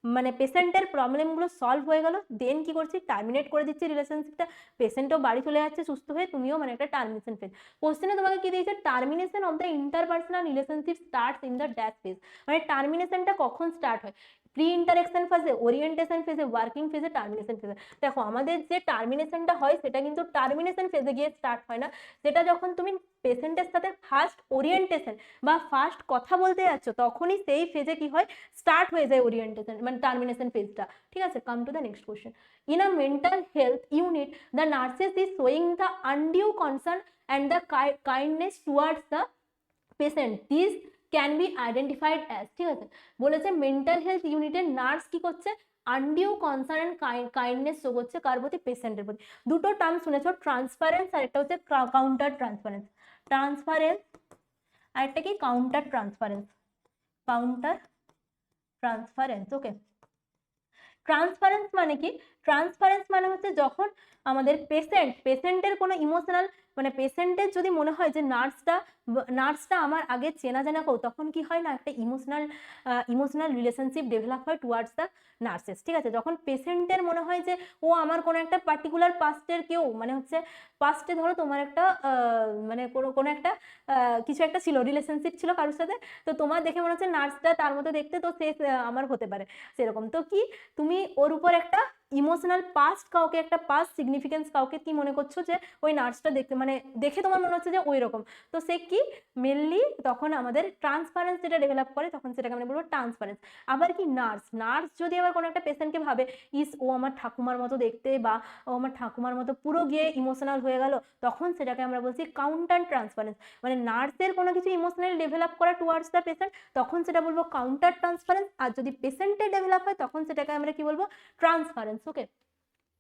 মানে পেশেন্টের প্রবলেমগুলো সলভ হয়ে গেল, দেন কি করছি? টার্মিনেট করে দিচ্ছি রিলেশনশিপটা, পেশেন্টও বাড়ি চলে যাচ্ছে সুস্থ হয়ে, তুমিও, মানে একটা টার্মিনেশন ফেজ। কোশ্চেনে তোমাকে কি দিয়েছে? Termination of the interpersonal relationship starts in the dash phase, মানে টার্মিনেশনটা কখন স্টার্ট হয়? প্রি ইন্টারেকশন ফেজে, ওরিয়েন্টেশন ফেজে, ওয়ার্কিং ফেজে, টার্মিনেশন ফেজে। দেখো আমাদের যে টার্মিনেশনটা হয় সেটা কিন্তু টার্মিনেশন ফেজে গিয়ে স্টার্ট হয় না, সেটা যখন তুমি পেশেন্টের সাথে ফার্স্ট ওরিয়েন্টেশন বা ফার্স্ট কথা বলতে যাচ্ছ, তখনই সেই ফেজে কি হয়? স্টার্ট হয়ে যায় ওরিয়েন্টেশন মানে টার্মিনেশন ফেজটা, ঠিক আছে। Come to the next question. In a mental health unit the nurses is showing the undue concern and the kindness towards the patient, this can be identified as, ঠিক আছে। বলেছে mental health ইউনিটের nurse কি করছে? Undue concern and kindness show করছে কার প্রতি? পেশেন্টের প্রতি। দুটো টার্ম শুনেছো, ট্রান্সপারেন্স আর একটা হচ্ছে কাউন্টার ট্রান্সপারেন্স। আর একটা কি? কাউন্টার ট্রান্সপারেন্স, ওকে। ট্রান্সপারেন্স মানে কি? ট্রান্সপারেন্স মানে হচ্ছে যখন আমাদের পেশেন্টের কোনো ইমোশনাল, মানে পেশেন্টের যদি মনে হয় যে নার্সটা আমার আগে চেনা জানা কেউ, তখন কি হয় না একটা ইমোশনাল রিলেশনশিপ ডেভেলপ হয় টুয়ার্ডস দ্য নার্সেস, ঠিক আছে। যখন পেশেন্টের মনে হয় যে ও আমার কোনো একটা পার্টিকুলার পাস্টের কেউ, মানে হচ্ছে পাস্টে ধরো তোমার একটা মানে কোনো একটা কিছু একটা ছিল, রিলেশনশিপ ছিল কারোর সাথে, তো তোমার দেখে মনে হচ্ছে নার্সটা তার মতো দেখতে, তো সে আমার হতে পারে সেরকম, তো কি তুমি ওর উপর একটা ইমোশনাল পাস্ট কাউকে, একটা পাস্ট সিগনিফিকেন্স কাউকে কি মনে করছো যে ওই নার্সটা দেখতে, মানে দেখে তোমার মনে হচ্ছে যে ওই রকম, তো সে কি মেনলি তখন আমাদের ট্রান্সপারেন্স যেটা ডেভেলপ করে, তখন সেটাকে আমরা বলবো ট্রান্সপারেন্স। আবার কি? নার্স যদি আবার কোনো একটা পেশেন্টকে ভাবে ও আমার ঠাকুমার মতো দেখতে, বা ও আমার ঠাকুমার মতো, পুরো গিয়ে ইমোশনাল হয়ে গেল, তখন সেটাকে আমরা বলছি কাউন্টার ট্রান্সপারেন্স। মানে নার্সের কোনো কিছু ইমোশনালি ডেভেলপ করা টুয়ার্ডস দ্য পেশেন্ট, তখন সেটা বলবো কাউন্টার ট্রান্সপারেন্স। আর যদি পেশেন্টের ডেভেলপ হয়, তখন সেটাকে আমরা কি বলবো? Transference, okay.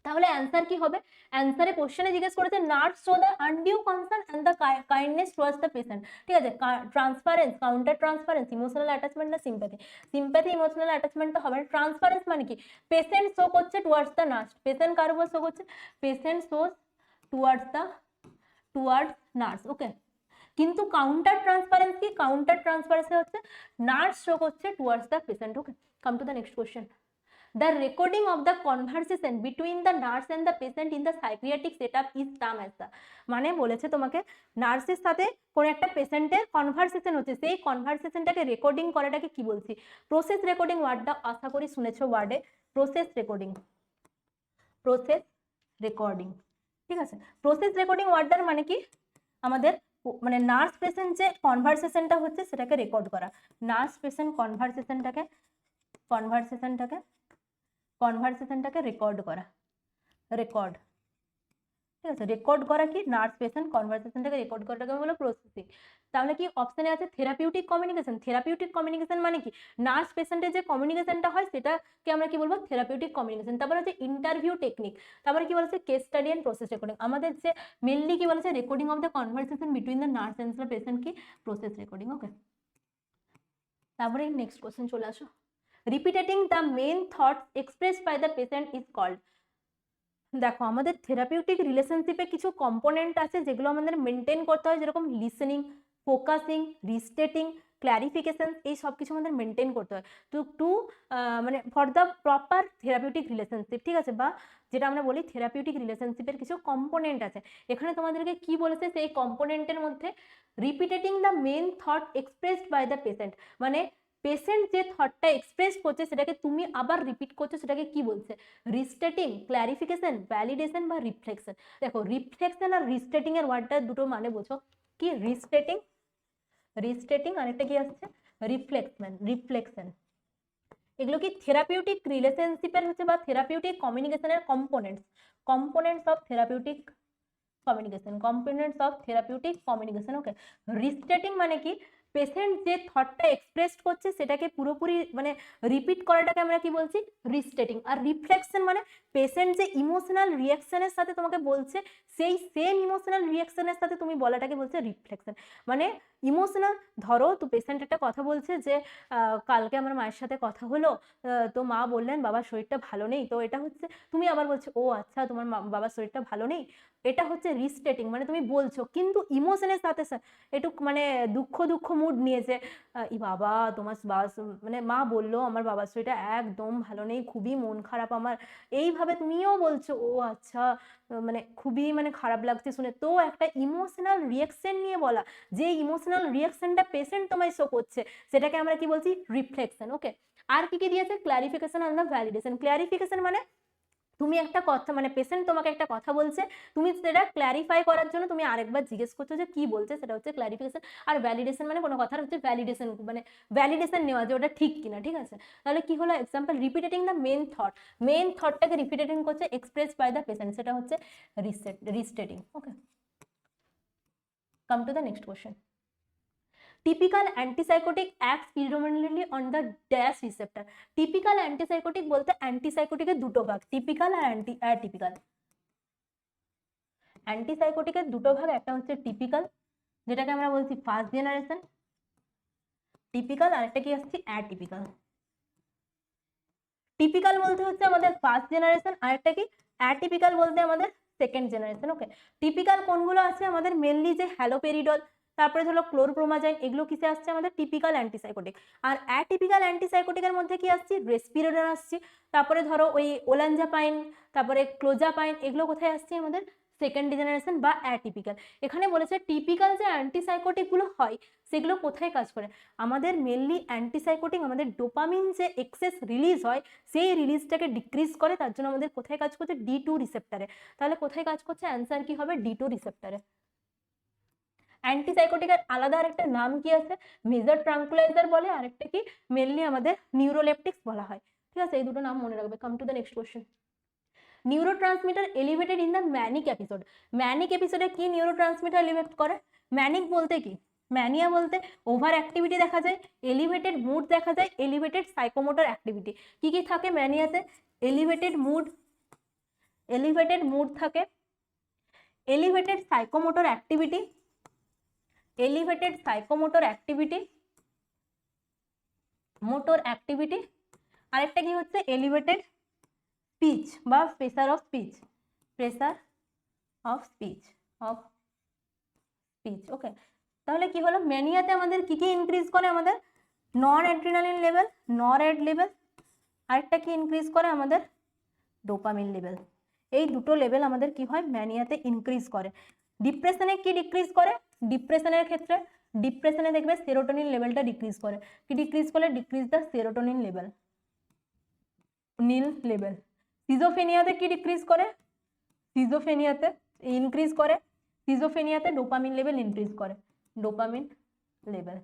তাহলে অ্যান্সার কি হবে? অ্যান্সারে কোশ্চেনে জিজ্ঞেস করেছে nurse show the undue concern and the kindness towards the patient, ঠিক আছে। Transference, counter transference, emotional attachment না সিম্প্যাথি ইমোশনাল অ্যাটাচমেন্টটা হবে ট্রান্সপারেন্স মানে কি? পেশেন্ট শো করছে টুয়ার্ডস দ্য নার্স, পেশেন্ট কার উপর শো করছে? Patient shows towards nurse. Okay, কিন্তু কাউন্টার ট্রান্সপারেন্সি হচ্ছে নার্স শো করছে towards the patient. Okay, come to the next question. The recording of the conversation between the nurse and the patient in the psychiatric setup is termed as the, মানে বলেছে তোমাকে নার্সের সাথে কোন একটা পেশেন্টের কনভারসেশন হচ্ছে, সেই কনভারসেশনটাকে রেকর্ডিং করাটাকে কি বলছি? প্রসেস রেকর্ডিং ওয়ার্ডটা আশা করি শুনেছো, ওয়ার্ডে প্রসেস রেকর্ডিং, ঠিক আছে। প্রসেস রেকর্ডিং ওয়ার্ডটার মানে কি? আমাদের মানে নার্স পেশেন্ট যে কনভারসেশনটা হচ্ছে সেটাকে রেকর্ড করা, নার্স পেশেন্ট কনভারসেশনটাকে রেকর্ড করা, ঠিক আছে। রেকর্ড করা কি? নার্স পেশেন্ট কনভারসেশনটাকে রেকর্ড করাটাকে বলো প্রসেসিং। তাহলে কি অপশনে আছে থেরাপিউটিক কমিউনিকেশন। থেরাপিউটিক কমিউনিকেশন মানে কি? নার্স পেশেন্টের যে কমিউনিকেশনটা হয় সেটাকে আমরা কি বলবো? Therapeutic communication. তারপরে হচ্ছে ইন্টারভিউ টেকনিক, তারপরে কি বলেছে? Case study and process recording. আমাদের যে মেনলি কি বলেছে? Recording of the conversation between the nurse and the patient কি? Process recording. ওকে, তারপরে নেক্সট কোশ্চেন চলে আসো। Repeating the main thoughts expressed by the patient is called. দেখো আমাদের থেরাপিউটিক রিলেশনশিপে কিছু কম্পোনেন্ট আছে যেগুলো আমাদের মেনটেন করতে হয়, যেরকম লিসেনিং, ফোকাসিং, রিস্টেটিং, ক্ল্যারিফিকেশন, এই সব কিছু আমাদের মেনটেন করতে হয় টু মানে for the proper therapeutic relationship, ঠিক আছে। বা যেটা আমরা বলি থেরাপিউটিক রিলেশনশিপের কিছু কম্পোনেন্ট আছে। এখানে তোমাদেরকে কি বলেছে? সেই কম্পোনেন্টের মধ্যে repeating the main thought expressed by the patient, মানে পেশেন্ট যে থটটা এক্সপ্রেস করছে সেটাকে তুমি আবার রিপিট করছো, সেটাকে কি বলছে? রিস্টেটিং, ক্ল্যারিফিকেশন, ভ্যালিডেশন বা রিফ্লেকশন। দেখো রিফ্লেকশন আর রিস্টেটিং এর ওয়ার্ডটা দুটো মানে বোঝো কি? রিস্টেটিং আর একটা কি আসছে? রিফ্লেকশন। এগুলো কি থেরাপিউটিক রিলেশনশিপের হচ্ছে বা থেরাপিউটিক কমিউনিকেশনের কম্পোনেন্টস অফ থেরাপিউটিক কমিউনিকেশন। ওকে, রিস্টেটিং মানে কি? পেশেন্ট যে থটটা এক্সপ্রেস করছে সেটাকে পুরোপুরি মানে রিপিট করাটাকে আমরা কি বলছি? রিস্টেটিং। আর রিফ্লেকশন মানে পেশেন্ট যে ইমোশনাল রিয়াকশনের সাথে তোমাকে বলছে সেই সেম ইমোশনাল রিয়াকশনের সাথে তুমি বলাটাকে বলছে রিফ্লেকশন। মানে ইমোশনাল, ধরো তো পেশেন্ট একটা কথা বলছে যে কালকে আমার মায়ের সাথে কথা হলো, তো মা বললেন বাবার শরীরটা ভালো নেই, তো এটা হচ্ছে তুমি আবার বলছো ও আচ্ছা তোমার বাবার শরীরটা ভালো নেই, এটা হচ্ছে রিস্টেটিং। মানে তুমি বলছো কিন্তু ইমোশনের সাথে একটু মানে দুঃখ মুড নিয়েছে, ই বাবা তোমার বাবা মানে মা বললো আমার বাবার শরীরটা একদম ভালো নেই, খুবই মন খারাপ আমার, এইভাবে তুমিও বলছো ও আচ্ছা মানে খুবই মানে খারাপ লাগছে শুনে। তো একটা ইমোশনাল রিয়াকশন নিয়ে বলা, যে ইমোশনাল রিয়াকশনটা পেশেন্ট তোমায় শো করছে সেটাকে আমরা কি বলছি? রিফ্লেকশন। ওকে, আর কি কি দিয়েছে? ক্ল্যারিফিকেশন আর ভ্যালিডেশন। ক্ল্যারিফিকেশন মানে তুমি একটা কথা মানে পেশেন্ট তোমাকে একটা কথা বলছে, তুমি সেটা ক্ল্যারিফাই করার জন্য তুমি আরেকবার জিজ্ঞেস করছো যে কি বলছে, সেটা হচ্ছে ক্ল্যারিফিকেশন। আর ভ্যালিডেশন মানে কোনো কথার হচ্ছে ভ্যালিডেশন, মানে ভ্যালিডেশন নেওয়া যে ওটা ঠিক কিনা, ঠিক আছে। তাহলে কি হলো? এক্সাম্পল, রিপিটেটিং দ্য মেইন থটটাকে রিপিটেটিং করছে এক্সপ্রেস বাই দ্য পেশেন্ট, সেটা হচ্ছে restating. Okay, come to the next question. Typical antipsychotic acts predominantly on the dash receptor. Typical antipsychotic বলতে অ্যান্টিসাইকোটিকের দুটো ভাগ, টিপিক্যাল আর অ্যাটিপিক্যাল। অ্যান্টিসাইকোটিকের দুটো ভাগ, একটা হচ্ছে টিপিক্যাল যেটাকে আমরা বলছি ফার্স্ট জেনারেশন টিপিক্যাল, আর একটা কি আসছে? অ্যাটিপিক্যাল। টিপিক্যাল বলতে হচ্ছে আমাদের ফার্স্ট জেনারেশন, আর একটা কি? অ্যাটিপিক্যাল বলতে আমাদের সেকেন্ড জেনারেশন। ওকে, টিপিক্যাল কোনগুলো আছে? আমাদের মেনলি যে হ্যালোপেরিডল, তারপরে ধরো ক্লোরপ্রোমাজাইন, এগুলো কিসে আসছে? আমাদের টিপিক্যাল অ্যান্টিসাইকোটিক। আর অ্যাটিপিক্যাল অ্যান্টিসাইকোটিকের মধ্যে কি আসছে? রেসপিরোডন আসছে, তারপরে ধরো ওই ওলানজাপাইন, তারপরে ক্লোজাপাইন, এগুলো কোথায় আসছে? আমাদের সেকেন্ড জেনারেশন বা অ্যাটিপিক্যাল। এখানে বলেছে টিপিক্যাল যে অ্যান্টিসাইকোটিক গুলো হয় সেগুলো কোথায় কাজ করে? আমাদের মেনলি অ্যান্টিসাইকোটিক আমাদের ডোপামিন যে এক্সেস রিলিজ হয় সেই রিলিজটাকে ডিক্রিজ করে, তার জন্য আমাদের কোথায় কাজ করছে? D2 রিসেপ্টরে। তাহলে কোথায় কাজ করছে? অ্যান্সার কি হবে? D2 রিসেপ্টরে। অ্যান্টিসাইকোটিকের আলাদা আরেকটা নাম কি আছে? মেজর ট্রাঙ্কুলাইজার বলে, আরেকটা কি মেনলি আমাদের নিউরোলেপটিক্স বলা হয়, ঠিক আছে। এই দুটো নাম মনে রাখবে। Come to the next question. Neurotransmitter elevated in the manic episode. Manic এপিসোডে কি নিউরোট্রান্সমিটার এলিভেট করে? ম্যানিক বলতে কি? ম্যানিয়া বলতে ওভার অ্যাক্টিভিটি দেখা যায়, এলিভেটেড মুড দেখা যায়, এলিভেটেড সাইকোমোটর অ্যাক্টিভিটি। কি কি থাকে ম্যানিয়াতে? এলিভেটেড মুড থাকে, এলিভেটেড সাইকোমোটর অ্যাক্টিভিটি, আরেকটা কি হচ্ছে? এলিভেটেড স্পিচ বা pressure of speech, of speech. Okay, তাহলে কি হলো, ম্যানিয়াতে আমাদের কি কি ইনক্রিজ করে, আমাদের নন অ্যাড্রিনালিন লেভেল, নরএড লেভেল, আরেকটা কি ইনক্রিজ করে আমাদের ডোপামিন লেভেল। এই দুটো লেভেল আমাদের কি হয় ম্যানিয়াতে ইনক্রিজ করে। ডিপ্রেশনে কি ডিক্রিজ করে, ডিপ্রেশনের ক্ষেত্রে ডিপ্রেশনে দেখবে সেরোটোনিন লেভেলটা ডিক্রিজ করে। কি ডিক্রিজ করে, ডিক্রিজ দ্য সেরোটোনিন লেভেল, নীল লেভেল। সিজোফেনিয়াতে কি ডিক্রিজ করে, সিজোফেনিয়াতে ইনক্রিজ করে, সিজোফেনিয়াতে ডোপামিন লেভেল ইনক্রিজ করে, ডোপামিন লেভেল,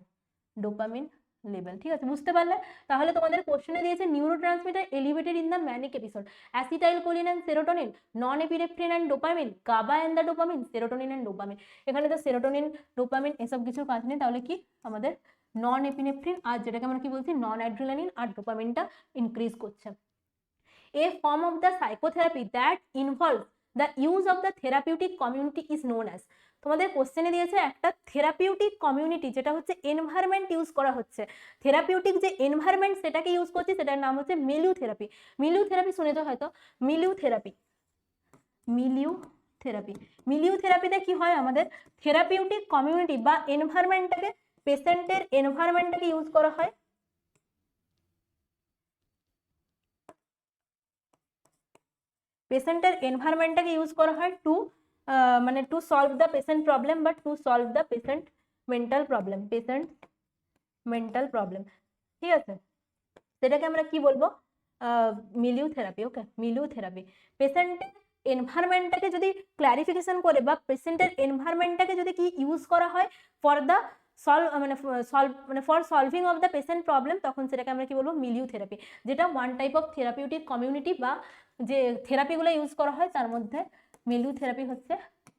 ডোপামিন লেভেল। ঠিক আছে, বুঝতে পারলে? তাহলে তোমাদের কোশ্চেনে দিয়েছে neurotransmitter elevated in the manic episode, acetylcholine and serotonin, norepinephrine and dopamine, GABA and the dopamine, serotonin and dopamine. এখানে তো সেরোটোনিন ডোপামিন এসব কিছু কাজ নেই, তাহলে কি আমাদের নন এপিনেফ্রিন আর যেটাকে আমরা কি বলছি নন অ্যাড্রিনালিন আর ডোপামিনটা ইনক্রিজ করছে। A form of the psychotherapy that involves the use of the therapeutic community is known as, তোমাদের কোশ্চেনে দিয়েছে একটা থেরাপিউটিক কমিউনিটি যেটা হচ্ছে এনভায়রনমেন্ট ইউজ করা হচ্ছে, থেরাপিউটিক যে এনভায়রনমেন্ট সেটাকে ইউজ করছি সেটার নাম হচ্ছে মিলিউ থেরাপি। মিলিউ থেরাপি শুনেছো হয়তো, milieu therapy, milieu therapy. Milieu থেরাপিতে কি হয়, আমাদের থেরাপিউটিক কমিউনিটি বা এনভায়রনমেন্টটাকে, পেশেন্টের এনভায়রনমেন্টটাকে ইউজ করা হয়, পেশেন্টের এনভায়রনমেন্টটাকে ইউজ করা হয় টু মানে to solve the patient problem বা to solve the patient mental problem, patient mental problem. ঠিক আছে, সেটাকে আমরা কি বলবো, milieu therapy. Okay, milieu therapy. পেশেন্টের এনভায়রনমেন্টটাকে যদি ক্লারিফিকেশন করে বা পেশেন্টের এনভায়রনমেন্টটাকে যদি কি ইউজ করা হয় for the for solving of the patient problem, তখন সেটাকে আমরা কি বলবো মিলিউ থেরাপি, যেটা one type of therapeutic community বা যে থেরাপিগুলো ইউজ করা হয় তার মধ্যে মিলিউ থেরাপি হচ্ছে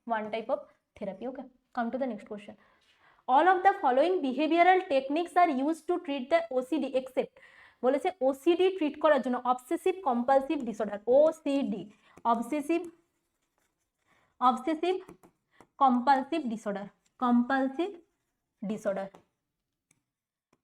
one type of therapy. Okay, come to the next question. All of the following behavioural techniques are use to treat the OCD except, বলেছে OCD treat করার জন্য, obsessive compulsive disorder, OCD, obsessive obsessive compulsive disorder, compulsive disorder.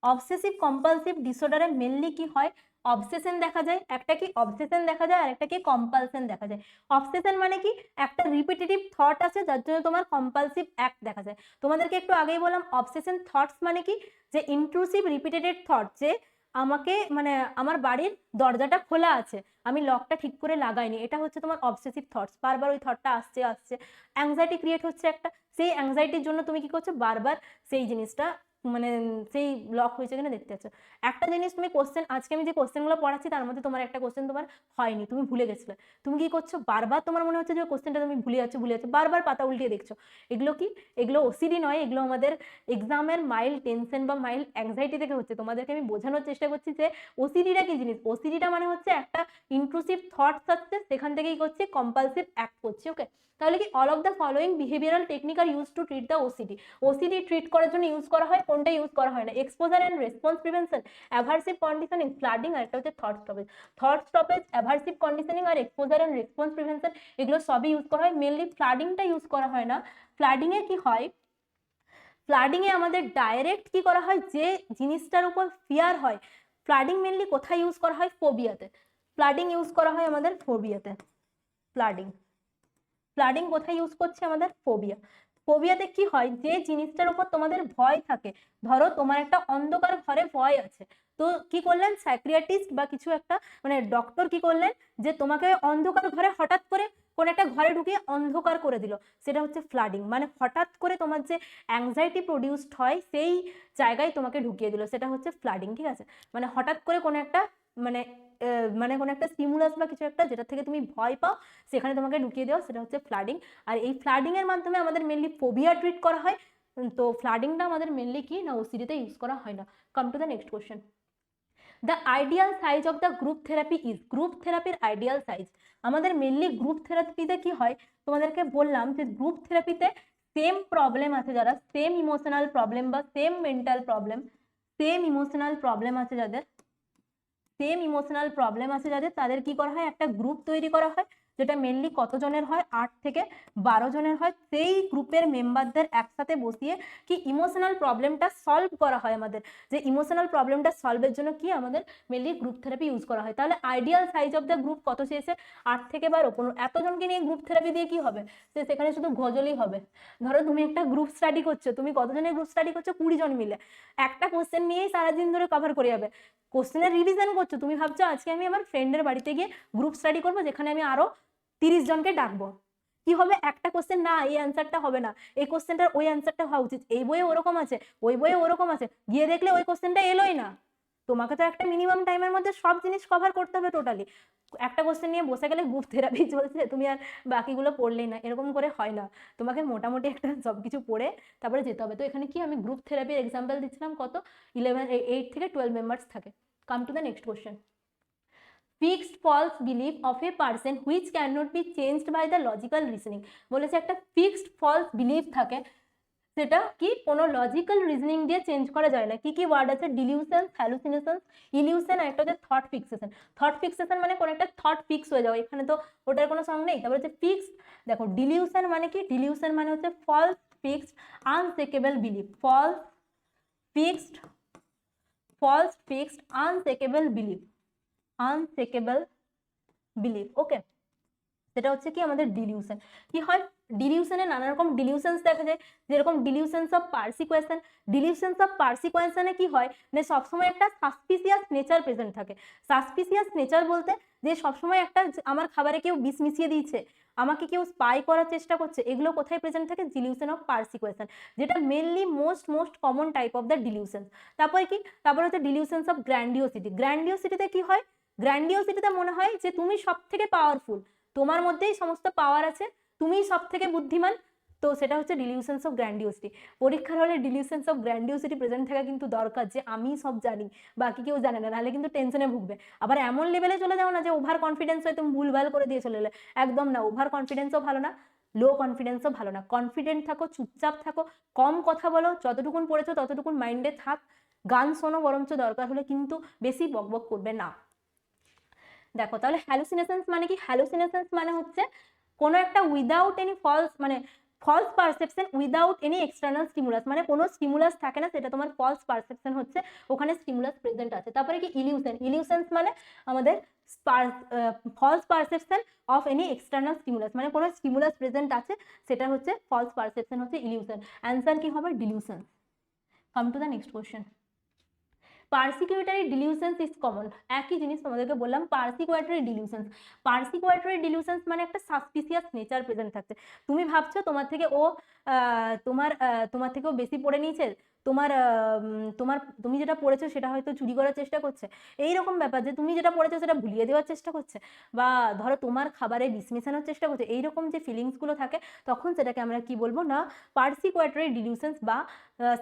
Obsessive compulsive ডিসঅর্ডারে mainly কি হয়, obsession দেখা যায়, একটা কি অবসেশন দেখা যায় আর একটা কি কম্পালশন দেখা যায়। অবসেশন মানে কি, একটা রিপিটেটিভ থট আছে যার জন্য তোমার কম্পালসিভ অ্যাক্ট দেখা যায়। তোমাদেরকে একটু আগেই বললাম অবসেশন থটস মানে কি, যে ইন্ট্রুসিভ রিপিটেটেড থট, যে আমাকে মানে আমার বাড়ির দরজাটা খোলা আছে, আমি লকটা ঠিক করে লাগাইনি, এটা হচ্ছে তোমার অবসেসিভ থটস। বারবার ওই থটটা আসছে আসছে, অ্যাংজাইটি ক্রিয়েট হচ্ছে একটা, সেই অ্যাংজাইটির জন্য তুমি কি করছো, বারবার সেই জিনিসটা মানে সেই লক হয়েছে কিনা দেখতে পাচ্ছ। একটা জিনিস তুমি কোশ্চেন, আজকে আমি যে কোশ্চেনগুলো পড়াচ্ছি তার মধ্যে তোমার একটা কোশ্চেন তোমার হয়নি, তুমি ভুলে গেছিলে, তুমি কি করছো, বারবার তোমার মনে হচ্ছে যে কোশ্চেনটা তুমি ভুলে যাচ্ছ, বারবার পাতা উল্টিয়ে দেখছো। এগুলো কি, এগুলো ওসিডি নয়, এগুলো আমাদের এক্সামের মাইল্ড টেনশন বা মাইল্ড অ্যাংজাইটি থেকে হচ্ছে। তোমাদেরকে আমি বোঝানোর চেষ্টা করছি যে ওসিডিটা কি জিনিস, ওসিডিটা মানে হচ্ছে একটা ইন্ট্রুসিভ থটস আসছে, সেখান থেকেই করছে কম্পালসিভ অ্যাক্ট করছে। ওকে, তাহলে কি all of the following behavioural technique are use to treat the OCD, OCD treat করার জন্য ইউজ করা হয়, কোনটা ইউজ করা হয় না, exposure and response prevention, aversive conditioning, flooding, আর একটা হচ্ছে thought stoppage. Thought stoppage, aversive conditioning আর এক্সপোজার এন্ড রেসপন্স প্রিভেনশন এগুলো সবই ইউজ করা হয়, মেনলি ফ্লাডিংটা ইউজ করা হয় না। ফ্লাডিং এ কি হয়, ফ্লাডিং এ আমাদের ডাইরেক্ট কি করা হয়, যে জিনিসটার উপর ফিয়ার হয়, ফ্লাডিং মেনলি কোথায় ইউজ করা হয়, ফোবিয়াতে। ফ্লাডিং ইউজ করা হয় আমাদের ফোবিয়াতে, ফ্লাডিং, ফ্লাডিং কোথায় ইউজ করছে আমাদের ফোবিয়া। ফোবিয়াতে কি হয়, যে জিনিসটার উপর তোমাদের ভয় থাকে, ধরো তোমার একটা অন্ধকার ঘরে ভয় আছে, তো কি করলেন সাইকিয়াট্রিস্ট বা কিছু একটা মানে ডক্টর কি করলেন, যে তোমাকে অন্ধকার ঘরে হঠাৎ করে কোন একটা ঘরে ঢুকিয়ে অন্ধকার করে দিল, সেটা হচ্ছে ফ্লাডিং। মানে হঠাৎ করে তোমার যে অ্যাংজাইটি প্রডিউসড হয় সেই জায়গায় তোমাকে ঢুকিয়ে দিল, সেটা হচ্ছে ফ্লাডিং। ঠিক আছে, মানে হঠাৎ করে কোনো একটা মানে মানে কোনো একটা স্টিমুলাস বা কিছু একটা যেটা থেকে তুমি ভয় পাও সেখানে তোমাকে ঢুকিয়ে দেওয়া, সেটা হচ্ছে ফ্লাডিং। আর এই ফ্লাডিং এর মাধ্যমে আমাদের মেনলি ফোবিয়া ট্রিট করা হয়, তো ফ্লাডিংটা আমাদের মেনলি কি না ওসিডিতে ইউজ করা হয় না। Come to the next question. The ideal size of the group therapy is, group থেরাপির আইডিয়াল সাইজ, আমাদের মেনলি গ্রুপ থেরাপিতে কি হয়, তোমাদেরকে বললাম যে গ্রুপ থেরাপিতে সেম প্রবলেম আছে যারা, সেম ইমোশনাল প্রবলেম বা same mental problem, same emotional problem আছে যাদের, সেম ইমোশনাল প্রবলেম আছে যাদের, তাদের কি করা হয়, একটা গ্রুপ তৈরি করা হয়, যেটা মেনলি কতজনের হয়, 8 থেকে 12 জনের হয়। সেই গ্রুপের মেম্বারদের একসাথে বসিয়ে কি ইমোশনাল প্রবলেমটা সলভ করা হয় আমাদের। যে ইমোশনাল প্রবলেমটা সলভের জন্য কি আমাদের মেনলি গ্রুপ থেরাপি ইউজ করা হয়। তাহলে ideal size of the group কত চেয়েছে, 8 থেকে 12। এতজনকে নিয়ে গ্রুপ থেরাপি দিয়ে কি হবে, সেখানে শুধু গজলই হবে। ধরো তুমি একটা গ্রুপ স্টাডি করছো, তুমি কতজনের গ্রুপ স্টাডি করছো, 20 জন মিলে, একটা কোশ্চেন নিয়েই সারাদিন ধরে কভার করে যাবে। কোশ্চেনের রিভিশন করছো, তুমি ভাবছো আজকে আমি আমার ফ্রেন্ডের বাড়িতে গিয়ে গ্রুপ স্টাডি করবো, যেখানে আমি আরো 30 জনকে ডাকবো। কি হবে, একটা কোশ্চেন না এই অ্যান্সারটা হবে না, এই কোশ্চেনটার ওই অ্যান্সারটা হওয়া উচিত, এই বইয়ে ওরকম আছে, ওই বইয়ে ওরকম আছে, গিয়ে দেখলে ওই কোশ্চেনটা এলোই না। তোমাকে তো একটা মিনিমাম টাইমের মধ্যে সব জিনিস কভার করতে হবে টোটালি। একটা কোশ্চেন নিয়ে বসে গেলে গ্রুপ থেরাপি চলছে, তুমি আর বাকিগুলো পড়লেই না, এরকম করে হয় না। তোমাকে মোটামুটি একটা সবকিছু পড়ে তারপরে যেতে হবে। তো এখানে কি আমি গ্রুপ থেরাপির এক্সাম্পল দিচ্ছিলাম, কত 8 থেকে 12 মেম্বার্স থাকে। Come to the next question. Fixed false belief of a person which can not be changed by the logical reasoning. বলেছে একটা ফিক্সড ফলস বিলিফ থাকে, সেটা কি কোনো লজিক্যাল রিজনিং দিয়ে চেঞ্জ করা যায় না। কি কি ওয়ার্ড আছে, ডিলিউশন, হ্যালুসিনেশন, ইলিউশন, আর একটা হচ্ছে থট ফিক্সেশন। থট ফিক্সেশন মানে কোনো একটা থট ফিক্স হয়ে যাওয়া, এখানে তো ওটার কোনো সঙ্গ নেই। তারপরে হচ্ছে ফিক্সড, দেখো ডিলিউশন মানে কি, ডিলিউশন মানে হচ্ছে false fixed unshakeable belief, false fixed unshakeable belief, unshakeable belief, okay. সেটা হচ্ছে কি আমাদের ডিলিউশন। কি হয়, ডিলিউশনে নানা রকম ডিলিউশনস দেখা যায়, যেরকম ডিলিউশনস অফ পার্সিকুয়েশন। ডিলিউশনস অফ পার্সিকুয়েশনে কি হয়, মানে সবসময় একটা সাসপিসিয়াস নেচার প্রেজেন্ট থাকে। সাসপিসিয়াস নেচার বলতে যে সবসময় একটা আমার খাবারে কেউ বিষ মিশিয়ে দিয়েছে, আমাকে কেউ স্পাই করার চেষ্টা করছে, এগুলো কোথায় প্রেজেন্ট থাকে, ডিলিউশন অফ পার্সিকুয়েশন, যেটা mainly most common type of the dilution. তারপরে কি, তারপরে হচ্ছে ডিলিউশনস অফ গ্র্যান্ডিওসিটি। গ্র্যান্ডিওসিটিতে কি হয়, গ্র্যান্ডিওসিটিতে মনে হয় যে তুমি সব থেকে পাওয়ারফুল, তোমার মধ্যেই সমস্ত পাওয়ার আছে, তুমিই সব থেকে বুদ্ধিমান। তো সেটা হচ্ছে ডিলিউশনস অফ গ্র্যান্ডিওসিটি। পরীক্ষার হলে ডিলিউশনস অফ গ্র্যান্ডিওসিটি প্রেজেন্ট থাকা কিন্তু দরকার, যে আমি সব জানি, বাকি কেউ জানে না, নাহলে কিন্তু টেনশনে ভুগবে। আবার এমন লেভেলে চলে যাও না যে ওভার কনফিডেন্স হয়ে তুমি ভুলভাল করে দিয়ে চলে এলে, একদম না। ওভার কনফিডেন্সও ভালো না, লো কনফিডেন্সও ভালো না। কনফিডেন্ট থাকো, চুপচাপ থাকো, কম কথা বলো, যতটুকুন পড়েছো ততটুকুন মাইন্ডে থাক, গান শোনো বরঞ্চ দরকার হলে, কিন্তু বেশি বকবক করবে না। দেখো তাহলে হ্যালুসিনেশনস মানে কি, হ্যালুসিনেশনস মানে হচ্ছে কোনো একটা উইদাউট এনি ফলস, মানে false perception without any external stimulus, মানে কোনো স্টিমুলাস থাকে না, সেটা তোমার ফলস পারসেপশন হচ্ছে, ওখানে স্টিমুলাস প্রেজেন্ট আছে। তারপরে কি ইলিউশন, ইলিউশনস মানে আমাদের false perception of any external stimulus, মানে কোনো স্টিমুলাস প্রেজেন্ট আছে, সেটা হচ্ছে ফলস পারসেপশন, হচ্ছে ইলিউশন। অ্যান্সার কি হবে, delusion. Come to the next question. Persecutory delusions is common. একই জিনিস তোমাদেরকে বললাম, পার্সিকুয়েটারি ডিলিউশনস। পার্সিকুয়েটারি ডিলিউশনস মানে একটা সাসপিসিয়াস নেচার প্রেজেন্ট থাকছে। তুমি ভাবছো তোমার থেকে ও তোমার থেকেও বেশি পড়ে নিয়েছে, তুমি যেটা পড়েছো সেটা হয়তো চুরি করার চেষ্টা করছে, এইরকম ব্যাপার, যে তুমি যেটা পড়েছো সেটা ভুলিয়ে দেওয়ার চেষ্টা করছে, বা ধরো তোমার খাবারে বিষ মেশানোর চেষ্টা করছে, এইরকম যে ফিলিংসগুলো থাকে, তখন সেটাকে আমরা কি বলবো না, পার্সিকুয়েটারি ডিলিউশনস বা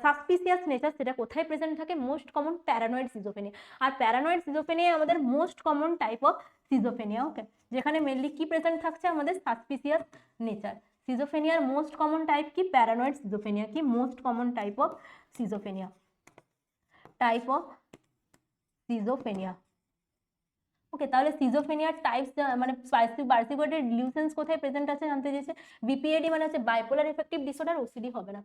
সাসপিসিয়াস নেচার। সেটা কোথায় প্রেজেন্ট থাকে, মোস্ট কমন প্যারানয়েড সিজোফেনিয়া। আর প্যারানয়েড সিজোফেনিয়া আমাদের most common type of schizophrenia, okay, যেখানে মেনলি কি প্রেজেন্ট থাকছে, আমাদের সাসপিসিয়াস নেচার। সিজোফেনিয়ার মোস্ট কমন টাইপ কি, প্যারানয়েড সিজোফেনিয়া। কি most common type of schizophrenia, type of schizophrenia, okay. তাহলে সিজোফেনিয়ার টাইপস, মানে পার্সিকুয়েটারি ডিলিউশনস কোথায় প্রেজেন্ট আছে জানতে চেয়েছে। বিপিএডি মানে হচ্ছে বাইপোলার এফেক্টিভ ডিসঅর্ডার, ওসিডি হবে না।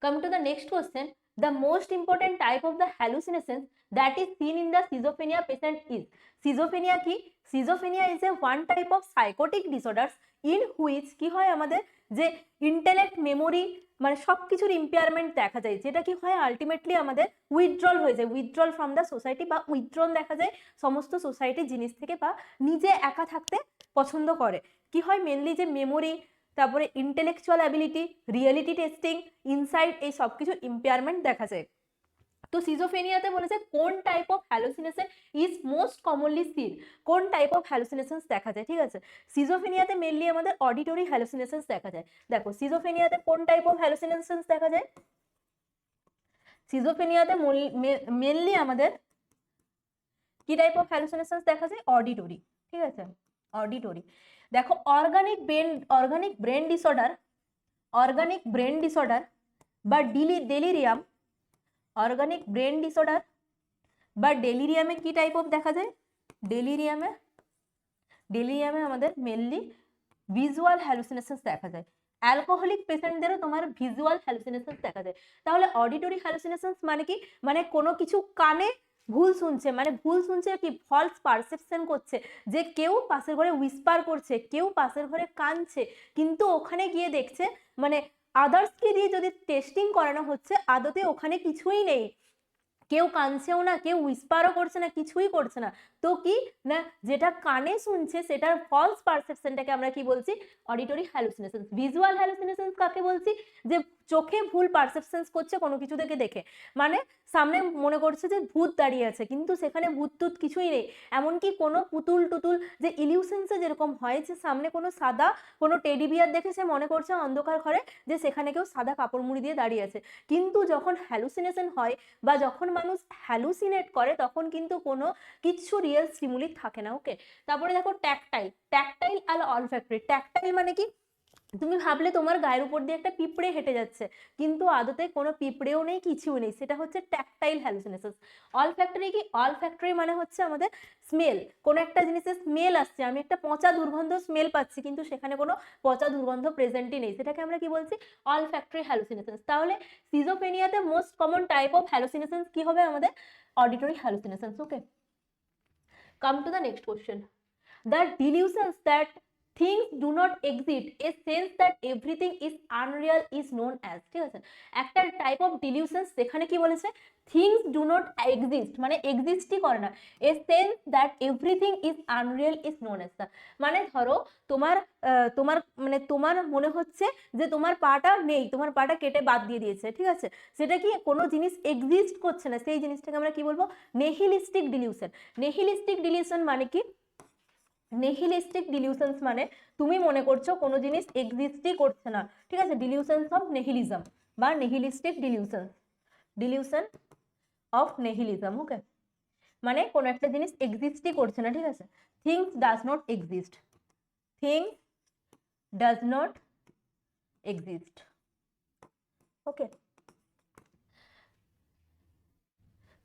Come to the next question. The most important type of the hallucinations that is seen in the schizophrenia patient is. Schizophrenia কি? Schizophrenia is a one type of psychotic disorders in which কি হয় আমাদের, যে intellect, memory, মানে সবকিছুর impairment দেখা যায়, যেটা কি হয় আলটিমেটলি আমাদের উইথড্রল হয়ে যায়, উইথড্রল ফ্রম দ্য সোসাইটি, বা উইথড্রল দেখা যায় সমস্ত সোসাইটির জিনিস থেকে, বা নিজে একা থাকতে পছন্দ করে। কি হয় মেনলি, যে মেমোরি, তারপরে intellectual ability, reality testing, insight, এই সব কিছু ইম্পেয়ারমেন্ট দেখা যায়। তো সিজোফেনিয়াতে বলেছে কোন type of hallucination is most commonly seen, কোন টাইপ অফ হ্যালুসিনেশনস দেখা যায়, ঠিক আছে। সিজোফেনিয়াতে মেনলি আমাদের অডিটরি হ্যালুসিনেশনস দেখা যায়। দেখো সিজোফেনিয়াতে কোন টাইপ অফ হ্যালুসিনেশনস দেখা যায়, সিজোফেনিয়াতে মেনলি আমাদের কি টাইপ অফ হ্যালুসিনেশনস দেখা যায়, অডিটরি, ঠিক আছে, অডিটরি। দেখো অর্গানিক ব্রেন ডিসঅর্ডার বা ডেলিরিয়াম, অর্গানিক ব্রেন ডিসঅর্ডার বা ডেলিরিয়ামে কি টাইপ অফ দেখা যায়, ডেলিরিয়ামে আমাদের মেনলি ভিজুয়াল হ্যালুসিনেশনস দেখা যায়। অ্যালকোহলিক পেশেন্টদেরও তোমার ভিজুয়াল হ্যালুসিনেশনস দেখা যায়। তাহলে অডিটরি হ্যালুসিনেশনস মানে কি? মানে কোনো কিছু কানে ভুল শুনছে, মানে ভুল শুনছে কি, ফলস পারসেপশন করছে যে কেউ পাশের ঘরে উইসপার করছে, কেউ পাশের ঘরে কাঁদছে, কিন্তু ওখানে গিয়ে দেখছে মানে আদার্সকে দিয়ে যদি টেস্টিং করানো হচ্ছে আদতে ওখানে কিছুই নেই, কেউ কাঁদছেও না, কেউ উইসপারও করছে না, কিছুই করছে না। তো কি না, যেটা কানে শুনছে সেটার ফলস পারসেপশনটাকে আমরা কি বলছি? অডিটরি হ্যালুসিনেশনস। ভিজুয়াল হ্যালুসিনেশনস কাকে বলছি? যে চোখে ভুল পারসেপশনস করছে কোনো কিছু থেকে দেখে, মানে সামনে মনে করছে যে ভূত দাঁড়িয়ে আছে, কিন্তু সেখানে ভূত টুত কিছুই নেই। এমনকি কোনো পুতুল টুতুল যে ইলিউশনসে যেরকম হয় যে সামনে কোনো সাদা কোনো টেডি বিয়ার দেখে সে মনে করছে অন্ধকার ঘরে যে সেখানে কেউ সাদা কাপড় মুড়ি দিয়ে দাঁড়িয়ে আছে। কিন্তু যখন হ্যালুসিনেশন হয় বা যখন মানুষ হ্যালুসিনেট করে তখন কিন্তু কোনো কিছু রিয়েল স্টিমুলি থাকে না। ওকে, তারপরে দেখো ট্যাকটাইল। ট্যাকটাইল আর অলফ্যাক্টরি। ট্যাকটাইল মানে কি? তুমি ভাবলে তোমার গায়ের উপর দিয়ে একটা পিঁপড়ে হেঁটে যাচ্ছে, কিন্তু আদতে কোনো পিঁপড়েও নেই, কিছুও নেই, সেটা হচ্ছে ট্যাকটাইল হ্যালুসিনেশন। অলফ্যাক্টরি কি? অলফ্যাক্টরি মানে হচ্ছে আমাদের স্মেল। কোনো একটা জিনিসের স্মেল আসছে, আমি একটা পচা দুর্গন্ধ স্মেল পাচ্ছি, কিন্তু সেখানে কোনো পচা দুর্গন্ধ প্রেজেন্টই নেই, সেটাকে আমরা কি বলছি? Olfactory hallucination. তাহলে সিজোফ্রেনিয়াতে most common type of hallucination কি হবে? আমাদের auditory hallucination. Okay, come to the next question. The delusions that things do not exist, a sense that everything is unreal is known as, ঠিক আছে? একটা type of ডিলিউশনস যেখানে কি বলেছে? Things do not exist, মানে এক্সিস্টই করে না। A sense that everything is Unreal is known as the, মানে ধরো তোমার মানে তোমার মনে হচ্ছে যে তোমার পাটা নেই, তোমার পাটা কেটে বাদ দিয়ে দিয়েছে, ঠিক আছে? সেটা কি কোনো জিনিস এক্সিস্ট করছে না, সেই জিনিসটাকে আমরা কি বলবো? নেহিলিস্টিক ডিলিউশন। নেহিলিস্টিক ডিলিউশন মানে কি? নেহিলিস্টিক ডিলিউশনস মানে তুমি মনে করছো কোনো জিনিস এক্সিস্টই করছে না, ঠিক আছে? ডিলিউশনস অফ নেহিলিজম বা nihilistic delusion, delusion of nihilism. Okay, মানে কোনো একটা জিনিস এক্সিস্টই করছে না, ঠিক আছে? Things does not exist, things does not exist. Okay,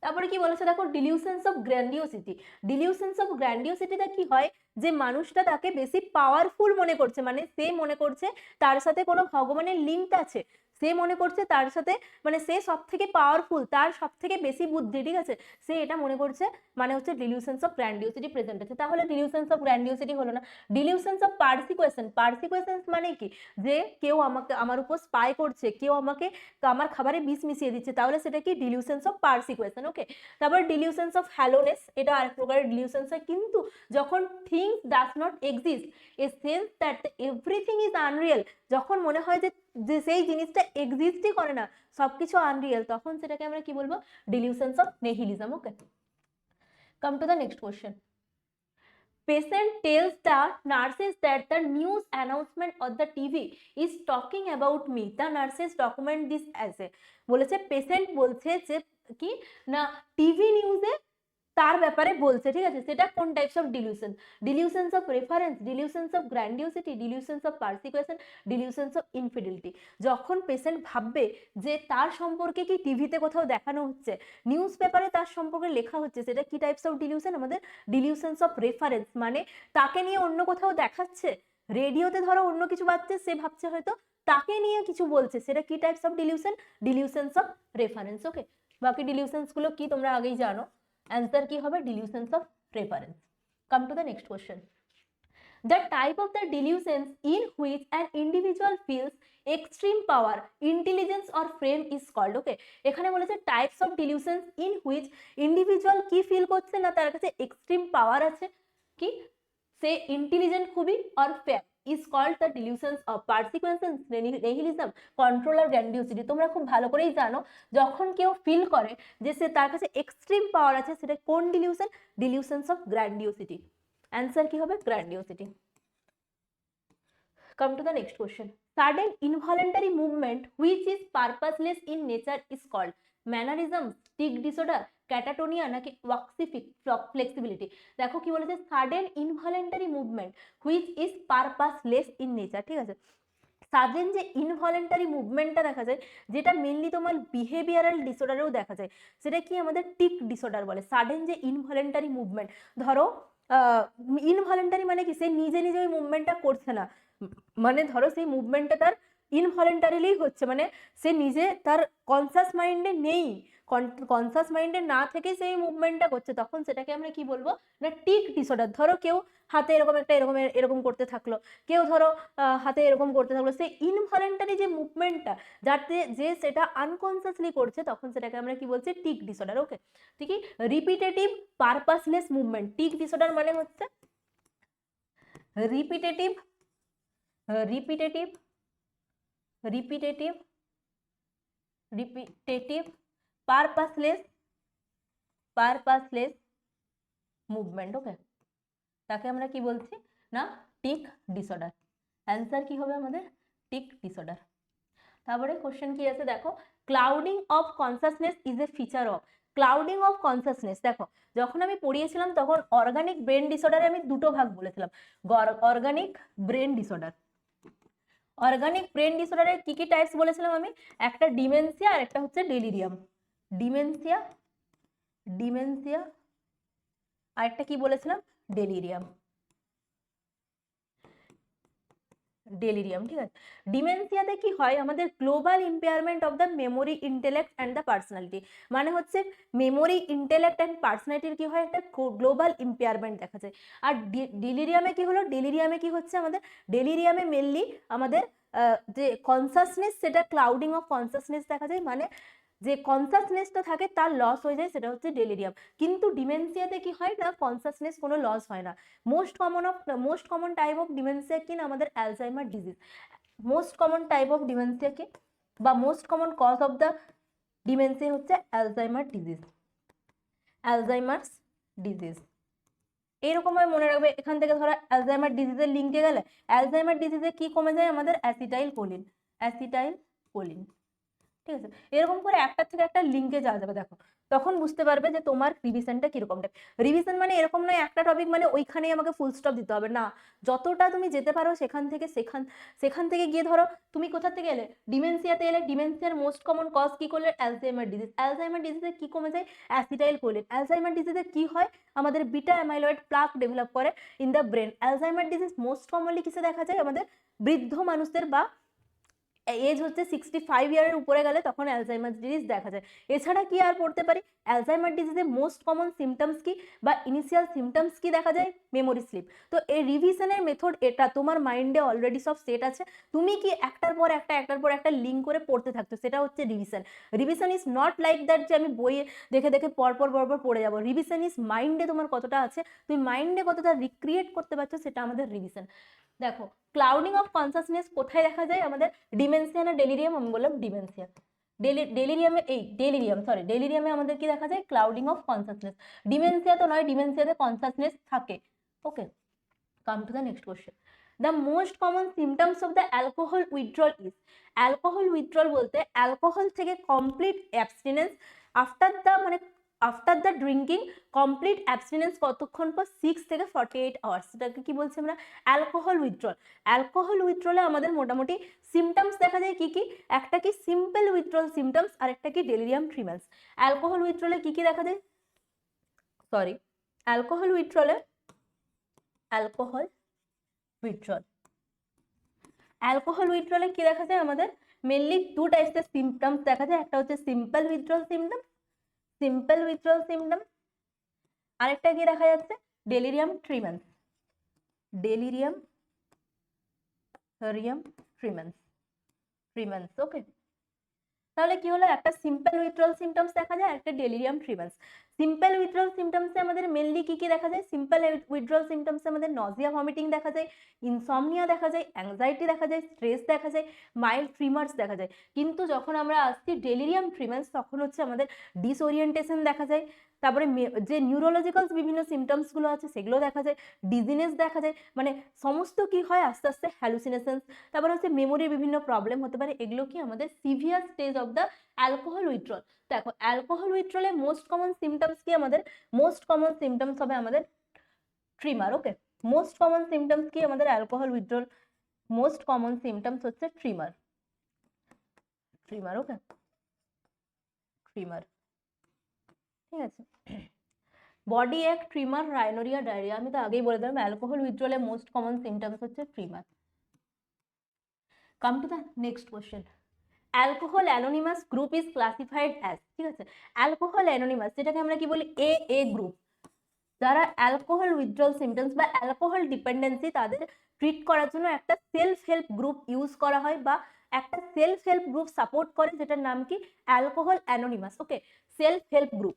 তারপরে কি বলেছে দেখো, ডিলিউশনস অফ গ্র্যান্ডিওসিটি। ডিলিউশনস অফ গ্র্যান্ডিওসিটিটা কি হয়? যে মানুষটা তাকে বেশি পাওয়ারফুল মনে করছে, মানে সে মনে করছে তার সাথে কোনো ভগবানের লিঙ্ক আছে, সে মনে করছে তার সাথে মানে সে সব থেকে পাওয়ারফুল, তার সব থেকে বেশি বুদ্ধি, ঠিক আছে? সে এটা মনে করছে, মানে হচ্ছে ডিলিউশনস অফ গ্র্যান্ডিওসিটি প্রেজেন্ট আছে। তাহলে ডিলিউশনস অফ গ্র্যান্ডিওসিটি হলো না। ডিলিউশনস অফ পার্সিকুয়েশন। পার্সিকুয়েশনস মানে কি? যে কেউ আমাকে আমার উপর স্পাই করছে, কেউ আমাকে আমার খাবারে বিষ মিশিয়ে দিচ্ছে, তাহলে সেটা কি? ডিলিউশনস অফ পার্সিকুয়েশন। ওকে, তারপর ডিলিউশনস অফ হ্যালোনেস, এটা আরেক প্রকারের ডিলিউশনস হয়। কিন্তু যখন things does not exist, a sense that everything is Unreal, যখন মনে হয় যে যে সেই জিনিসটা এক্সিস্টই করে না, সবকিছু আনরিয়েল, তখন সেটাকে আমরা কি বলবো? Delusions of nihilism. Okay, come to the next question. Patient tells the nurses that the news announcement on the TV is talking about me. The nurses document this as a, বলেছে patient বলছে যে কি না TV নিউজে তার ব্যাপারে বলছে, ঠিক আছে? সেটা কোন types of delusion? Delusions of reference, delusions of grandiosity, delusions of persecution, delusions of infidelity. যখন পেশেন্ট ভাববে যে তার সম্পর্কে কি টিভিতে কোথাও দেখানো হচ্ছে, নিউজ পেপারে তার সম্পর্কে লেখা হচ্ছে, সেটা কি টাইপস অফ ডিলিউশন? আমাদের ডিলিউশনস অফ রেফারেন্স, মানে তাকে নিয়ে অন্য কোথাও দেখাচ্ছে, রেডিওতে ধরো অন্য কিছু বাজছে, সে ভাবছে হয়তো তাকে নিয়ে কিছু বলছে, সেটা কি types of delusion? Delusions of reference. Okay, বাকি ডিলিউশনস গুলো কি তোমরা আগেই জানো। অ্যান্সার কি হবে? Delusions of reference. Come to the next question. The type of the delusions in which an individual feels extreme power, intelligence or fame is called. Okay, এখানে বলেছে types of delusions in which individual কি feel করছে না তার কাছে extreme পাওয়ার আছে, কি সে intelligent খুবই, or fame is called the delusions of persecution, nihilism, control or grandiosity. তোমরা খুব ভালো করেই জানো যখন কেউ ফিল করে যে সে তার কাছে এক্সট্রিম পাওয়ার আছে, সেটা কোন ডিলিউশন? Delusions of গ্র্যান্ডিওসিটি। অ্যান্সার কি হবে? গ্র্যান্ডিওসিটি। Come to the next question. Sudden involuntary movement which is purposeless in nature is called mannerism, tic disorder, catatonia নাকি ওয়াক্সি ফ্লেক্সিবিলিটি? দেখো কি বলেছে, sudden involuntary movement which is purposeless in nature, ঠিক আছে? Sudden যে involuntary মুভমেন্টটা দেখা যায়, যেটা মেনলি তোমার বিহেভিয়ারাল ডিসঅর্ডারেও দেখা যায়, সেটা কি আমাদের টিক ডিসঅর্ডার বলে। সাডেন যে ইনভলেন্টারি মুভমেন্ট, ধরো ইনভলেন্টারি মানে কি? সে নিজে নিজে ওই মুভমেন্টটা করছে না, মানে ধরো সেই মুভমেন্টটা তার ইনভলেন্টারিলি হচ্ছে, মানে সে নিজে তার কনসাস মাইন্ডে নেই, কনসাস মাইন্ডে না থেকে সেই মুভমেন্টটা করছে, তখন সেটাকে আমরা কি বলবো না টিক ডিসঅর্ডার। ধরো কেউ হাতে এরকম একটা এরকম এরকম করতে থাকলো, কেউ ধরো হাতে এরকম করতে থাকলো, সেই ইনভলেন্টারি যে মুভমেন্টটা যাতে যে সেটা আনকনসিয়াসলি করছে, তখন সেটাকে আমরা কি বলছি টিক ডিসঅর্ডার। ওকে, ঠিক আছে। Repetitive purposeless movement, tic disorder মানে হচ্ছে repetitive repetitive repetitive repetitive purposeless movement. Okay, তাকে আমরা কি বলছি না টিক ডিসঅর্ডার। অ্যান্সার কি হবে আমাদের টিক ডিসঅর্ডার। তারপরে কোশ্চেন কি আছে দেখো, clouding of consciousness is a feature of. Clouding of consciousness, দেখো যখন আমি পড়িয়েছিলাম তখন অর্গানিক ব্রেন ডিসঅর্ডারে আমি দুটো ভাগ বলেছিলাম, organic brain disorder. Organic brain ডিসঅর্ডারের কি কি টাইপস বলেছিলাম আমি, একটা ডিমেনশিয়া আর একটা হচ্ছে ডেলিরিয়াম। ডিমেনশিয়া আর একটা কি বলেছিলাম ডেলিরিয়াম। ঠিক আছে। ডিমেনশিয়াতে কি হয়, আমাদের global impairment of the memory, intellect and the personality, মানে হচ্ছে মেমোরি, ইন্টেলেক্ট অ্যান্ড পার্সোনালিটির কি হয় একটা গ্লোবাল ইম্পেয়ারমেন্ট দেখা যায়। আর ডেলিরিয়ামে কি হলো, ডেলিরিয়ামে কি হচ্ছে আমাদের, ডেলিরিয়ামে মেনলি আমাদের যে কনসাসনেস সেটা ক্লাউডিং অফ কনসাসনেস দেখা যায়, মানে যে কনসাসনেসটা থাকে তার লস হয়ে যায়, সেটা হচ্ছে ডেলিরিয়াম। কিন্তু ডিমেনশিয়াতে কি হয় না, কনসাসনেস কোনো লস হয় না। Most common type of dementia কি না আমাদের Alzheimer disease. Most common type of dementia কি বা most common cause of the dementia হচ্ছে অ্যালজাইমার ডিজিজ। এরকম ভাবে মনে রাখবে, এখান থেকে ধরো অ্যালজাইমার ডিজিজের লিঙ্কে গেলে, অ্যালজাইমার ডিজিজে কি কমে যায় আমাদের অ্যাসিটাইল কোলিন। ঠিক আছে, এরকম করে একটার থেকে একটা লিঙ্কে যাওয়া যাবে। দেখো তখন বুঝতে পারবে যে তোমার রিভিশনটা কিরকম টাইপ। রিভিশন মানে এরকম নয় একটা টপিক মানে ওইখানেই আমাকে ফুল স্টপ দিতে হবে না, যতটা তুমি যেতে পারো সেখান থেকে গিয়ে ধরো তুমি কোথা থেকে এলে, ডিমেনশিয়াতে এলে, ডিমেনশিয়ার মোস্ট কমন কজ কি করলে অ্যালজাইমার ডিজিজে কি কমে যায় অ্যাসিটাইল কোলিন। অ্যালজাইমার ডিজিজে কি হয় আমাদের বিটা অ্যামাইলয়েড প্লাক ডেভেলপ করে in the brain. Alzheimer disease most commonly কিসে দেখা যায় আমাদের বৃদ্ধ মানুষদের বা এজ হচ্ছে 65 ইয়ারের উপরে গেলে তখন অ্যালজাইমার ডিজিজ দেখা যায়। এছাড়া কি আর পড়তে পারি, অ্যালজাইমার ডিজিজের মোস্ট কমন সিমটমস কি বা ইনিশিয়াল সিমটমস কি দেখা যায়, মেমোরি স্লিপ। তো এই রিভিশনের মেথড এটা তোমার মাইন্ডে অলরেডি সব সেট আছে, তুমি কি একটার পর একটা লিঙ্ক করে পড়তে থাকছো, সেটা হচ্ছে revision is not like that যে আমি বইয়ে দেখে পরপর পড়ে যাবো। রিভিশন ইজ মাইন্ডে তোমার কতটা আছে, তুমি মাইন্ডে কতটা রিক্রিয়েট করতে পারছো, সেটা আমাদের রিভিশন। দেখো ক্লাউডিং অফ কনসাসনেস কোথায় দেখা যায় আমাদের ডিমেনশিয়া না ডেলিরিয়াম, আমি বললাম ডিমেনশিয়া। ডেলিরিয়ামে আমাদের কি দেখা যায় ক্লাউডিং অফ কনসাসনেস। ডিমেনশিয়া তো নয়, ডিমেনশিয়াতে কনসাসনেস থাকে। Okay, come to the next question. The most common symptoms of the alcohol withdrawal is. Alcohol withdrawal বলতে অ্যালকোহল থেকে complete abstinence after the drinking, complete abstinence কতক্ষণ পর 6 থেকে 48 আওয়ার্স, সেটাকে কি বলছি আমরা অ্যালকোহল উইথড্রল। অ্যালকোহল উইথড্রলে আমাদের মোটামুটি সিমটমস দেখা যায় কি কি, একটা কি সিম্পল উইথড্রল সিমটমস আর একটা কি ডেলিরিয়াম ট্রিমেন্স। অ্যালকোহল উইথড্রলে কি কি দেখা যায়, অ্যালকোহল উইথড্রল কি দেখা যায় আমাদের মেনলি টু টাইপসের সিমটমস দেখা যায়, একটা হচ্ছে সিম্পল উইথড্রল সিমটম, আরেকটা কি দেখা যাচ্ছে ডেলিরিয়াম ট্রিমেন্স। ওকে, তাহলে কি হলো, একটা সিম্পল উইথড্রল সিমটমস দেখা যায়, একটা ডেলিরিয়াম ট্রিমেন্স। সিম্পল উইথড্রল সিমটমসে আমাদের মেনলি কি কি দেখা যায়, সিম্পল উইথড্রল সিমটমসে আমাদের নজিয়া ভমিটিং দেখা যায়, ইনসমনিয়া দেখা যায়, অ্যাংজাইটি দেখা যায়, স্ট্রেস দেখা যায়, মাইল্ড ট্রিমার্স দেখা যায়। কিন্তু যখন আমরা আসছি ডেলিরিয়াম ট্রিমেন্স তখন হচ্ছে আমাদের ডিসওরিয়েন্টেশন দেখা যায়, তারপরে যে নিউরোলজিক্যাল বিভিন্ন সিমটমস গুলো আছে সেগুলো দেখা যায়, ডিজিনেস দেখা যায়, মানে সমস্ত কি হয় আস্তে আস্তে হ্যালুসিনেশনস, তারপরে হচ্ছে মেমোরির বিভিন্ন প্রবলেম হতে পারে। এগুলো কি আমাদের severe stage of the alcohol withdrawal. দেখো অ্যালকোহল উইথড্রলে মোস্ট কমন সিমটমস কি আমাদের, মোস্ট কমন সিমটমস হবে আমাদের ট্রিমার। ওকে, মোস্ট কমন সিমটমস কি আমাদের alcohol withdrawal, most common symptoms হচ্ছে ট্রিমার। ওকে, ট্রিমার, ঠিক আছে। বডি এক, ট্রিমার, রাইনোরিয়া, ডায়রিয়া, আমি তো আগেই বলে দিলাম অ্যালকোহল উইথড্রলে মোস্ট কমন সিমটমস হচ্ছে tremor. Come to the next question. Alcohol anonymous group is classified as, ঠিক আছে, অ্যালকোহল অ্যানোনিমাস যেটাকে আমরা কি বলি এ গ্রুপ, যারা অ্যালকোহল উইথড্রল সিমটমস বা অ্যালকোহল ডিপেন্ডেন্সি তাদের ট্রিট করার জন্য একটা সেলফ হেল্প গ্রুপ ইউজ করা হয় বা একটা সেলফ হেল্প গ্রুপ সাপোর্ট করে, যেটার নাম কি অ্যালকোহল অ্যানোনিমাস। ওকে, সেলফ হেল্প গ্রুপ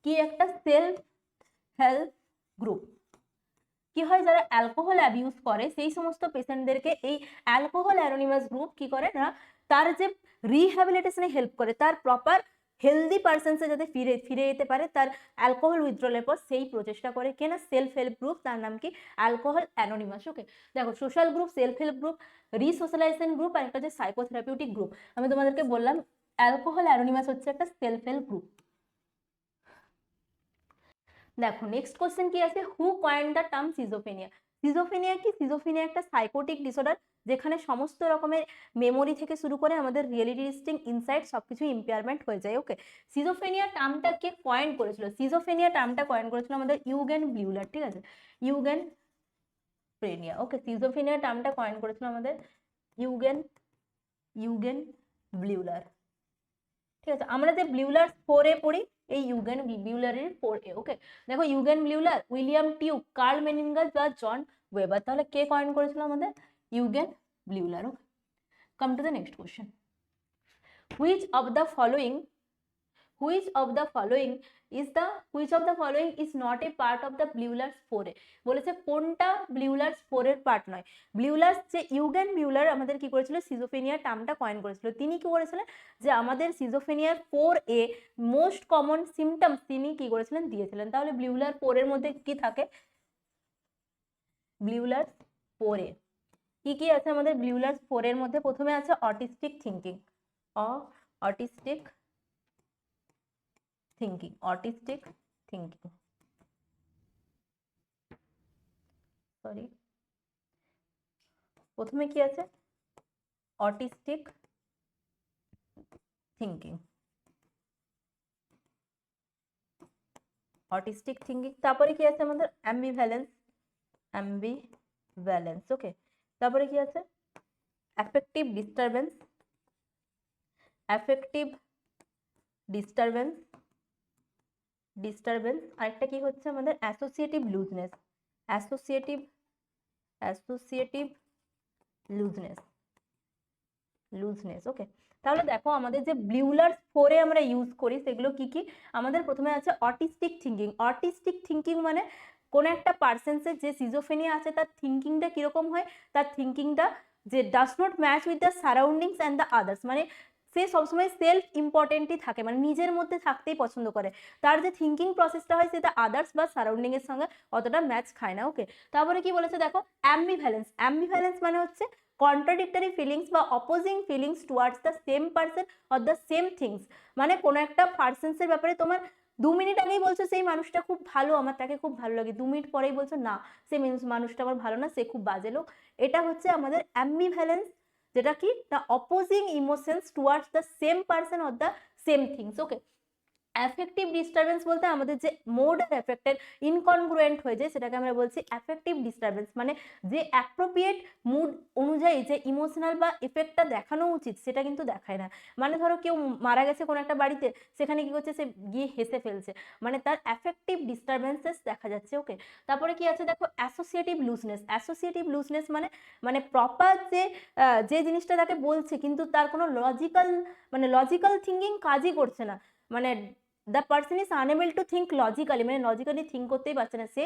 কি, একটা সেলফ হেল্প গ্রুপ কি হয়, যারা অ্যালকোহল অ্যাবিউজ করে সেই সমস্ত পেশেন্টদেরকে এই অ্যালকোহল অ্যানোনিমাস গ্রুপ কি করে না, তার যে রিহ্যাবিলিটেশনে হেল্প করে, তার প্রপার হেলদি পার্সনসে যাতে ফিরে যেতে পারে তার অ্যালকোহল উইথড্রলের পর, সেই প্রচেষ্টা করে কেনা সেলফ হেল্প গ্রুপ, তার নাম কি অ্যালকোহল অ্যানোনিমাস। ওকে, দেখো social group, self help group, resocialization group আর একটা যে সাইকোথেরাপিউটিক গ্রুপ। আমি তোমাদেরকে বললাম অ্যালকোহল অ্যানোনিমাস হচ্ছে একটা সেলফ হেল্প গ্রুপ। দেখো নেক্সট কোশ্চেন কি আছে, who coined the term schizophrenia. Schizophrenia কি, সিজোফেনিয়া একটা সাইকোটিক ডিসঅর্ডার যেখানে সমস্ত রকমের মেমোরি থেকে শুরু করে আমাদের রিয়েলিটিস্টিক ইনসাইট সবকিছু ইম্পেয়ারমেন্ট হয়ে যায়। ওকে, সিজোফেনিয়া টার্মটা কে কয়েন করেছিল, সিজোফেনিয়া টার্মটা কয়েন করেছিল আমাদের ইউগেন ব্লিউলার, ঠিক আছে, ইউগেন প্রেনিয়া। ওকে, সিজোফেনিয়া টার্মটা কয়েন করেছিল আমাদের ইউগেন ব্লিউলার, ঠিক আছে। আমরা যে ব্লিউলার 4 পড়ি, এই ইউগেন ব্লিউলারের 4 ওকে, দেখো Eugen Bleuler, William Tuke, Karl মেনিঙ্গাস বা জন ওয়েবার, তাহলে কে কয়েন করেছিল আমাদের Eugen Bleuler. Okay, come to the next question, which of the following which of the following is not a part of the Bleuler's 4 বলেছে কোনটা ব্লিউলার্স 4 এর part নয়। ব্লিউলার্স যে ইউগেন ব্লিউলার আমাদের কি করেছিল, সিজোফেনিয়া টার্মটা কয়েন করেছিল, তিনি কি করেছিলেন যে আমাদের সিজোফেনিয়ার 4A মোস্ট কমন সিমটমস তিনি কি করেছিলেন দিয়েছিলেন। তাহলে ব্লিউলার 4 এর মধ্যে কি থাকে, ব্লিউলার্স 4A কি কি আছে আমাদের ব্লিউলার্স 4 এর মধ্যে, প্রথমে আছে autistic thinking, autistic thinking, sorry, প্রথমে কি আছে অটিস্টিক থিঙ্কিং, তারপরে কি আছে আমাদের অ্যাম্বিভ্যালেন্স, ওকে, তারপরে কি আছে অ্যাফেক্টিভ ডিস্টারবেন্স, আরেকটা কি হচ্ছে আমাদের অ্যাসোসিয়েটিভ লুজনেস, ওকে। তাহলে দেখো আমাদের যে ব্লিউলার্স 4 আমরা ইউজ করি সেগুলো কি কি, আমাদের প্রথমে আছে অটিস্টিক থিঙ্কিং মানে কোন একটা পার্সনসের যে সিজোফেনিয়া আছে তার থিঙ্কিংটা কিরকম হয়, তার থিঙ্কিংটা যে does not match with the surroundings and the others, মানে সে সবসময় সেলফ ইম্পর্টেন্টই থাকে, মানে নিজের মধ্যে থাকতেই পছন্দ করে, তার যে থিঙ্কিং প্রসেসটা হয় সেটা আদার্স বা সারাউন্ডিং এর সঙ্গে অতটা ম্যাচ খায় না। ওকে, তারপরে কি বলেছে দেখো অ্যাম্বিভ্যালেন্স মানে হচ্ছে কন্ট্রাডিক্টরি ফিলিংস বা opposing feelings towards the same person or the same things, মানে কোনো একটা পার্সনসের ব্যাপারে তোমার 2 মিনিট আগেই বলছো সেই মানুষটা খুব ভালো, আমার তাকে খুব ভালো লাগে, 2 মিনিট পরেই বলছো না সেই মানুষটা আমার ভালো না, সে খুব বাজে লোক। এটা হচ্ছে আমাদের অ্যাম্বিভ্যালেন্স, যেটা কি না opposing emotions towards the same person or the same things. Okay, affective disturbance বলতে আমাদের যে মোড আর এফেক্টের ইনকনগ্রুয়েন্ট হয়ে যায় সেটাকে আমরা বলছি অ্যাফেক্টিভ ডিস্টারবেন্স, মানে যে অ্যাপ্রোপ্রিয়েট মুড অনুযায়ী যে ইমোশনাল বা এফেক্টটা দেখানো উচিত সেটা কিন্তু দেখায় না, মানে ধরো কেউ মারা গেছে কোনো একটা বাড়িতে, সেখানে কি করছে সে গিয়ে হেসে ফেলছে, মানে তার অ্যাফেক্টিভ ডিস্টারবেন্সেস দেখা যাচ্ছে। ওকে, তারপরে কি আছে দেখো অ্যাসোসিয়েটিভ লুজনেস মানে প্রপার যে জিনিসটা তাকে বলছে কিন্তু তার কোনো লজিক্যাল থিঙ্কিং কাজই করছে না, মানে the person is unable to think logically, মানে লজিক্যালি থিঙ্ক করতেই পারছে না, সে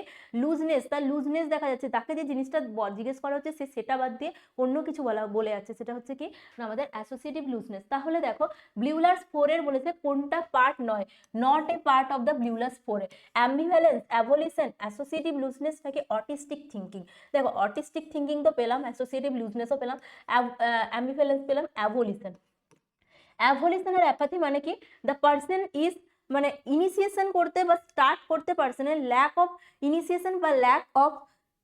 তার লুজনেস দেখা যাচ্ছে, তাকে যে জিনিসটা জিজ্ঞেস করা হচ্ছে সে সেটা বাদ দিয়ে অন্য কিছু বলে যাচ্ছে, সেটা হচ্ছে কি না আমাদের অ্যাসোসিয়েটিভ লুজনেস। তাহলে দেখো ব্লিউলার্স 4 এর বলেছে কোনটা পার্ট নয়, not a part of the Bleuler's 4 A, ambivalence, avolition, associative looseness নাকি অটিস্টিক থিঙ্কিং। দেখো অটিস্টিক থিঙ্কিং তো পেলাম, অ্যাসোসিয়েটিভ লুজনেসও পেলাম, অ্যাম্বিভ্যালেন্স পেলাম, অ্যাভোলিউশন আর অ্যাপাথি মানে কি, দ্য পার্সন ইজ মানে ইনিশিয়েশন করতে বা স্টার্ট করতে পার্সনের ল্যাক অফ ইনিশিয়েশন বা ল্যাক অফ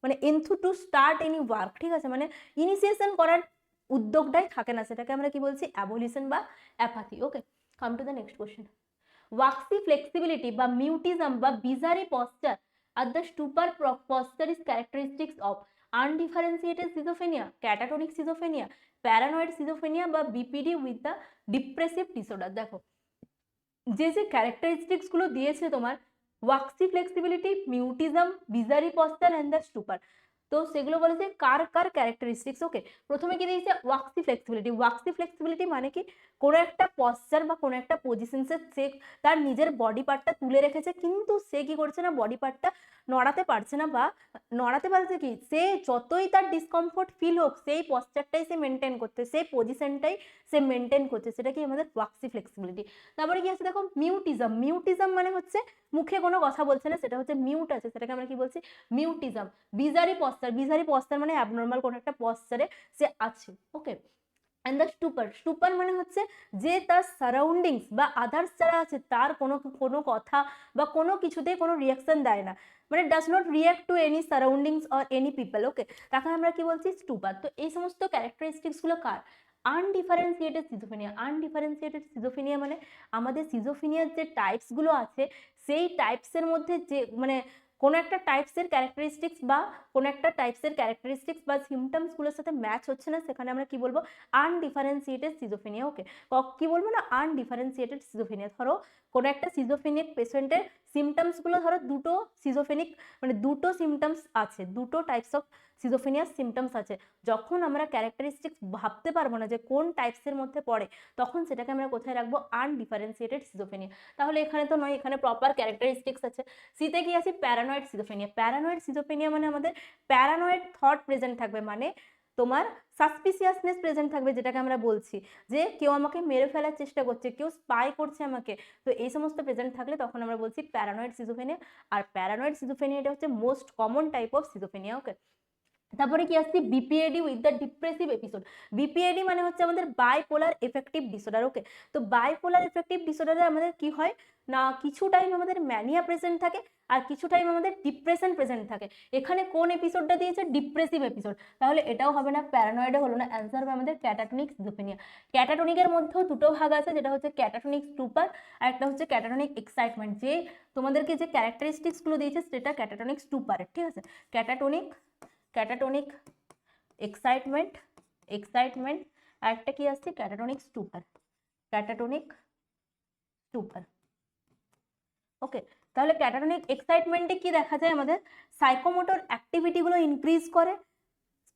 মানে এনথু টু স্টার্ট এনি ওয়ার্ক, ঠিক আছে, মানে ইনিশিয়েশন করার উদ্যোগটাই থাকে না, সেটাকে আমরা কি বলছি অ্যাভোলিউশন বা apathy. Okay, come to the next question, waxy flexibility বা মিউটিজম বা বিজারি পশ্চার আর the stupor posture is characteristics of, undifferentiated schizophrenia, catatonic schizophrenia, paranoid schizophrenia বা BPD with the depressive disorder. দেখো যে যে ক্যারেক্টারিস্টিক্স গুলো দিয়েছে তোমার, waxy flexibility, mutism, bizarre posture and the stupor, তো সেগুলো বলেছে কার কার ক্যারেক্টারিস্টিক্স। ওকে, প্রথমে কি দিয়েছে ওয়াক্সি ফ্লেক্সিবিলিটি। ওয়াক্সি ফ্লেক্সিবিলিটি মানে কি, কোনো একটা পশ্চার বা কোনো একটা পজিশনসে সে তার নিজের বডি পার্টটা তুলে রেখেছে, কিন্তু সে কি করছে না, বডি পার্টটা নড়াতে পারছে না, বা নড়াতে পারছে কি, সে যতই তার ডিসকমফোর্ট ফিল হোক সেই পশ্চারটাই সে মেনটেন করছে, সেই পজিশনটাই সে মেনটেন করছে, সেটা কি আমাদের ওয়াক্সি ফ্লেক্সিবিলিটি। তারপরে কি আছে দেখো মিউটিজম। মিউটিজম মানে হচ্ছে মুখে কোনো কথা বলছে না, সেটা হচ্ছে মিউট আছে, সেটাকে আমরা কি বলছি, মিউটিজম। বিজারি পশ্চার, বিজারি পশ্চার মানে অ্যাবনর্মাল কোনো একটা পশ্চারে সে আছে। ওকে, অ্যান্ড দ্য স্টুপার, স্টুপার মানে হচ্ছে যে তার সারাউন্ডিংস বা আদার্স যারা আছে তার কোনো কোনো কথা বা কোনো কিছুতেই কোনো রিয়াকশন দেয় না, মানে does not react to any surroundings or any people. Okay, তাকে আমরা কি বলছি, স্টুপার। তো এই সমস্ত ক্যারেক্টারিস্টিক্স গুলো কার, আনডিফারেন্সিয়েটেড সিজোফেনিয়া। আনডিফারেন্সিয়েটেড সিজোফেনিয়া মানে আমাদের সিজোফেনিয়ার যে টাইপস গুলো আছে সেই টাইপসের মধ্যে যে মানে কোনো একটা টাইপসের ক্যারেক্টারিস্টিক্স বা কোনো একটা টাইপসের ক্যারেক্টারিস্টিক্স বা সিমটমস গুলোর সাথে ম্যাচ হচ্ছে না, সেখানে আমরা কি বলবো, আনডিফারেন্সিয়েটেড সিজোফেনিয়া। ওকে, কি বলবো না, আনডিফারেন্সিয়েটেড সিজোফেনিয়া। ধরো কোনো একটা সিজোফেনিক পেশেন্টের সিমটমস গুলো, ধরো দুটো সিজোফেনিক মানে দুটো সিমটমস আছে, দুটো টাইপস অফ সিজোফেনিয়ার সিমটমস আছে, যখন আমরা ক্যারেক্টারিস্টিক্স ভাবতে পারবো না যে কোন টাইপসের মধ্যে পড়ে, তখন সেটাকে আমরা কোথায় রাখবো, আনডিফারেন্সিয়েটেড সিজোফেনিয়া। তাহলে এখানে তো নয়, এখানে প্রপার ক্যারেক্টারিস্টিক্স আছে। সিতে কি আছে, প্যারানয়েড সিজোফেনিয়া। প্যারানয়েড সিজোফেনিয়া মানে আমাদের প্যারানয়েড থট প্রেজেন্ট থাকবে, মানে তোমার সাসপিসিয়াসনেস প্রেজেন্ট থাকবে, যেটাকে আমরা বলছি যে কেউ আমাকে মেরে ফেলার চেষ্টা করছে, কেউ স্পাই করছে আমাকে, তো এই সমস্ত প্রেজেন্ট থাকলে তখন আমরা বলছি প্যারানয়েড সিজোফেনিয়া। আর প্যারানয়েড সিজোফেনিয়া এটা হচ্ছে most common type of schizophrenia. Okay, তারপরে কি আসছে, BPAD with the depressive episode. BPAD মানে হচ্ছে আমাদের বাইপোলার এফেক্টিভ ডিসঅর্ডার। ওকে, তো বাইপোলার এফেক্টিভ ডিসঅর্ডারে আমাদের কি হয় না, কিছু টাইম আমাদের ম্যানিয়া প্রেজেন্ট থাকে আর কিছু টাইম আমাদের ডিপ্রেশন প্রেজেন্ট থাকে। এখানে কোন এপিসোডটা দিয়েছে, ডিপ্রেসিভ এপিসোড, তাহলে এটাও হবে না, প্যারানয়েডও হলো না, অ্যান্সার হবে আমাদের ক্যাটাটনিক সিজোফেনিয়া। ক্যাটাটনিকের মধ্যেও দুটো ভাগ আছে, যেটা হচ্ছে ক্যাটাটনিক স্টুপার আর একটা হচ্ছে ক্যাটাটনিক এক্সাইটমেন্ট। যে তোমাদেরকে যে ক্যারেক্টারিস্টিক্স গুলো দিয়েছে সেটা ক্যাটাটনিক স্টুপারের, ঠিক আছে, ক্যাটাটনিক ক্যাটাটনিক এক্সাইটমেন্ট, এক্সাইটমেন্ট, আর একটা কি আসছে, ক্যাটাটনিক স্টুপার, ক্যাটাটনিক স্টুপার। ওকে, তাহলে ক্যাটাটনিক এক্সাইটমেন্টে কি দেখা যায়, আমাদের সাইকোমোটর অ্যাক্টিভিটি গুলো ইনক্রিজ করে,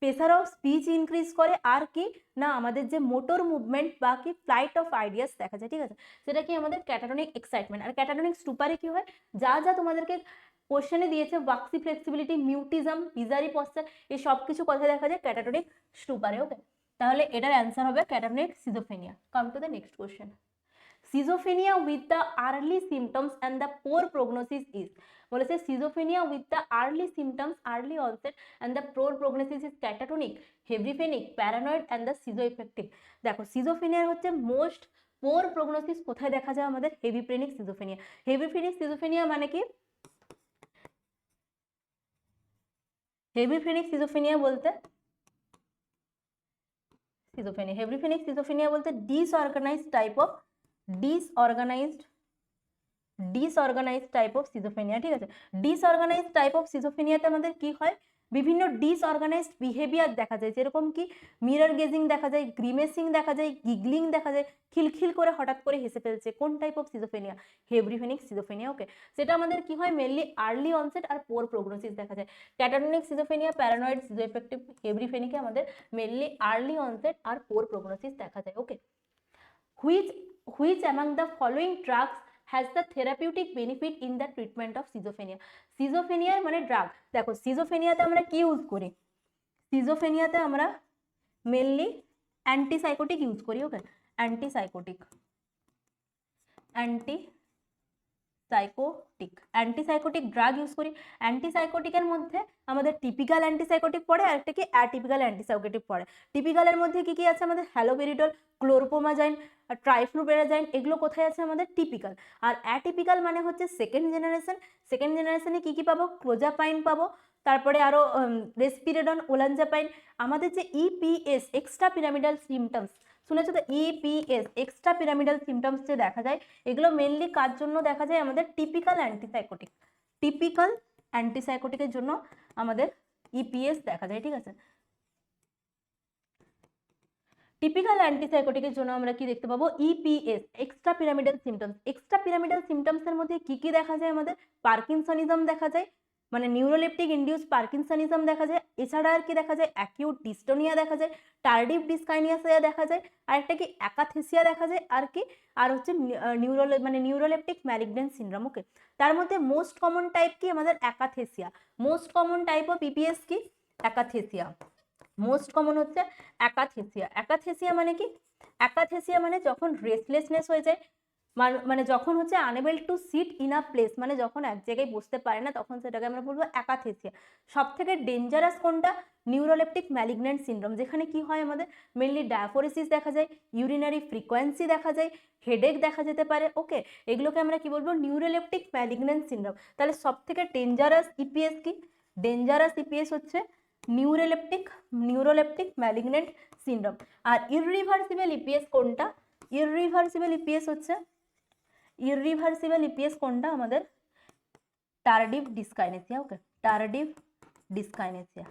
প্রেসার অফ স্পিচ ইনক্রিজ করে, আর কি না আমাদের যে মোটর মুভমেন্ট বা কি ফ্লাইট অফ আইডিয়াস দেখা যায়, ঠিক আছে, সেটা কি আমাদের ক্যাটাটনিক এক্সাইটমেন্ট। আর ক্যাটাটনিক স্টুপারে কি হয়, যা যা তোমাদেরকে কোশ্চেনে দিয়েছে, ওয়াক্সি ফ্লেক্সিবিলিটি, মিউটিজম, বিজারি পশ্চার, এই সব কিছু কথা দেখা যায় ক্যাটাটনিক স্টুপারে। ওকে, তাহলে এটার অ্যান্সার হবে catatonic schizophrenia. Come to the next question. Schizophrenia with the early symptoms and the poor prognosis is, বলেছে schizophrenia with the early symptoms, early onset and the poor prognosis is catatonic, hebephrenic, paranoid and the সিজো affective. দেখো সিজোফেনিয়ার হচ্ছে most পোর prognosis কোথায় দেখা যায়, আমাদের হেভিফ্রেনিক schizophrenia. হেভিফ্রেনিক schizophrenia মানে কি, হেভিফ্রেনিক সিজোফেনিয়া বলতে হেভিফ্রেনিক সিজোফেনিয়া বলতে disorganised type of disorganised disorganised type of schizophrenia, ঠিক আছে। ডিসঅর্গানাইজড টাইপ অফ সিজোফেনিয়াতে আমাদের কি হয়, বিভিন্ন ডিসঅর্গানাইজড বিহেভিয়ার দেখা যায়, যেরকম কি মিরর গেজিং দেখা যায়, গ্রিমেসিং দেখা যায়, গিগলিং দেখা যায়, খিলখিল করে হঠাৎ করে হেসে ফেলছে। কোন টাইপ অফ সিজোফেনিয়া, হেভিফ্রেনিক সিজোফেনিয়া। ওকে, সেটা আমাদের কি হয়, মেনলি আর্লি অনসেট আর পোর প্রগনোসিস দেখা যায়। ক্যাটাটনিক সিজোফেনিয়া, প্যারানয়েড, সিজো এফেক্টিভ, হেভিফ্রেনিকে আমাদের মেনলি আর্লি অনসেট আর পোর প্রগনোসিস দেখা যায়। ওকে, which which among the following drugs has the therapeutic benefit in the treatment of schizophrenia? schizophrenia মানে ড্রাগ। দেখো সিজোফেনিয়াতে আমরা কি ইউজ করি, সিজোফেনিয়াতে আমরা মেনলি অ্যান্টিসাইকোটিক ইউজ করি। ওকে, অ্যান্টিসাইকোটিক অ্যান্টিসাইকোটিক ড্রাগ ইউজ করি। অ্যান্টিসাইকোটিকের মধ্যে আমাদের টিপিক্যাল অ্যান্টিসাইকোটিক পড়ে আর একটা কি অ্যাটিপিক্যাল অ্যান্টিসাইকোটিক পড়ে। টিপিক্যালের মধ্যে কি কি আছে, আমাদের হ্যালোপেরিডল, ক্লোরোপোমাজাইন, ট্রাইফ্লুপেরাজাইন, এগুলো কোথায় আছে, আমাদের টিপিক্যাল। আর অ্যাটিপিক্যাল মানে হচ্ছে সেকেন্ড জেনারেশনে কি কি পাবো, ক্লোজাপাইন পাবো, তারপরে আরো রেসপিরেডন, ওলানজাপাইন। আমাদের যে ইপিএস, এক্সট্রা পিরামিডাল সিমটমস, শুনেছো তো, ইপিএস এক্সট্রা পিরামিডাল সিমটমস যে দেখা যায়, এগুলো মেনলি কার জন্য দেখা যায়, আমাদের টিপিক্যাল অ্যান্টিসাইকোটিকের জন্য আমাদের ইপিএস দেখা যায়, ঠিক আছে। টিপিক্যাল অ্যান্টিসাইকোটিকের জন্য আমরা কি দেখতে পাবো, EPS, extra pyramidal symptoms. Extra pyramidal symptoms এর মধ্যে কি কি দেখা যায় আমাদের, পার্কিনসনিজম দেখা যায়, মানে নিউরোলেপটিক ইনডিউস পার্কিনসনিজম দেখা যায়, এছাড়া আর কি দেখা যায়, অ্যাকিউট ডিস্টোনিয়া দেখা যায়, টার্ডিভ ডিসকাইনিয়াসিয়া দেখা যায়, আর একটা কি অ্যাকাথেসিয়া দেখা যায়, আর কি আর হচ্ছে নিউরোলেপটিক ম্যালিগন্যান্ট সিনড্রোম। ওকে, তার মধ্যে মোস্ট কমন টাইপ কি আমাদের akathisia. Most common type of EPS কি, অ্যাকাথেসিয়া। মোস্ট কমন হচ্ছে অ্যাকাথেসিয়া। অ্যাকাথেসিয়া মানে কি, অ্যাকাথেসিয়া মানে যখন রেস্টলেসনেস হয়ে যায়, মানে যখন হচ্ছে unable to sit in a place, মানে যখন এক জায়গায় বসতে পারে না, তখন সেটাকে আমরা বলবো অ্যাকাথেসিয়া। সব থেকে ডেঞ্জারাস কোনটা, নিউরোলেপটিক ম্যালিগন্যান্ট সিনড্রোম, যেখানে কি হয় আমাদের মেনলি ডায়াফোরেসিস দেখা যায়, ইউরিনারি ফ্রিকোয়েন্সি দেখা যায়, হেডেক দেখা যেতে পারে। ওকে, এগুলোকে আমরা কি বলবো, নিউরোলেপটিক ম্যালিগন্যান্ট সিনড্রোম। তাহলে সব থেকে ডেঞ্জারাস ইপিএস কি, ডেঞ্জারাস ইপিএস হচ্ছে নিউরোলেপটিক ম্যালিগন্যান্ট সিনড্রোম। আর ইররিভার্সিবল ইপিএস কোনটা, ইররিভার্সিবল ইপিএস হচ্ছে, ইররিভার্সিবল ইপিএস কোনটা আমাদের, টার্ডিভ ডিসকাইনেসিয়া। ওকে, টার্ডিভ ডিসকাইনেসিয়া,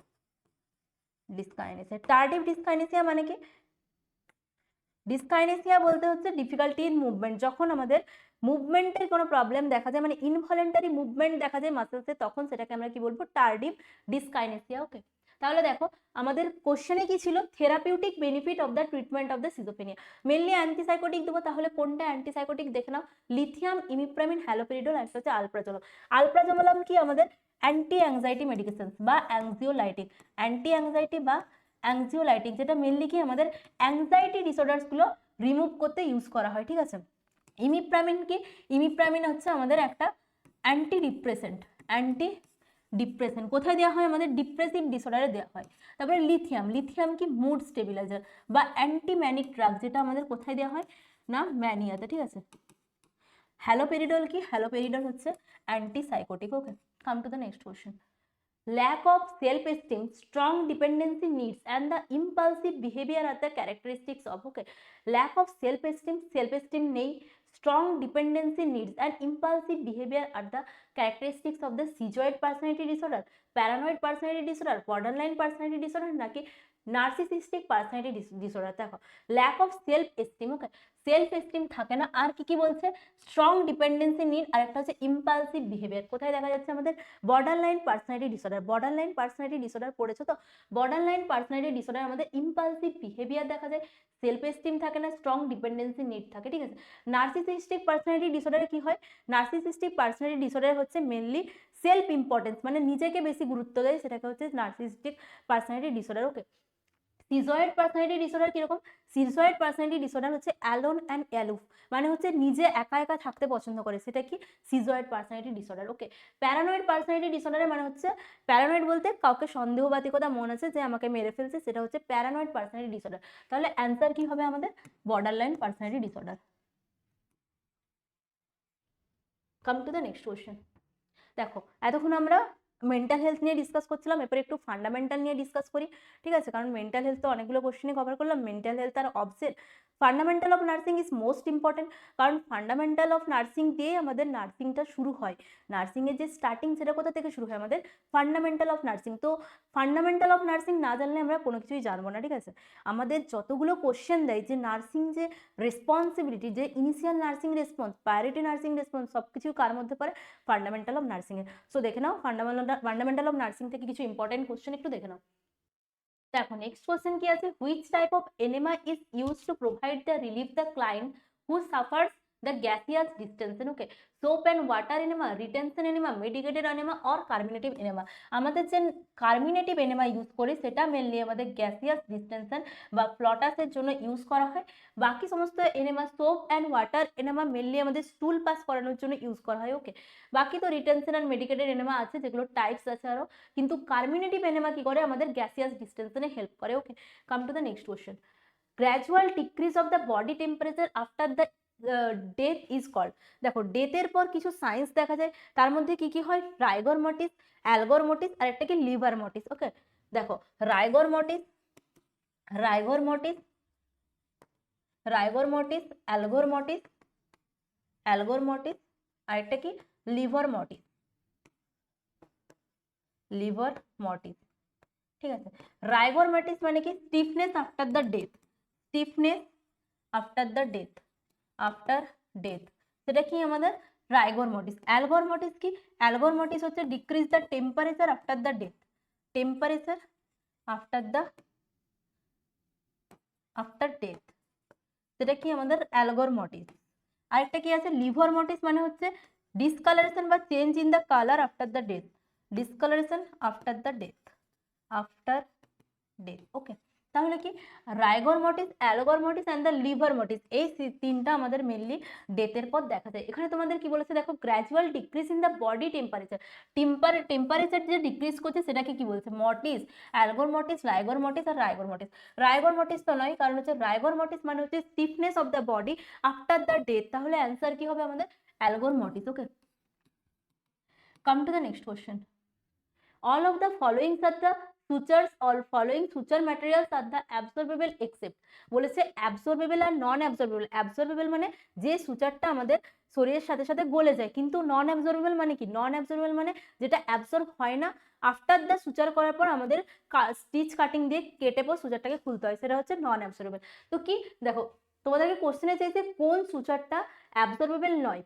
টার্ডিভ ডিসকাইনেসিয়া মানে কি, ডিসকাইনেসিয়া বলতে হচ্ছে ডিফিকাল্টি ইন মুভমেন্ট, যখন আমাদের মুভমেন্টের কোনো প্রবলেম দেখা যায়, মানে ইনভলেন্টারি মুভমেন্ট দেখা যায় মাসেলসে, তখন সেটাকে আমরা কি বলবো, টার্ডিভ ডিসকাইনেসিয়া। ওকে, তাহলে দেখো আমাদের কোশ্চেনে কি ছিল, therapeutic benefit of the treatment of the schizophrenia. Mainly antipsychotic দেবো, তাহলে কোনটা অ্যান্টিসাইকোটিক দেখে নাও, লিথিয়াম, ইমিপ্রামিন, হ্যালোপেরিডল, আর একটা হচ্ছে আলপ্রাজোলাম। আলপ্রাজোলাম কি আমাদের অ্যান্টি অ্যাংজাইটি মেডিকেশন বা অ্যাংজিওলাইটিক, অ্যান্টি অ্যাংজাইটি বা অ্যাংজিওলাইটিক, যেটা মেনলি কি আমাদের অ্যাংজাইটি ডিসঅর্ডার্স গুলো রিমুভ করতে ইউজ করা হয়, ঠিক আছে। ইমিপ্রামিন কি, ইমিপ্রামিন হচ্ছে আমাদের একটা অ্যান্টি ডিপ্রেসেন্ট, অ্যান্টি ডিপ্রেসেন্ট কোথায় দেওয়া হয়, আমাদের ডিপ্রেসিভ ডিসঅর্ডারে দেওয়া হয়। তারপরে লিথিয়াম, লিথিয়াম কি মুড স্টেবিলাইজার বা অ্যান্টি ম্যানিক ড্রাগ, যেটা আমাদের কোথায় দেওয়া হয় না, ম্যানিয়াতে, ঠিক আছে। হ্যালোপেরিডল কি, হ্যালোপেরিডল হচ্ছে antipsychotic. Okay, come to the next question. Lack of self-esteem, strong dependency needs, and the impulsive behavior are the characteristics of, okay, lack of self-esteem নেই, strong dependency needs and impulsive behavior are the characteristics of the schizoid personality disorder, paranoid personality disorder, borderline personality disorder, নাকি narcissistic personality disorder. দেখো, lack of self esteem, okay, self esteem থাকে না, আর কি কি বলছে, strong dependency need, আর একটা হচ্ছে impulsive behaviour. কোথায় দেখা যাচ্ছে আমাদের borderline personality disorder. Borderline personality disorder পড়েছো তো, বর্ডারলাইন পার্সোনালিটি ডিসঅর্ডার আমাদের ইম্পালসিভ বিহেভিয়ার দেখা যায়, সেলফ এস্টিম থাকে না, স্ট্রং ডিপেন্ডেন্সি নিড থাকে, ঠিক আছে। নার্সিসিস্টিক পার্সোনালিটি ডিসঅর্ডারে কি হয়, নার্সিসিস্টিক পার্সোনালিটি ডিসঅর্ডার হচ্ছে মেনলি সেলফ ইম্পর্টেন্স, মানে নিজেকে বেশি গুরুত্ব দেয়, সেটাকে হচ্ছে নার্সিসিস্টিক পার্সোনালিটি ডিসঅর্ডার। ওকে, সিজয়েড পার্সোনালিটি ডিসঅর্ডার কিরকম, সিজয়েড পার্সোনালিটি ডিসঅর্ডার হচ্ছে অ্যালোন অ্যান্ড অ্যালুফ, মানে হচ্ছে নিজে একা একা থাকতে পছন্দ করে, সেটা কি সিজয়েড পার্সোনালিটি ডিসঅর্ডার। ওকে, প্যারানয়েড পার্সোনালিটি ডিসঅর্ডারের মানে হচ্ছে, প্যারানয়েড বলতে কাউকে সন্দেহবাতিকতা মনে আছে যে আমাকে মেরে ফেলছে, সেটা হচ্ছে প্যারানয়েড পার্সোনালিটি ডিসঅর্ডার। তাহলে অ্যান্সার কি হবে আমাদের, borderline personality disorder. Come to the next question. দেখো, এতক্ষণ আমরা মেন্টাল হেলথ নিয়ে ডিসকাস করছিলাম, এরপরে একটু ফান্ডামেন্টাল নিয়ে ডিসকাস করি, ঠিক আছে, কারণ মেন্টাল হেলথ তো অনেকগুলো কোশ্চেনে কভার করলাম, মেন্টাল হেলথ আর অবসেট। Fundamental of nursing is most important, কারণ ফান্ডামেন্টাল অফ নার্সিং দিয়ে আমাদের নার্সিংটা শুরু হয়। নার্সিংয়ের যে স্টার্টিং, সেটা কোথা থেকে শুরু হয়, আমাদের ফান্ডামেন্টাল অফ নার্সিং। তো ফান্ডামেন্টাল অফ নার্সিং না জানলে আমরা কোনো কিছুই জানবো না, ঠিক আছে। আমাদের যতগুলো কোশ্চেন দেয় যে নার্সিং যে রেসপন্সিবিলিটি, যে initial nursing response, priority nursing response, সব কিছু কার মধ্যে পড়ে, fundamental of nursing A. So দেখে নাও ফান্ডামেন্টাল অফ নার্সিং থেকে কিছু ইম্পর্টেন্ট কোশ্চেন একটু দেখে নাও। দেখো, নেক্সট কোশ্চেন কি আছে, which type of enema is use to provide the relief the client who suffers the gaseous distinction. Okay, soap and water enema, retention enema, medicated enema or carminative enema. আমাদের যে carminative enema use করি, সেটা mainly আমাদের gaseous distinction বা ফ্লটাসের জন্য use করা হয়। বাকি সমস্ত enema, soap and water enema mainly আমাদের স্টুল পাস করানোর জন্য ইউজ করা হয়। ওকে, বাকি তো রিটেনশন অ্যান্ড মেডিকেটেড এনেমা আছে, যেগুলো টাইপস আছে আরো, কিন্তু কার্মিনেটিভ এনেমা কি করে, আমাদের গ্যাসিয়াস ডিস্টেনশনে হেল্প করে। Okay, come to the next question. Gradual decrease of the body temperature after the death is called. দেখো, ডেথের পর কিছু সাইন্স দেখা যায়, তার মধ্যে কি কি হয়, রাইগর মর্টিস, অ্যালগর মর্টিস, আর একটা কি লিভার মর্টিস। ওকে, দেখো, rigor mortis, rigor mortis, rigor mortis, algor mortis, algor mortis, আর একটা কি লিভার মর্টিস, লিভার মর্টিস। ঠিক আছে। রাইগরম্যাটিস মানে কি stiffness after the death, stiffness after the death, after death, সেটা কি আমাদের রাইগরমোটিস। অ্যালগরমোটিস কি, অ্যালগরমোটিস হচ্ছে decrease the temperature after the death, temperature after the after death, সেটা কি আমাদের অ্যালগরমোটিস। আরেকটা কি আছে লিভারমোটিস, মানে হচ্ছে ডিসকালারেশন বা change in the colour after the death, discolouration after the death, after death. Okay, তাহলে কি রাইগরমোটিস, অ্যালগরমোটিস অ্যান্ড দ্য লিভারমোটিস, এই তিনটা আমাদের মেনলি ডেথের পর দেখা যায়। এখানে তোমাদের কি বলেছে দেখো, gradual decrease in the body temperature, temperature যে ডিক্রিজ করছে সেটাকে কি বলছে, মটিস, অ্যালগরমোটিস, রাইগরমোটিস আর রাইগরমোটিস। রাইগরমোটিস তো নয়, কারণ হচ্ছে রাইগরমোটিস মানে হচ্ছে stiffness of the body after the death, তাহলে অ্যান্সার কি হবে আমাদের algor mortis. Okay, come to the next question. All of the following are the sutures, all following suture materials are the absorbable except, বলেছে absorbable আর নন absorbable। absorbable মানে যে সুচারটা আমাদের শরীরের সাথে সাথে গলে যায়, কিন্তু নন অ্যাবজর্বেবল মানে কি, নন অ্যাবজর্বেবল মানে যেটা অ্যাবজর্ব হয় না, আফটার দ্য সুচার করার পর আমাদের স্টিচ কাটিং দিয়ে কেটে পর সুচারটাকে খুলতে হয়, সেটা হচ্ছে নন অ্যাবজর্বেবল। তো কি দেখো, তোমাদেরকে কোশ্চেনে চাইছে কোন সুচারটা অ্যাবজর্বেবল নয়,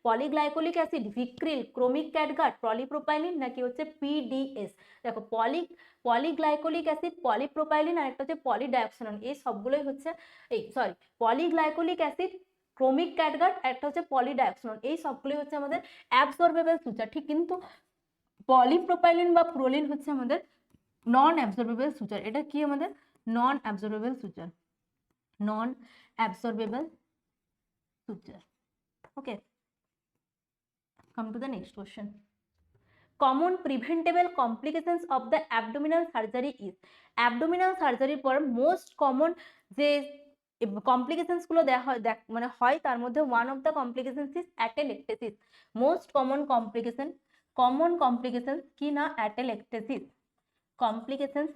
পলিগ্লাইকোলিক অ্যাসিড, ভিক্রিল, ক্রোমিক ক্যাটগার্ড, পলিপ্রোপাইলিন নাকি হচ্ছে পিডিএস। দেখো পলিগ্লাইকোলিক অ্যাসিড, পলিপ্রোপাইলিন আর একটা হচ্ছে পলিডাইঅক্সিনন, এই সবগুলোই হচ্ছে পলিগ্লাইকোলিক অ্যাসিড, ক্রোমিক ক্যাটগার্ড আর একটা হচ্ছে পলিডাইঅক্সিনন, এই সবগুলোই হচ্ছে আমাদের অ্যাবজর্বেবল সুচার, ঠিক। কিন্তু পলিপ্রোপাইলিন বা প্রোলিন হচ্ছে আমাদের নন অ্যাবজর্বেবল সুচার। এটা কি আমাদের নন absorbable suture, non absorbable suture. Okay, come to the next question. Common preventable complications of the abdominal surgery is, abdominal surgery পর মোস্ট কমন যে কমপ্লিকেশনস গুলো মানে হয় তার মধ্যে one of the complications is atelectasis. Most common complication কি না, atelectasis, complications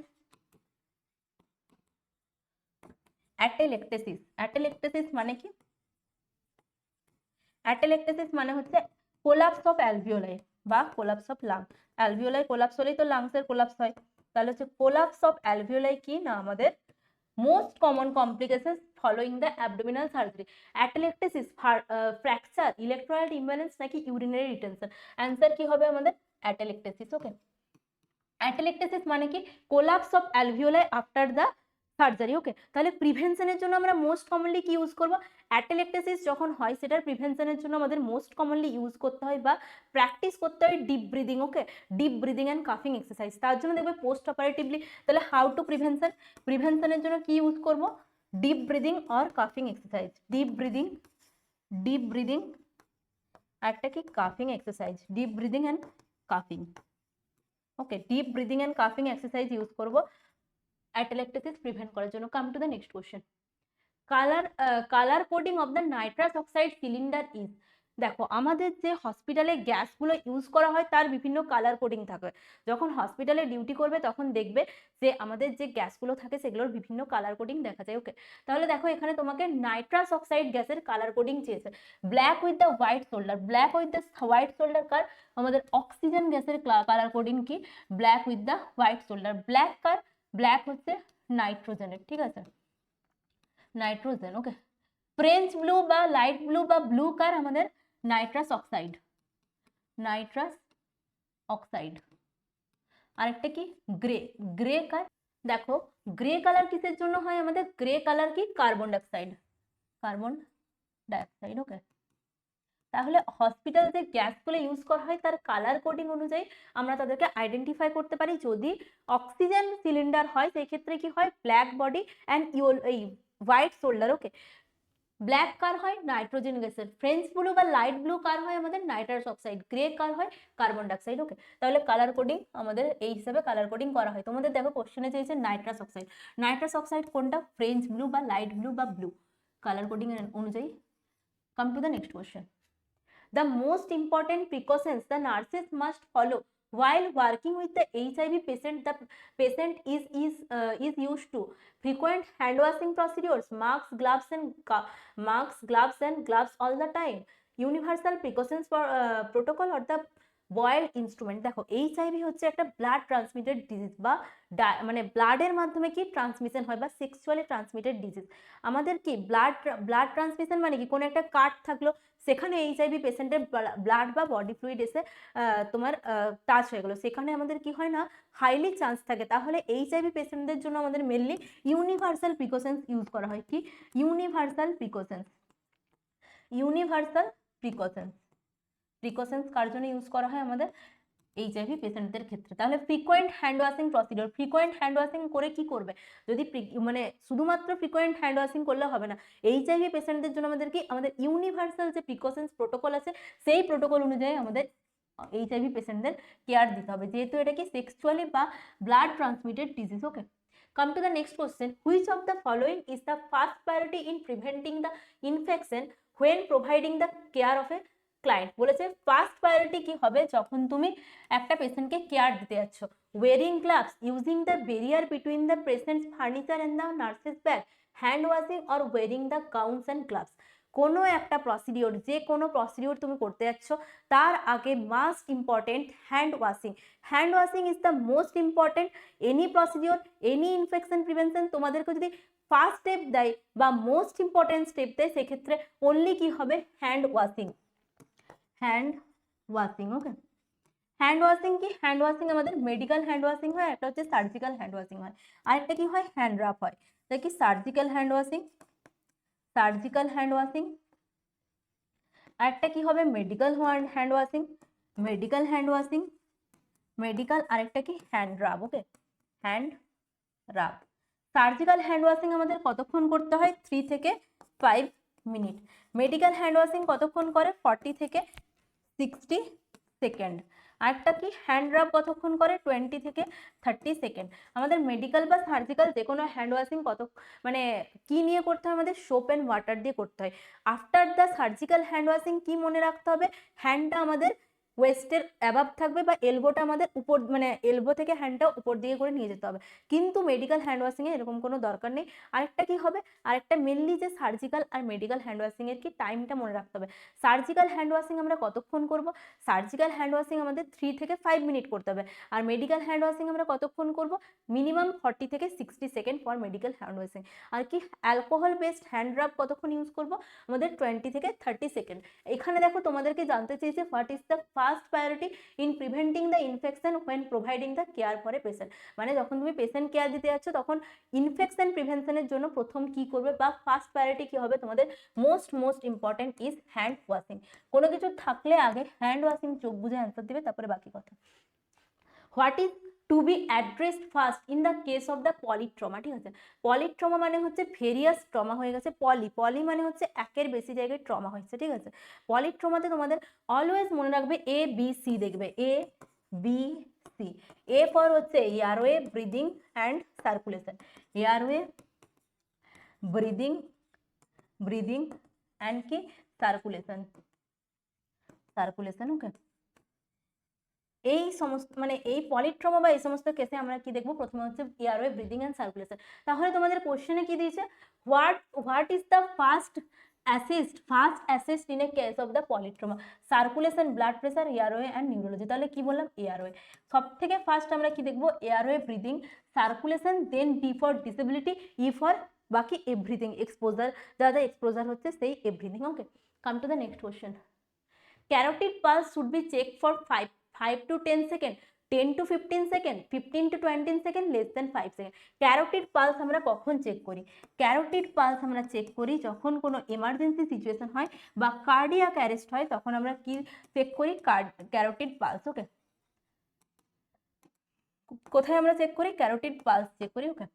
atelectasis. Atelectasis মানে কি, অ্যাটেলেক্টেসিস মানে হচ্ছে কোলাপস অফ অ্যালভিওলাই বা collapse of lung. Alveoli collapse হলেই তো লাংসের কোলাপস হয়, তাহলে হচ্ছে কোলাপস অফ অ্যালভিওলাই কি না আমাদের most common complication following the abdominal surgery. Atelectasis, fracture, electrolyte imbalance নাকি ইউরিনারি রিটেনশন, অ্যান্সার কি হবে আমাদের অ্যাটেলেক্টেসিস। ওকে, অ্যাটেলেক্টেসিস মানে কি collapse of alveoli after the surgery. Okay, তাহলে প্রিভেনশনের জন্য আমরা মোস্ট কমনলি কি ইউজ করবো, অ্যাটেলেক্টেসিস যখন হয় সেটার প্রিভেনশনের জন্য আমাদের মোস্ট কমনলি ইউজ করতে হয় বা প্র্যাকটিস করতে হয় deep breathing. Okay, deep breathing and কাফিং এক্সারসাইজ। তার জন্য দেখবে পোস্ট অপারেটিভলি, তাহলে হাউ টু প্রিভেনশনের জন্য কি ইউজ করবো, ডিপ ব্রিদিং অর কাফিং এক্সারসাইজ, ডিপ ব্রিদিং আর একটা কি কাফিং এক্সারসাইজ, ডিপ ব্রিদিং অ্যান্ড কাফিং। ওকে, ডিপ ব্রিদিং অ্যান্ড কাফিং এক্সারসাইজ ইউজ করবো অ্যাটেলেক্টেসিস প্রিভেন্ট করার জন্য। Come to the next question. Colour coding of the nitrous oxide cylinder is, দেখো আমাদের যে হসপিটালে গ্যাসগুলো ইউজ করা হয় তার বিভিন্ন কালার কোডিং থাকে। যখন হসপিটালে ডিউটি করবে তখন দেখবে যে আমাদের যে গ্যাসগুলো থাকে সেগুলোর বিভিন্ন কালার কোডিং দেখা যায়। ওকে, তাহলে দেখো এখানে তোমাকে নাইট্রাস অক্সাইড গ্যাসের কালার কোডিং চেয়েছে, black with the white shoulder, black with the white shoulder কার, আমাদের অক্সিজেন গ্যাসের কালার কোডিং কি, black with the white shoulder. Black কার, ব্ল্যাক হচ্ছে নাইট্রোজেনের, ঠিক আছে, নাইট্রোজেন। ওকে, ফ্রেঞ্চ ব্লু বা লাইট ব্লু বা ব্লু কার, আমাদের নাইট্রাস অক্সাইড, নাইট্রাস অক্সাইড। আরেকটা কি গ্রে কার, দেখো গ্রে কালার কিসের জন্য হয় আমাদের, গ্রে কালার কি কার্বন ডাইঅক্সাইড, কার্বন ডাইঅক্সাইড। ওকে, তাহলে হসপিটাল যে গ্যাসগুলো ইউজ করা হয় তার কালার কোডিং অনুযায়ী আমরা তাদেরকে আইডেন্টিফাই করতে পারি। যদি অক্সিজেন সিলিন্ডার হয় সেই ক্ষেত্রে কি হয়, black body and white shoulder. Okay, black কার হয় নাইট্রোজেন গ্যাসের, ফ্রেঞ্চ ব্লু বা লাইট ব্লু কার হয় আমাদের নাইট্রাস অক্সাইড, গ্রে কার হয় কার্বন ডাইঅক্সাইড। ওকে, তাহলে কালার কোডিং আমাদের এই হিসাবে কালার কোডিং করা হয়। তোমাদের দেখো কোশ্চেনে চেয়েছে নাইট্রাস অক্সাইড, নাইট্রাস অক্সাইড কোনটা, ফ্রেঞ্চ ব্লু বা লাইট ব্লু বা ব্লু, কালার কোডিং অনুযায়ী। Come to the next question. The most important precautions the nurses must follow while working with the HIV patient, the patient is used to frequent hand washing procedures, masks, gloves and gloves all the time, universal precautions for protocol or the Boyle instrument. দেখো HIV হচ্ছে একটা blood transmitted disease বা মানে ব্লাডের মাধ্যমে কি transmission হয় বা সেক্সুয়ালি ট্রান্সমিটেড ডিজিজ। আমাদের কি ব্লাড ট্রান্সমিশন মানে কি কোনো একটা কার্ড থাকলো, সেখানে এইচআইভি পেশেন্টের ব্লাড বা বডি ফ্লুইড এসে তোমার টাচ হয়ে গেলো, সেখানে আমাদের কি হয় না, হাইলি চান্স থাকে। তাহলে এইচআইভি পেশেন্টদের জন্য আমাদের মেনলি ইউনিভার্সাল প্রিকশনস ইউজ করা হয়। কি universal precautions, universal precautions, precautions কার জন্য ইউজ করা হয় আমাদের এইচআইভি পেশেন্টদের ক্ষেত্রে। তাহলে frequent hand washing procedure, frequent hand washing করে কি করবে, যদি মানে শুধুমাত্র ফ্রিকোয়েন্ট হ্যান্ড ওয়াশিং করলে হবে না, এইচআইভি পেশেন্টদের জন্য আমাদের কি আমাদের ইউনিভার্সাল যে প্রিকশনস প্রোটোকল আছে সেই প্রোটোকল অনুযায়ী আমাদের এইচআইভি পেশেন্টদের কেয়ার দিতে হবে, যেহেতু এটা কি সেক্সুয়ালি বা blood transmitted disease. Okay, come to the next question, which of the following is the first priority in preventing the infection when providing the care of a client? বলেছে first priority কি হবে যখন তুমি একটা পেশেন্টকে care দিতে যাচ্ছ, wearing gloves, using the barrier between the patient's furniture and the nurse's bag, hand washing or wearing the gowns and gloves. কোনো একটা প্রসিডিওর, যে কোনো প্রসিডিওর তুমি করতে যাচ্ছ তার আগে must important hand washing. Hand washing is the most important any procedure, any infection prevention তোমাদেরকে যদি ফার্স্ট স্টেপ দেয় বা মোস্ট ইম্পর্টেন্ট স্টেপ দেয়, সেক্ষেত্রে অনলি কি হবে, হ্যান্ড ওয়াশিং, হ্যান্ড ওয়াশিং। ওকে, হ্যান্ড ওয়াশিং কি, হ্যান্ড ওয়াশিং আমাদের মেডিকেল হ্যান্ড ওয়াশিং হয়, একটা হচ্ছে সার্জিক্যাল হ্যান্ড ওয়াশিং হয়, আরেকটা কি হয়, হ্যান্ড রাব হয়। তাই কি surgical hand washing, surgical hand washing, আরেকটা কি হবে medical hand washing, medical hand washing, medical, আরেকটা কি হ্যান্ড রাব। ওকে, হ্যান্ড রাব। সার্জিক্যাল হ্যান্ড ওয়াশিং আমাদের কতক্ষণ করতে হয়, 3 থেকে 5 মিনিট। মেডিকেল হ্যান্ড ওয়াশিং কতক্ষণ করে, 40 থেকে 60 সেকেন্ড। আরেকটা কি হ্যান্ড রাব কতক্ষণ করে, 20 থেকে 30 সেকেন্ড। আমাদের মেডিকেল বা সার্জিক্যাল যে কোনো হ্যান্ড ওয়াশিং কত মানে কি নিয়ে করতে হয়, আমাদের সোপ অ্যান্ড ওয়াটার দিয়ে করতে হয়। After the surgical hand washing কি মনে রাখতে হবে, হ্যান্ডটা আমাদের ওয়েস্টের অ্যাবাভ থাকবে বা এলবোটা আমাদের উপর, মানে এলবো থেকে হ্যান্ডটা উপর দিকে করে নিয়ে যেতে হবে, কিন্তু মেডিকেল হ্যান্ড ওয়াশিং এ এরকম কোনো দরকার নেই। আরেকটা কি হবে, আরেকটা মেনলি যে সার্জিক্যাল আর মেডিকেল হ্যান্ড ওয়াশিং এর কি টাইমটা মনে রাখতে হবে। সার্জিক্যাল হ্যান্ড ওয়াশিং আমরা কতক্ষণ করব, সার্জিক্যাল হ্যান্ড ওয়াশিং আমাদের 3 থেকে 5 মিনিট করতে হবে, আর মেডিকেল হ্যান্ড ওয়াশিং আমরা কতক্ষণ করব, মিনিমাম 40 থেকে 60 second for medical hand washing. আর কি অ্যালকোহল বেসড হ্যান্ড রাব কতক্ষণ ইউজ করব, আমাদের 20 থেকে 30 সেকেন্ড। এখানে দেখো তোমাদেরকে জানতে চেয়েছে what is the first priority in preventing the infection when providing the care for a patient. মানে যখন তুমি পেশেন্ট কেয়ার দিতে যাচ্ছ তখন ইনফেকশন প্রিভেনশনের জন্য প্রথম কি করবে বা ফার্স্ট প্রায়োরিটি কি হবে তোমাদের, most important is hand washing. কোনো কিছু থাকলে আগে হ্যান্ড ওয়াশিং, চোখ বুঝে অ্যান্সার দিবে, তারপরে বাকি কথা। What is to be addressed first in the case of the polytrauma. ঠিক আছে, পলিট্রমা মানে হচ্ছে ভেরিয়াস ট্রমা হয়ে গেছে, পলি মানে হচ্ছে একের বেশি জায়গায় ট্রমা হয়েছে। ঠিক আছে, পলিট্রমাতে তোমাদের অলওয়েজ মনে রাখবে এ বি সি, দেখবে এ বি সি। এ ফর হচ্ছে airway, breathing and circulation, airway, breathing, breathing and কি সার্কুলেশন, সার্কুলেশন। ওকে, এই সমস্ত মানে এই পলিট্রমা বা এই সমস্ত কেসে আমরা কি দেখবো, প্রথমে হচ্ছে এয়ারওয়ে, ব্রিদিং এন্ড সার্কুলেশন। তাহলে তোমাদের কোশ্চেনে কি দিয়েছে, what is the first assist in a case of the polytrauma, circulation, blood pressure, airway and neurology. তাহলে কি বললাম, এয়ারওয়ে। সব থেকে ফার্স্ট আমরা কি দেখবো, airway, breathing, circulation, then D for disability, E for বাকি এভরিথিং, এক্সপোজার, যা যা এক্সপোজার হচ্ছে সেই everything. Okay, come to the next question. Carotid pulse should be checked for 5 to 10 seconds, 10 to 15 seconds, 15 to 20 seconds, less than 5 seconds. Carotid pulse আমরা কখন check করি, carotid pulse আমরা check করি যখন কোনো এমার্জেন্সি সিচুয়েশন হয় বা কার্ডিয়াক অ্যারেস্ট হয়, তখন আমরা কি চেক করি, ক্যারোটিড পালস। ওকে, কোথায় আমরা চেক করি, ক্যারোটিড পালস চেক করি। ওকে,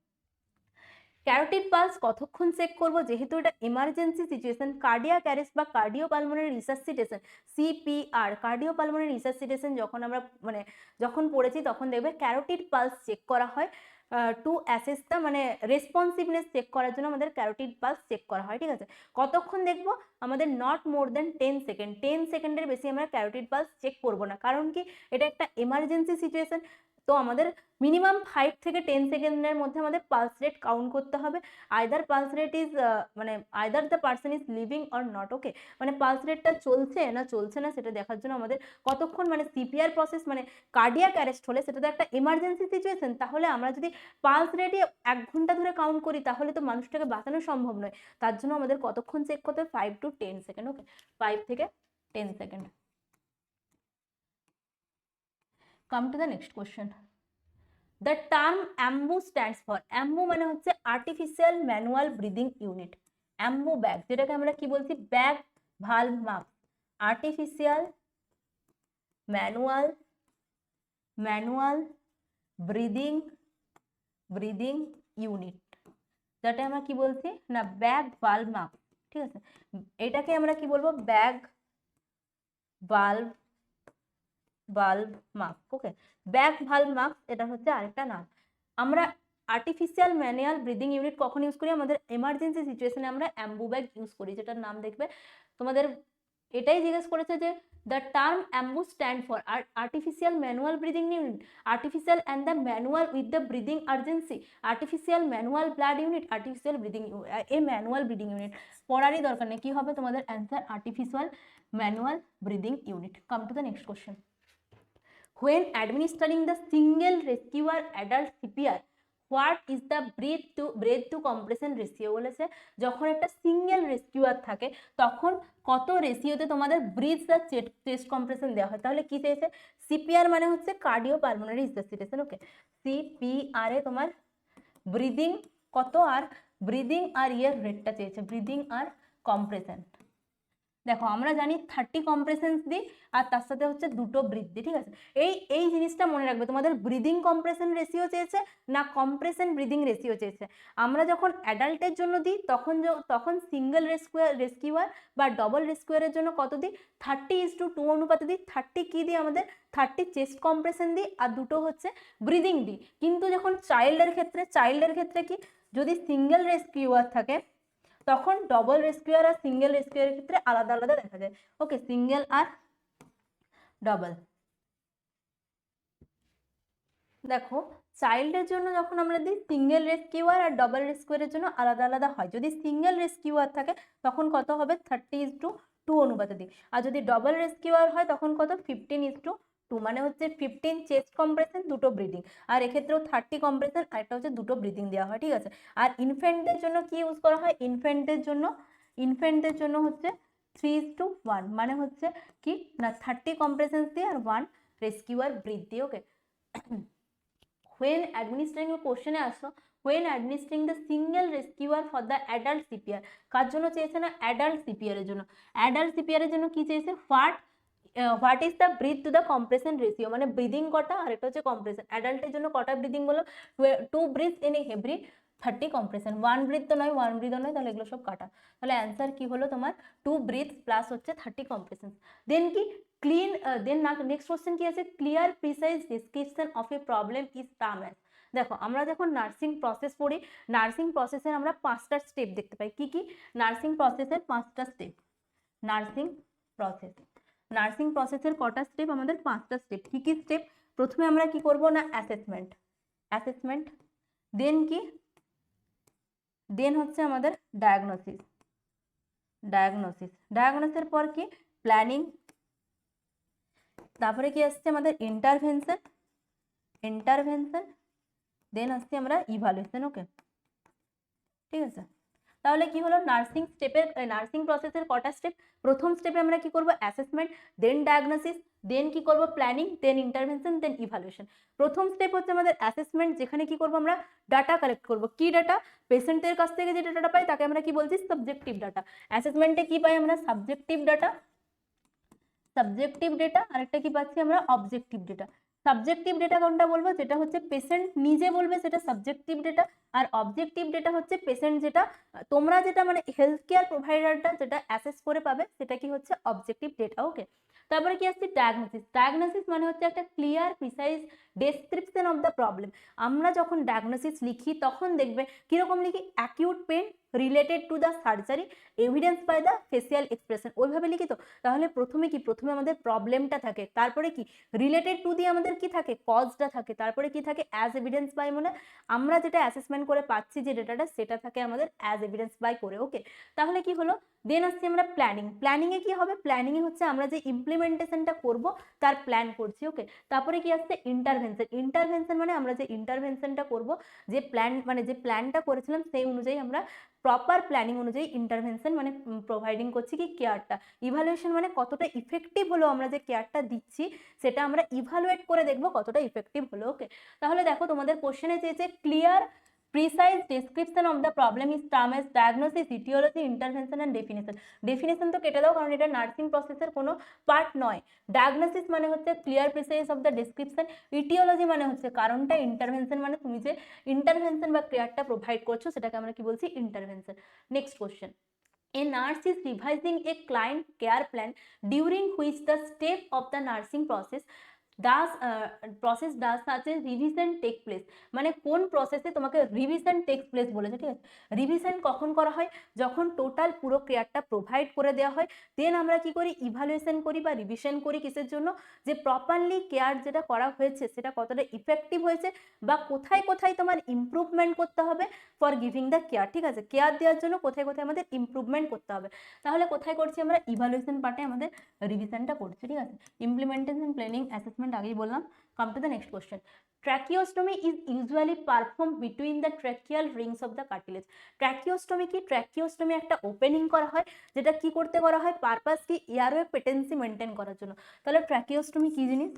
ক্যারোটিড পালস কতক্ষণ চেক করব, যেহেতু এটা এমার্জেন্সি সিচুয়েশন, কার্ডিয়াক অ্যারেস্ট বা cardiopulmonary resuscitation, CPR, cardiopulmonary resuscitation যখন আমরা মানে যখন পড়েছি তখন দেখবে ক্যারোটিড পালস চেক করা হয় টু অ্যাসেস দ্য মানে রেসপন্সিভনেস চেক করার জন্য আমাদের ক্যারোটিড পালস চেক করা হয়, ঠিক আছে। কতক্ষণ দেখবো? আমাদের নট মোর দেন 10 সেকেন্ড, 10 সেকেন্ডের বেশি আমরা ক্যারোটিড পালস চেক করবো না। কারণ কি, এটা একটা এমার্জেন্সি সিচুয়েশন। তো আমাদের মিনিমাম 5 থেকে 10 সেকেন্ডের মধ্যে আমাদের পালস রেট কাউন্ট করতে হবে। আইদার পালস রেট ইজ মানে either the person is living or not, okay. মানে পালস রেটটা চলছে না চলছে না সেটা দেখার জন্য আমাদের কতক্ষণ, মানে সিপিআর প্রসেস মানে কার্ডিয়াক অ্যারেস্ট হলে সেটা তো একটা এমার্জেন্সি সিচুয়েশন, তাহলে আমরা যদি পালস রেটই 1 ঘন্টা ধরে কাউন্ট করি তাহলে তো মানুষটাকে বাঁচানো সম্ভব নয়। তার জন্য আমাদের কতক্ষণ চেক করতে হবে? 5 to 10 সেকেন্ড, ওকে, 5 থেকে 10 second. Come to the next question. The term AMBU stands for, AMBU মানে হচ্ছে artificial manual breathing unit. AMBU bag, যেটাকে আমরা কি বলছি? Bag valve mask. Artificial manual breathing unit, যেটা আমরা কি বলছি না ব্যাগ ভালভ মাস্ক, ঠিক আছে। এটাকে আমরা কি বলবো? ব্যাগ ভালভ মাস্ক, ওকে। ব্যাগ ভালভ মাস্ক এটা হচ্ছে আরেকটা নাম। আমরা আর্টিফিশিয়াল ম্যানুয়াল ব্রিদিং ইউনিট কখন ইউজ করি? আমাদের এমার্জেন্সি সিচুয়েশনে আমরা অ্যাম্বু ব্যাগ ইউজ করি, যেটার নাম দেখবে তোমাদের এটাই জিজ্ঞেস করেছে যে the term Ambu stand for artificial manual breathing unit, artificial and the manual with the breathing urgency, artificial manual blood unit, artificial breathing a manual breathing unit. পড়ারই দরকার নেই, কি হবে তোমাদের answer? Artificial manual breathing unit. Come to the next question. When administering the single rescuer adult CPR, what is the breath to compression ratio? বলেছে যখন একটা single rescuer থাকে তখন কত রেশিওতে তোমাদের ব্রিথ বা চেস্ট কম্প্রেশন দেওয়া হয়। তাহলে কি চেয়েছে? সিপিআর মানে হচ্ছে কার্ডিও পালমোনারি রিসাসিটেশন, ওকে। সিপিআর এ তোমার ব্রিদিং কত আর ব্রিদিং আর ইয়ের রেটটা চেয়েছে, ব্রিদিং আর কম্প্রেশন। দেখো আমরা জানি 30 কম্প্রেশনস দিই আর তার সাথে হচ্ছে দুটো ব্রিথ দিই, ঠিক আছে। এই জিনিসটা মনে রাখবে, তোমাদের ব্রিদিং কম্প্রেশন রেশিও চেয়েছে না কম্প্রেশন ব্রিদিং রেশিও চেয়েছে। আমরা যখন অ্যাডাল্টের জন্য দিই তখন সিঙ্গেল রেস্কিউয়ার বা ডবল রেস্কিউয়ারের জন্য কত দিই? 30:2 অনুপাতে দিই। 30 কি দিই? আমাদের 30 চেস্ট কম্প্রেশন দিই আর দুটো হচ্ছে ব্রিদিং দিই। কিন্তু যখন চাইল্ডের ক্ষেত্রে কি, যদি সিঙ্গেল রেস্কিউয়ার থাকে তখন ডবল রেস্কিউয়ার আর সিঙ্গেল রেস্কিউয়ারের ক্ষেত্রে আলাদা আলাদা দেখা যায়, ওকে। সিঙ্গেল আর ডবল। দেখো চাইল্ডের জন্য যখন আমরা দিই সিঙ্গেল রেস্কিউয়ার আর ডবল রেস্কিউয়ারের জন্য আলাদা আলাদা হয়। যদি সিঙ্গেল রেস্কিউয়ার থাকে তখন কত হবে? 30:2 অনুপাতে দিই। আর যদি ডবল রেস্কিউয়ার হয় তখন কত? 15:2, মানে হচ্ছে 15 চেস্ট কম্প্রেশন দুটো ব্রিদিং। আর এক্ষেত্রেও 30 কম্প্রেশন আর একটা হচ্ছে দুটো ব্রিদিং দেওয়া হয়, ঠিক আছে। আর ইনফ্যান্টদের জন্য কি ইউজ করা হয়? ইনফ্যান্টদের জন্য হচ্ছে 3:1, মানে হচ্ছে কি না 30 কম্প্রেশন দিয়ে আর 1 রেস্কিউয়ার ব্রিথ দিয়ে, ওকে। When administering a question আসো, when administering the single rescuer for the adult CPR, কার জন্য চেয়েছে না অ্যাডাল্ট সিপিআর এর জন্য। অ্যাডাল্ট সিপিআর এর জন্য কি চেয়েছে? What is the breath to the compression ratio, মানে ব্রিদিং কটা আর এটা হচ্ছে কম্প্রেশন। অ্যাডাল্টের জন্য কটা ব্রিদিং বলো? 2 breath in every 30 compression. 1 breath তো নয়, 1 ব্রিথও নয়, তাহলে এগুলো সব কাটা। তাহলে অ্যান্সার কি হলো তোমার? 2 ব্রিথ প্লাস হচ্ছে 30 কম্প্রেশন। দেন কি ক্লিন, দেন নেক্সট কোশ্চেন কি আছে? Clear precise description of A problem is term as. দেখো আমরা যখন নার্সিং প্রসেস পড়ি, নার্সিং প্রসেসের আমরা 5টা স্টেপ দেখতে পাই। কি কি? নার্সিং প্রসেসের 5টা স্টেপ। নার্সিং প্রসেসের কটা স্টেপ? আমাদের 5টা স্টেপ। কি কি স্টেপ? প্রথমে আমরা কি করব না অ্যাসেসমেন্ট, দেন কি, দেন হচ্ছে আমাদের ডায়াগনোসিসের পর কি প্ল্যানিং, তারপরে কি আসছে আমাদের ইন্টারভেনশন, দেন আসছে আমরা ইভালুয়েশন, ওকে, ঠিক আছে। তাহলে কি হলো? নার্সিং প্রসেসের কটা স্টেপ? প্রথম স্টেপে আমরা কি করব? অ্যাসেসমেন্ট, দেন ডায়াগনোসিস, দেন কি করব? প্ল্যানিং, দেন ইন্টারভেনশন, দেন ইভালুয়েশন। প্রথম স্টেপ হচ্ছে আমাদের অ্যাসেসমেন্ট, যেখানে কি করব? আমরা ডাটা কালেক্ট করব। কি ডাটা? পেশেন্টের কাছ থেকে যে ডাটা পাই তাকে আমরা কি বলছি? Subjective data. অ্যাসেসমেন্টে কি পাই আমরা? সাবজেক্টিভ ডেটা, আরেকটা কি পাচ্ছি আমরা? Objective data. সাবজেক্টিভ ডেটা কোনটা বলবো, যেটা হচ্ছে পেশেন্ট নিজে বলবে সেটা সাবজেক্টিভ ডেটা, আর অবজেক্টিভ ডেটা হচ্ছে পেশেন্ট যেটা তোমরা যেটা মানে হেলথ কেয়ার প্রোভাইডারটা যেটা অ্যাসেস করে পাবে সেটা কি হচ্ছে অবজেক্টিভ ডেটা। ওকে, তারপরে কি আসছে ডায়াগনোসিস। ডায়াগনোসিস মানে হচ্ছে একটা clear precise description of the problem. আমরা যখন ডায়াগনোসিস লিখি তখন দেখবে কিরকম লিখি, acute pain related to the surgery evidence by the facial expression, ওইভাবে লিখি তো। তাহলে প্রথমে কি, প্রথমে আমাদের প্রবলেমটা থাকে, তারপরে কি রিলেটেড টু দিয়ে আমাদের কি থাকে কজটা থাকে, তারপরে কি থাকে অ্যাজ এভিডেন্স বাই, মানে আমরা যেটা অ্যাসেসমেন্ট করে পাচ্ছি যে ডেটাটা সেটা থাকে আমাদের অ্যাজ এভিডেন্স বাই করে। ওকে, তাহলে কি হলো, দেন আসছি আমরা প্ল্যানিং। প্ল্যানিংয়ে কি হবে, প্ল্যানিংয়ে হচ্ছে আমরা যে ইমপ্লিমেন্টেশনটা করব তার প্ল্যান করছি। ওকে, তারপরে কি আসছে ইন্টারভেনশন। ইন্টারভেনশন মানে আমরা যে ইন্টারভেনশনটা করব, যে প্ল্যান মানে যে প্ল্যানটা করেছিলাম সেই অনুযায়ী আমরা প্রপার প্ল্যানিং অনুযায়ী ইন্টারভেনশন মানে প্রোভাইডিং করছি কি কেয়ারটা। ইভালুয়েশন মানে কতটা ইফেক্টিভ হলো আমরা যে কেয়ারটা দিচ্ছি সেটা আমরা ইভালুয়েট করে দেখবো কতটা ইফেক্টিভ হলো। ওকে, তাহলে দেখো তোমাদের কোশ্চেনে চেয়েছে clear precise description of the problem is term as diagnosis, aetiology, intervention and definition. Definition তো কেটে দাও কারণ এটা নার্সিং প্রসেসের কোনো পার্ট নয়। ডায়াগনোসিস মানে হচ্ছে clear precise of the description, aetiology মানে হচ্ছে কারণটা, ইন্টারভেনশন মানে তুমি যে ইন্টারভেনশন বা কেয়ারটা প্রোভাইড করছো সেটাকে আমরা কি বলছি intervention. Next question, a nurse is revising a client care plan during which the step of the nursing does such a revision take place। মানে কোন প্রসেসে তোমাকে রিভিশন টেক্স প্লেস বলেছে, ঠিক আছে। রিভিশন কখন করা হয়, যখন টোটাল পুরো কেয়ারটা প্রোভাইড করে দেওয়া হয়, দেন আমরা কি করি ইভালুয়েশন করি বা রিভিশন করি কিসের জন্য, যে প্রপারলি কেয়ার যেটা করা হয়েছে সেটা কতটা ইফেক্টিভ হয়েছে বা কোথায় কোথায় তোমার ইমপ্রুভমেন্ট করতে হবে ফর গিভিং দ্য কেয়ার, ঠিক আছে। কেয়ার দেওয়ার জন্য কোথায় কোথায় আমাদের ইমপ্রুভমেন্ট করতে হবে। তাহলে কোথায় করছি আমরা ইভালুয়েশন পার্টে আমাদের রিভিশনটা করছি, ঠিক আছে। ইমপ্লিমেন্টেশন, প্ল্যানিং, অ্যাসেসমেন্ট আগেই বললাম। Come to the next question, tracheostomy is usually perform between the tracheal rings of the cartilage. Tracheostomy কি, ট্র্যাকিওস্টমি একটা ওপেনিং করা হয় যেটা কি করতে করা হয়, পারপাস কি এয়ারওয়ে পেটেন্সি মেনটেন করার জন্য। তাহলে ট্র্যাকিওস্টমি কি জিনিস,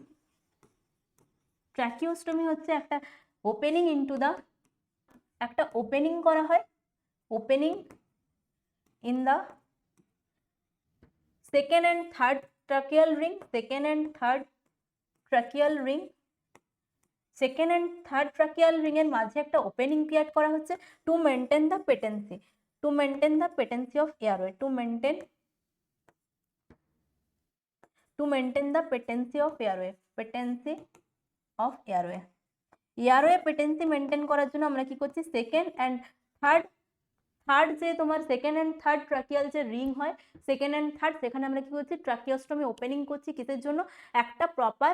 ট্র্যাকিওস্টমি হচ্ছে একটা ওপেনিং ইনটু দ্য, একটা ওপেনিং করা হয়, opening in the second and third tracheal ring, second and third tracheal ring, second and third tracheal ring এর মাঝে একটা ওপেনিং ক্রিয়েট করা হচ্ছে to maintain the patency, to maintain the patency of airway, to maintain the patency of airway, patency of airway. Airway patency maintain করার জন্য আমরা কি করছি, সেকেন্ড অ্যান্ড থার্ড যে তোমার সেকেন্ড অ্যান্ড থার্ড ট্রাকিয়াল যে রিং হয়, সেকেন্ড অ্যান্ড থার্ড, সেখানে আমরা কি করছি ট্রাকিওস্টমি ওপেনিং করছি কিসের জন্য, একটা প্রপার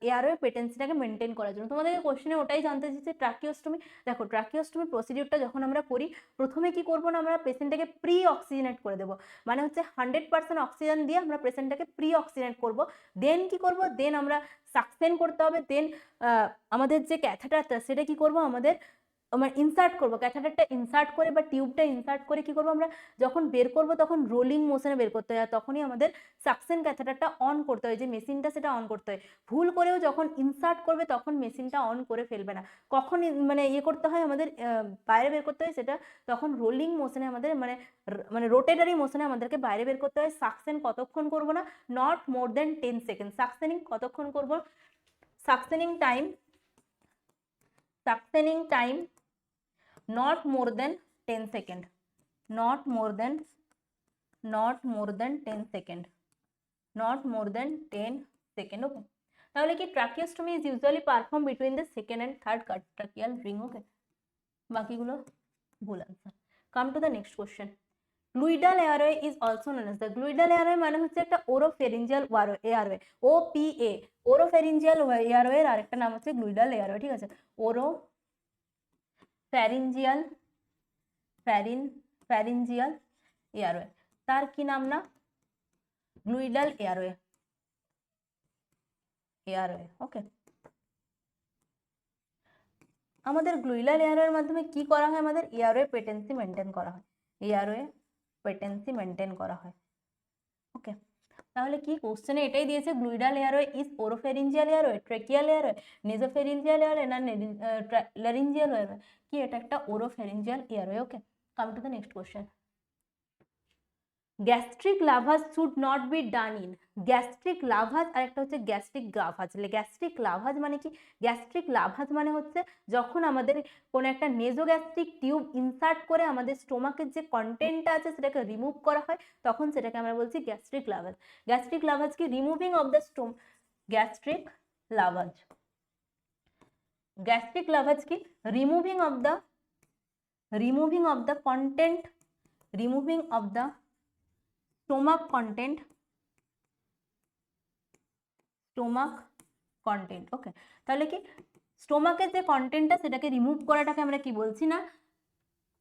এয়ারওয়ে পেটেন্সিটাকে মেনটেন করার জন্য। তোমাদেরকে কোশ্চেনে ওটাই জানতে চাইছে ট্রাকিওস্টমি। দেখো ট্রাকিওস্টমি প্রসিডিউরটা যখন আমরা করি প্রথমে কি করবো না, আমরা পেশেন্টটাকে প্রি অক্সিজেনেট করে দেবো, মানে হচ্ছে 100% অক্সিজেন দিয়ে আমরা পেশেন্টটাকে প্রি অক্সিজেনেট করবো। দেন কি করবো, দেন আমরা সাকসেন করতে হবে, দেন আমাদের যে ক্যাথেটারটা সেটা কি করবো আমাদের আমরা ইনসার্ট করবো, ক্যাথেটারটা ইনসার্ট করে বা টিউবটা ইনসার্ট করে কি করবো আমরা যখন বের করবো তখন রোলিং মোশনে বের করতে হয়, তখনই আমাদের সাকশন ক্যাথেটারটা অন করতে হয়, যে মেশিনটা সেটা অন করতে হয়। ভুল করেও যখন ইনসার্ট করবে তখন মেশিনটা অন করে ফেলবে না, কখন মানে ইয়ে করতে হয় আমাদের বাইরে বের করতে হয় সেটা তখন রোলিং মোশনে আমাদের মানে রোটেটারি মোশনে আমাদেরকে বাইরে বের করতে হয়। সাকশন কতক্ষণ করবো না, not more then 10 second. Suctioning কতক্ষণ করবো, suctioning time not more than 10 second, not more than 10 second, not more than 10 second। Okay, তাহলে কি tracheostomy is usually perform between the second and third tracheal ring. Okay, বাকিগুলো ভুল answer. Come to the next question, Guedel airway is also known as the, Guedel airway মানে হচ্ছে একটা oropharyngeal airway, OPA, oropharyngeal airway এর আরেকটা নাম হচ্ছে গ্লুইডাল airway, ঠিক আছে। ফ্যারিঞ্জিয়াল এয়ারওয়ে, তার কি নাম না, গ্লুইডাল এয়ারওয়ে। ওকে, আমাদের গ্লুইডাল এয়ারওয়ের মাধ্যমে কি করা হয়, আমাদের এয়ারওয়ে পেটেন্সি মেনটেন করা হয়, এয়ারওয়ে পেটেন্সি মেনটেন করা হয়। ওকে, তাহলে কি কোশ্চেনে এটাই দিয়েছে, Guedel airway is oropharyngeal airway, tracheal airway, nasopharyngeal airway না ল্যারিঞ্জিয়াল এয়ারওয়ে, কি এটা একটা oropharyngeal airway. Okay, come to the next question, gastric lavage should not be done in, gastric lavage আর একটা হচ্ছে গ্যাস্ট্রিক গ্রাভাস। গ্যাস্ট্রিক লাভাস মানে কি? গ্যাস্ট্রিক লাভাস মানে হচ্ছে যখন আমাদের কোনো একটা নেজোগ্যাস্ট্রিক টিউব ইনসার্ট করে আমাদের স্টোমাকের যে কন্টেন্টটা আছে সেটাকে রিমুভ করা হয়, তখন সেটাকে আমরা বলছি গ্যাস্ট্রিক লাভাস। গ্যাস্ট্রিক লাভাস কি? Removing of the stomach, gastric lavage, gastric lavage কি? Removing of the content, removing of the stomach content, okay. তাহলে কি স্টোমাকের যে কন্টেন্টটা সেটাকে রিমুভ করাটাকে আমরা কি বলছি না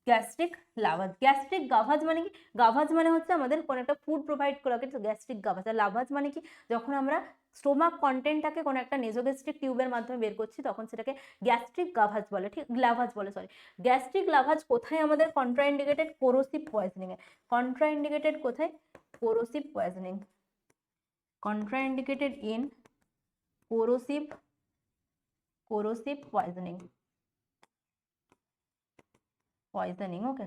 গ্যাস্ট্রিক লাভাস। গ্যাস্ট্রিক গাভাজ মানে কি? গাভাজ মানে হচ্ছে আমাদের কোনো একটা ফুড প্রোভাইড করা, গ্যাস্ট্রিক গাভাজ। আর লাভাজ মানে কি? যখন আমরা স্টোমাক কন্টেন্টটাকে কোনো একটা নেজোগ্যাস্ট্রিক টিউবের মাধ্যমে বের করছি তখন সেটাকে গ্যাস্ট্রিক গাভাজ বলে, ঠিক লাভাজ বলে, সরি। গ্যাস্ট্রিক লাভাজ কোথায় আমাদের কন্ট্রাইন্ডিকেটেড? কোরোসিভ পয়জনিং এ। কন্ট্রাইন্ডিকেটেড কোথায়? Corrosive poisoning, contraindicated in corrosive poisoning, okay.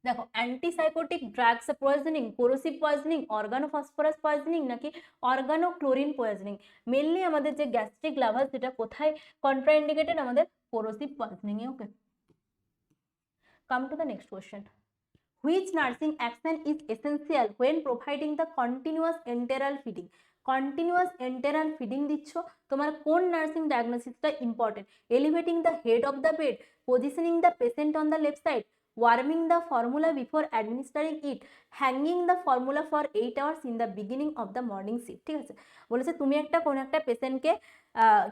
দেখো antipsychotic drugs poisoning, corrosive poisoning, organophosphorus poisoning নাকি অর্গানোক্লোরিন পয়জনিং, মেনলি আমাদের যে গ্যাস্ট্রিক লাভাস সেটা কোথায় কন্ট্রাইন্ডিকেটেড? আমাদের কোরোসিভ পয়জনিং এ, okay. Come to the next question. Which nursing action is essential when providing the continuous enteral feeding? Continuous enteral feeding দিচ্ছ, তোমার কোন নার্সিং ডায়াগনোসিসটা important? Elevating the head of the bed, positioning the patient on the left side, warming the formula before administering it, hanging the formula for 8 hours in the beginning of the morning shift. ঠিক আছে, বলেছে তুমি কোনো একটা পেশেন্টকে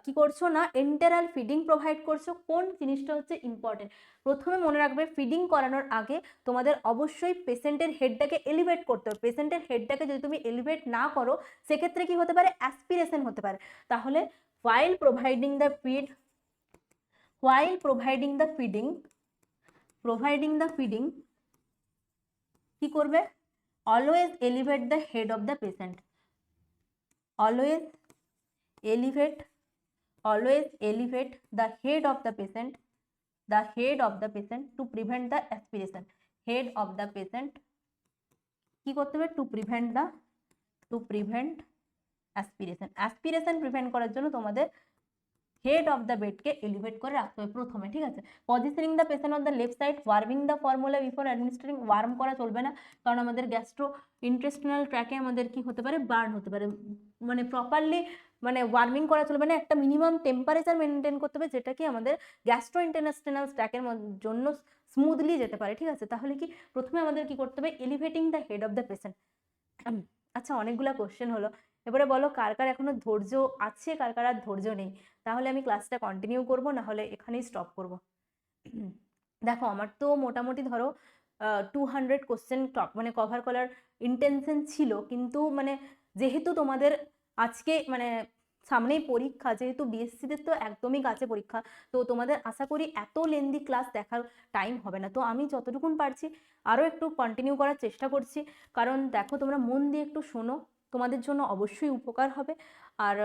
কি করছো না এন্টেরাল ফিডিং প্রোভাইড করছো, কোন জিনিসটা হচ্ছে ইম্পর্টেন্ট? প্রথমে মনে রাখবে ফিডিং করানোর আগে তোমাদের অবশ্যই পেশেন্টের হেডটাকে এলিভেট করতে হবে। পেশেন্টের হেডটাকে যদি তুমি এলিভেট না করো সেক্ষেত্রে কি হতে পারে? অ্যাসপিরেশন হতে পারে। তাহলে while providing the feeding কি করবে? always elevate the head of the patient, always elevate the head of the patient to prevent the aspiration, head of the patient কি করতে হবে? to prevent aspiration প্রিভেন্ট করার জন্য তোমাদের হেড অফ দ্য বেডকে elevate করে রাখতে হবে প্রথমে। ঠিক আছে, positioning the patient on the left side, warming the formula before administrating, warm করা চলবে না কারণ আমাদের গ্যাস্ট্রো ইন্টেস্টিনাল ট্র্যাকে আমাদের কি হতে পারে? বার্ন হতে পারে, মানে প্রপারলি ওয়ার্মিং করা চলবে না, একটা মিনিমাম টেম্পারেচার মেনটেন করতে হবে যেটা কি আমাদের গ্যাস্ট্রো ইন্টেস্টিনাল ট্র্যাকের জন্য স্মুথলি যেতে পারে। ঠিক আছে, তাহলে কি প্রথমে আমাদের কি করতে হবে? Elevating the head of the patient. আচ্ছা, অনেকগুলো কোশ্চেন হলো, এবারে বলো কার কার এখনো ধৈর্য আছে, কার কার আর ধৈর্য নেই? তাহলে আমি ক্লাসটা কন্টিনিউ করব, না হলে এখানেই স্টপ করব। দেখো আমার তো মোটামুটি ধরো 200 কোশ্চেন কভার করার ইন্টেনশন ছিল, কিন্তু যেহেতু তোমাদের আজকে সামনেই পরীক্ষা, যেহেতু বিএসসিদের তো একদমই কাছে পরীক্ষা, তো তোমাদের আশা করি এত লেন্দি ক্লাস দেখার টাইম হবে না। তো আমি যতটুকুন পারছি আরও একটু কন্টিনিউ করার চেষ্টা করছি, কারণ দেখো তোমরা মন দিয়ে একটু শোনো, তোমাদের জন্য অবশ্যই উপকার হবে। আর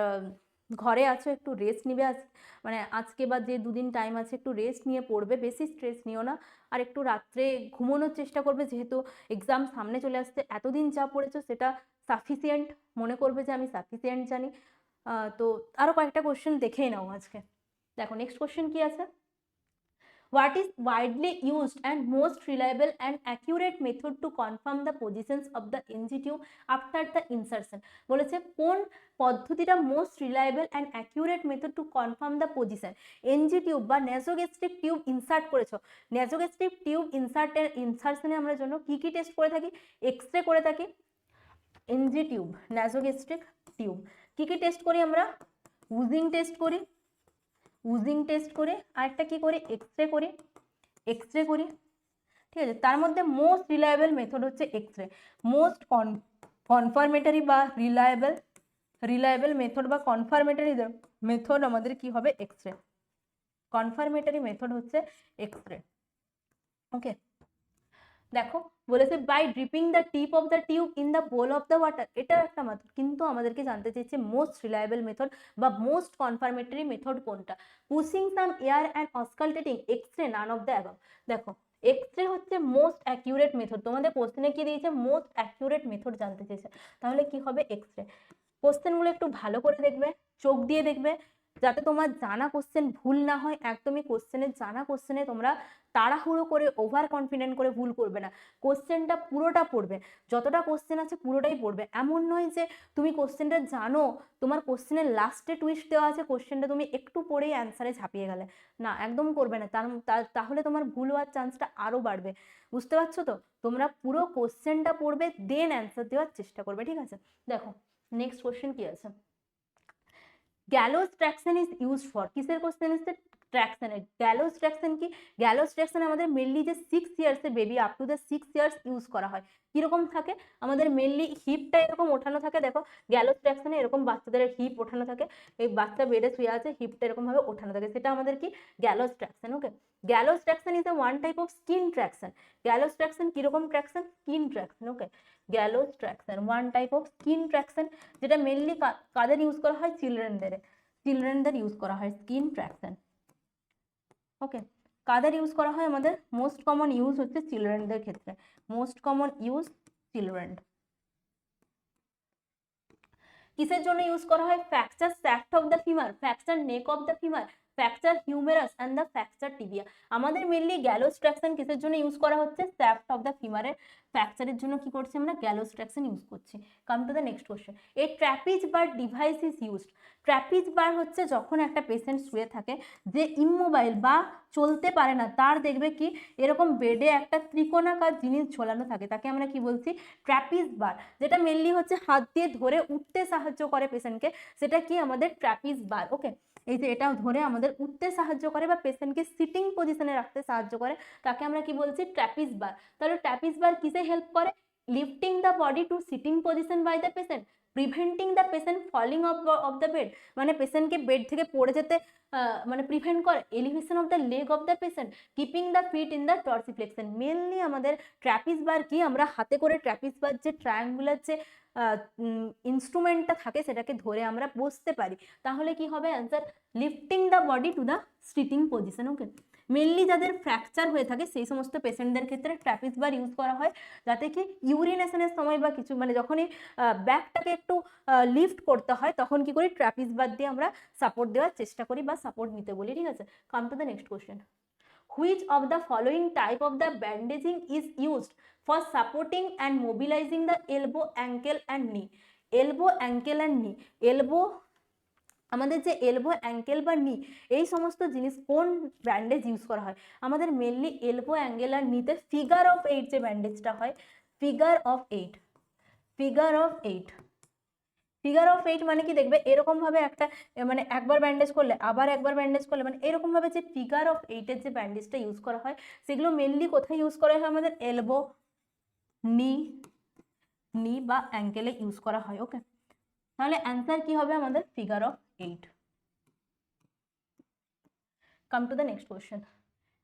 ঘরে আছো, একটু রেস্ট নিবে, আজকে বা যে দুদিন টাইম আছে একটু রেস্ট নিয়ে পড়বে, বেশি স্ট্রেস নিও না। আর একটু রাত্রে ঘুমানোর চেষ্টা করবে, যেহেতু এক্সাম সামনে চলে আসছে, এতদিন যা পড়েছো সেটা সাফিসিয়েন্ট মনে করবে যে আমি সাফিসিয়েন্ট জানি। তো আরও কয়েকটা কোশ্চেন দেখেই নাও আজকে। দেখো নেক্সট কোশ্চেন কি আছে? What is widely used and most reliable and accurate method to confirm the positions of the NG tube after the insertion? বলেছে কোন পদ্ধতিটা most reliable and accurate method to confirm the position. NG tube বা nasogastric tube insert করেছো, nasogastric tube ইনসার্শনের আমরা জন্য কি কি টেস্ট করে থাকি? এক্স রে করে থাকি, এনজি টিউব, ন্যাসোগ্যাস্ট্রিক টিউব কি কি টেস্ট করি আমরা? উজিং টেস্ট করি, আরেকটা কি করি? এক্স রে করি। ঠিক আছে, তার মধ্যে মোস্ট রিলায়েবল মেথড হচ্ছে এক্স রে। মোস্ট কনফার্মেটরি বা রিলায়েবল মেথড বা কনফার্মেটরি মেথড আমাদের কি হবে? X ray. কনফার্মেটরি মেথড হচ্ছে এক্স রে, ওকে। দেখো বলেছে by dripping the tip of the tube in the bowl of the water, এটা একটা মেথড, কিন্তু আমাদেরকে জানতে চাইছে মোস্ট রিলায়েবল মেথড বা মোস্ট কনফার্মেটরি মেথড কোনটা? Pushing some air and auscultating, X-ray, none of the above. দেখো X-ray হচ্ছে মোস্ট অ্যাকিউরেট মেথড, তোমাদের কোশ্চেনে কি দিয়েছে, মোস্ট অ্যাকিউরেট মেথড জানতে চেয়েছে, তাহলে কি হবে এক্স-রে। কোশ্চেনগুলো একটু ভালো করে দেখবে, চোখ দিয়ে দেখবে, যাতে তোমার জানা কোশ্চেন ভুল না হয়। একদমই জানা কোশ্চেনে তোমরা তাড়াহুড়ো করে ওভার কনফিডেন্ট করে ভুল করবে না, কোশ্চেনটা পুরোটা পড়বে, যতটা কোশ্চেন আছে পুরোটাই পড়বে। এমন নয় যে তুমি কোশ্চেনটা জানো, তোমার কোশ্চেনের লাস্টে টুইস্ট দেওয়া আছে, কোশ্চেনটা তুমি একটু পড়েই অ্যান্সারে ঝাঁপিয়ে গেলে, না একদম করবে না, তাহলে তোমার ভুল হওয়ার চান্সটা আরো বাড়বে। বুঝতে পারছো তো? তোমরা পুরো কোশ্চেনটা পড়বে, দেন অ্যান্সার দেওয়ার চেষ্টা করবে, ঠিক আছে? দেখো নেক্সট কোশ্চেন কি আছে, গ্যালোস ট্র্যাকশন ইজ ইউজড ফর, কিসের কোশ্চেন এসছে, ট্র্যাকশনের। গ্যালোস ট্র্যাকশন কি, গ্যালোস ট্র্যাকশন আমাদের মেনলি যে 6 ইয়ার্সের baby up to the 6 years use করা হয়। কিরকম থাকে, আমাদের মেনলি হিপটা এরকম ওঠানো থাকে, দেখো গ্যালোস ট্র্যাকশনে এরকম বাচ্চাদের হিপ ওঠানো থাকে, এই বাচ্চা বেডে শুয়ে আছে, হিপটা এরকম ভাবে ওঠানো থাকে, সেটা আমাদের কি gallows traction. Okay, gallows traction is a one type of skin traction. Gallows traction কিরকম traction, skin traction. Okay, gallows traction one type of skin traction, যেটা মেনলি কাদের ইউজ করা হয়, চিলড্রেনদের ইউজ করা হয় স্কিন ট্র্যাকশন। ওকে, কাদের use করা হয়, আমাদের মোস্ট কমন ইউজ হচ্ছে চিলড্রেনদের ক্ষেত্রে, মোস্ট কমন ইউজ চিলড্রেন। কিসের জন্য ইউজ করা হয়, fracture shaft of the femur, fracture neck of the femur, fracture humerus and the fracture tibia. আমাদের মেনলি গ্যালোস ট্র্যাকশন কিসের জন্য ইউজ করা হচ্ছে, শ্যাফট অফ দ্য ফিমারের ফ্র্যাকচারের জন্য কি করছি আমরা, গ্যালোস ট্র্যাকশন ইউজ করছি। Come to the next question, a trapeze bar device is used. Trapeze bar হচ্ছে যখন একটা পেশেন্ট শুয়ে থাকে, যে ইমমোবাইল বা চলতে পারে না, তার দেখবে কি এরকম বেডে একটা ত্রিকোণাকার জিনিস ঝোলানো থাকে, তাকে আমরা কি বলছি, ট্র্যাপিজ বার, যেটা মেনলি হচ্ছে হাত দিয়ে ধরে উঠতে সাহায্য করে পেশেন্টকে, সেটা কি আমাদের ট্র্যাপিজ বার। ওকে, এই যে এটা ধরে আমাদের উঠতে সাহায্য করে বা পেশেন্টকে সিটিং পজিশনে রাখতে সাহায্য করে, তাকে আমরা কি বলছি, ট্র্যাপিজ বার। তাহলে ট্র্যাপিজ বার কিসে হেল্প করে, lifting the body to sitting position by the patient, preventing the patient falling off the bed, মানে পেশেন্টকে বেড থেকে পড়ে যেতে মানে প্রিভেন্ট করে, elevation of the leg of the patient, keeping the feet in the dorsiflexion. Mainly আমাদের trapeze বার কি, আমরা হাতে করে ট্র্যাপিজ বার যে ট্রায়াঙ্গুলার যে ইনস্ট্রুমেন্টটা থাকে সেটাকে ধরে আমরা বসতে পারি, তাহলে কি হবে answer, lifting the body to the sitting position. Okay, mainly যাদের ফ্র্যাকচার হয়ে থাকে সেই সমস্ত পেশেন্টদের ক্ষেত্রে ট্র্যাপিজ বার ইউজ করা হয়, যাতে কি ইউরিনেশনের সময় বা কিছু মানে যখনই ব্যাকটাকে একটু লিফট করতে হয় তখন কি করি, ট্র্যাপিজ বার দিয়ে আমরা সাপোর্ট দেওয়ার চেষ্টা করি বা সাপোর্ট নিতে বলি, ঠিক আছে? Come to the next question, which of the following type of the bandaging is used for supporting and mobilizing the elbow, ankle and knee? elbow, ankle and knee, elbow আমাদের যে এলবো, অ্যাঙ্কেল বা নি, এই সমস্ত জিনিস কোন bandage use করা হয়, আমাদের মেনলি এলবো, অ্যাঙ্কেল আর নিতে ফিগার অফ 8 যে ব্যান্ডেজটা হয়, figure of 8, figure of 8, figure of 8 মানে কি, দেখবে এরকম ভাবে একটা মানে একবার ব্যান্ডেজ করলে আবার একবার ব্যান্ডেজ করলে, মানে এরকম ভাবে যে ফিগার অফ 8 এর যে ব্যান্ডেজটা ইউজ করা হয়, সেগুলো মেনলি কোথায় ইউজ করা হয়, আমাদের এলবো, নি বা অ্যাঙ্কেলে ইউজ করা হয়। ওকে, তাহলে অ্যান্সার কি হবে আমাদের, figure of 8। Come to the next question.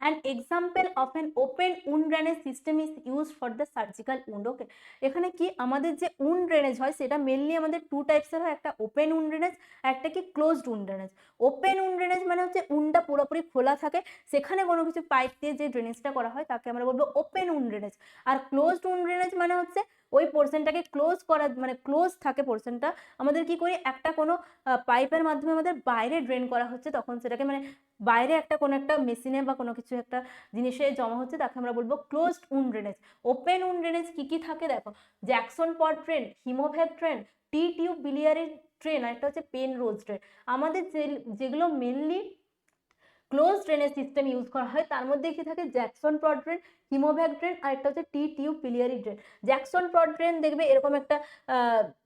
An example of an open wound drainage system is used for the surgical wound. Okay, এখানে কি আমাদের যে wound drainage হয় সেটা মেনলি আমাদের টু টাইপসের হয়, একটা ওপেন wound drainage আর একটা কি closed wound drainage। Open wound drainage মানে হচ্ছে উন্ডটা পুরোপুরি খোলা থাকে, সেখানে কোনো কিছু পাইপ দিয়ে যে ড্রেনেজটা করা হয় তাকে আমরা বলবো ওপেন wound drainage। আর ক্লোজড wound drainage মানে হচ্ছে ওই পোর্শনটাকে ক্লোজ করা, মানে ক্লোজ থাকে পোর্শনটা, আমাদের কি করি একটা কোনো পাইপের মাধ্যমে আমাদের বাইরে ড্রেন করা হচ্ছে, তখন সেটাকে মানে বাইরে একটা কোনো একটা মেশিনে বা কোনো কিছু একটা জিনিসে জমা হচ্ছে, তাকে আমরা বলবো closed wound drainage. Open wound drainage কি কি থাকে দেখো, জ্যাকসন পট ড্রেন, হিমোভ্যাক ড্রেন, টি টিউব বিলিয়ারি ড্রেন, আর একটা হচ্ছে পেন রোজ ড্রেন। আমাদের যেগুলো mainly close drainage system use করা হয় তার মধ্যে কি থাকে, জ্যাকসন পট ড্রেন, হিমোভ্যাক ড্রেন আর একটা হচ্ছে টি টিউব বিলিয়ারি ড্রেন। জ্যাকসন পট ড্রেন দেখবে এরকম একটা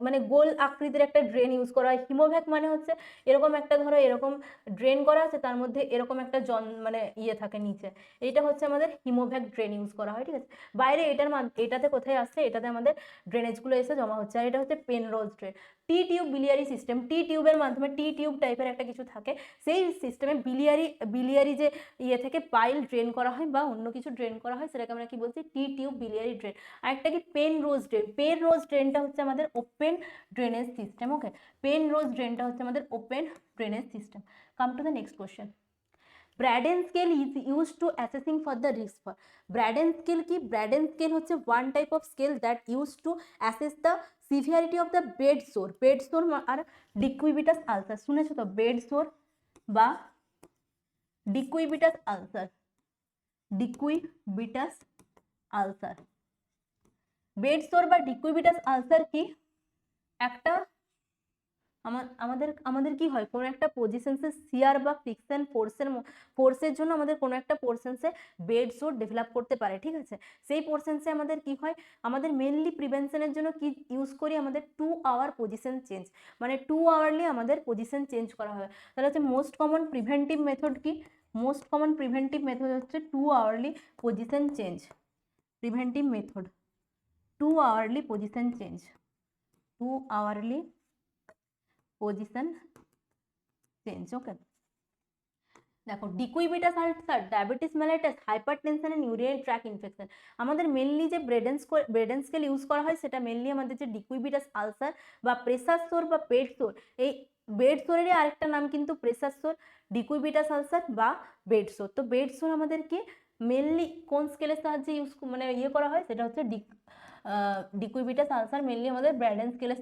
মানে গোল আকৃতির একটা ড্রেন ইউজ করা হয়। হিমোভ্যাক মানে হচ্ছে এরকম একটা, ধরো এরকম ড্রেন করা আছে, তার মধ্যে এরকম একটা মানে ইয়ে থাকে নিচে, এইটা হচ্ছে আমাদের হিমোভ্যাক ড্রেন ইউজ করা হয়, ঠিক আছে? বাইরে এটাতে কোথায় আসছে, এটাতে আমাদের ড্রেনেজগুলো এসে জমা হচ্ছে। আর এটা হচ্ছে পেন রোজ ড্রেন। টি টিউব বিলিয়ারি সিস্টেম, টি টিউবের মাধ্যমে, টি টিউব টাইপের একটা কিছু থাকে, সেই সিস্টেমে বিলিয়ারি যে ইয়ে থেকে পাইল ড্রেন করা হয় বা অন্য কিছু ড্রেন করা হয়, সেটাকে আমরা কি বলছি, টি টিউব বিলিয়ারি ড্রেন। আর একটা কি Penrose drain, Penrose ড্রেনটা হচ্ছে আমাদের open drainage system. Okay, Penrose ড্রেনটা হচ্ছে আমাদের open drainage system. Come to the next question, Braden scale is use to assessing for the risk for. Braden scale কি? Braden scale হচ্ছে one type of scale that use to assess the severity of the bed sore. Bed sore আর ডিকুইবিটাস ulcer, শুনেছো তো? Bed সোর বা ডিকুইবিটাস ulcer, ডিকুইবিটাস ulcer. Bed সোর বা ডিকুইবিটাস ulcer কি? একটা আমাদের কি হয়, কোনো একটা পজিশনসে শিয়ার বা ফ্রিকশন ফোর্সের জন্য আমাদের কোনো একটা পোর্শনসে বেড সোর ডেভেলপ করতে পারে, ঠিক আছে? সেই পোর্শনসে আমাদের কি হয়, আমাদের মেনলি প্রিভেনশনের জন্য কি ইউজ করি, আমাদের 2 আওয়ার পজিশন চেঞ্জ, মানে 2 আওয়ারলি আমাদের পজিশন চেঞ্জ করা হয়। তাহলে হচ্ছে মোস্ট কমন প্রিভেন্টিভ মেথড কি? মোস্ট কমন প্রিভেন্টিভ মেথড হচ্ছে 2 hourly position change. Preventive method 2 hourly position change, 2 hourly position change. Okay, দেখো decubitus ulcer, diabetes mellitus, hypertension and urinary tract infection. আমাদের mainly যে Braden scale use করা হয় সেটা mainly আমাদের যে ডিকুইবিটাস আলসার বা প্রেসার সোর বা বেড সোর, এই বেড সোরেরই আরেকটা নাম কিন্তু প্রেসার সোর, ডিকুইবিটাস আলসার বা বেড সোর। তো বেড সোর আমাদেরকে মেনলি কোন স্কেলের সাহায্যে মানে করা হয়, সেটা হচ্ছে ডিকুইবিটাস আলসার মেনলি আমাদের ব্র্যাডেন স্কেলের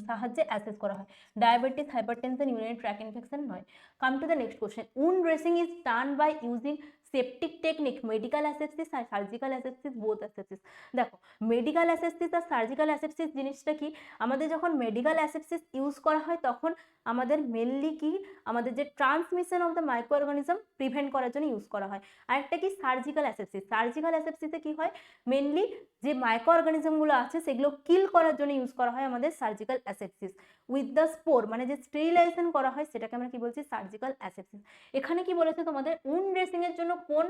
সাহায্যে অ্যাসেস করা হয়। Diabetes, hypertension, urinary tract infection নয়। Come to the next question. Wound dressing is done by using septic technique, medical asepsis R surgical asepsis, both asepsis. দেখো মেডিকেল অ্যাসেপসিস আর সার্জিক্যাল অ্যাসেপসিস জিনিসটা কি? আমাদের যখন মেডিকেল অ্যাসেপসিস ইউজ করা হয় তখন আমাদের মেনলি কি, আমাদের যে transmission of the micro organism prevent করার জন্য ইউজ করা হয়। আরেকটা কি সার্জিক্যাল অ্যাসেপসিস। সার্জিক্যাল অ্যাসেপসিসে কি হয়, মেনলি যে মাইক্রো অর্গানিজমগুলো আছে সেগুলো কিল করার জন্য ইউজ করা হয় আমাদের surgical asepsis. With the spore মানে যে স্টেরিলাইজেশন করা হয় সেটাকে আমরা কি বলছি, সার্জিক্যাল অ্যাসেপসিস। এখানে কি বলেছে তোমাদের, উন্ড ড্রেসিং এর জন্য কোন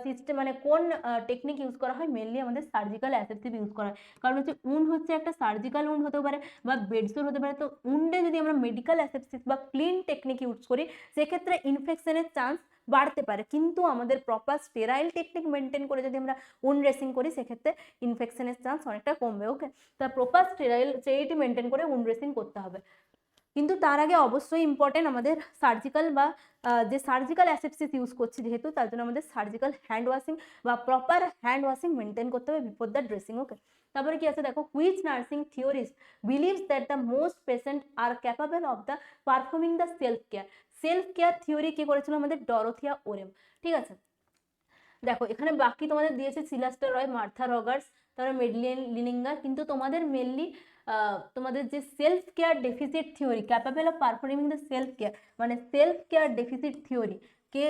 সিস্টেম মানে কোন টেকনিক ইউজ করা হয়, মেনলি আমাদের সার্জিক্যাল অ্যাসেপসিস ইউজ করা হয়। কারণ হচ্ছে উন্ড হচ্ছে একটা সার্জিক্যাল উন্ড হতে পারে বা বেডসোর হতে পারে। তো উন্ডে যদি আমরা মেডিকেল অ্যাসেপসিস বা ক্লিন টেকনিক ইউজ করি সেক্ষেত্রে ইনফেকশনের চান্স বাড়তে পারে, কিন্তু আমাদের প্রপার স্টেরাইল টেকনিক মেনটেন করে যদি আমরা উন্ড ড্রেসিং করি সেক্ষেত্রে ইনফেকশনের চান্স অনেকটা কমবে। ওকে, তা প্রপার স্টেরিলিটি মেনটেন করে উন্ড ড্রেসিং করতে হবে। কিন্তু তার আগে অবশ্যই ইম্পর্টেন্ট আমাদের সার্জিক্যাল বা যে সার্জিক্যাল অ্যাসেপসিস ইউজ করছি যেহেতু, তার জন্য আমাদের সার্জিক্যাল হ্যান্ড ওয়াশিং বা প্রপার হ্যান্ড ওয়াশিং মেনটেন করতে হবে বিফোর দ্য ড্রেসিং। ওকে, তারপরে কি আছে দেখো, which nursing theorist believes that the most patient are capable of the performing the self care. Self care theory কি করেছিল আমাদের, ডরোথিয়া ওরেম। ঠিক আছে, দেখো এখানে বাকি তোমাদের দিয়েছে সিলাস্টার রয়, মার্থা রগার্স, তারপরে মেডলিন লিনিঙ্গার, কিন্তু তোমাদের মেনলি তোমাদের যে self care deficit theory, capable of performing the self care, মানে সেলফ কেয়ার ডেফিসিট থিওরি কে,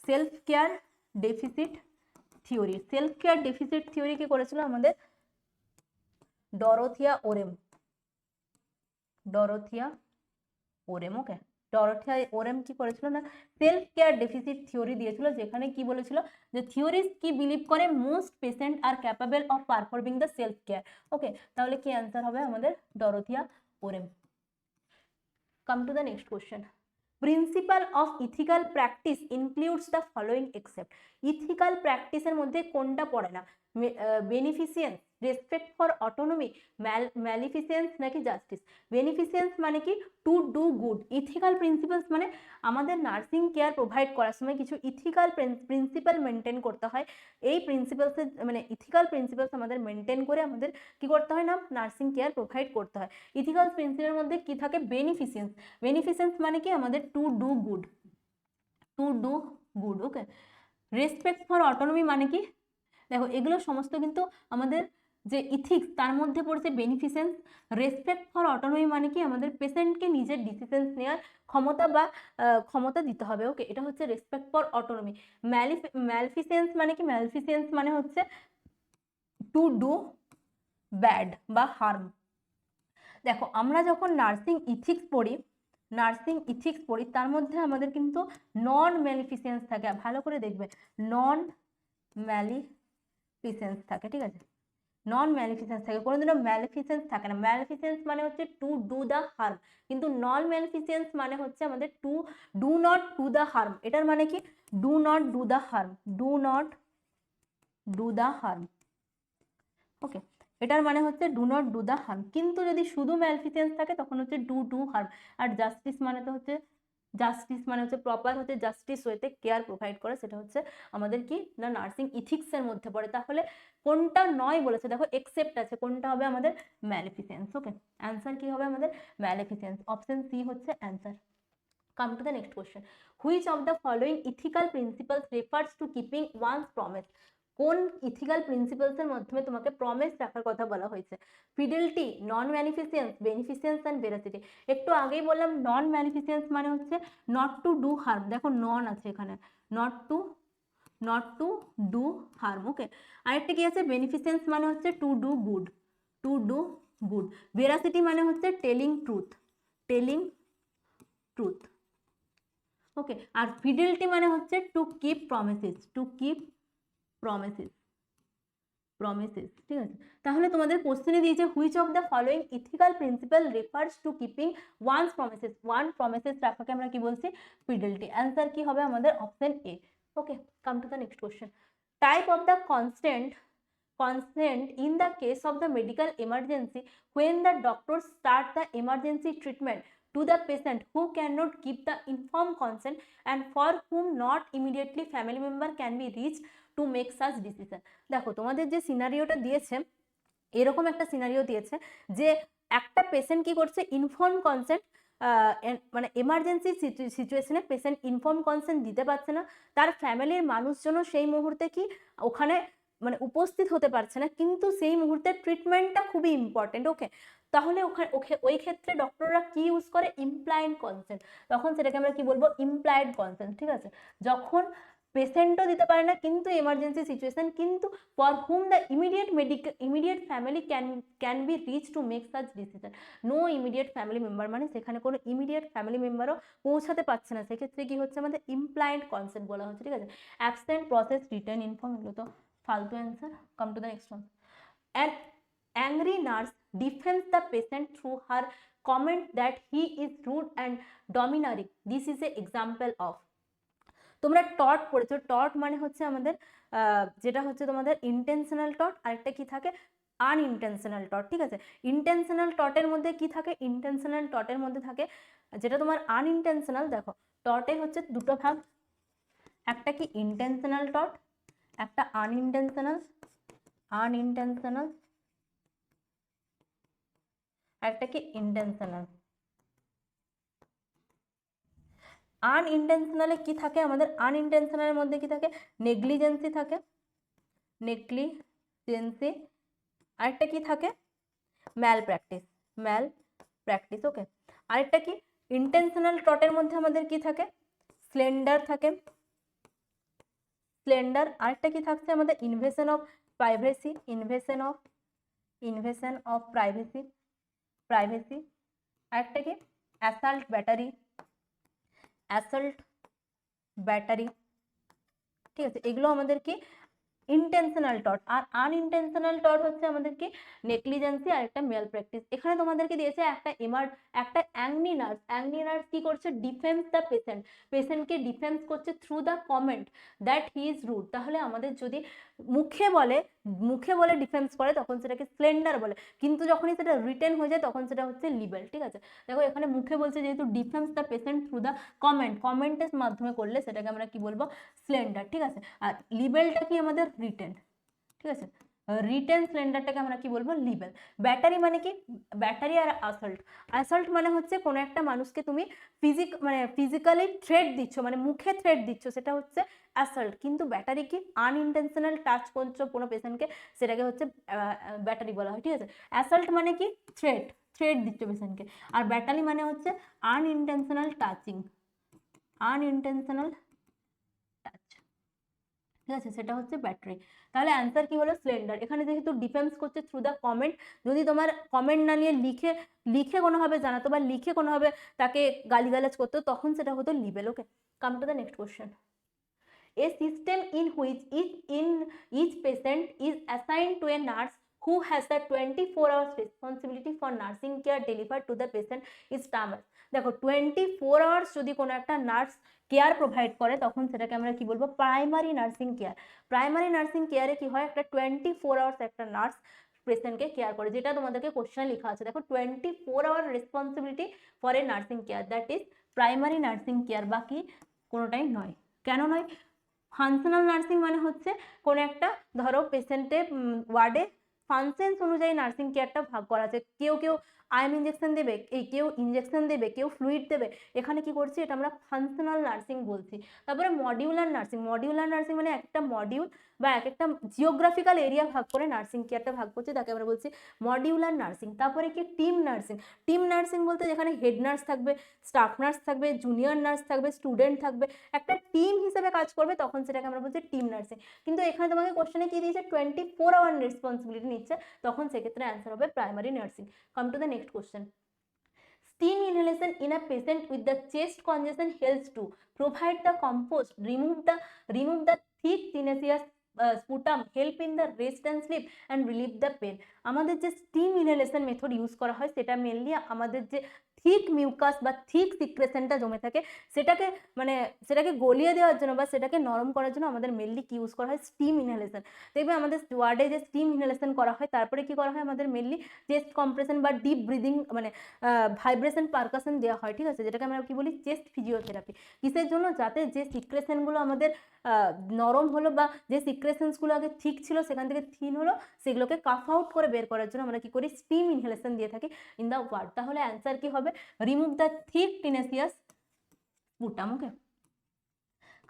self care deficit theory, self care deficit theory কে করেছিল আমাদের ডরোথিয়া ওরেম, ডরোথিয়া ওরেম। ওকে, ডরোথিয়া ওরেম কি করেছিল না, সেলফ কেয়ার ডেফিসিট থিওরি দিয়েছিল, যেখানে কি বলেছিল যে থিওরিস্ট কি বিলিভ করে, most patient are capable of performing the self care. Okay, তাহলে কি অ্যান্সার হবে আমাদের Dorothea Orem. Come to the next question. Principle of ethical practice includes the following except. Ethical প্র্যাকটিসের মধ্যে কোনটা পড়ে না, beneficence, respect for autonomy, maleficence নাকি জাস্টিস। বেনিফিসিয়েন্স মানে কি, to do good. Ethical principles মানে আমাদের নার্সিং কেয়ার প্রোভাইড করার সময় কিছু ইথিক্যাল প্রিন্সিপাল মেনটেন করতে হয়। এই প্রিন্সিপালসের মানে ইথিক্যাল প্রিন্সিপালস আমাদের মেনটেন করে আমাদের কি করতে হয় না, নার্সিং কেয়ার প্রোভাইড করতে হয়। ইথিক্যাল প্রিন্সিপালের মধ্যে কি থাকে, বেনিফিসিয়েন্স। বেনিফিসিয়েন্স মানে কি আমাদের to do good, to do good. Okay, respect for autonomy মানে কি, দেখো এগুলো সমস্ত কিন্তু আমাদের যে ইথিক্স তার মধ্যে পড়ছে বেনিফিসেন্স। রেসপেক্ট ফর অটোনমি মানে কি, আমাদের পেশেন্টকে নিজের ডিসিশন নেওয়ার ক্ষমতা বা ক্ষমতা দিতে হবে। ওকে, এটা হচ্ছে রেসপেক্ট ফর অটোনমি। ম্যালফিসেন্স মানে কি, ম্যালফিসেন্স মানে হচ্ছে টু ডু ব্যাড বা হার্ম। দেখো আমরা যখন নার্সিং ইথিক্স পড়ি তার মধ্যে আমাদের কিন্তু নন ম্যালিফিসেন্স থাকে, ভালো করে দেখবে, নন ম্যালিফিসেন্স থাকে। ঠিক আছে, নন ম্যালিফিসেন্স থাকে, কোনোদিনও ম্যালিফিসেন্স থাকে না। ম্যালিফিসেন্স মানে হচ্ছে টু ডু দ্য হার্ম, কিন্তু নন ম্যালিফিসেন্স মানে হচ্ছে আমাদের to do not do the harm. এটার মানে কি, do not do the harm, do not do the harm. Okay, এটার মানে হচ্ছে do not do the harm. কিন্তু যদি শুধু ম্যালফিসিয়েন্স থাকে তখন হচ্ছে ডু ডু হার্ম। আর জাস্টিস মানে তো হচ্ছে জাস্টিস মানে হচ্ছে প্রপার হচ্ছে জাস্টিস ওয়েতে কেয়ার প্রোভাইড করে, সেটা হচ্ছে আমাদের কি না নার্সিং ইথিক্স এর মধ্যে পড়ে। তাহলে কোনটা নয় বলেছে, দেখো এক্সেপ্ট আছে, কোনটা হবে আমাদের ম্যালিফিসেন্স। ওকে, অ্যান্সার কি হবে আমাদের ম্যালিফিসেন্স, অপশন সি হচ্ছে answer. Come to the next question. Which of the following ethical principles refers to keeping one's promise? কোন ইথিক্যাল প্রিন্সিপালস এর মাধ্যমে তোমাকে প্রমিস রাখার কথা বলা হয়েছে? Fidelity, non maleficence, beneficence and veracity. একটু আগেই বললাম নন ম্যানিফিসেন্স মানে হচ্ছে নট টু ডু হার্ম, দেখো নন আছে এখানে, not to do harm. Okay, আরেকটা কি আছে বেনিফিসেন্স মানে হচ্ছে to do good, to do good. Veracity মানে হচ্ছে telling truth, telling truth. Okay, আর ফিডেলিটি মানে হচ্ছে to keep promises, to keep promises, promises. ঠিক আছে, তাহলে তোমাদের কোশ্চেনে দিয়েছে which of the following ethical principle refers to keeping one's promises, one promises রাখাকে আমরা কি বলছি ফিডেলিটি। অ্যান্সার কি হবে আমাদের option A. Okay, come to the next question. Type of the consent in the case of the medical emergency when the doctors start the emergency treatment to the patient who cannot give the informed consent and for whom not immediately family member can be reached to make such decision। দেখো তোমাদের যে সিনারিওটা দিয়েছে, এরকম একটা scenario দিয়েছে যে একটা patient কি করছে ইনফর্ম কনসেন্ট, মানে এমার্জেন্সি সিচুয়েশনে পেশেন্ট ইনফর্ম কনসেন্ট দিতে পারছে না, তার ফ্যামিলির মানুষজনও সেই মুহূর্তে কি ওখানে মানে উপস্থিত হতে পারছে না, কিন্তু সেই মুহূর্তে ট্রিটমেন্টটা খুবই ইম্পর্টেন্ট। ওকে, তাহলে ওই ক্ষেত্রে ডক্টররা কি ইউজ করে ইমপ্লায়েড কনসেন্ট, তখন সেটাকে আমরা কি বলবো ইমপ্লায়েড কনসেন্ট। ঠিক আছে, যখন পেশেন্টও দিতে পারে না কিন্তু এমার্জেন্সি সিচুয়েশন, কিন্তু for whom the immediate family can be reach to make such decision. No immediate family member মানে সেখানে কোনো ইমিডিয়েট ফ্যামিলি মেম্বারও পৌঁছাতে পারছে না, সেক্ষেত্রে কি হচ্ছে আমাদের ইমপ্লায়েড কনসেন্ট বলা হচ্ছে। ঠিক আছে, অ্যাবসেন্ট, প্রসেস, রিটার্ন, ইনফর্ম, এগুলো তো ফালতু answer. Come to the next one. An angry nurse defends the patient through her comment that he is rude and domineering. This is an example of। তোমরা টট পড়েছো, টট মানে হচ্ছে আমাদের যেটা হচ্ছে তোমাদের ইন্টেনশনাল টট, আরেকটা কি থাকে আনইনটেনশনাল টট। ঠিক আছে, ইন্টেনশনাল টটের মধ্যে কি থাকে, ইন্টেনশনাল টটের মধ্যে থাকে যেটা তোমার আনইনটেনশনাল। দেখো টটে হচ্ছে দুটো ভাগ, একটা কি ইন্টেনশনাল টট, একটা আনইনটেনশনাল, একটা কি ইন্টেনশনাল। আনইনটেনশনালে কি থাকে আমাদের, আনইনটেনশনালের মধ্যে কি থাকে নেগলিজেন্সি থাকে, নেগলিজেন্সি, আরেকটা কি থাকে ম্যাল প্র্যাকটিস। ওকে, আরেকটা কি ইন্টেনশনাল টটের মধ্যে আমাদের কি থাকে স্লেন্ডার থাকে, স্লেন্ডার। আরেকটা কি থাকছে আমাদের invasion of privacy, invasion of privacy. আরেকটা কি অ্যাসাল্ট ব্যাটারি। ঠিক আছে, এগুলো আমাদের কি ইন্টেনশনাল টট। আর আনইনটেনশনাল টট হচ্ছে আমাদের কি নেগলিজেন্সি আর একটা মেল প্র্যাকটিস। এখানে তোমাদেরকে দিয়েছে একটা অ্যাংরি নার্স কি করছে ডিফেন্স দ্য পেশেন্টকে ডিফেন্স করছে through the comment that he is rude. তাহলে আমাদের যদি মুখে বলে ডিফেন্স করে তখন সেটাকে স্লেন্ডার বলে, কিন্তু যখনই সেটা রিটেন হয়ে যায় তখন সেটা হচ্ছে লিবেল। ঠিক আছে, দেখো এখানে মুখে বলছে যেহেতু defence the patient through the কমেন্টের মাধ্যমে করলে সেটাকে আমরা কি বলবো স্লেন্ডার। ঠিক আছে, আর লিবেলটা কি আমাদের রিটেন। ঠিক আছে, রিটেন স্লেন্ডারটাকে আমরা কি বলবো লিবেল। ব্যাটারি মানে কি, ব্যাটারি আর অ্যাসল্ট মানে হচ্ছে কোনো একটা মানুষকে তুমি ফিজিক্যালি থ্রেট দিচ্ছ, মানে মুখে থ্রেট দিচ্ছ, সেটা হচ্ছে অ্যাসল্ট। কিন্তু ব্যাটারি কি আনইনটেনশনাল টাচ করছো কোনো পেশেন্টকে, সেটাকে হচ্ছে ব্যাটারি বলা হয়। ঠিক আছে, অ্যাসল্ট মানে কি থ্রেট দিচ্ছ পেশেন্টকে, আর ব্যাটারি মানে হচ্ছে আনইনটেনশনাল টাচিং, আনইনটেনশনাল টাচ। ঠিক আছে, সেটা হচ্ছে ব্যাটারি। তাহলে অ্যান্সার কি হলো স্লেন্ডার। এখানে যেহেতু ডিফেন্স করছে থ্রু দ্য কমেন্ট, যদি তোমার কমেন্ট না নিয়ে লিখে কোনোভাবে জানাতো বা লিখে কোনোভাবে তাকে গালিগালাজ করতো তখন সেটা হতো libel. Okay, come to the next question. A system in which each patient is assigned to a nurse who has the 24 hours responsibility for nursing care delivered to the patient is termed as। দেখো 24 hours যদি কোনো একটা nurse care provide করে তখন সেটাকে আমরা কি বলবো primary nursing care. Primary nursing কেয়ারে কি হয় একটা 24 আওয়ার্স একটা নার্স পেশেন্টকে কেয়ার করে, যেটা তোমাদেরকে কোশ্চেনে লেখা আছে। দেখো 24 our responsibility for a nursing care, that is primary nursing care, বাকি কোনোটাই নয়। কেন নয়? ফাংশনাল নার্সিং মানে হচ্ছে কোনো একটা ধরো পেশেন্টের ওয়ার্ডে ফাংশনস অনুযায়ী নার্সিং কেয়ারটা ভাগ করা আছে। কেউ কেউ আয়ন ইঞ্জেকশন দেবে, কেউ ইঞ্জেকশন দেবে, কেউ ফ্লুইড দেবে, এখানে কি করছি, এটা আমরা ফাংশনাল নার্সিং বলছি। তারপরে মডিউলার নার্সিং, মডিউলার নার্সিং মানে একটা মডিউল বা এক একটা জিওগ্রাফিক্যাল এরিয়া ভাগ করে নার্সিং কেয়ারটা ভাগ করছে, তাকে আমরা বলছি মডিউলার নার্সিং। তারপরে কি টিম নার্সিং, টিম নার্সিং বলতে যেখানে হেড নার্স থাকবে, স্টাফ নার্স থাকবে, জুনিয়র নার্স থাকবে, স্টুডেন্ট থাকবে, একটা টিম হিসেবে কাজ করবে, তখন সেটাকে আমরা বলছি টিম নার্সিং। কিন্তু এখানে তোমাকে কোশ্চেনে কি দিয়েছে, 24 আওয়ার রেসপন্সিবিলিটি নিচ্ছে, তখন সেক্ষেত্রে অ্যান্সার হবে primary nursing. Come to the next question. Steam inhalation in a patient with the chest congestion helps to provide the compost, remove the thick tenacious sputum, help in the rest and sleep and relieve the pain. আমাদের যে steam inhalation method use করা হয় সেটা mainly আমাদের যে thick mucus বা thick সিক্রেশনটা জমে থাকে সেটাকে গলিয়ে দেওয়ার জন্য বা সেটাকে নরম করার জন্য আমাদের মেনলি কি ইউজ করা হয়, স্টিম ইনহেলেশন। দেখবে আমাদের ওয়ার্ডে যে স্টিম ইনহেলেশন করা হয়, তারপরে কি করা হয়, আমাদের মেনলি চেস্ট কম্প্রেশন বা ডিপ ব্রিদিং ভাইব্রেশন পারকাশন দেওয়া হয়, ঠিক আছে, যেটাকে আমরা কি বলি চেস্ট ফিজিওথেরাপি। কিসের জন্য? যাতে যে সিক্রেশনগুলো আমাদের নরম হলো বা যে সিক্রেশনসগুলো আগে ঠিক ছিল সেখান থেকে থিন হলো, সেগুলোকে কাফ আউট করে বের করার জন্য আমরা কি করি, স্টিম ইনহেলেশন দিয়ে থাকি ইন দ্য ওয়ার্ড। তাহলে অ্যান্সার কি হবে, remove the thick tenacious sputum. Okay,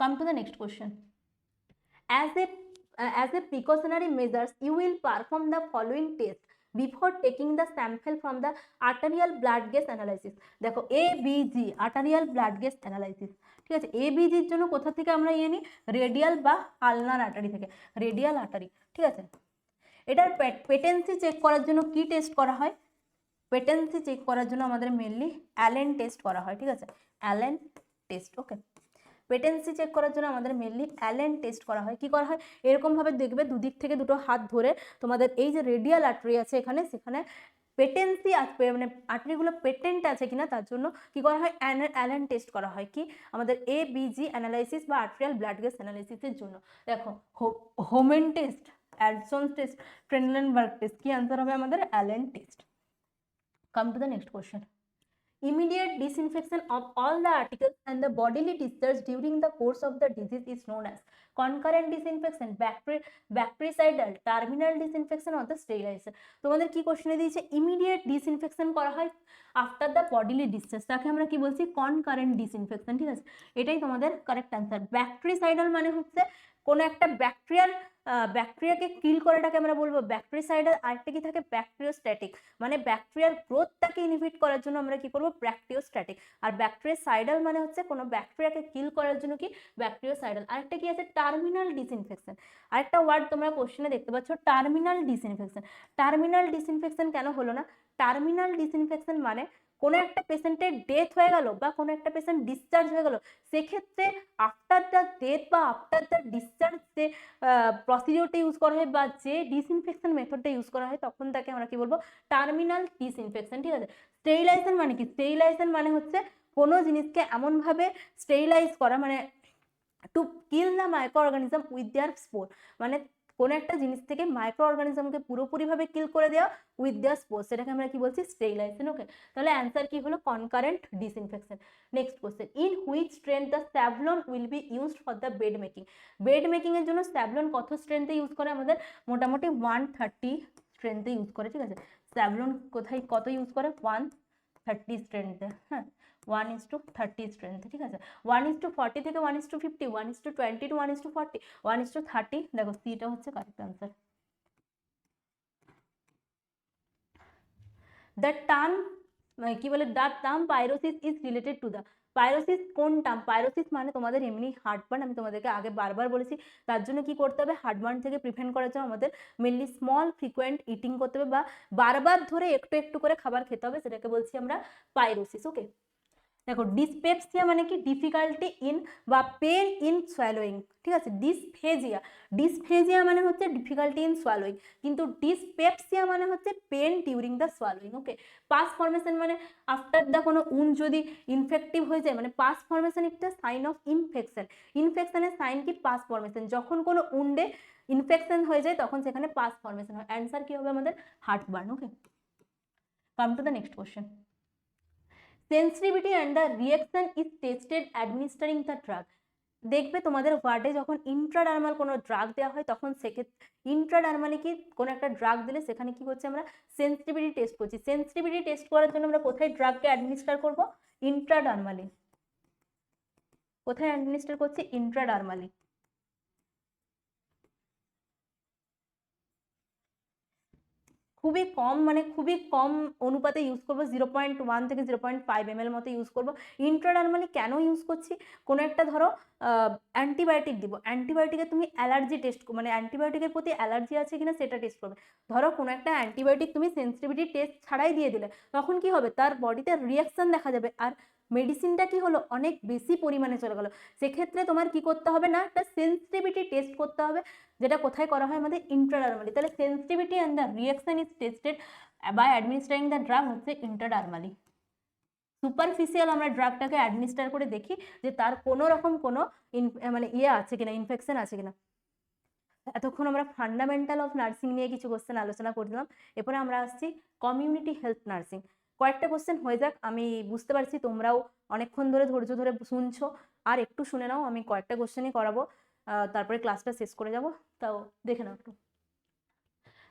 come to the next question. As a precautionary measures, you will perform the following test before taking the sample from the arterial blood gas analysis. দেখো ABG, arterial blood gas analysis, ঠিক আছে। ABG এর জন্য কোথা থেকে আমরা নিই, radial বা আলনার আর্টারি থেকে, রেডিয়াল আর্টারি, ঠিক আছে। এটার পেটেন্সি চেক করার জন্য কি টেস্ট করা হয়, পেটেন্সি চেক করার জন্য আমাদের মেনলি অ্যালেন টেস্ট করা হয়, ঠিক আছে, অ্যালেন টেস্ট। ওকে, পেটেন্সি চেক করার জন্য আমাদের মেনলি অ্যালেন টেস্ট করা হয়। কি করা হয়, এরকম ভাবে দেখবে দুদিক থেকে দুটো হাত ধরে তোমাদের এই যে রেডিয়াল আর্টারি আছে এখানে, সেখানে পেটেন্সি আসবে মানে আর্টারিগুলো পেটেন্ট আছে কিনা তার জন্য কি করা হয়, অ্যালেন টেস্ট করা হয়, কি আমাদের ABG অ্যানালাইসিস বা আর্টারিয়াল ব্লাড গ্যাস অ্যানালাইসিসের জন্য। দেখো Homans test, Adson test, Trendelenburg test, কি আনসার হবে আমাদের Allen test. Come to the next question. Immediate disinfection of all the articles and the bodily discharge during the course of the disease is known as concurrent disinfection, bactericidal, terminal disinfection or the sterilization. তোমাদের কি কোশ্চেনে দিয়েছে, immediate disinfection করা হয় after the bodily discharge, তাকে আমরা কি বলছি, কনকারেন্ট ডিসইনফেকশন, ঠিক আছে, এটাই তোমাদের কারেক্ট অ্যান্সার। ব্যাকটেরিসাইডাল মানে হচ্ছে কোনো একটা ব্যাকটেরিয়াকে কিল করাটাকে আমরা বলবো ব্যাকটেরিসাইডাল। আরেকটা কি থাকে, ব্যাকটেরিওস্ট্যাটিক, মানে ব্যাকটেরিয়ার গ্রোথটাকে ইনহিবিট করার জন্য আমরা কি করবো, ব্যাকটেরিওস্ট্যাটিক। আর ব্যাকটেরিসাইডাল মানে হচ্ছে কোনো ব্যাকটেরিয়াকে কিল করার জন্য কি, ব্যাকটেরিওসাইডাল। আরেকটা কি আছে, টার্মিনাল ডিসইনফেকশন, আরেকটা ওয়ার্ড তোমরা কোশ্চেনে দেখতে পাচ্ছ, টার্মিনাল ডিসইনফেকশন। টার্মিনাল ডিসইনফেকশন কেন হলো না, টার্মিনাল ডিসইনফেকশন মানে কোনো একটা পেশেন্টের ডেথ হয়ে গেল বা কোনো একটা পেশেন্ট ডিসচার্জ হয়ে গেল, সেক্ষেত্রে আফটার দ্য ডেথ বা আফটার দ্য ডিসচার্জ যে প্রসিডিওরটা ইউজ করা হয় বা যে ডিসইনফেকশন মেথডটা ইউজ করা হয়, তখন তাকে আমরা কি বলবো, টার্মিনাল ডিসইনফেকশন, ঠিক আছে। স্টেরিলাইজেশন মানে কি, স্টেরিলাইজেশন মানে হচ্ছে কোনো জিনিসকে এমনভাবে স্টেরিলাইজ করা, মানে to kill the micro organism with their spore, মানে কোনো একটা জিনিস থেকে মাইক্রো অর্গানিজমকে পুরোপুরিভাবে কিল করে দেওয়া উইথ দেয়ার স্পোর, সেটাকে আমরা কি বলছি, স্টেরিলাইজেশন। ওকে, তাহলে অ্যান্সার কি হলো, concurrent disinfection. Next question, in which strength the Savlon will be used for the bed making. Bed making এর জন্য স্যাভলন কত স্ট্রেন্থে ইউজ করে, আমাদের মোটামুটি 130 স্ট্রেন্থে ইউজ করে, ঠিক আছে। স্যাভলন কোথায় কত ইউজ করে, 130 স্ট্রেন্থে, হ্যাঁ 1:30 স্ট্রেন্থ, ঠিক আছে। 1:40 থেকে 1:50, 1:20 to 1:40, 1:30, দেখো সিটা হচ্ছে কারেক্ট আনসার। দ্য টার্ম কি বলে, the term pyrosis is related to the, pyrosis কোন টার্ম, পাইরোসিস মানে তোমাদের এমনি হার্টবার্ন, আমি তোমাদেরকে আগে বারবার বলেছি, তার জন্য কি করতে হবে, হার্টবার্ন থেকে প্রিভেন্ট করার জন্য আমাদের মেনলি স্মল ফ্রিকোয়েন্ট ইটিং করতে হবে বা বারবার ধরে একটু একটু করে খাবার খেতে হবে, সেটাকে বলছি আমরা পাইরোসিস। ওকে, দেখো ডিসপেপসিয়া মানে কি ডিফিকাল্টি ইন বা পেন ইন সোয়ালোয়িং, ঠিক আছে। ডিসফেজিয়া মানে হচ্ছে ডিফিকাল্টি ইন সোয়ালোয়িং, কিন্তু ডিসপেপসিয়া মানে হচ্ছে pain during the swallowing. Okay, pus formation মানে আফটার দ্য কোনো উন্ড যদি ইনফেক্টিভ হয়ে যায়, মানে পাস ফরমেশন একটা সাইন অফ ইনফেকশন। ইনফেকশনের সাইন কি পাস ফরমেশন, যখন কোনো উন্ডে ইনফেকশন হয়ে যায় তখন সেখানে পাস ফরমেশন হয়। অ্যান্সার কি হবে আমাদের heartburn. Okay, come to the next question. Sensitivity and the reaction is tested administering the drug. দেখবে তোমাদের ওয়ার্ডে যখন ইন্ট্রাডার্মাল কোনো ড্রাগ দেওয়া হয় তখন সেক্ষেত্রে ইন্ট্রাডার্মালে কি কোনো একটা ড্রাগ দিলে সেখানে কি করছে, আমরা সেন্সিটিভিটি টেস্ট করছি। সেন্সিটিভিটি টেস্ট করার জন্য আমরা কোথায় ড্রাগকে অ্যাডমিনিস্টার করব, ইন্ট্রাডার্মালি। কোথায় অ্যাডমিনিস্টার করছি, ইন্ট্রাডার্মালি। খুবই কম, মানে খুবই কম অনুপাতে ইউজ করবো, 0.1 থেকে 0.5 ml মতো ইউজ করবো। ইন্ট্রাডার্মালি কেন ইউজ করছি, কোনো একটা ধরো অ্যান্টিবায়োটিক দিব, অ্যান্টিবায়োটিকে তুমি অ্যালার্জি টেস্ট, মানে অ্যান্টিবায়োটিকের প্রতি অ্যালার্জি আছে কিনা সেটা টেস্ট করবে। ধরো কোনো একটা অ্যান্টিবায়োটিক তুমি সেন্সিটিভিটি টেস্ট ছাড়াই দিয়ে দিলে, তখন কি হবে, তার বডিতে রিয়াকশন দেখা যাবে, আর মেডিসিনটা কি হলো, অনেক বেশি পরিমাণে চলে গেলো। সেক্ষেত্রে তোমার কি করতে হবে না, একটা সেন্সিটিভিটি টেস্ট করতে হবে, যেটা কোথায় করা হয়, আমাদের ইন্ট্রাডার্মালি। তাহলে sensitivity and the reaction is tested by administering the drug হচ্ছে ইন্ট্রাডার্মালি। সুপারফিশিয়াল আমরা ড্রাগটাকে অ্যাডমিনিস্টার করে দেখি যে তার কোনো রকম কোনো মানে আছে কিনা, ইনফেকশন আছে কিনা। এতক্ষণ আমরা ফান্ডামেন্টাল অফ নার্সিং নিয়ে কিছু কোশ্চেন আলোচনা করলাম, এরপরে আমরা আসছি কমিউনিটি হেলথ নার্সিং। কয়েকটা কোশ্চেন হয়ে যাক, আমি বুঝতে পারছি তোমরাও অনেকক্ষণ ধরে ধৈর্য ধরে শুনছো, আর একটু শুনে নাও, আমি কয়েকটা কোশ্চেনই করাবো, তারপরে ক্লাসটা শেষ করে যাব, তাও দেখে নাও একটু।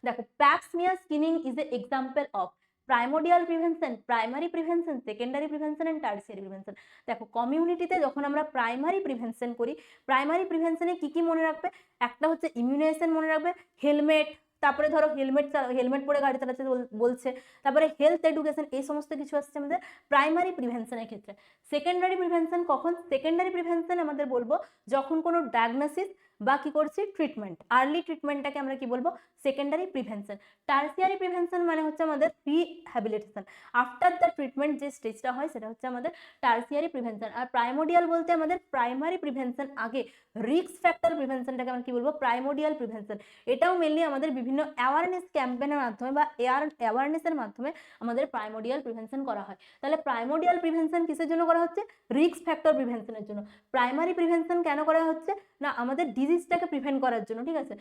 দেখো, pap smear screening is a example of primordial prevention, primary prevention, secondary prevention and tertiary prevention. দেখো, কমিউনিটিতে যখন আমরা প্রাইমারি প্রিভেনশন করি, প্রাইমারি প্রিভেনশনে কি কি মনে রাখবে, একটা হচ্ছে ইমিউনাইজেশন মনে রাখবে, হেলমেট, তারপরে ধরো হেলমেট পরে গাড়ি চালাতে বলছে, তারপরে হেলথ এডুকেশন, এই সমস্ত কিছু আসছে আমাদের প্রাইমারি প্রিভেনশনের ক্ষেত্রে। সেকেন্ডারি প্রিভেনশন কখন, সেকেন্ডারি প্রিভেনশন আমাদের বলবো যখন কোনো ডায়াগনোসিস বা কি করছি ট্রিটমেন্ট, আর্লি ট্রিটমেন্টটাকে আমরা কি বলবো, সেকেন্ডারি প্রিভেনশন। টার্সিয়ারি প্রিভেনশন মানে হচ্ছে আমাদের রিহ্যাবিলিটেশন, আফটার দ্য ট্রিটমেন্ট যে স্টেজটা হয় সেটা হচ্ছে আমাদের টার্সিয়ারি প্রিভেনশন। আর প্রাইমোডিয়াল বলতে আমাদের প্রাইমারি প্রিভেনশন আগে, রিস্ক ফ্যাক্টর প্রিভেনশনটাকে আমরা কি বলবো, প্রাইমোডিয়াল প্রিভেনশন। এটাও মেনলি আমাদের বিভিন্ন অ্যাওয়ারনেস ক্যাম্পেনের মাধ্যমে বা অ্যাওয়ারনেসের মাধ্যমে আমাদের প্রাইমোডিয়াল প্রিভেনশন করা হয়। তাহলে প্রাইমোডিয়াল প্রিভেনশন কিসের জন্য করা হচ্ছে, রিস্ক ফ্যাক্টর প্রিভেনশনের জন্য। প্রাইমারি প্রিভেনশন কেন করা হচ্ছে না, আমাদের ডিজিজটাকে প্রিভেন্ট করার জন্য, ঠিক আছে।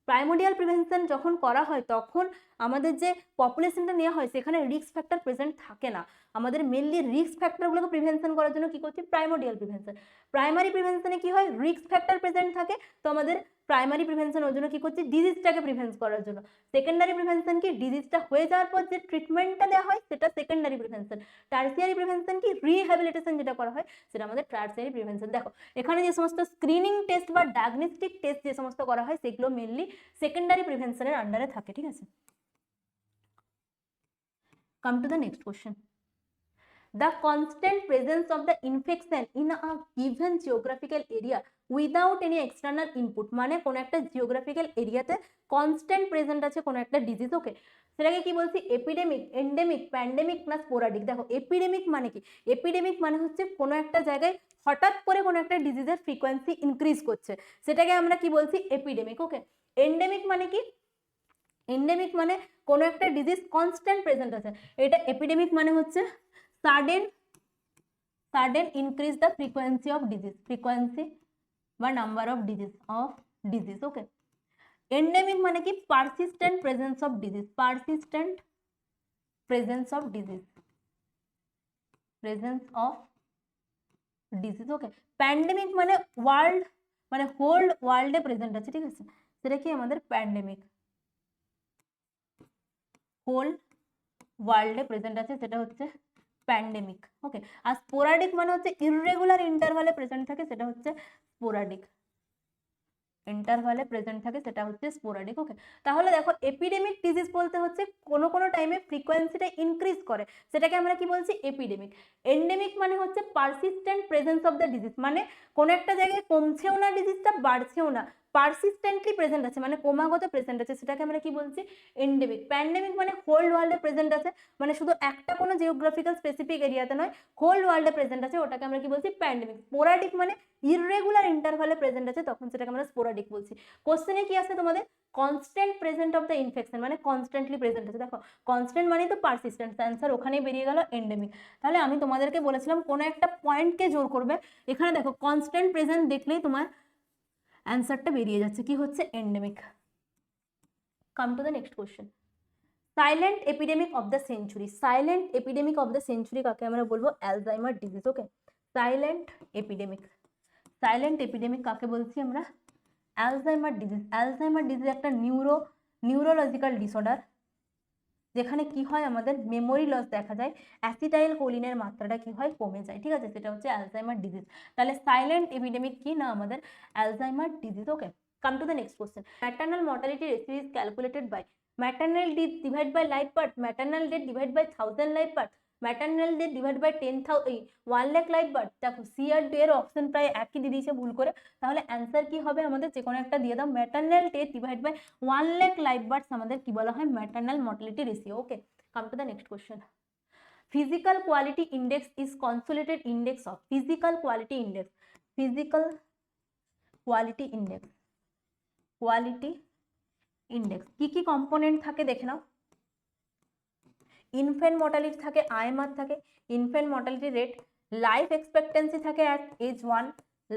প্রাইমোডিয়াল প্রিভেনশন যখন করা হয় তখন আমাদের যে পপুলেশনটা নেওয়া হয় সেখানে রিস্ক ফ্যাক্টর প্রেজেন্ট থাকে না, আমাদের মেনলি রিস্ক ফ্যাক্টরগুলোকে প্রিভেনশন করার জন্য কি করছি, প্রাইমোডিয়াল প্রিভেনশন। প্রাইমারি প্রিভেনশনে কি হয়, রিস্ক ফ্যাক্টর প্রেজেন্ট থাকে, তো আমাদের প্রাইমারি প্রিভেনশন ওর জন্য কি করছি, ডিজিজটাকে প্রিভেন্ট করার জন্য। সেকেন্ডারি প্রিভেনশন কি, ডিজিজটা হয়ে যাওয়ার পর যে ট্রিটমেন্টটা দেওয়া হয় সেটা সেকেন্ডারি প্রিভেনশন। টার্সিয়ারি প্রিভেনশন কি, রিহ্যাবিলিটেশন যেটা করা হয় সেটা আমাদের টার্সিয়ারি প্রিভেনশন। দেখো, এখানে যে সমস্ত স্ক্রিনিং টেস্ট বা ডায়াগনস্টিক টেস্ট যে সমস্ত করা হয় সেগুলো মেনলি সেকেন্ডারি প্রিভেনশনের আন্ডারে থাকে, ঠিক আছে। Come to the next question. The constant presence of the infection in a given geographical area without any external input, মানে কোন একটা জিওগ্রাফিক্যাল এরিয়াতে কনস্ট্যান্ট প্রেজেন্ট আছে কোন একটা ডিজিজ, ওকে, সেটাকে কি বলছি, এপিডেমিক, এন্ডেমিক, প্যান্ডেমিক না স্পোরাডিক। দেখো, এপিডেমিক মানে কি, এপিডেমিক মানে হচ্ছে কোনো একটা জায়গায় হঠাৎ করে কোনো একটা ডিজিজের ফ্রিকোয়েন্সি ইনক্রিজ করছে, সেটাকে আমরা কি বলছি, এপিডেমিক। ওকে, এন্ডেমিক মানে কি, এন্ডেমিক মানে কোনো একটা ডিজিজ কনস্ট্যান্ট প্রেজেন্ট আছে, এটা এপিডেমিক মানে হচ্ছে sudden increase the frequency of disease, frequency বা number of disease, okay. endemic মানে কি, persistent presence of disease, persistent presence of disease, okay. pandemic মানে ওয়ার্ল্ড, মানে হোল ওয়ার্ল্ডে প্রেজেন্ট আছে, ঠিক আছে, সেটা কি আমাদের প্যান্ডেমিক, হোল ওয়ার্ল্ডে প্রেজেন্ট আছে, সেটা হচ্ছে প্যান্ডেমিক, ওকে। আর স্পোরাডিক মানে হচ্ছে ইররেগুলার ইন্টারভালে প্রেজেন্ট থাকে, সেটা হচ্ছে স্পোরাডিক, ইন্টারভালে প্রেজেন্ট থাকে সেটা হচ্ছে স্পোরাডিক, ওকে। তাহলে দেখো, এপিডেমিক ডিজিজ বলতে হচ্ছে কোনো কোনো টাইমে ফ্রিকোয়েন্সিটা ইনক্রিজ করে, সেটাকে আমরা কি বলছি, এপিডেমিক। এন্ডেমিক মানে হচ্ছে persistent presence of the disease, মানে কোনো একটা জায়গায় কমছেও না ডিজিজটা, বাড়ছেও না, পারসিস্টেন্টলি প্রেজেন্ট আছে মানে ক্রমাগত প্রেজেন্ট আছে, সেটাকে আমরা কি বলছি? এন্ডেমিক। প্যান্ডেমিক মানে হোল ওয়ার্ল্ডে প্রেজেন্ট আছে, মানে শুধু একটা কোনো জিওগ্রাফিক্যাল স্পেসিফিক এরিয়াতে নয়, হোল ওয়ার্ল্ডে প্রেজেন্ট আছে, ওটাকে আমরা কি বলছি? প্যান্ডেমিক। স্পোরাডিক মানে ইররেগুলার ইন্টারভালে প্রেজেন্ট আছে, তখন সেটাকে আমরা স্পোরাডিক বলছি। কোশ্চেনে কি আছে তোমাদের? Constant present of the infection মানে কনস্ট্যান্টলি প্রেজেন্ট আছে। দেখো কনস্ট্যান্ট মানে তো পারসিস্টেন্ট, অ্যান্সার ওখানেই বেরিয়ে গেল এন্ডেমিক। তাহলে আমি তোমাদেরকে বলেছিলাম কোনো একটা পয়েন্টকে জোর করবে, এখানে দেখো কনস্ট্যান্ট প্রেজেন্ট দেখলেই তোমার অ্যান্সারটা বেরিয়ে যাচ্ছে, কি হচ্ছে? Endemic. Come to the next question. Silent epidemic of the century. Silent epidemic of the century কাকে আমরা বলবো? Alzheimer disease. Okay, silent epidemic. Silent epidemic কাকে বলছি আমরা? Alzheimer disease. অ্যালজাইমার ডিজিজ একটা নিউরোলজিক্যাল ডিসঅর্ডার, যেখানে কি হয় আমাদের মেমোরি লস দেখা যায়, অ্যাসিটাইল কোলিনের মাত্রাটা কি হয়? কমে যায়, ঠিক আছে? সেটা হচ্ছে অ্যালজাইমার ডিজিজ। তাহলে সাইলেন্ট এপিডেমিক কি না? আমাদের Alzheimer disease. Okay, come to the next question. Maternal mortality ratio is calculated by maternal death divide by life birth, maternal death divide by 1000 life birth, maternal death divide by 1 lakh life birth. দেখো C আর D এর option প্রায় একই দিয়ে দিয়েছে ভুল করে, তাহলে answer কি হবে আমাদের? যে কোনো একটা দিয়ে দাও। Maternal death divide by 1 lakh life births আমাদের কি বলা হয়? Maternal mortality ratio. Okay, come to the next question. Physical quality index is consolidated index of physical quality index. Physical quality index. Quality index কি কি কম্পোনেন্ট থাকে দেখে নাও। Infant mortality থাকে, আইএমআর থাকে, infant mortality rate, life expectancy থাকে at age 1,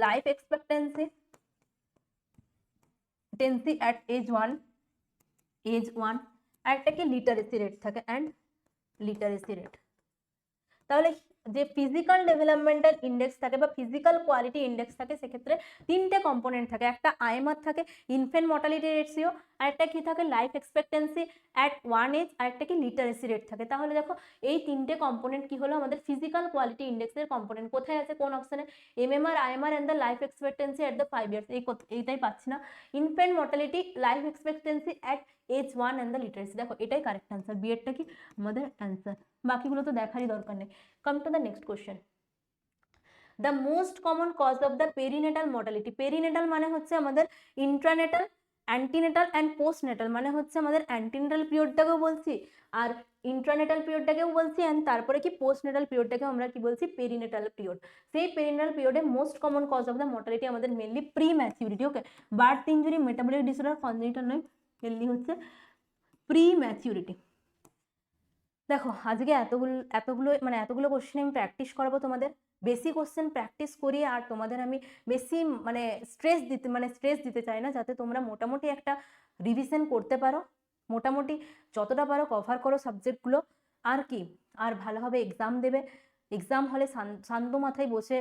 life expectancy at age 1, আর একটা কি লিটারেসি রেট থাকে, অ্যান্ড লিটারেসি রেট। তাহলে যে ফিজিক্যাল ডেভেলপমেন্টাল ইন্ডেক্স থাকে বা ফিজিক্যাল কোয়ালিটি ইন্ডেক্স থাকে, সেক্ষেত্রে তিনটে কম্পোনেন্ট থাকে, একটা আইএমআর থাকে, ইনফ্যান্ট মর্টালিটি রেশিও, আর একটা কি থাকে? লাইফ এক্সপেক্টেন্সি অ্যাট 1 এজ, আর একটা কি? লিটারেসি রেট থাকে। তাহলে দেখো এই তিনটে কম্পোনেন্ট কি হলো আমাদের ফিজিক্যাল কোয়ালিটি ইন্ডেক্সের কম্পোনেন্ট। কোথায় আছে? কোন অপশনে? MMR, IMR and the life expectancy at the 5 years. এইটাই পাচ্ছি না। Infant mortality, life expectancy at age 1 and the literacy. দেখো এটাই কারেক্ট অ্যান্সার, বি এরটা কি আমাদের অ্যান্সার, বাকিগুলো তো দেখারই দরকার নেই। Come to the next question. The most common cause of the perinatal mortality. Perinatal মানে হচ্ছে আমাদের intranatal, antenatal and postnatal, মানে হচ্ছে আমাদের antenatal পিরিয়ডটাকেও বলছি আর ইন্ট্রানেটাল পিরিয়ডটাকেও বলছি, অ্যান্ড তারপরে কি পোস্টনেটাল পিরিয়ডটাকেও আমরা কি বলছি? Perinatal period. সেই পেরিনেটাল পিরিয়ডে most common cause of the mortality আমাদের mainly prematurity. Okay, birth injury, metabolic disorder, congenital নয়, মেনলি হচ্ছে প্রি ম্যাচিউরিটি। দেখো আজকে এতগুলো কোশ্চেন আমি প্র্যাকটিস করাবো তোমাদের, বেশি কোশ্চেন প্র্যাকটিস করি, আর তোমাদের আমি বেশি স্ট্রেস দিতে চাই না, যাতে তোমরা মোটামুটি একটা রিভিশন করতে পারো, মোটামুটি যতটা পারো কভার করো সাবজেক্টগুলো, আর কি আর ভালোভাবে এক্সাম দেবে। এক্সাম হলে শান্ত মাথায় বসে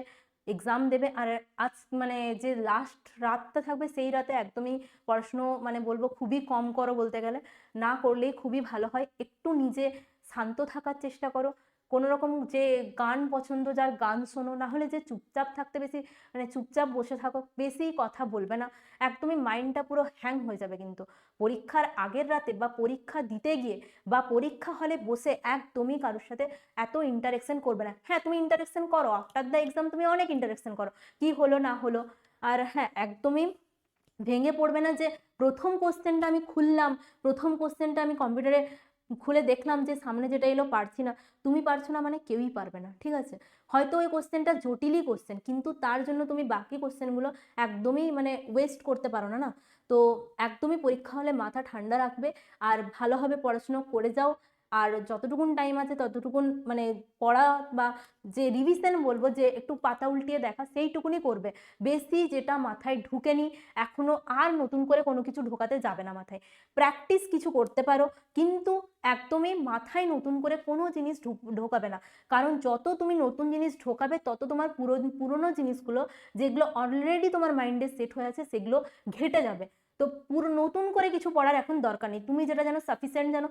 এক্সাম দেবে। আর আজ যে লাস্ট রাতটা থাকবে, সেই রাতে একদমই পড়াশুনো বলবো খুবই কম করো, বলতে গেলে না করলেই খুবই ভালো হয়। একটু নিজে শান্ত থাকার চেষ্টা করো, কোনো রকম যে গান পছন্দ যার গান শোনো, না হলে যে চুপচাপ থাকতে বেশি চুপচাপ বসে থাকো, বেশি কথা বলবে না, একদমই মাইন্ডটা পুরো হ্যাং হয়ে যাবে। কিন্তু পরীক্ষার আগের রাতে বা পরীক্ষা দিতে গিয়ে বা পরীক্ষা হলে বসে একদমই কারোর সাথে এত ইন্টারেকশন করবে না। হ্যাঁ তুমি ইন্টারেকশন করো, আফটার দ্য এক্সাম তুমি অনেক ইন্টারেকশন করো, কি হলো না হলো। আর হ্যাঁ একদমই ভেঙে পড়বে না যে প্রথম কোশ্চেনটা আমি খুললাম, প্রথম কোশ্চেনটা আমি কম্পিউটারে খুলে দেখলাম যে সামনে যেটা এলো পারছি না। তুমি পারছো না মানে কেউই পারবে না, ঠিক আছে? হয়তো ওই কোশ্চেনটা জটিলই কোশ্চেন, কিন্তু তার জন্য তুমি বাকি কোশ্চেনগুলো একদমই ওয়েস্ট করতে পারো না। তো একদমই পরীক্ষা হলে মাথা ঠান্ডা রাখবে আর ভালোভাবে পড়াশুনো করে যাও। আর যতটুকুন টাইম আছে ততটুকুন পড়া বা যে রিভিশন বলবো, যে একটু পাতা উল্টিয়ে দেখা, সেইটুকুনি করবে। বেশি যেটা মাথায় ঢুকেনি এখনো আর নতুন করে কোনো কিছু ঢোকাতে যাবে না মাথায়। প্র্যাকটিস কিছু করতে পারো, কিন্তু একদমই মাথায় নতুন করে কোনো জিনিস ঢোকাবে না। কারণ যত তুমি নতুন জিনিস ঢোকাবে, তত তোমার পুরনো জিনিসগুলো যেগুলো অলরেডি তোমার মাইন্ডে সেট হয়ে আছে, সেগুলো ঘেটে যাবে। তো পুরো নতুন করে কিছু পড়ার এখন দরকার নেই। তুমি যেটা জানো সাফিসিয়েন্ট জানো।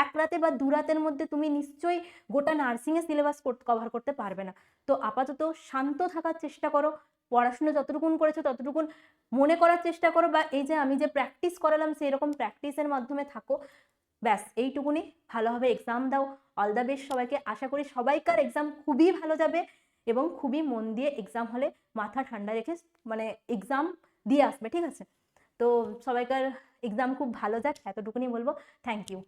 এক রাতে বা 2 রাতের মধ্যে তুমি নিশ্চয়ই গোটা নার্সিংয়ের সিলেবাস কভার করতে পারবে না। তো আপাতত শান্ত থাকার চেষ্টা করো, পড়াশোনা যতটুকুন করেছো ততটুকুন মনে করার চেষ্টা করো, বা এই যে আমি যে প্র্যাকটিস করালাম সেই রকম প্র্যাকটিসের মাধ্যমে থাকো। ব্যাস এইটুকুনি। ভালোভাবে এক্সাম দাও। অল দ্য বেস্ট সবাইকে। আশা করি সবাইকার এক্সাম খুবই ভালো যাবে এবং খুবই মন দিয়ে এক্সাম হলে মাথা ঠান্ডা রেখে এক্সাম দিয়ে আসবে, ঠিক আছে? তো সবাইকার এক্সাম খুব ভালো যাক, এতটুকুনি বলবো। Thank you.